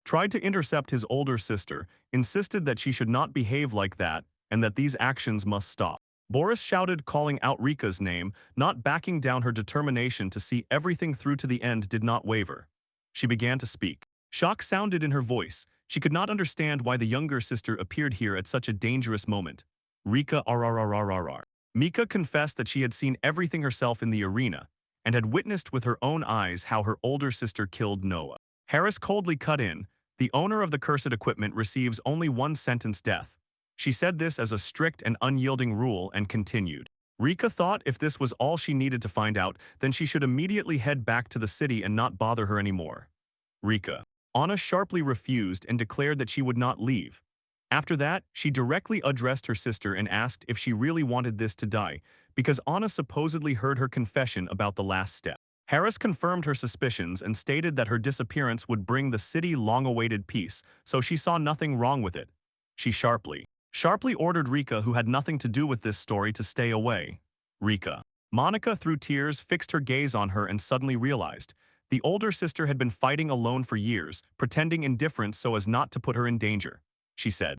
tried to intercept his older sister, insisted that she should not behave like that and that these actions must stop. Boris shouted, calling out Rika's name, not backing down. Her determination to see everything through to the end did not waver. She began to speak. Shock sounded in her voice. She could not understand why the younger sister appeared here at such a dangerous moment. Rika rrrrrrr. Mika confessed that she had seen everything herself in the arena and had witnessed with her own eyes how her older sister killed Noah. Harris coldly cut in, the owner of the cursed equipment receives only one sentence death. She said this as a strict and unyielding rule and continued. Rika thought if this was all she needed to find out, then she should immediately head back to the city and not bother her anymore. Rika. Anna sharply refused and declared that she would not leave. After that, she directly addressed her sister and asked if she really wanted this to die, because Anna supposedly heard her confession about the last step. Harris confirmed her suspicions and stated that her disappearance would bring the city long-awaited peace, so she saw nothing wrong with it. She sharply ordered Rika, who had nothing to do with this story, to stay away. Rika. Monica, through tears, fixed her gaze on her and suddenly realized the older sister had been fighting alone for years, pretending indifference so as not to put her in danger. She said,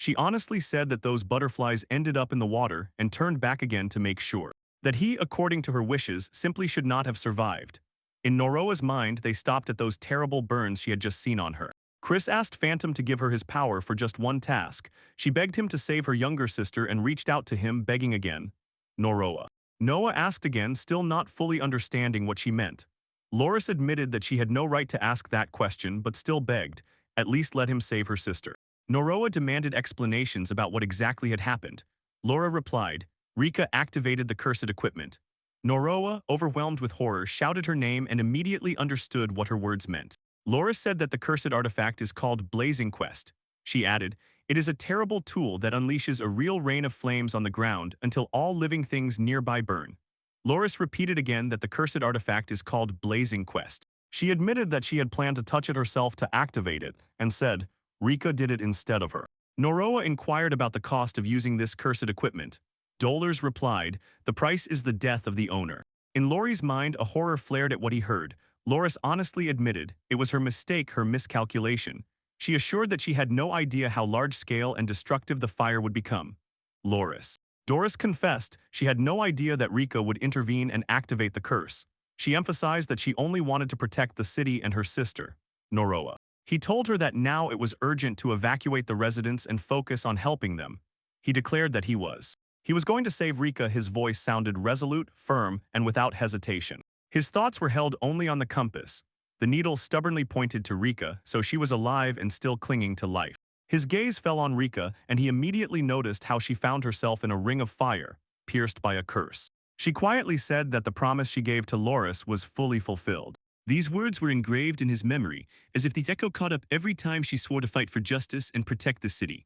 She honestly said that those butterflies ended up in the water and turned back again to make sure that he, according to her wishes, simply should not have survived. In Noroa's mind, they stopped at those terrible burns she had just seen on her. Chris asked Phantom to give her his power for just one task. She begged him to save her younger sister and reached out to him, begging again. Noroa. Noah asked again, still not fully understanding what she meant. Loris admitted that she had no right to ask that question, but still begged, at least let him save her sister. Noroa demanded explanations about what exactly had happened. Laura replied, Rika activated the cursed equipment. Noroa, overwhelmed with horror, shouted her name and immediately understood what her words meant. Laura said that the cursed artifact is called Blazing Quest. She added, it is a terrible tool that unleashes a real rain of flames on the ground until all living things nearby burn. Loris repeated again that the cursed artifact is called Blazing Quest. She admitted that she had planned to touch it herself to activate it, and said, Rika did it instead of her. Noroa inquired about the cost of using this cursed equipment. Dolers replied, the price is the death of the owner. In Lori's mind, a horror flared at what he heard. Loris honestly admitted it was her mistake, her miscalculation. She assured that she had no idea how large-scale and destructive the fire would become. Doris confessed she had no idea that Rika would intervene and activate the curse. She emphasized that she only wanted to protect the city and her sister, Noroa. He told her that now it was urgent to evacuate the residents and focus on helping them. He declared that he was going to save Rika. His voice sounded resolute, firm, and without hesitation. His thoughts were held only on the compass. The needle stubbornly pointed to Rika, so she was alive and still clinging to life. His gaze fell on Rika, and he immediately noticed how she found herself in a ring of fire, pierced by a curse. She quietly said that the promise she gave to Loris was fully fulfilled. These words were engraved in his memory, as if the echo caught up every time she swore to fight for justice and protect the city.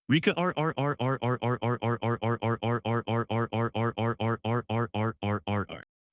Rika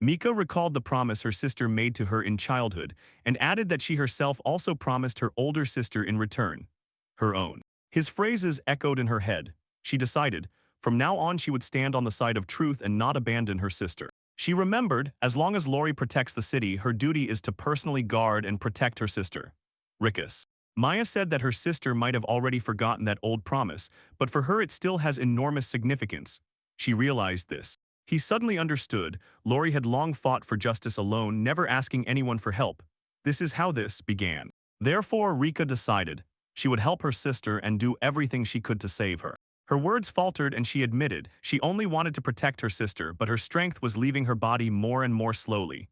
Mika recalled the promise her sister made to her in childhood and added that she herself also promised her older sister in return. Her own. His phrases echoed in her head. She decided, from now on she would stand on the side of truth and not abandon her sister. She remembered, as long as Lori protects the city, her duty is to personally guard and protect her sister. Rickus. Maya said that her sister might have already forgotten that old promise, but for her it still has enormous significance. She realized this. He suddenly understood. Lori had long fought for justice alone, never asking anyone for help. This is how this began. Therefore, Rika decided she would help her sister and do everything she could to save her. Her words faltered and she admitted she only wanted to protect her sister, but her strength was leaving her body more and more slowly.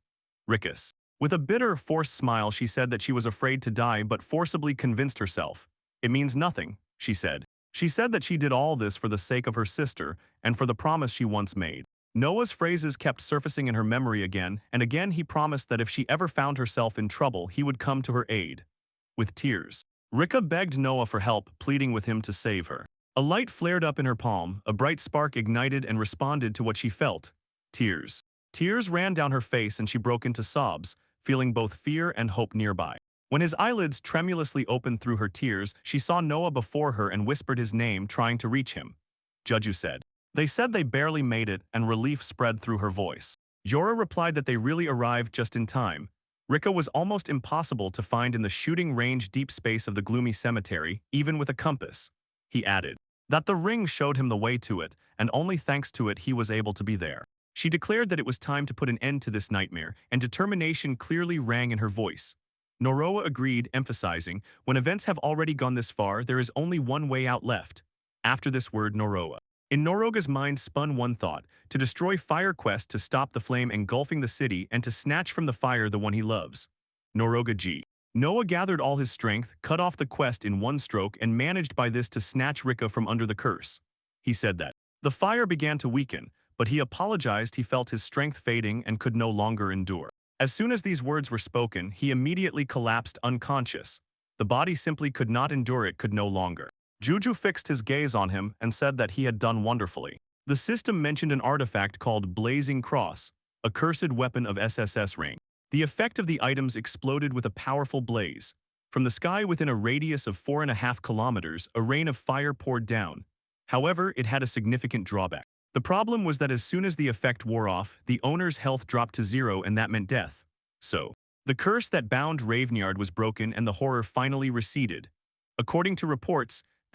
Rickus. With a bitter, forced smile, she said that she was afraid to die but forcibly convinced herself. It means nothing, she said. She said that she did all this for the sake of her sister and for the promise she once made. Noah's phrases kept surfacing in her memory again, and again he promised that if she ever found herself in trouble, he would come to her aid. With tears, Rika begged Noah for help, pleading with him to save her. A light flared up in her palm, a bright spark ignited and responded to what she felt. Tears. Tears ran down her face and she broke into sobs, feeling both fear and hope nearby. When his eyelids tremulously opened through her tears, she saw Noah before her and whispered his name, trying to reach him. Juju said. They said they barely made it, and relief spread through her voice. Jorah replied that they really arrived just in time. Rika was almost impossible to find in the shooting range deep space of the gloomy cemetery, even with a compass. He added that the ring showed him the way to it, and only thanks to it he was able to be there. She declared that it was time to put an end to this nightmare, and determination clearly rang in her voice. Noroa agreed, emphasizing, when events have already gone this far, there is only one way out left. After this word, Noroa. In Noroga's mind spun one thought, to destroy Fire Quest, to stop the flame engulfing the city and to snatch from the fire the one he loves. Noroga G. Noah gathered all his strength, cut off the quest in one stroke and managed by this to snatch Rika from under the curse. He said that the fire began to weaken, but he apologized. He felt his strength fading and could no longer endure. As soon as these words were spoken, he immediately collapsed unconscious. The body simply could not endure it, could no longer. Juju fixed his gaze on him and said that he had done wonderfully. The system mentioned an artifact called Blazing Cross, a cursed weapon of SSS rank. The effect of the items exploded with a powerful blaze. From the sky within a radius of 4.5 kilometers, a rain of fire poured down. However, it had a significant drawback. The problem was that as soon as the effect wore off, the owner's health dropped to 0, and that meant death. So, the curse that bound Ravnyard was broken and the horror finally receded. According to reports,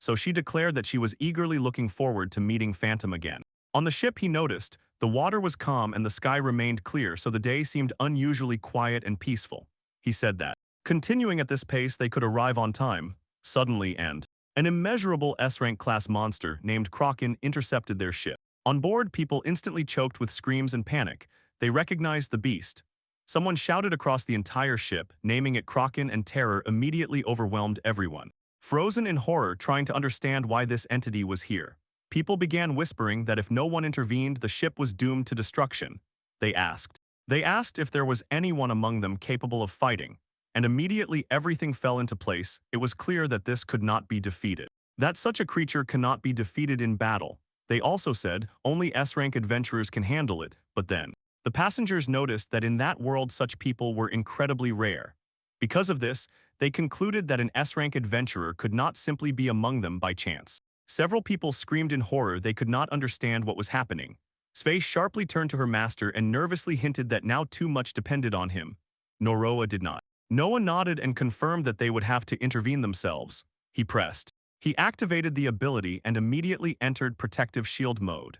so she declared that she was eagerly looking forward to meeting Phantom again. On the ship, he noticed, the water was calm and the sky remained clear, so the day seemed unusually quiet and peaceful. He said that, continuing at this pace, they could arrive on time. Suddenly, an immeasurable S-rank class monster named Kraken intercepted their ship. On board, people instantly choked with screams and panic. They recognized the beast. Someone shouted across the entire ship, naming it Kraken, and terror immediately overwhelmed everyone. Frozen in horror, trying to understand why this entity was here. People began whispering that if no one intervened, the ship was doomed to destruction. They asked. They asked if there was anyone among them capable of fighting. And immediately everything fell into place. It was clear that this could not be defeated. That such a creature cannot be defeated in battle. They also said only S-rank adventurers can handle it, but then the passengers noticed that in that world such people were incredibly rare. Because of this, they concluded that an S-rank adventurer could not simply be among them by chance. Several people screamed in horror. They could not understand what was happening. Svei sharply turned to her master and nervously hinted that now too much depended on him. Noroa did not. Noah nodded and confirmed that they would have to intervene themselves. He pressed. He activated the ability and immediately entered protective shield mode.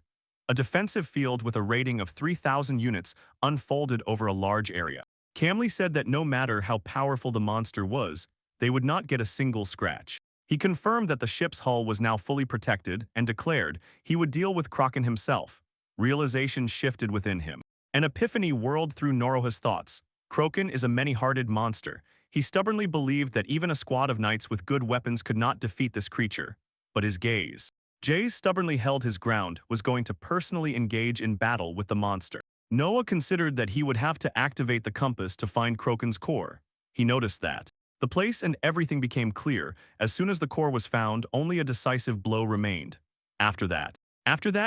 A defensive field with a rating of 3,000 units unfolded over a large area. Camley said that no matter how powerful the monster was, they would not get a single scratch. He confirmed that the ship's hull was now fully protected and declared he would deal with Kraken himself. Realization shifted within him. An epiphany whirled through Noroha's thoughts. Kraken is a many-hearted monster. He stubbornly believed that even a squad of knights with good weapons could not defeat this creature. But his gaze. Jace stubbornly held his ground, was going to personally engage in battle with the monster. Noah considered that he would have to activate the compass to find Kraken's core. He noticed that the place and everything became clear. As soon as the core was found, only a decisive blow remained. After that,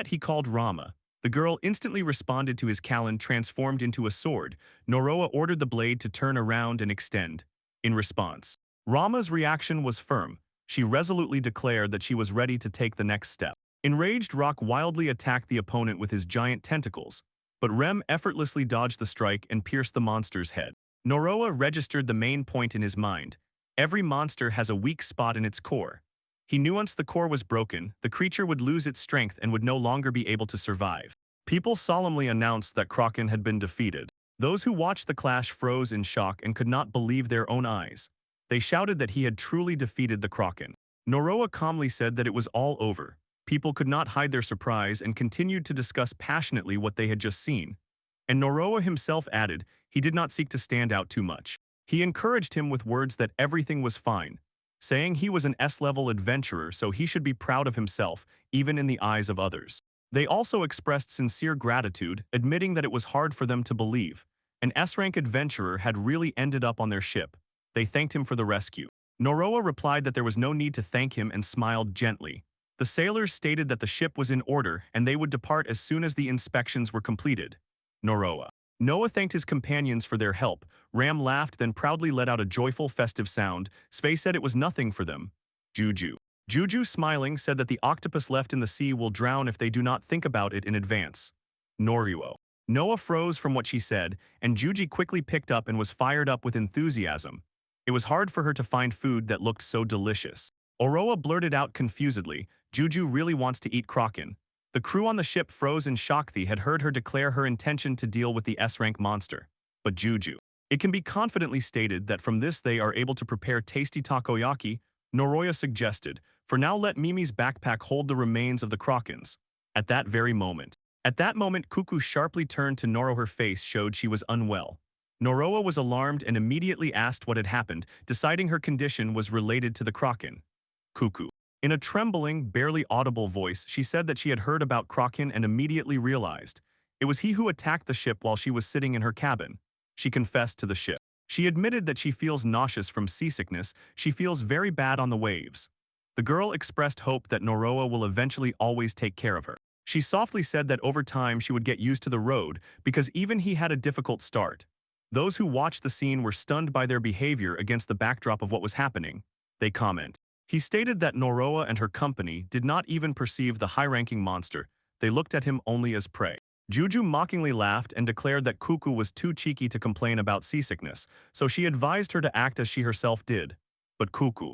he called Rama. The girl instantly responded to his Kalon transformed into a sword. Noroa ordered the blade to turn around and extend. In response, Rama's reaction was firm. She resolutely declared that she was ready to take the next step. Enraged, Rock wildly attacked the opponent with his giant tentacles, but Rem effortlessly dodged the strike and pierced the monster's head. Noroa registered the main point in his mind. Every monster has a weak spot in its core. He knew once the core was broken, the creature would lose its strength and would no longer be able to survive. People solemnly announced that Kraken had been defeated. Those who watched the clash froze in shock and could not believe their own eyes. They shouted that he had truly defeated the Kraken. Noroa calmly said that it was all over. People could not hide their surprise and continued to discuss passionately what they had just seen. And Noroa himself added, he did not seek to stand out too much. He encouraged him with words that everything was fine, saying he was an S-level adventurer, so he should be proud of himself, even in the eyes of others. They also expressed sincere gratitude, admitting that it was hard for them to believe. An S-rank adventurer had really ended up on their ship. They thanked him for the rescue. Noroa replied that there was no need to thank him and smiled gently. The sailors stated that the ship was in order and they would depart as soon as the inspections were completed. Noah thanked his companions for their help. Ram laughed, then proudly let out a joyful, festive sound. Svei said it was nothing for them. Juju, smiling, said that the octopus left in the sea will drown if they do not think about it in advance. Noah froze from what she said, and Juji quickly picked up and was fired up with enthusiasm. It was hard for her to find food that looked so delicious. Oroa blurted out confusedly, Juju really wants to eat Kraken. The crew on the ship froze in shock. They had heard her declare her intention to deal with the S-rank monster. But Juju. It can be confidently stated that from this they are able to prepare tasty takoyaki, Noroya suggested. For now, let Mimi's backpack hold the remains of the Krakens. At that moment, Cuckoo sharply turned to Noro. Her face showed she was unwell. Noroa was alarmed and immediately asked what had happened, deciding her condition was related to the Kraken. Cuckoo. In a trembling, barely audible voice, she said that she had heard about Kraken and immediately realized it was he who attacked the ship while she was sitting in her cabin. She confessed to the ship. She admitted that she feels nauseous from seasickness. She feels very bad on the waves. The girl expressed hope that Noroa will eventually always take care of her. She softly said that over time she would get used to the road because even he had a difficult start. Those who watched the scene were stunned by their behavior against the backdrop of what was happening. They comment. He stated that Noroa and her company did not even perceive the high-ranking monster. They looked at him only as prey. Juju mockingly laughed and declared that Cuckoo was too cheeky to complain about seasickness, so she advised her to act as she herself did. But Cuckoo.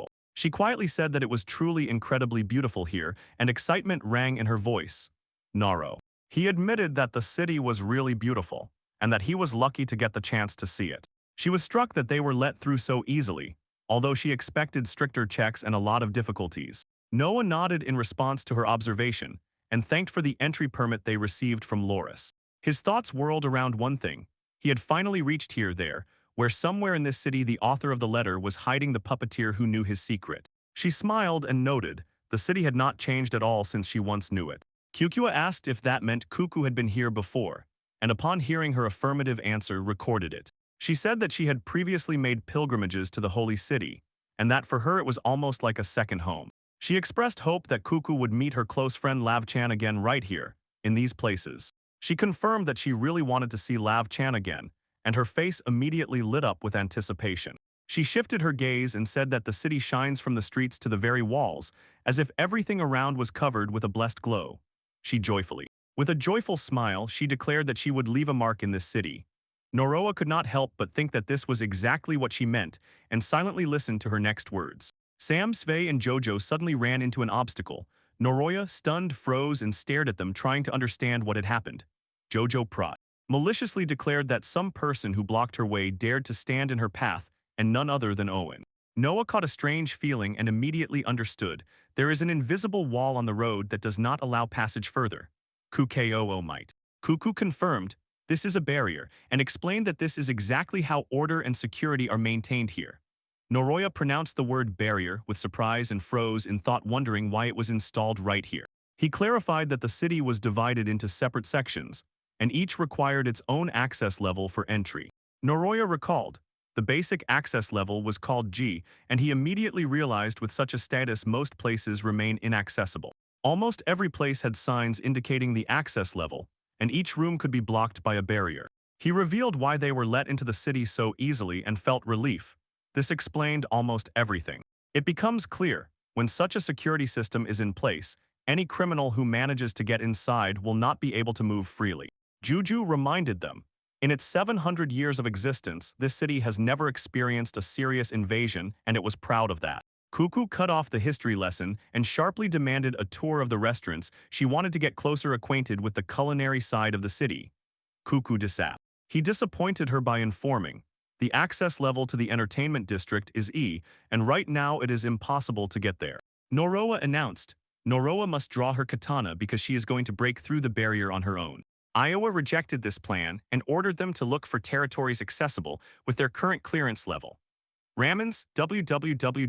spectacle. She quietly said that it was truly incredibly beautiful here, and excitement rang in her voice. Naro. He admitted that the city was really beautiful, and that he was lucky to get the chance to see it. She was struck that they were let through so easily, although she expected stricter checks and a lot of difficulties. Noah nodded in response to her observation, and thanked for the entry permit they received from Loris. His thoughts whirled around one thing. He had finally reached there, where somewhere in this city the author of the letter was hiding the puppeteer who knew his secret. She smiled and noted, the city had not changed at all since she once knew it. Kukua asked if that meant Cuckoo had been here before, and upon hearing her affirmative answer, recorded it. She said that she had previously made pilgrimages to the holy city, and that for her it was almost like a second home. She expressed hope that Cuckoo would meet her close friend Lav-chan again right here, in these places. She confirmed that she really wanted to see Lav-chan again, and her face immediately lit up with anticipation. She shifted her gaze and said that the city shines from the streets to the very walls, as if everything around was covered with a blessed glow. With a joyful smile, she declared that she would leave a mark in this city. Noroa could not help but think that this was exactly what she meant, and silently listened to her next words. Sam, Svei, and Jojo suddenly ran into an obstacle. Noroya, stunned, froze and stared at them, trying to understand what had happened. Jojo maliciously declared that some person who blocked her way dared to stand in her path, and none other than Owen. Noah caught a strange feeling and immediately understood. There is an invisible wall on the road that does not allow passage further. Kukoo might. Cuckoo confirmed, this is a barrier, and explained that this is exactly how order and security are maintained here. Noroya pronounced the word barrier with surprise and froze in thought, wondering why it was installed right here. He clarified that the city was divided into separate sections, and each required its own access level for entry. Noroya recalled, the basic access level was called G, and he immediately realized with such a status most places remain inaccessible. Almost every place had signs indicating the access level, and each room could be blocked by a barrier. He revealed why they were let into the city so easily and felt relief. This explained almost everything. It becomes clear, when such a security system is in place, any criminal who manages to get inside will not be able to move freely. Juju reminded them, in its 700 years of existence, this city has never experienced a serious invasion, and it was proud of that. Cuckoo cut off the history lesson and sharply demanded a tour of the restaurants. She wanted to get closer acquainted with the culinary side of the city. Cuckoo disap. He disappointed her by informing, the access level to the entertainment district is E, and right now it is impossible to get there. Noroa announced, Noroa must draw her katana because she is going to break through the barrier on her own. Iowa rejected this plan and ordered them to look for territories accessible with their current clearance level. Ramens www.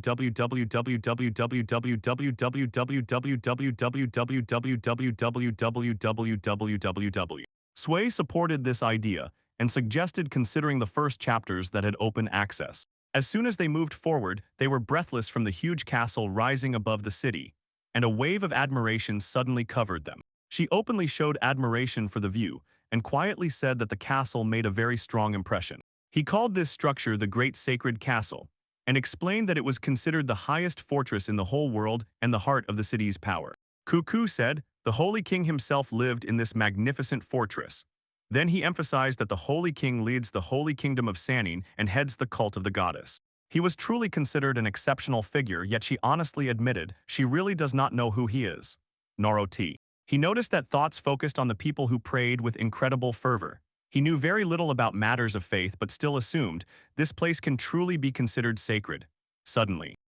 Sway supported this idea and suggested considering the first chapters that had open access. As soon as they moved forward, they were breathless from the huge castle rising above the city, and a wave of admiration suddenly covered them. She openly showed admiration for the view and quietly said that the castle made a very strong impression. He called this structure the Great Sacred Castle and explained that it was considered the highest fortress in the whole world and the heart of the city's power. Cuckoo said the Holy King himself lived in this magnificent fortress. Then he emphasized that the Holy King leads the Holy Kingdom of Sannin and heads the cult of the goddess. He was truly considered an exceptional figure, yet she honestly admitted she really does not know who he is. Naro T. He noticed that thoughts focused on the people who prayed with incredible fervor. He knew very little about matters of faith but still assumed this place can truly be considered sacred.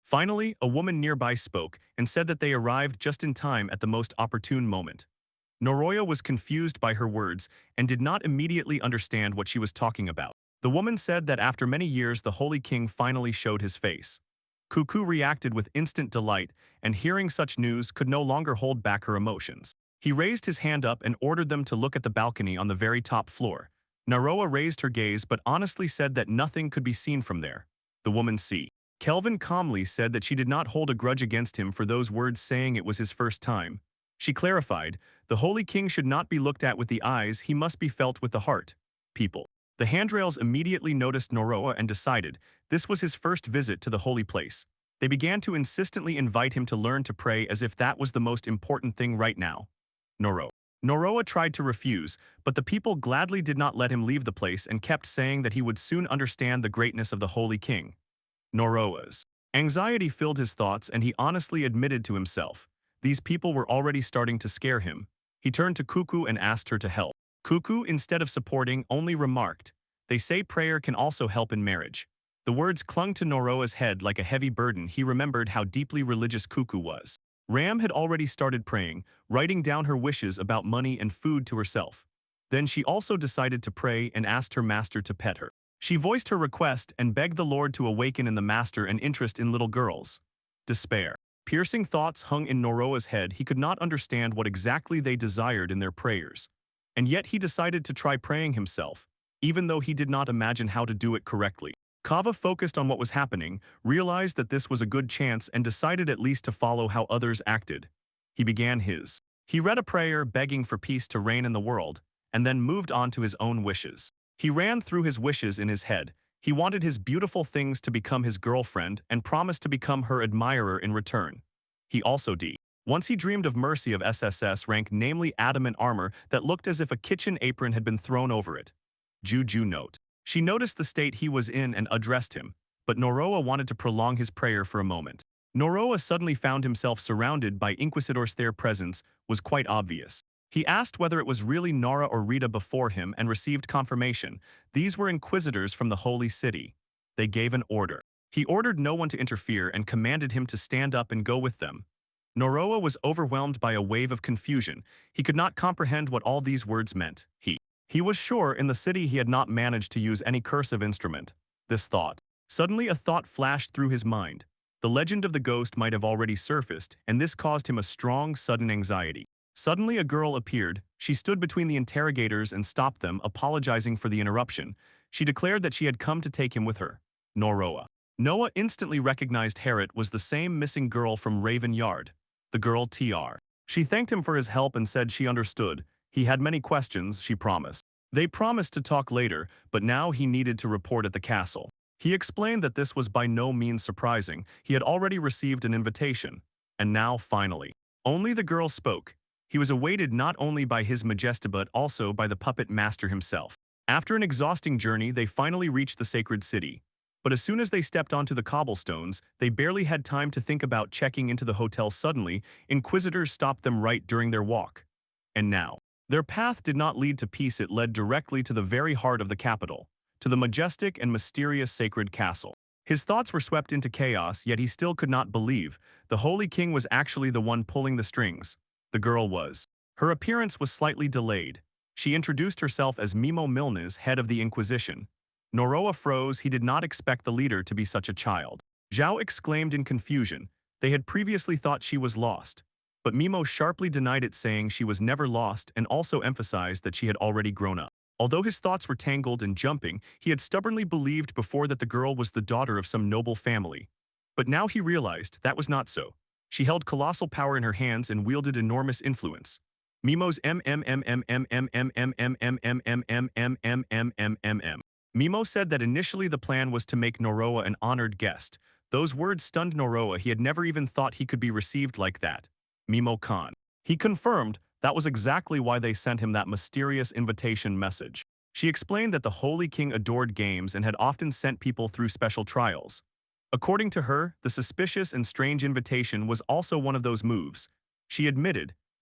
Finally, a woman nearby spoke and said that they arrived just in time at the most opportune moment. Noroya was confused by her words and did not immediately understand what she was talking about. The woman said that after many years the Holy King finally showed his face. Cuckoo reacted with instant delight, and hearing such news could no longer hold back her emotions. He raised his hand up and ordered them to look at the balcony on the very top floor. Noroya raised her gaze but honestly said that nothing could be seen from there. The woman C. Kelvin calmly said that she did not hold a grudge against him for those words, saying it was his first time. She clarified, the Holy King should not be looked at with the eyes, he must be felt with the heart. People. The handrails immediately noticed Noroya and decided this was his first visit to the holy place. They began to insistently invite him to learn to pray as if that was the most important thing right now. Noroya tried to refuse, but the people gladly did not let him leave the place and kept saying that he would soon understand the greatness of the Holy King. Noroya's anxiety filled his thoughts, and he honestly admitted to himself these people were already starting to scare him. He turned to Cuckoo and asked her to help. Cuckoo, instead of supporting, only remarked, they say prayer can also help in marriage. The words clung to Noroya's head like a heavy burden. He remembered how deeply religious Cuckoo was. Ram had already started praying, writing down her wishes about money and food to herself. Then she also decided to pray and asked her master to pet her. She voiced her request and begged the Lord to awaken in the master an interest in little girls. Despair. Piercing thoughts hung in Noroya's head. He could not understand what exactly they desired in their prayers. And yet he decided to try praying himself, even though he did not imagine how to do it correctly. Kava focused on what was happening, realized that this was a good chance, and decided at least to follow how others acted. He began his. He read a prayer begging for peace to reign in the world, and then moved on to his own wishes. He ran through his wishes in his head. He wanted his beautiful things to become his girlfriend and promised to become her admirer in return. He also Once he dreamed of Mercy of SSS rank, namely adamant armor that looked as if a kitchen apron had been thrown over it. Juju note. She noticed the state he was in and addressed him, but Noroya wanted to prolong his prayer for a moment. Noroya suddenly found himself surrounded by inquisitors. Their presence was quite obvious. He asked whether it was really Nara or Rita before him and received confirmation. These were inquisitors from the holy city. They gave an order. He ordered no one to interfere and commanded him to stand up and go with them. Noroya was overwhelmed by a wave of confusion. He could not comprehend what all these words meant. He was sure in the city he had not managed to use any cursive instrument. Suddenly a thought flashed through his mind. The legend of the ghost might have already surfaced, and this caused him a strong, sudden anxiety. Suddenly a girl appeared. She stood between the interrogators and stopped them, apologizing for the interruption. She declared that she had come to take him with her. Noah instantly recognized Harriet was the same missing girl from Raven Yard. The girl Tr. She thanked him for his help and said she understood. He had many questions, she promised. They promised to talk later, but now he needed to report at the castle. He explained that this was by no means surprising. He had already received an invitation. And now, finally, only the girl spoke. He was awaited not only by his majesty but also by the puppet master himself. After an exhausting journey, they finally reached the sacred city. But as soon as they stepped onto the cobblestones, they barely had time to think about checking into the hotel. Suddenly, inquisitors stopped them right during their walk. And now, their path did not lead to peace, it led directly to the very heart of the capital, to the majestic and mysterious sacred castle. His thoughts were swept into chaos, yet he still could not believe the Holy King was actually the one pulling the strings. The girl was. Her appearance was slightly delayed. She introduced herself as Mimo Milnes, head of the Inquisition. Noroya froze. He did not expect the leader to be such a child. Zhao exclaimed in confusion. They had previously thought she was lost. But Mimo sharply denied it, saying she was never lost, and also emphasized that she had already grown up. Although his thoughts were tangled and jumping, he had stubbornly believed before that the girl was the daughter of some noble family. But now he realized that was not so. She held colossal power in her hands and wielded enormous influence. Mimo's Mimo said that initially the plan was to make Noroya an honored guest. Those words stunned Noroya. He had never even thought he could be received like that. Mimo Khan. He confirmed that was exactly why they sent him that mysterious invitation message. She explained that the Holy King adored games and had often sent people through special trials. According to her, the suspicious and strange invitation was also one of those moves. She admitted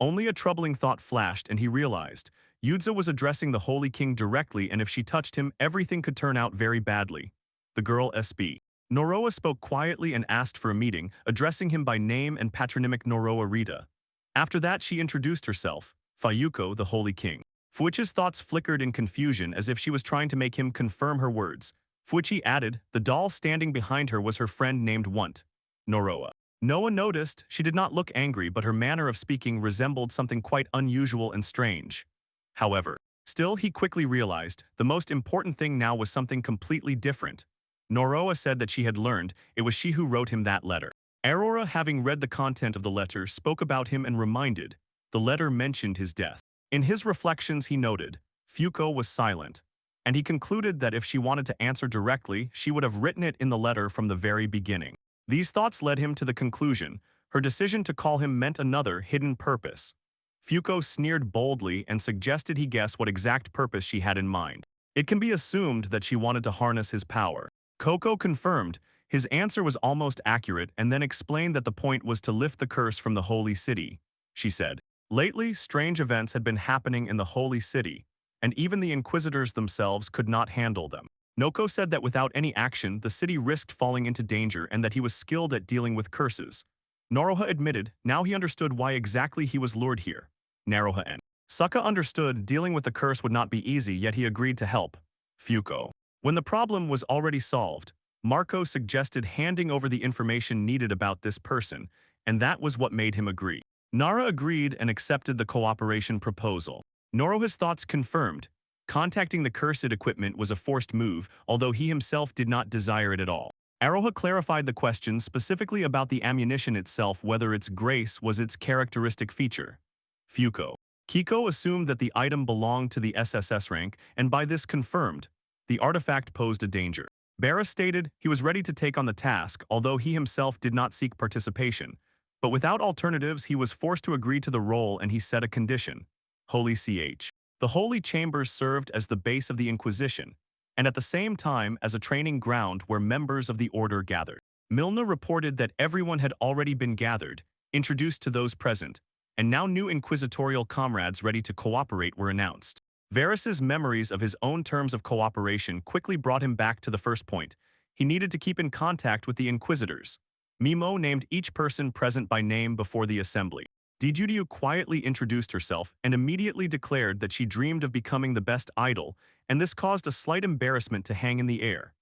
Only a troubling thought flashed and he realized. Yudza was addressing the Holy King directly, and if she touched him, everything could turn out very badly. The girl SB. Noroa spoke quietly and asked for a meeting, addressing him by name and patronymic Noroa Rita. After that, she introduced herself, Fuyuko, the Holy King. Fuichi's thoughts flickered in confusion as if she was trying to make him confirm her words. Fuichi added, the doll standing behind her was her friend named Want. Noroa. No one noticed. She did not look angry, but her manner of speaking resembled something quite unusual and strange. However, still he quickly realized the most important thing now was something completely different. Noroa said that she had learned it was she who wrote him that letter. Aurora, having read the content of the letter, spoke about him and reminded. The letter mentioned his death. In his reflections he noted, Fuko was silent, and he concluded that if she wanted to answer directly, she would have written it in the letter from the very beginning. These thoughts led him to the conclusion her decision to call him meant another hidden purpose. Fuko sneered boldly and suggested he guess what exact purpose she had in mind. It can be assumed that she wanted to harness his power. Coco confirmed. His answer was almost accurate and then explained that the point was to lift the curse from the holy city. She said, lately, strange events had been happening in the holy city, and even the inquisitors themselves could not handle them. Noko said that without any action, the city risked falling into danger and that he was skilled at dealing with curses. Noroha admitted, now he understood why exactly he was lured here. Naroha and Suka understood dealing with the curse would not be easy, yet he agreed to help. Fuko. When the problem was already solved, Marco suggested handing over the information needed about this person, and that was what made him agree. Nara agreed and accepted the cooperation proposal. Noroha's thoughts confirmed. Contacting the cursed equipment was a forced move, although he himself did not desire it at all. Aroha clarified the question specifically about the ammunition itself, whether its grace was its characteristic feature. Fuko. Kiko assumed that the item belonged to the SSS rank, and by this confirmed, the artifact posed a danger. Barra stated he was ready to take on the task, although he himself did not seek participation. But without alternatives, he was forced to agree to the role, and he set a condition. Holy Ch. The holy chambers served as the base of the Inquisition, and at the same time as a training ground where members of the Order gathered. Milna reported that everyone had already been gathered, introduced to those present, and now new inquisitorial comrades ready to cooperate were announced. Varys's memories of his own terms of cooperation quickly brought him back to the first point. He needed to keep in contact with the Inquisitors. Mimo named each person present by name before the assembly. Dijudiu quietly introduced herself and immediately declared that she dreamed of becoming the best idol, and this caused a slight embarrassment to hang in the air.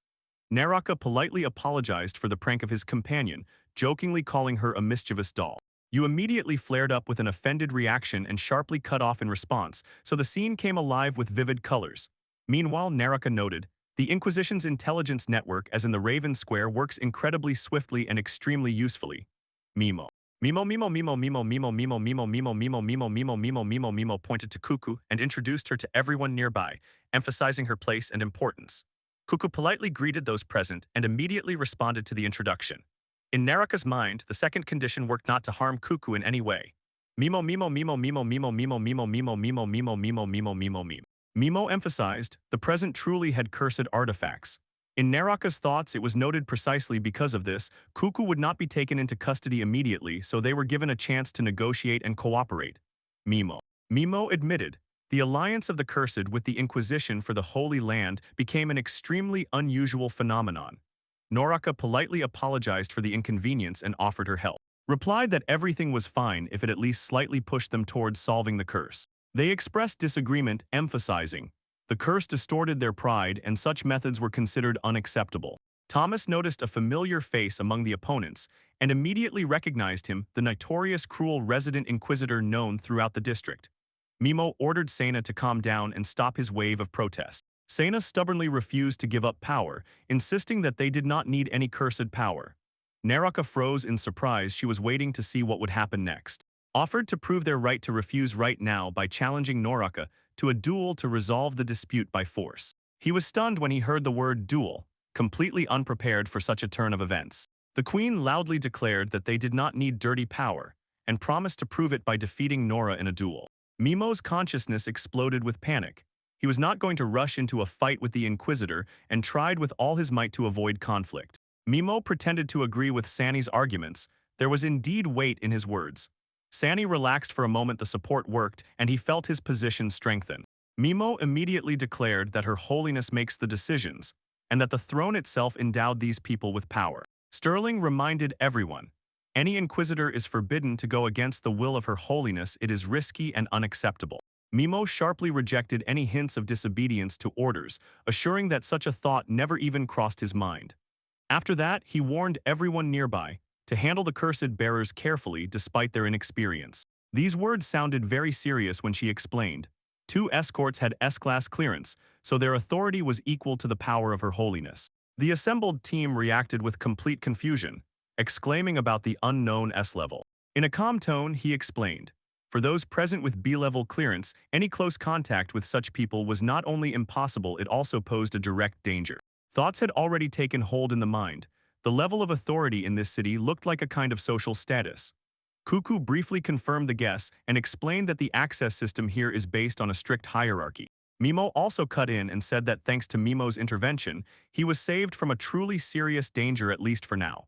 Naraka politely apologized for the prank of his companion, jokingly calling her a mischievous doll. You immediately flared up with an offended reaction and sharply cut off in response, so the scene came alive with vivid colors. Meanwhile, Naraka noted, the Inquisition's intelligence network, as in the Raven Square, works incredibly swiftly and extremely usefully. Mimo. Mimo pointed to Cuckoo and introduced her to everyone nearby, emphasizing her place and importance. Cuckoo politely greeted those present and immediately responded to the introduction. In Naraka's mind, the second condition worked not to harm Cuckoo in any way. Mimo emphasized, the present truly had cursed artifacts. In Naraka's thoughts, it was noted precisely because of this, Cuckoo would not be taken into custody immediately, so they were given a chance to negotiate and cooperate. Mimo admitted, the alliance of the cursed with the Inquisition for the Holy Land became an extremely unusual phenomenon. Naraka politely apologized for the inconvenience and offered her help. Replied that everything was fine if it at least slightly pushed them towards solving the curse. They expressed disagreement, emphasizing, the curse distorted their pride and such methods were considered unacceptable. Thomas noticed a familiar face among the opponents and immediately recognized him, the notorious cruel resident inquisitor known throughout the district. Mimo ordered Sena to calm down and stop his wave of protest. Sena stubbornly refused to give up power, insisting that they did not need any cursed power. Naraka froze in surprise. She was waiting to see what would happen next. Offered to prove their right to refuse right now by challenging Naraka to a duel to resolve the dispute by force. He was stunned when he heard the word duel, completely unprepared for such a turn of events. The queen loudly declared that they did not need dirty power, and promised to prove it by defeating Nora in a duel. Mimo's consciousness exploded with panic. He was not going to rush into a fight with the Inquisitor and tried with all his might to avoid conflict. Mimo pretended to agree with Sani's arguments. There was indeed weight in his words. Sani relaxed for a moment. The support worked, and he felt his position strengthen. Mimo immediately declared that Her Holiness makes the decisions, and that the throne itself endowed these people with power. Sterling reminded everyone, any inquisitor is forbidden to go against the will of Her Holiness. It is risky and unacceptable. Mimo sharply rejected any hints of disobedience to orders, assuring that such a thought never even crossed his mind. After that, he warned everyone nearby to handle the cursed bearers carefully despite their inexperience. These words sounded very serious when she explained. 2 escorts had S-class clearance, so their authority was equal to the power of Her Holiness. The assembled team reacted with complete confusion, exclaiming about the unknown S-level. In a calm tone, he explained, for those present with B-level clearance, any close contact with such people was not only impossible, it also posed a direct danger. Thoughts had already taken hold in the mind. The level of authority in this city looked like a kind of social status. Cuckoo briefly confirmed the guess and explained that the access system here is based on a strict hierarchy. Mimo also cut in and said that thanks to Mimo's intervention, he was saved from a truly serious danger, at least for now.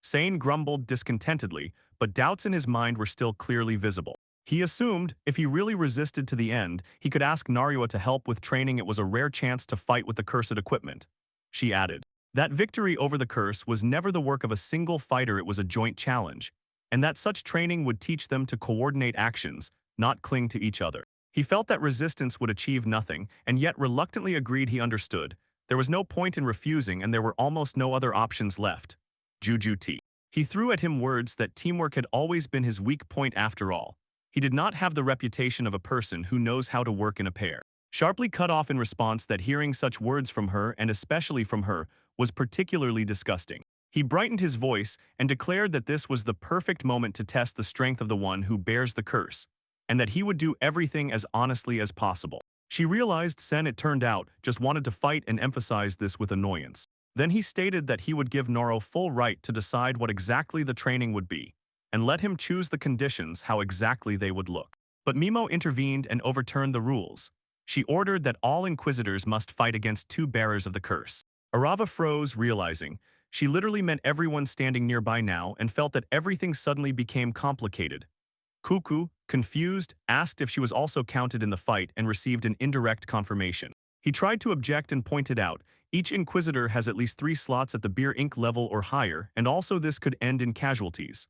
Sane grumbled discontentedly, but doubts in his mind were still clearly visible. He assumed, if he really resisted to the end, he could ask Narua to help with training. It was a rare chance to fight with the cursed equipment. She added, that victory over the curse was never the work of a single fighter, it was a joint challenge, and that such training would teach them to coordinate actions, not cling to each other. He felt that resistance would achieve nothing, and yet reluctantly agreed. He understood. There was no point in refusing, and there were almost no other options left. Juju T. He threw at him words that teamwork had always been his weak point after all. He did not have the reputation of a person who knows how to work in a pair. Sharply cut off in response that hearing such words from her, and especially from her, was particularly disgusting. He brightened his voice and declared that this was the perfect moment to test the strength of the one who bears the curse, and that he would do everything as honestly as possible. She realized Sen, it turned out, just wanted to fight and emphasized this with annoyance. Then he stated that he would give Noro full right to decide what exactly the training would be, and let him choose the conditions, how exactly they would look. But Mimo intervened and overturned the rules. She ordered that all inquisitors must fight against 2 bearers of the curse. Arava froze, realizing she literally meant everyone standing nearby now, and felt that everything suddenly became complicated. Cuckoo, confused, asked if she was also counted in the fight and received an indirect confirmation. He tried to object and pointed out, each inquisitor has at least 3 slots at the beer ink level or higher, and also this could end in casualties.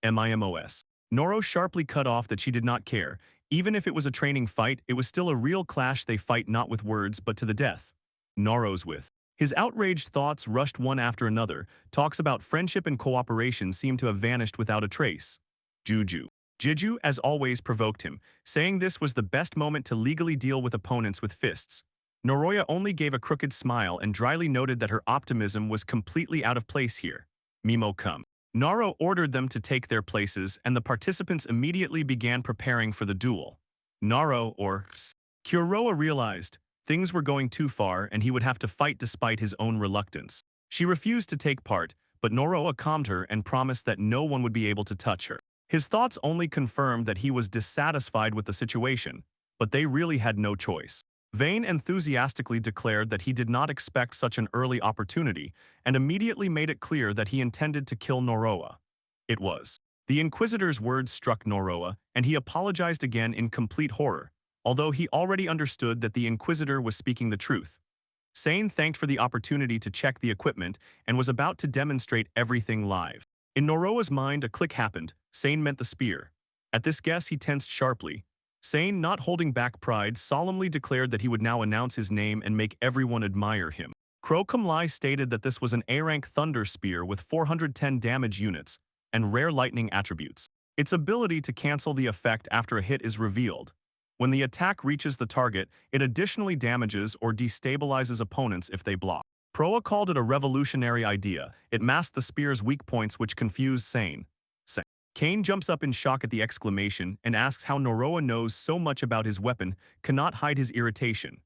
MIMOS. Noro sharply cut off that she did not care. Even if it was a training fight, it was still a real clash. They fight not with words but to the death. Noro's with. His outraged thoughts rushed one after another. Talks about friendship and cooperation seemed to have vanished without a trace. Juju. Jiju, as always, provoked him, saying this was the best moment to legally deal with opponents with fists. Noroya only gave a crooked smile and dryly noted that her optimism was completely out of place here. Mimo come. Naro ordered them to take their places, and the participants immediately began preparing for the duel. Naro, or Kuroa, realized things were going too far and he would have to fight despite his own reluctance. She refused to take part, but Noroa calmed her and promised that no one would be able to touch her. His thoughts only confirmed that he was dissatisfied with the situation, but they really had no choice. Vane enthusiastically declared that he did not expect such an early opportunity and immediately made it clear that he intended to kill Noroa. It was. The Inquisitor's words struck Noroa, and he apologized again in complete horror, although he already understood that the Inquisitor was speaking the truth. Sane thanked for the opportunity to check the equipment and was about to demonstrate everything live. In Noroa's mind, a click happened. Sane meant the spear. At this guess, he tensed sharply. Sane, not holding back pride, solemnly declared that he would now announce his name and make everyone admire him. Crocum Lai stated that this was an A-rank Thunder Spear with 410 damage units and rare lightning attributes. Its ability to cancel the effect after a hit is revealed. When the attack reaches the target, it additionally damages or destabilizes opponents if they block. Proa called it a revolutionary idea. It masked the spear's weak points, which confused Sane. Kane jumps up in shock at the exclamation and asks how Noroa knows so much about his weapon, cannot hide his irritation.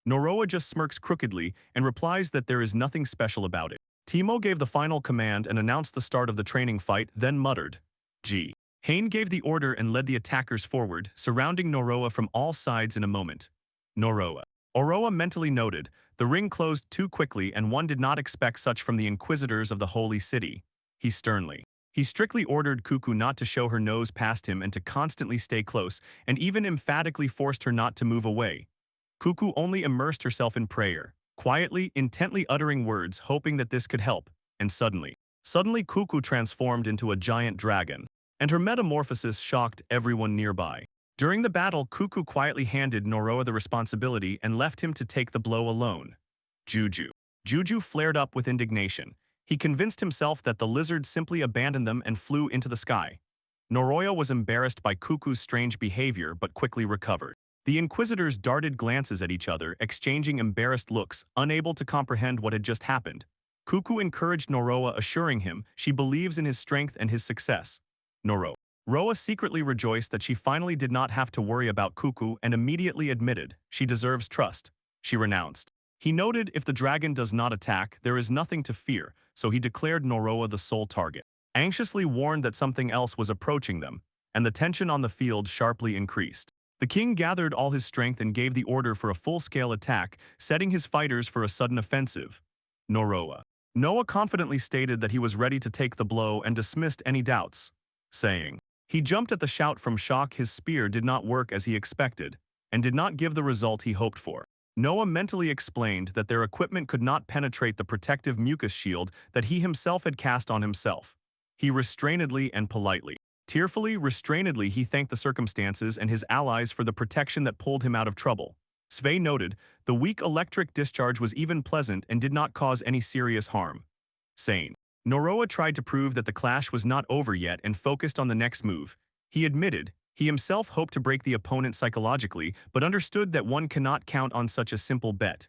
Noroa just smirks crookedly and replies that there is nothing special about it. Timo gave the final command and announced the start of the training fight, then muttered, "Gee." Hain gave the order and led the attackers forward, surrounding Noroa from all sides in a moment. Noroa. Oroa mentally noted, the ring closed too quickly and one did not expect such from the Inquisitors of the Holy City. He sternly He strictly ordered Cuckoo not to show her nose past him and to constantly stay close, and even emphatically forced her not to move away. Cuckoo only immersed herself in prayer, quietly, intently uttering words, hoping that this could help, and suddenly Cuckoo transformed into a giant dragon, and her metamorphosis shocked everyone nearby. During the battle, Cuckoo quietly handed Noroa the responsibility and left him to take the blow alone. Juju. Juju flared up with indignation. He convinced himself that the lizard simply abandoned them and flew into the sky. Noroya was embarrassed by Cuckoo's strange behavior but quickly recovered. The Inquisitors darted glances at each other, exchanging embarrassed looks, unable to comprehend what had just happened. Cuckoo encouraged Noroa, assuring him she believes in his strength and his success. Roa secretly rejoiced that she finally did not have to worry about Cuckoo and immediately admitted she deserves trust. She renounced. He noted if the dragon does not attack, there is nothing to fear, so he declared Noroa the sole target, anxiously warned that something else was approaching them, and the tension on the field sharply increased. The king gathered all his strength and gave the order for a full-scale attack, setting his fighters for a sudden offensive. Noah confidently stated that he was ready to take the blow and dismissed any doubts, saying, he jumped at the shout from shock. His spear did not work as he expected, and did not give the result he hoped for. Noah mentally explained that their equipment could not penetrate the protective mucus shield that he himself had cast on himself. He restrainedly and politely, tearfully, restrainedly, he thanked the circumstances and his allies for the protection that pulled him out of trouble. Sve noted, the weak electric discharge was even pleasant and did not cause any serious harm. Sane. Noroa tried to prove that the clash was not over yet and focused on the next move. He admitted, he himself hoped to break the opponent psychologically, but understood that one cannot count on such a simple bet.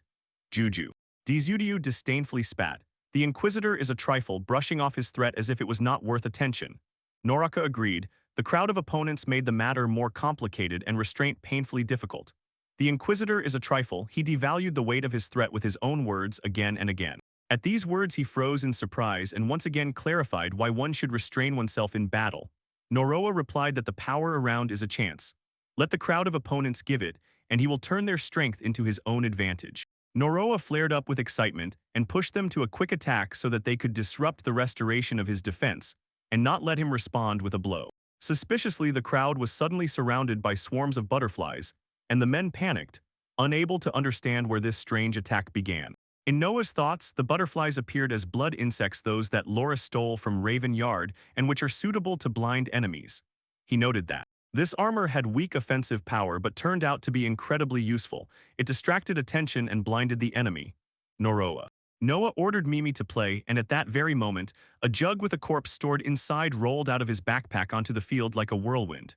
Juju. Dizudiu disdainfully spat. The Inquisitor is a trifle, brushing off his threat as if it was not worth attention. Noraka agreed. The crowd of opponents made the matter more complicated and restraint painfully difficult. The Inquisitor is a trifle. He devalued the weight of his threat with his own words again and again. At these words he froze in surprise and once again clarified why one should restrain oneself in battle. Noroa replied that the power around is a chance. Let the crowd of opponents give it, and he will turn their strength into his own advantage. Noroa flared up with excitement and pushed them to a quick attack so that they could disrupt the restoration of his defense and not let him respond with a blow. Suspiciously, the crowd was suddenly surrounded by swarms of butterflies, and the men panicked, unable to understand where this strange attack began. In Noah's thoughts, the butterflies appeared as blood insects, those that Laura stole from Raven Yard and which are suitable to blind enemies. He noted that this armor had weak offensive power but turned out to be incredibly useful. It distracted attention and blinded the enemy. Noah ordered Mimi to play, and at that very moment, a jug with a corpse stored inside rolled out of his backpack onto the field like a whirlwind.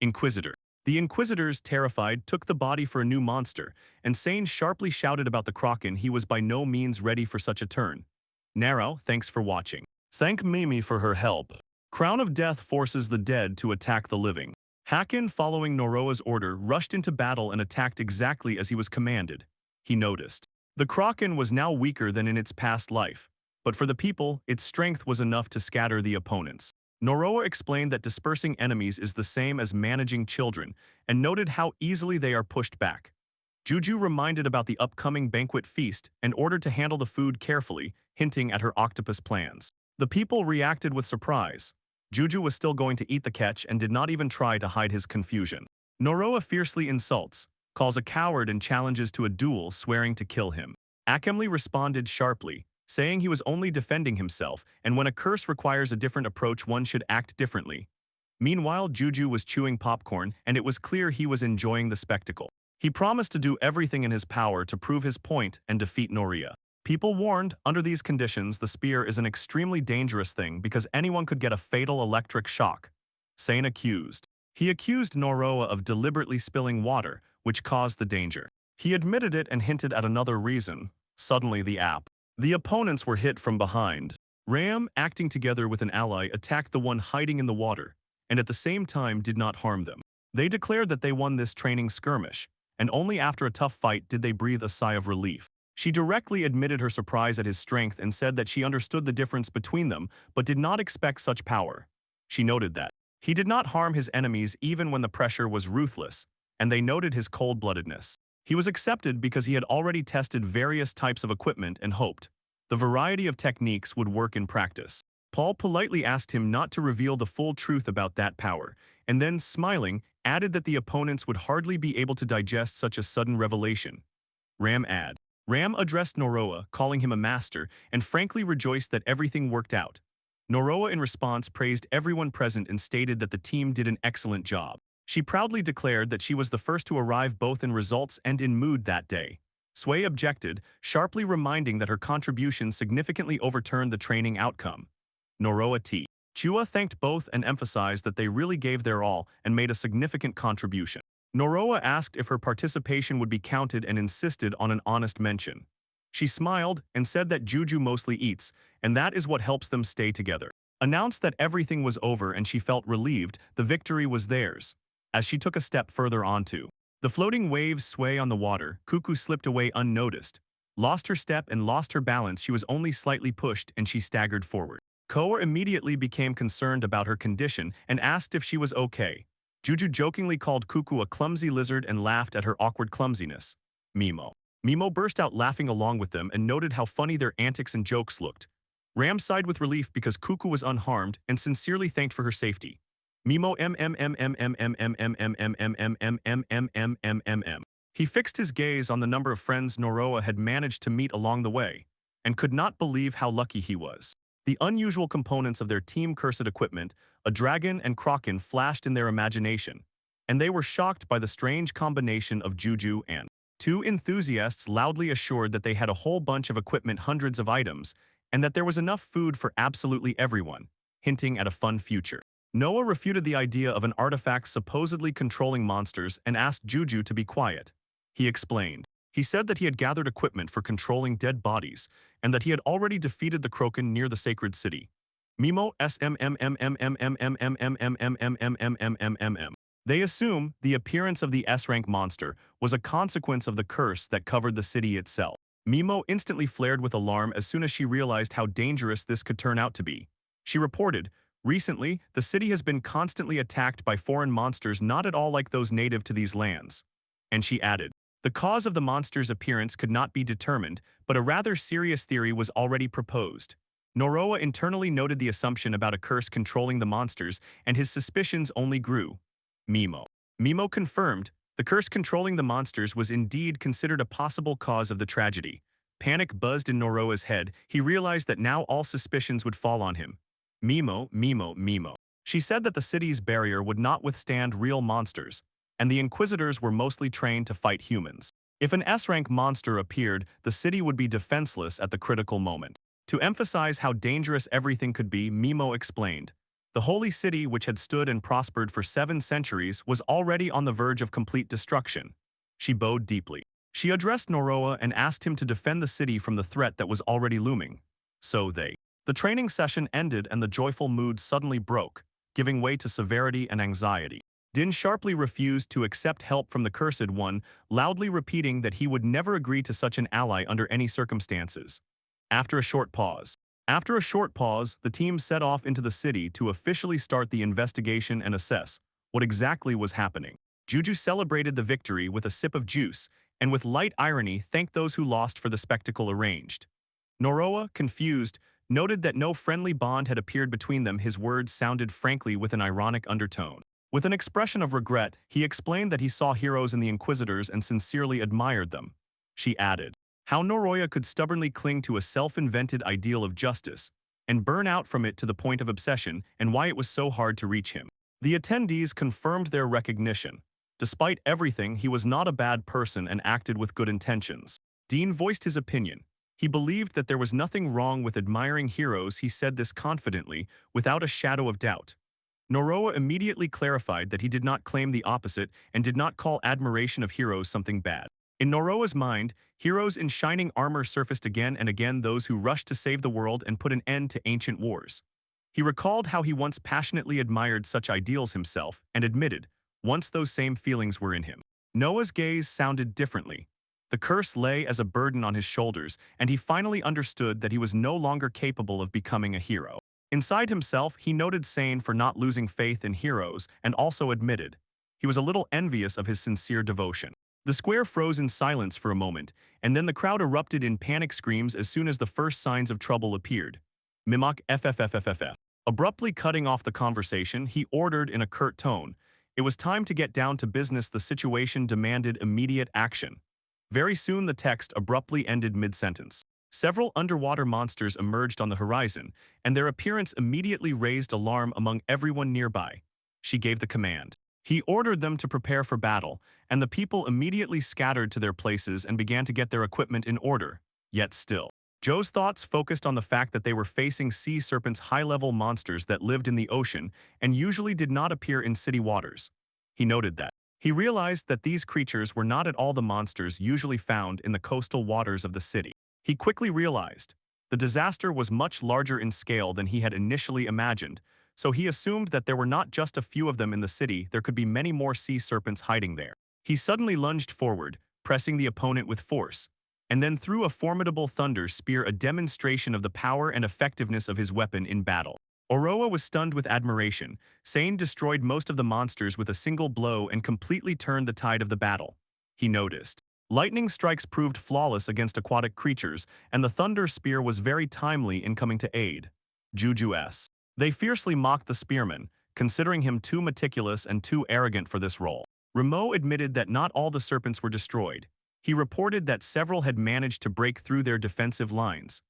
Inquisitor. The Inquisitors, terrified, took the body for a new monster, and Sane sharply shouted about the Kraken. He was by no means ready for such a turn. Naro, thanks for watching. Thank Mimi for her help. Crown of Death forces the dead to attack the living. Hakin, following Noroa's order, rushed into battle and attacked exactly as he was commanded. He noticed. The Kraken was now weaker than in its past life, but for the people, its strength was enough to scatter the opponents. Noroa explained that dispersing enemies is the same as managing children, and noted how easily they are pushed back. Juju reminded about the upcoming banquet feast and ordered to handle the food carefully, hinting at her octopus plans. The people reacted with surprise. Juju was still going to eat the catch and did not even try to hide his confusion. Noroa fiercely insults, calls a coward and challenges to a duel, swearing to kill him. Akemli responded sharply, saying he was only defending himself, and when a curse requires a different approach, one should act differently. Meanwhile, Juju was chewing popcorn, and it was clear he was enjoying the spectacle. He promised to do everything in his power to prove his point and defeat Noria. People warned, under these conditions, the spear is an extremely dangerous thing because anyone could get a fatal electric shock. Sane accused. He accused Noroa of deliberately spilling water, which caused the danger. He admitted it and hinted at another reason. Suddenly, the opponents were hit from behind. Ram, acting together with an ally, attacked the one hiding in the water, and at the same time did not harm them. They declared that they won this training skirmish, and only after a tough fight did they breathe a sigh of relief. She directly admitted her surprise at his strength and said that she understood the difference between them, but did not expect such power. She noted that he did not harm his enemies even when the pressure was ruthless, and they noted his cold-bloodedness. He was accepted because he had already tested various types of equipment and hoped the variety of techniques would work in practice. Paul politely asked him not to reveal the full truth about that power, and then, smiling, added that the opponents would hardly be able to digest such a sudden revelation. Ram addressed Noroa, calling him a master, and frankly rejoiced that everything worked out. Noroa in response praised everyone present and stated that the team did an excellent job. She proudly declared that she was the first to arrive both in results and in mood that day. Sway objected, sharply reminding that her contribution significantly overturned the training outcome. Noroa T. Chua thanked both and emphasized that they really gave their all and made a significant contribution. Noroa asked if her participation would be counted and insisted on an honest mention. She smiled and said that Juju mostly eats, and that is what helps them stay together. Announced that everything was over and she felt relieved, the victory was theirs. As she took a step further onto the floating waves sway on the water, Cuckoo slipped away unnoticed. Lost her step and lost her balance. She was only slightly pushed and she staggered forward. Koa immediately became concerned about her condition and asked if she was okay. Juju jokingly called Cuckoo a clumsy lizard and laughed at her awkward clumsiness. Mimo burst out laughing along with them and noted how funny their antics and jokes looked. Ram sighed with relief because Cuckoo was unharmed and sincerely thanked for her safety. Mimo He fixed his gaze on the number of friends Noroa had managed to meet along the way, and could not believe how lucky he was. The unusual components of their team cursed equipment, a dragon and kraken, flashed in their imagination, and they were shocked by the strange combination of Juju and two enthusiasts loudly assured that they had a whole bunch of equipment, hundreds of items, and that there was enough food for absolutely everyone, hinting at a fun future. Noah refuted the idea of an artifact supposedly controlling monsters and asked Juju to be quiet. He explained. He said that he had gathered equipment for controlling dead bodies, and that he had already defeated the Kroken near the sacred city. Mimo They assume the appearance of the S-rank monster was a consequence of the curse that covered the city itself. Mimo instantly flared with alarm as soon as she realized how dangerous this could turn out to be. She reported, "Recently, the city has been constantly attacked by foreign monsters not at all like those native to these lands." And she added, "The cause of the monster's appearance could not be determined, but a rather serious theory was already proposed." Noroa internally noted the assumption about a curse controlling the monsters, and his suspicions only grew. Mimo confirmed, the curse controlling the monsters was indeed considered a possible cause of the tragedy. Panic buzzed in Noroa's head. He realized that now all suspicions would fall on him. Mimo. She said that the city's barrier would not withstand real monsters, and the Inquisitors were mostly trained to fight humans. If an S-rank monster appeared, the city would be defenseless at the critical moment. To emphasize how dangerous everything could be, Mimo explained. The holy city, which had stood and prospered for 7 centuries, was already on the verge of complete destruction. She bowed deeply. She addressed Noroa and asked him to defend the city from the threat that was already looming. The training session ended and the joyful mood suddenly broke, giving way to severity and anxiety. Din sharply refused to accept help from the Cursed One, loudly repeating that he would never agree to such an ally under any circumstances. After a short pause, the team set off into the city to officially start the investigation and assess what exactly was happening. Juju celebrated the victory with a sip of juice, and with light irony thanked those who lost for the spectacle arranged. Noroa, confused, noted that no friendly bond had appeared between them. His words sounded frankly with an ironic undertone. With an expression of regret, he explained that he saw heroes in the Inquisitors and sincerely admired them. She added, how Noroya could stubbornly cling to a self-invented ideal of justice and burn out from it to the point of obsession, and why it was so hard to reach him. The attendees confirmed their recognition. Despite everything, he was not a bad person and acted with good intentions. Dean voiced his opinion. He believed that there was nothing wrong with admiring heroes. He said this confidently, without a shadow of doubt. Noroa immediately clarified that he did not claim the opposite and did not call admiration of heroes something bad. In Noroa's mind, heroes in shining armor surfaced again and again, those who rushed to save the world and put an end to ancient wars. He recalled how he once passionately admired such ideals himself and admitted, once those same feelings were in him. Noah's gaze sounded differently. The curse lay as a burden on his shoulders, and he finally understood that he was no longer capable of becoming a hero. Inside himself, he noted Sane for not losing faith in heroes and also admitted he was a little envious of his sincere devotion. The square froze in silence for a moment, and then the crowd erupted in panic screams as soon as the first signs of trouble appeared. Mimok FFFFFF. Abruptly cutting off the conversation, he ordered in a curt tone. It was time to get down to business. The situation demanded immediate action. Very soon the text abruptly ended mid-sentence. Several underwater monsters emerged on the horizon, and their appearance immediately raised alarm among everyone nearby. She gave the command. He ordered them to prepare for battle, and the people immediately scattered to their places and began to get their equipment in order. Yet still, Joe's thoughts focused on the fact that they were facing sea serpents, high-level monsters that lived in the ocean and usually did not appear in city waters. He noted that. He realized that these creatures were not at all the monsters usually found in the coastal waters of the city. He quickly realized the disaster was much larger in scale than he had initially imagined, so he assumed that there were not just a few of them in the city. There could be many more sea serpents hiding there. He suddenly lunged forward, pressing the opponent with force, and then threw a formidable thunder spear, a demonstration of the power and effectiveness of his weapon in battle. Oroa was stunned with admiration. Sane destroyed most of the monsters with a single blow and completely turned the tide of the battle. He noticed. Lightning strikes proved flawless against aquatic creatures, and the thunder spear was very timely in coming to aid. Juju S. They fiercely mocked the spearman, considering him too meticulous and too arrogant for this role. Remo admitted that not all the serpents were destroyed. He reported that several had managed to break through their defensive lines.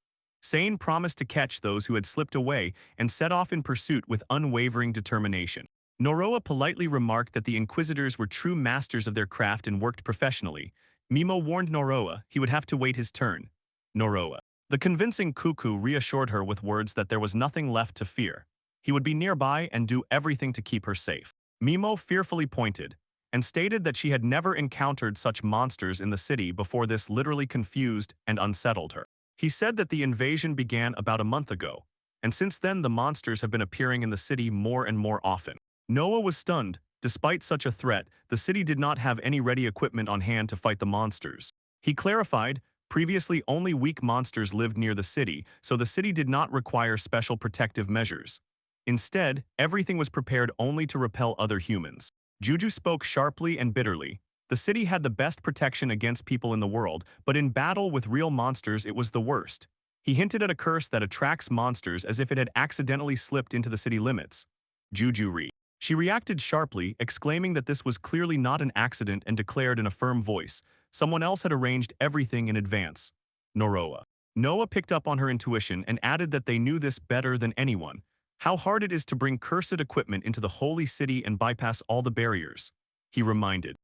Sane promised to catch those who had slipped away and set off in pursuit with unwavering determination. Noroa politely remarked that the Inquisitors were true masters of their craft and worked professionally. Mimo warned Noroa he would have to wait his turn. Noroa. The convincing Cuckoo reassured her with words that there was nothing left to fear. He would be nearby and do everything to keep her safe. Mimo fearfully pointed and stated that she had never encountered such monsters in the city before. This literally confused and unsettled her. He said that the invasion began about a month ago, and since then the monsters have been appearing in the city more and more often. Noah was stunned. Despite such a threat, the city did not have any ready equipment on hand to fight the monsters. He clarified, previously only weak monsters lived near the city, so the city did not require special protective measures. Instead, everything was prepared only to repel other humans. Juju spoke sharply and bitterly. The city had the best protection against people in the world, but in battle with real monsters it was the worst. He hinted at a curse that attracts monsters as if it had accidentally slipped into the city limits. Juju. She reacted sharply, exclaiming that this was clearly not an accident, and declared in a firm voice, someone else had arranged everything in advance. Noroa. Noah picked up on her intuition and added that they knew this better than anyone. How hard it is to bring cursed equipment into the holy city and bypass all the barriers. He reminded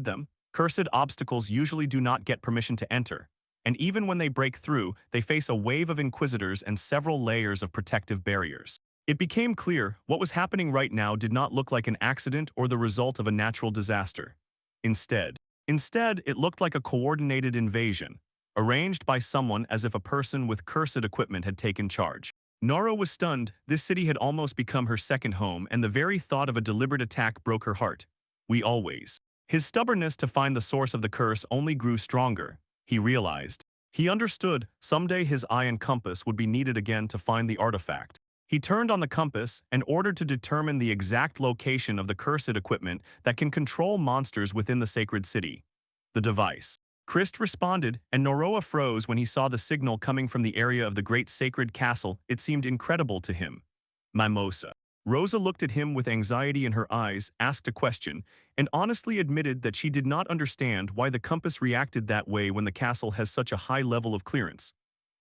them, cursed obstacles usually do not get permission to enter, and even when they break through, they face a wave of Inquisitors and several layers of protective barriers. It became clear what was happening right now did not look like an accident or the result of a natural disaster. Instead, it looked like a coordinated invasion, arranged by someone as if a person with cursed equipment had taken charge. Nora was stunned. This city had almost become her second home, and the very thought of a deliberate attack broke her heart. His stubbornness to find the source of the curse only grew stronger. He realized. He understood someday his eye and compass would be needed again to find the artifact. He turned on the compass and ordered to determine the exact location of the cursed equipment that can control monsters within the sacred city. The device. Christ responded, and Noroa froze when he saw the signal coming from the area of the great sacred castle. It seemed incredible to him. Mimosa. Rosa looked at him with anxiety in her eyes, asked a question, and honestly admitted that she did not understand why the compass reacted that way when the castle has such a high level of clearance.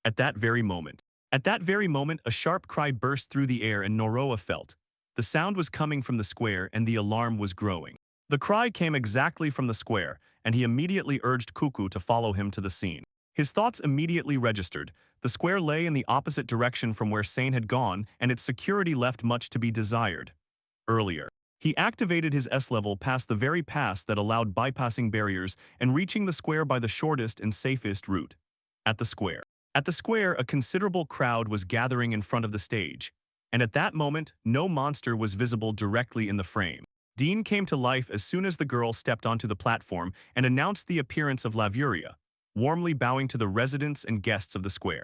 At that very moment, a sharp cry burst through the air, and Noroa felt. The sound was coming from the square, and the alarm was growing. The cry came exactly from the square, and he immediately urged Cuckoo to follow him to the scene. His thoughts immediately registered. The square lay in the opposite direction from where Sane had gone, and its security left much to be desired. Earlier, he activated his S-level past the very pass that allowed bypassing barriers and reaching the square by the shortest and safest route. At the square, a considerable crowd was gathering in front of the stage, and at that moment, no monster was visible directly in the frame. Dean came to life as soon as the girl stepped onto the platform and announced the appearance of Lavuria, warmly bowing to the residents and guests of the square.